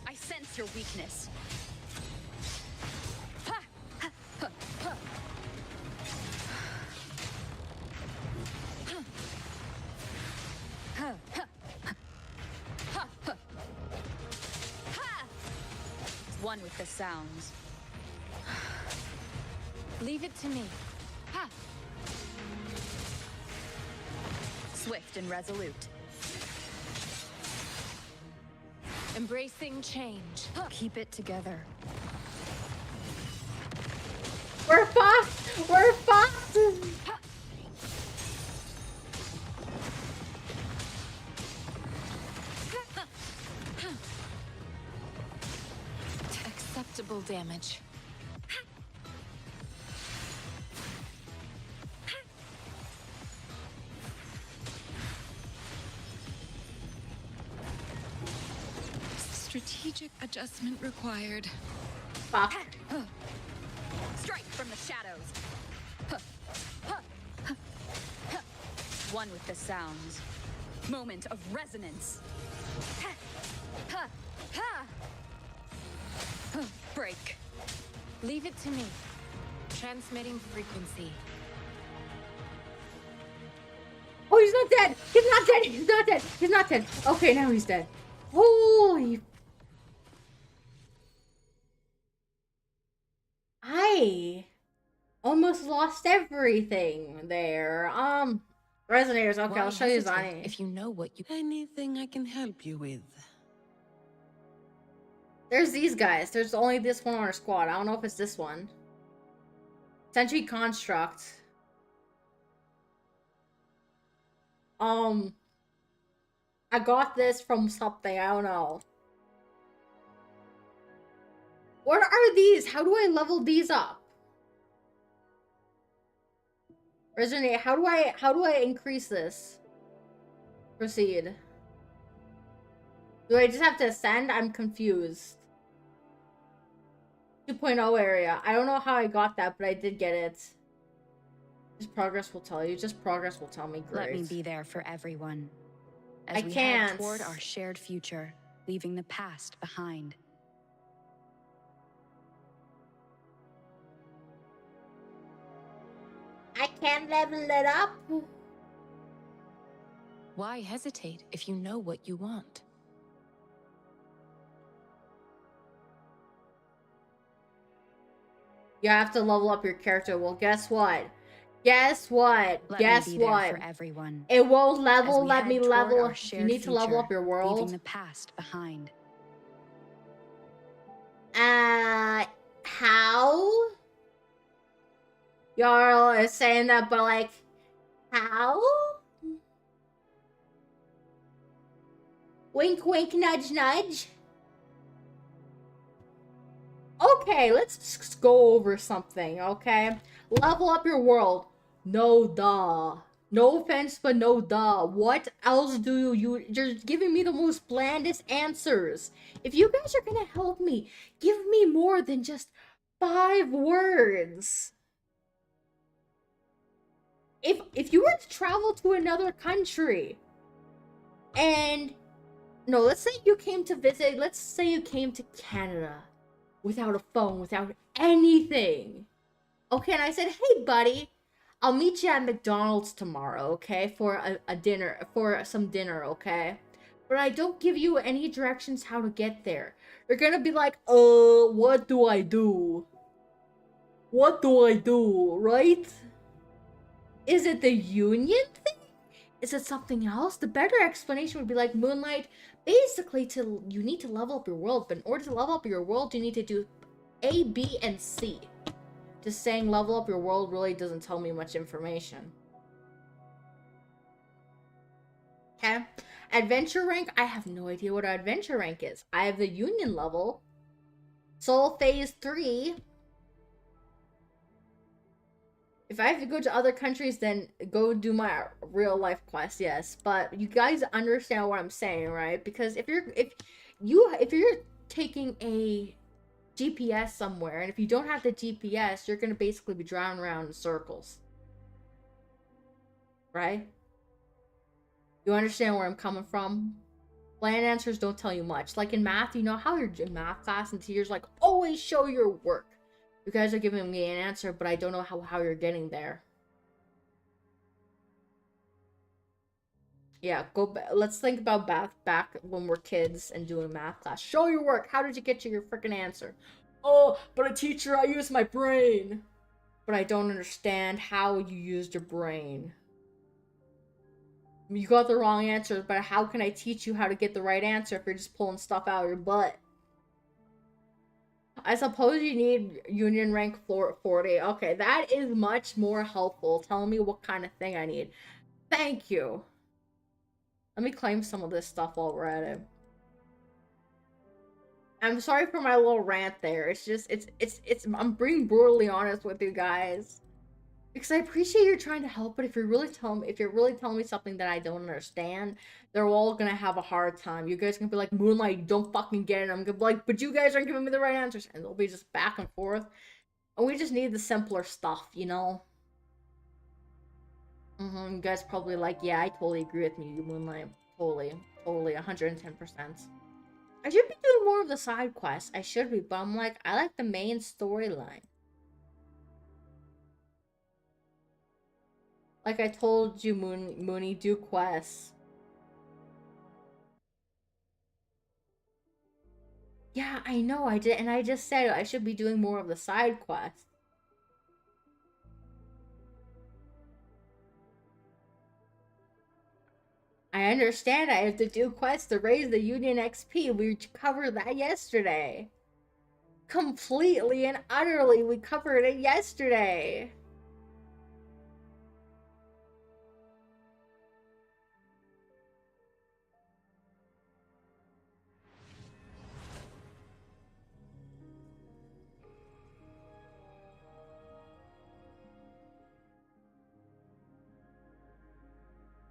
I sense your weakness. One with the sounds. Leave it to me. Ha! Swift and resolute. Embracing change. Keep it together. We're fucked! We're fucked! Acceptable damage. Strategic adjustment required. Fuck. Strike from the shadows. One with the sounds. Moment of resonance. Break. Leave it to me. Transmitting frequency. Oh, he's not dead! He's not dead! He's not dead! He's not dead! Okay, now he's dead. Holy... I almost lost everything there. Resonators. Okay, I'll show you Zani. If you know what you... Anything I can help you with? There's these guys. There's only this one on our squad. I don't know if it's this one. Sentry Construct. I got this from something. I don't know. What are these? How do I level these up? Resonate. How do I increase this? Proceed. Do I just have to ascend? I'm confused. 2.0 area. I don't know how I got that, but I did get it. Just progress will tell you. Just progress will tell me. Great. Let me be there for everyone. As I we can't. head toward our shared future, leaving the past behind. I can't level it up. Why hesitate if you know what you want? You have to level up your character. Well, guess what? Guess what? Guess me be what? there for everyone. It won't level. As we Let me head toward level. our You shared need to level future, up your world. leaving the past behind. How? Y'all is saying that, but like, how? Wink, wink, nudge, nudge. Okay, let's just go over something, okay? Level up your world. No duh. No offense, but no duh. What else do you're giving me the most blandest answers. If you guys are gonna help me, give me more than just 5 words. If you were to travel to another country and no, let's say you came to visit, let's say you came to Canada without a phone, without anything. Okay, and I said, hey buddy, I'll meet you at McDonald's tomorrow, okay? For a dinner, for some dinner, okay? But I don't give you any directions how to get there. You're gonna be like, what do I do? What do I do, right? Is it the union thing? is it something else? The better explanation would be like, Moonlight, basically you need to level up your world, but in order to level up your world, you need to do A, B, and C. Just saying level up your world really doesn't tell me much information. Okay. Adventure rank, I have no idea what our adventure rank is. I have the Union level. Soul Phase 3. If I have to go to other countries, then go do my real life quest, yes. But you guys understand what I'm saying, right? Because if you're taking a GPS somewhere, and if you don't have the GPS, you're gonna basically be drowning around in circles. Right? You understand where I'm coming from? Bland answers don't tell you much. Like in math, you know how you're in math class and teachers like, always show your work. You guys are giving me an answer, but I don't know how you're getting there. Yeah, go back. Let's think about back when we're kids and doing math class. Show your work. How did you get to your freaking answer? Oh, but a teacher, I used my brain. But I don't understand how you used your brain. You got the wrong answer, but how can I teach you how to get the right answer if you're just pulling stuff out of your butt? I suppose you need Union rank 40. Okay, that is much more helpful. Telling me what kind of thing I need. Thank you. Let me claim some of this stuff while we're at it. I'm sorry for my little rant there. It's just, I'm being brutally honest with you guys. Because I appreciate you're trying to help, but if you're really telling me something that I don't understand, they're all gonna have a hard time. You guys are gonna be like, Moonlight, you don't fucking get it. I'm gonna be like, but you guys aren't giving me the right answers. And they'll be just back and forth. And we just need the simpler stuff, you know? You guys probably like, yeah, I totally agree with you, Moonlight. Totally, 110%. I should be doing more of the side quests. I should be, but I'm like, I like the main storyline. Like I told you, Mooney, do quests. Yeah, I know, I did, and I just said I should be doing more of the side quests. I understand I have to do quests to raise the Union XP. We covered that yesterday. Completely and utterly, we covered it yesterday.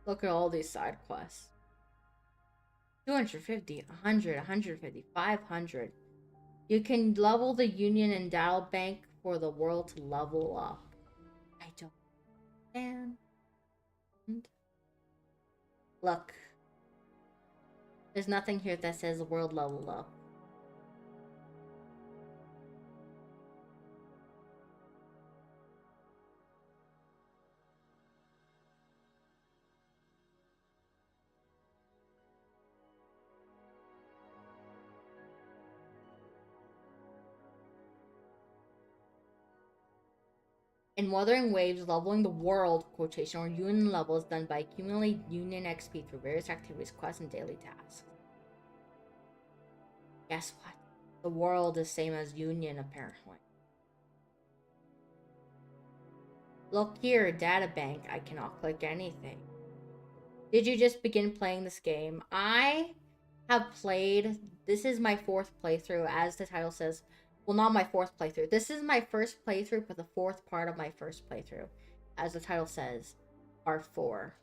Look at all these side quests. 250, 100, 150, 500. You can level the Union Endowed Bank for the world to level up. I don't understand. Look. There's nothing here that says the world level up. In Wuthering Waves, leveling the world, quotation, or Union level is done by accumulating Union XP through various activities, quests, and daily tasks. Guess what? The world is same as Union, apparently. Look here, databank. I cannot click anything. Did you just begin playing this game? I have played... This is my 4th playthrough, as the title says. Well, not my 4th playthrough. This is my 1st playthrough, but the 4th part of my 1st playthrough. As the title says, part 4.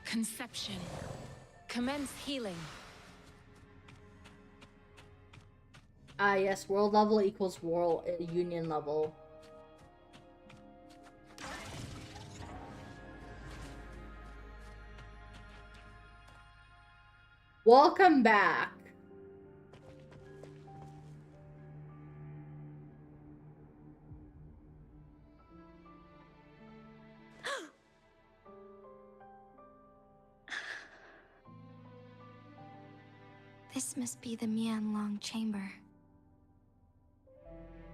Conception. Commence healing. Ah, yes. World level equals world Union level. Welcome back. This must be the Mianlong chamber.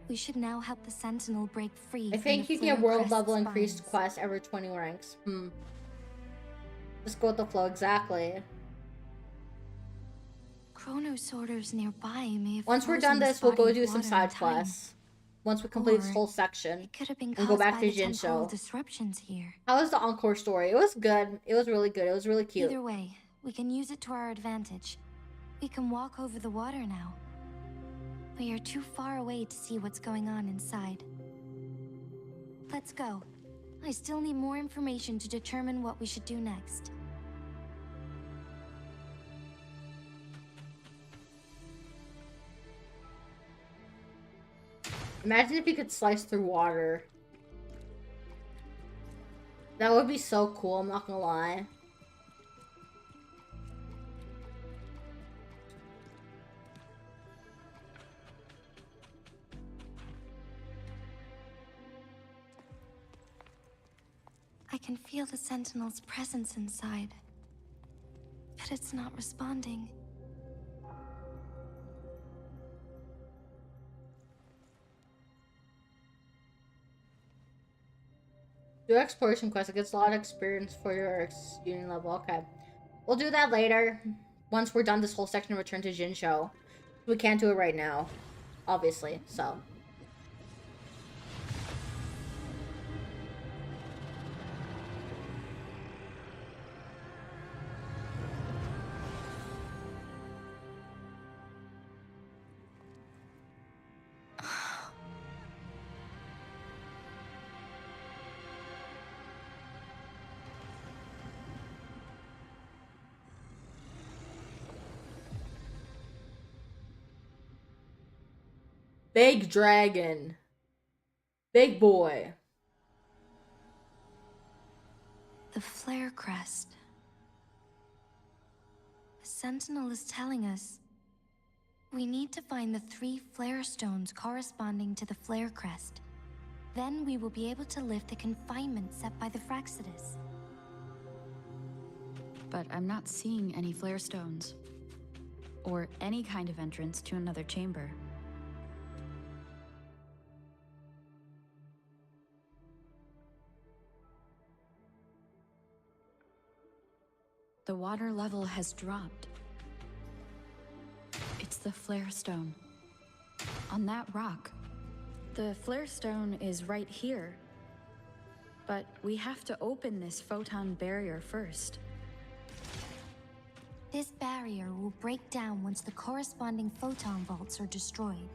We should now help the Sentinel break free. I think you get world level increased quest every 20 ranks. Just go with the flow, exactly. Chrono sorters nearby may have. Once we're done this, we'll go do some side quests. Once we complete this whole section, and go back to Jinsho. Disruptions here. How was the Encore story? It was good. It was really good. It was really cute. Either way, we can use it to our advantage. We can walk over the water now. We are too far away to see what's going on inside. Let's go. I still need more information to determine what we should do next. Imagine if you could slice through water. That would be so cool, I'm not gonna lie. I can feel the Sentinel's presence inside, but it's not responding. Do exploration quest. It gets a lot of experience for your union level. Okay. We'll do that later. Once we're done this whole section, return to Jinsho. We can't do it right now, obviously, so. Big dragon. Big boy. The flare crest. The Sentinel is telling us we need to find the 3 flare stones corresponding to the flare crest. Then we will be able to lift the confinement set by the Fraxidus. But I'm not seeing any flare stones. Or any kind of entrance to another chamber. The water level has dropped. It's the flare stone. On that rock. The flare stone is right here. But we have to open this photon barrier first. This barrier will break down once the corresponding photon vaults are destroyed.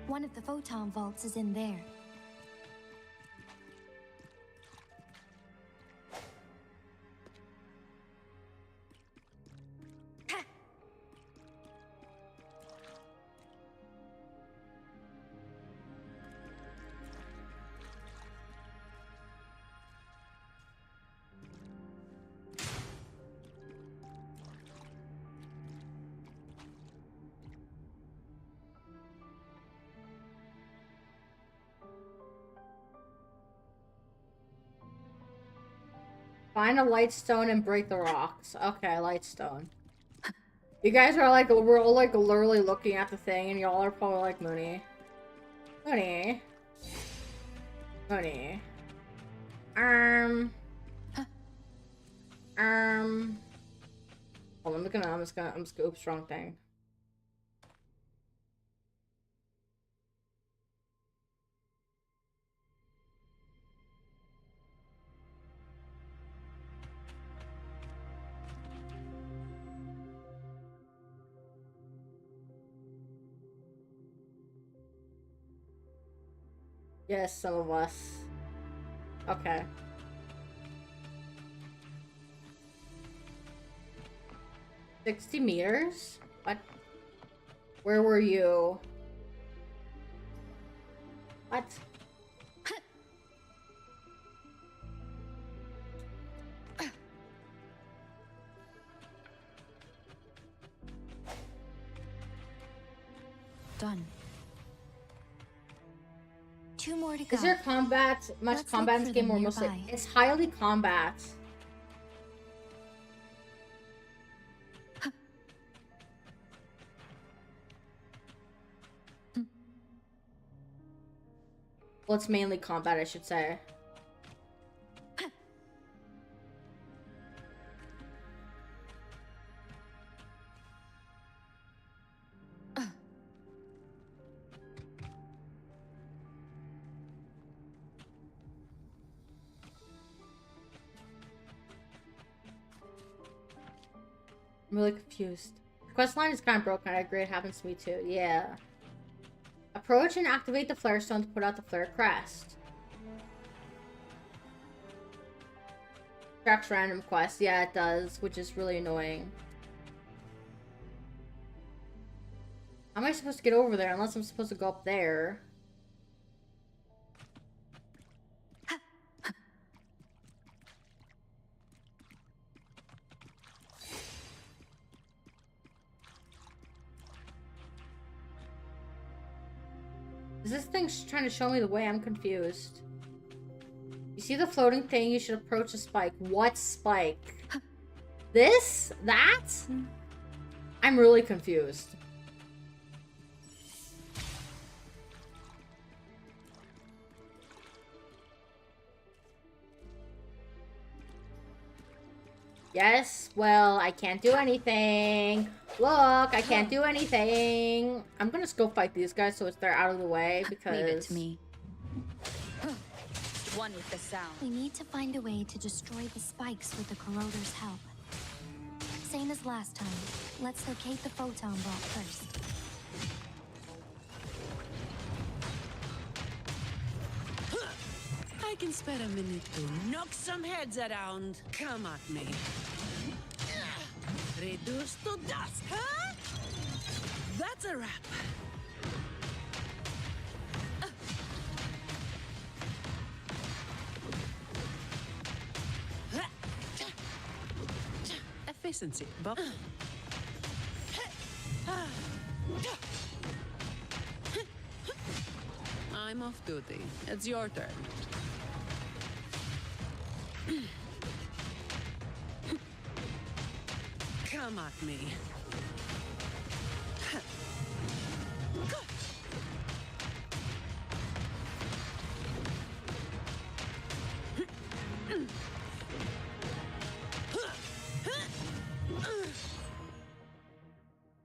One of the photon vaults is in there. Find a light stone and break the rocks. Okay, light stone. You guys are like, we're all like literally looking at the thing and y'all are probably like, Mooney. Mooney. Mooney. Hold on, I'm just gonna oops, wrong thing. Yes, some of us. Okay. $60 meters? What? Where were you? What? Done. 2 more to go. Is there combat? Much combat in this game or mostly? It's highly combat. Well, it's mainly combat, I should say. I'm really confused. The quest line is kind of broken. I agree. It happens to me too. Yeah. Approach and activate the flare stone to put out the flare crest. Tracks random quests. Yeah, it does, which is really annoying. How am I supposed to get over there unless I'm supposed to go up there? Is this thing trying to show me the way? I'm confused. You see the floating thing? You should approach the spike. What spike? This? That? I'm really confused. Yes, well, I can't do anything. Look, I can't do anything. I'm gonna just go fight these guys so they're out of the way because... Leave it to me. One with the sound. We need to find a way to destroy the spikes with the corroder's help. Same as last time. Let's locate the photon block first. I can spare a minute to knock some heads around. Come at me. Reduce to dust, huh? That's a wrap. Efficiency, Bob. I'm off duty. It's your turn. Come at me.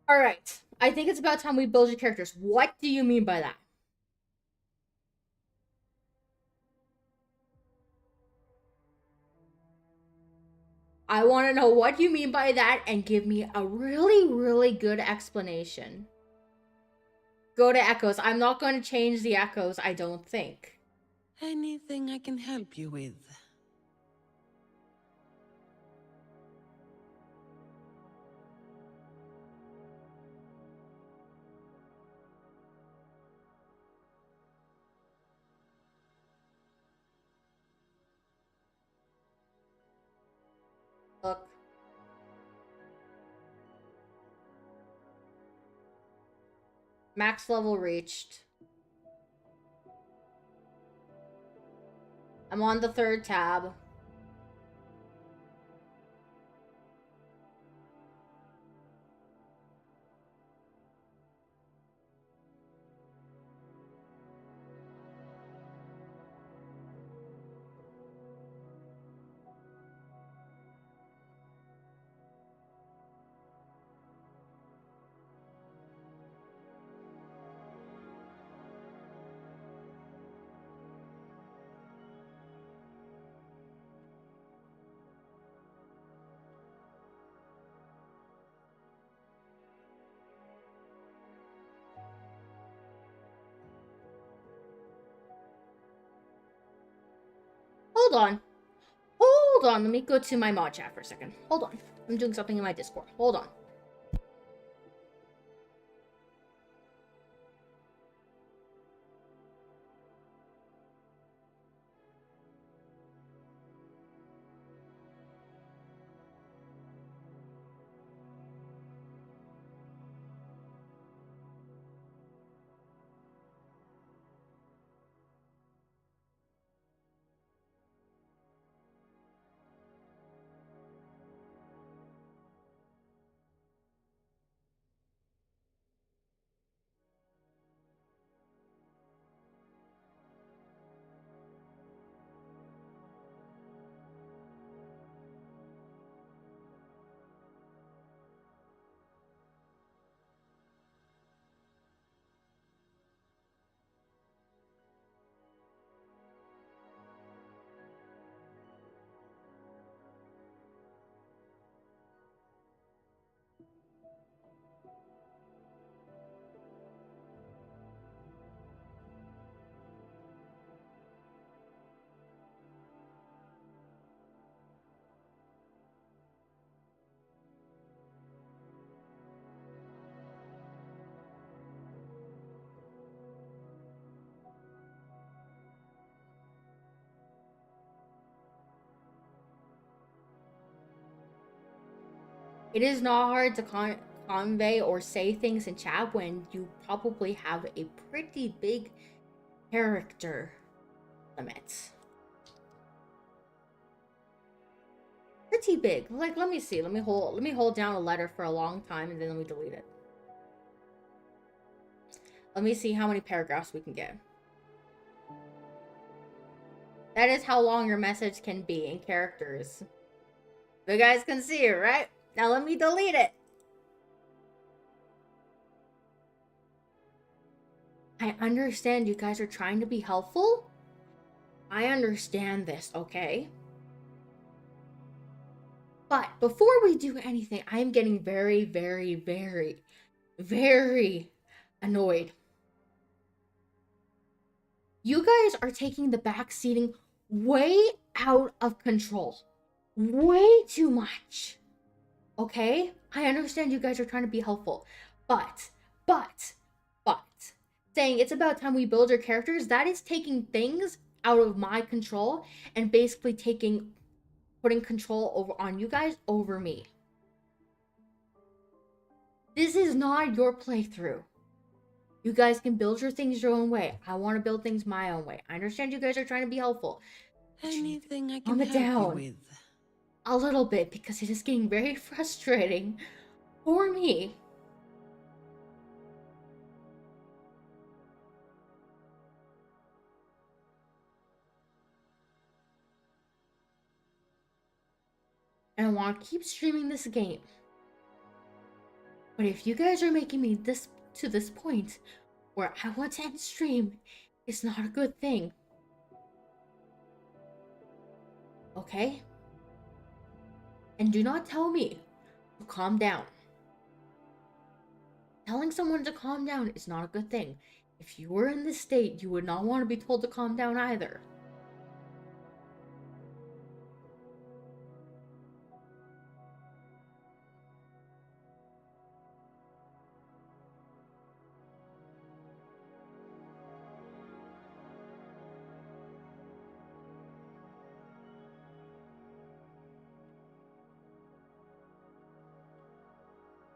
Alright. I think it's about time we build your characters. What do you mean by that? I want to know what you mean by that and give me a really, really good explanation. Go to Echoes. I'm not going to change the Echoes, I don't think. Anything I can help you with? Look. Max level reached. I'm on the 3rd tab. Hold on. Hold on. Let me go to my mod chat for a second. Hold on. I'm doing something in my Discord. Hold on. It is not hard to convey or say things in chat when you probably have a pretty big character limit. Pretty big. Like, let me see. Let me hold down a letter for a long time and then let me delete it. Let me see how many paragraphs we can get. That is how long your message can be in characters. You guys can see it, right? Now let me delete it. I understand you guys are trying to be helpful. I understand this, okay? But before we do anything, I am getting very, very, very, very annoyed. You guys are taking the backseating way out of control. Way too much. Okay? I understand you guys are trying to be helpful. But, saying it's about time we build your characters, that is taking things out of my control and basically putting control over on you guys over me. This is not your playthrough. You guys can build your things your own way. I want to build things my own way. I understand you guys are trying to be helpful. Anything I can Calm it help down you with? a little bit because it is getting very frustrating for me. And I want to keep streaming this game. But if you guys are making me this point where I want to end stream, it's not a good thing. Okay? And do not tell me to calm down. Telling someone to calm down is not a good thing. If you were in this state, you would not want to be told to calm down either.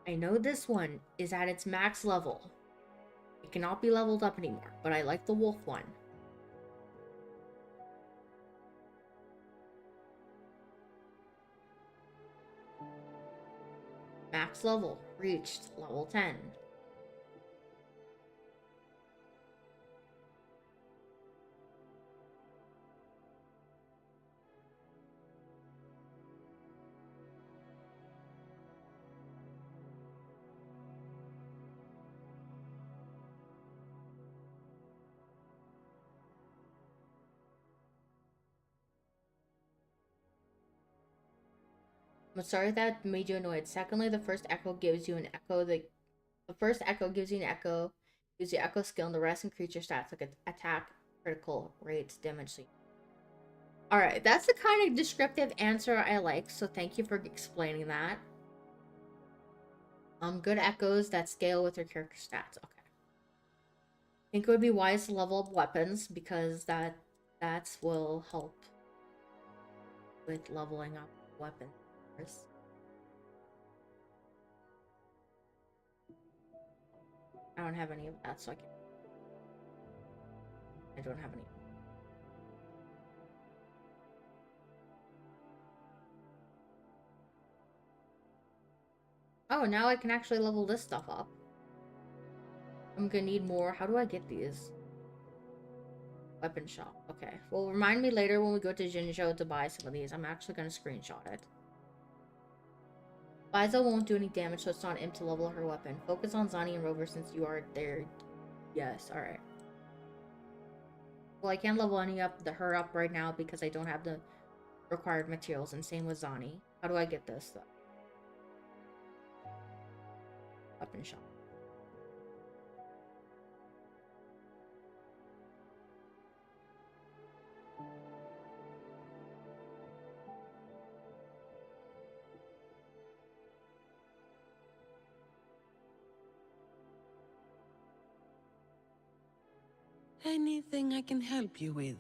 I know this one is at its max level. It cannot be leveled up anymore, but I like the wolf one. Max level reached level 10. I'm sorry that made you annoyed. Secondly, the first echo gives you an echo. The first echo gives you an echo, gives you echo skill, and the rest in creature stats like attack, critical rates, damage. Alright, that's the kind of descriptive answer I like, so thank you for explaining that. Good echoes that scale with your character stats. Okay. I think it would be wise to level up weapons because that will help with leveling up weapons. I don't have any of that, so I don't have any. Oh, now I can actually level this stuff up. I'm gonna need more. How do I get these? Weapon shop. Okay. Well, remind me later when we go to Jinzhou to buy some of these. I'm actually gonna screenshot it. Liza won't do any damage, so it's not imp to level her weapon. Focus on Zani and Rover since you are there. Yes, alright. Well, I can't level her up right now because I don't have the required materials, and same with Zani. How do I get this, though? Weapon shop. Anything I can help you with?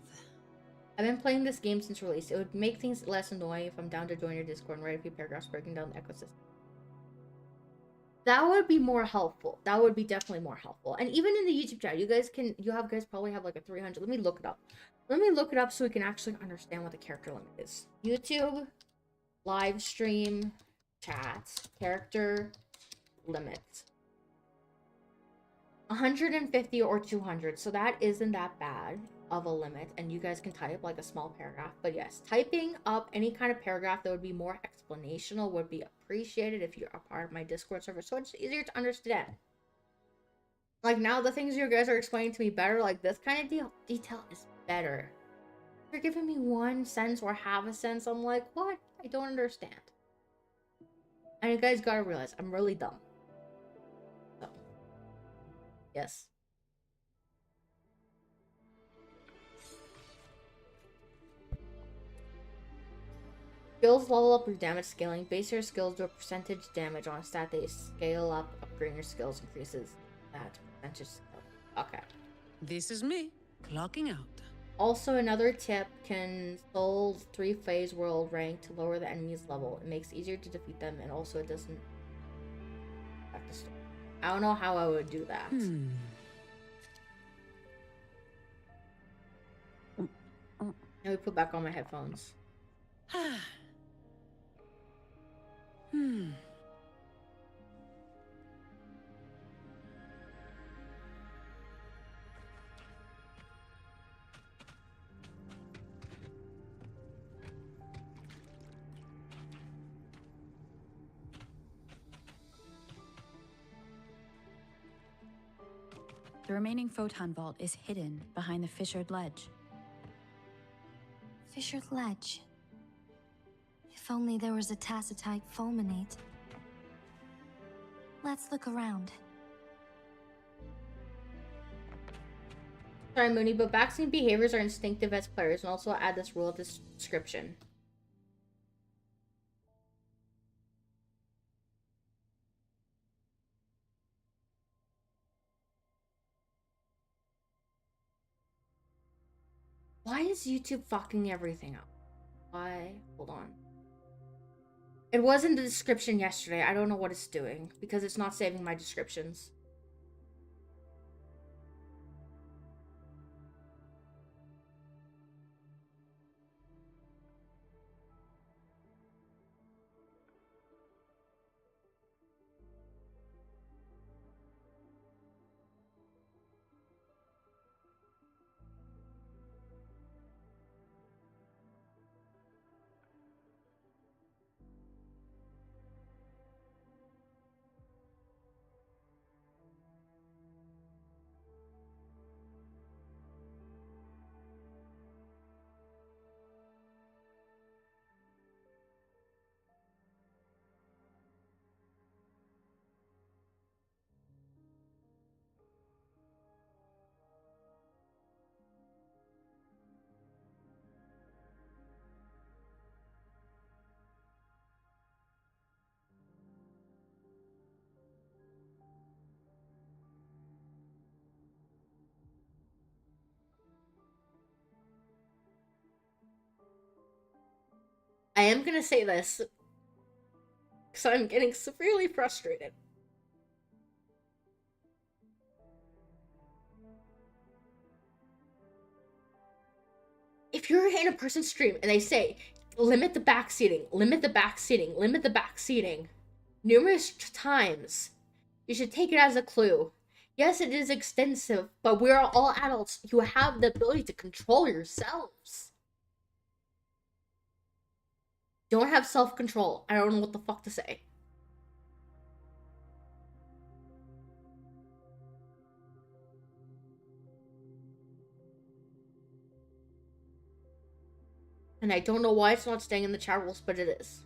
I've been playing this game since release. It would make things less annoying if I'm down to join your Discord and write a few paragraphs breaking down the ecosystem. That would be more helpful. That would be definitely more helpful. And even in the YouTube chat, you guys probably have like a 300. Let me look it up. Let me look it up so we can actually understand what the character limit is. YouTube, live stream, chat, character limit. 150 or 200. So that isn't that bad of a limit. And you guys can type like a small paragraph. But yes, typing up any kind of paragraph that would be more explanational would be appreciated if you're a part of my Discord server. So it's easier to understand. Like now the things you guys are explaining to me better, like this kind of detail is better. If you're giving me 1 cent or half a cent, I'm like, what? I don't understand. And you guys gotta realize, I'm really dumb. So, yes. Skills level up your damage scaling. Base your skills to a percentage damage on a stat they scale up. Upgrading your skills increases that percentage skill. Okay. This is me, clocking out. Also, another tip, can soul 3-phase world rank to lower the enemy's level. It makes it easier to defeat them, and also it doesn't affect the story. I don't know how I would do that. Let me put back on my headphones. The remaining photon vault is hidden behind the fissured ledge. Fissured ledge. If only there was a tacitite fulminate. Let's look around. Sorry, Mooney, but backseat behaviors are instinctive as players, and also add this rule of description. Why is YouTube fucking everything up? Why? Hold on. It was in the description yesterday. I don't know what it's doing because it's not saving my descriptions. I am gonna say this because I'm getting severely frustrated. If you're in a person's stream and they say, limit the backseating, limit the backseating, limit the backseating, numerous times, you should take it as a clue. Yes, it is extensive, but we're all adults. You have the ability to control yourselves. Don't have self-control. I don't know what the fuck to say. And I don't know why it's not staying in the chat rules, but it is.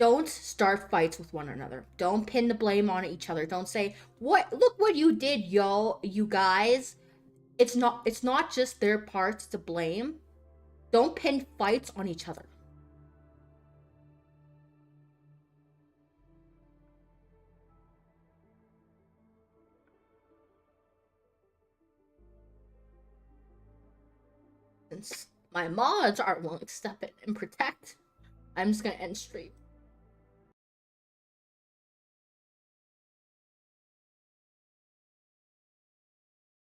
Don't start fights with one another. Don't pin the blame on each other. Don't say, "What? Look what you did, yo, you guys." It's not just their parts to blame. Don't pin fights on each other. Since my mods aren't willing to step in and protect, I'm just gonna end stream.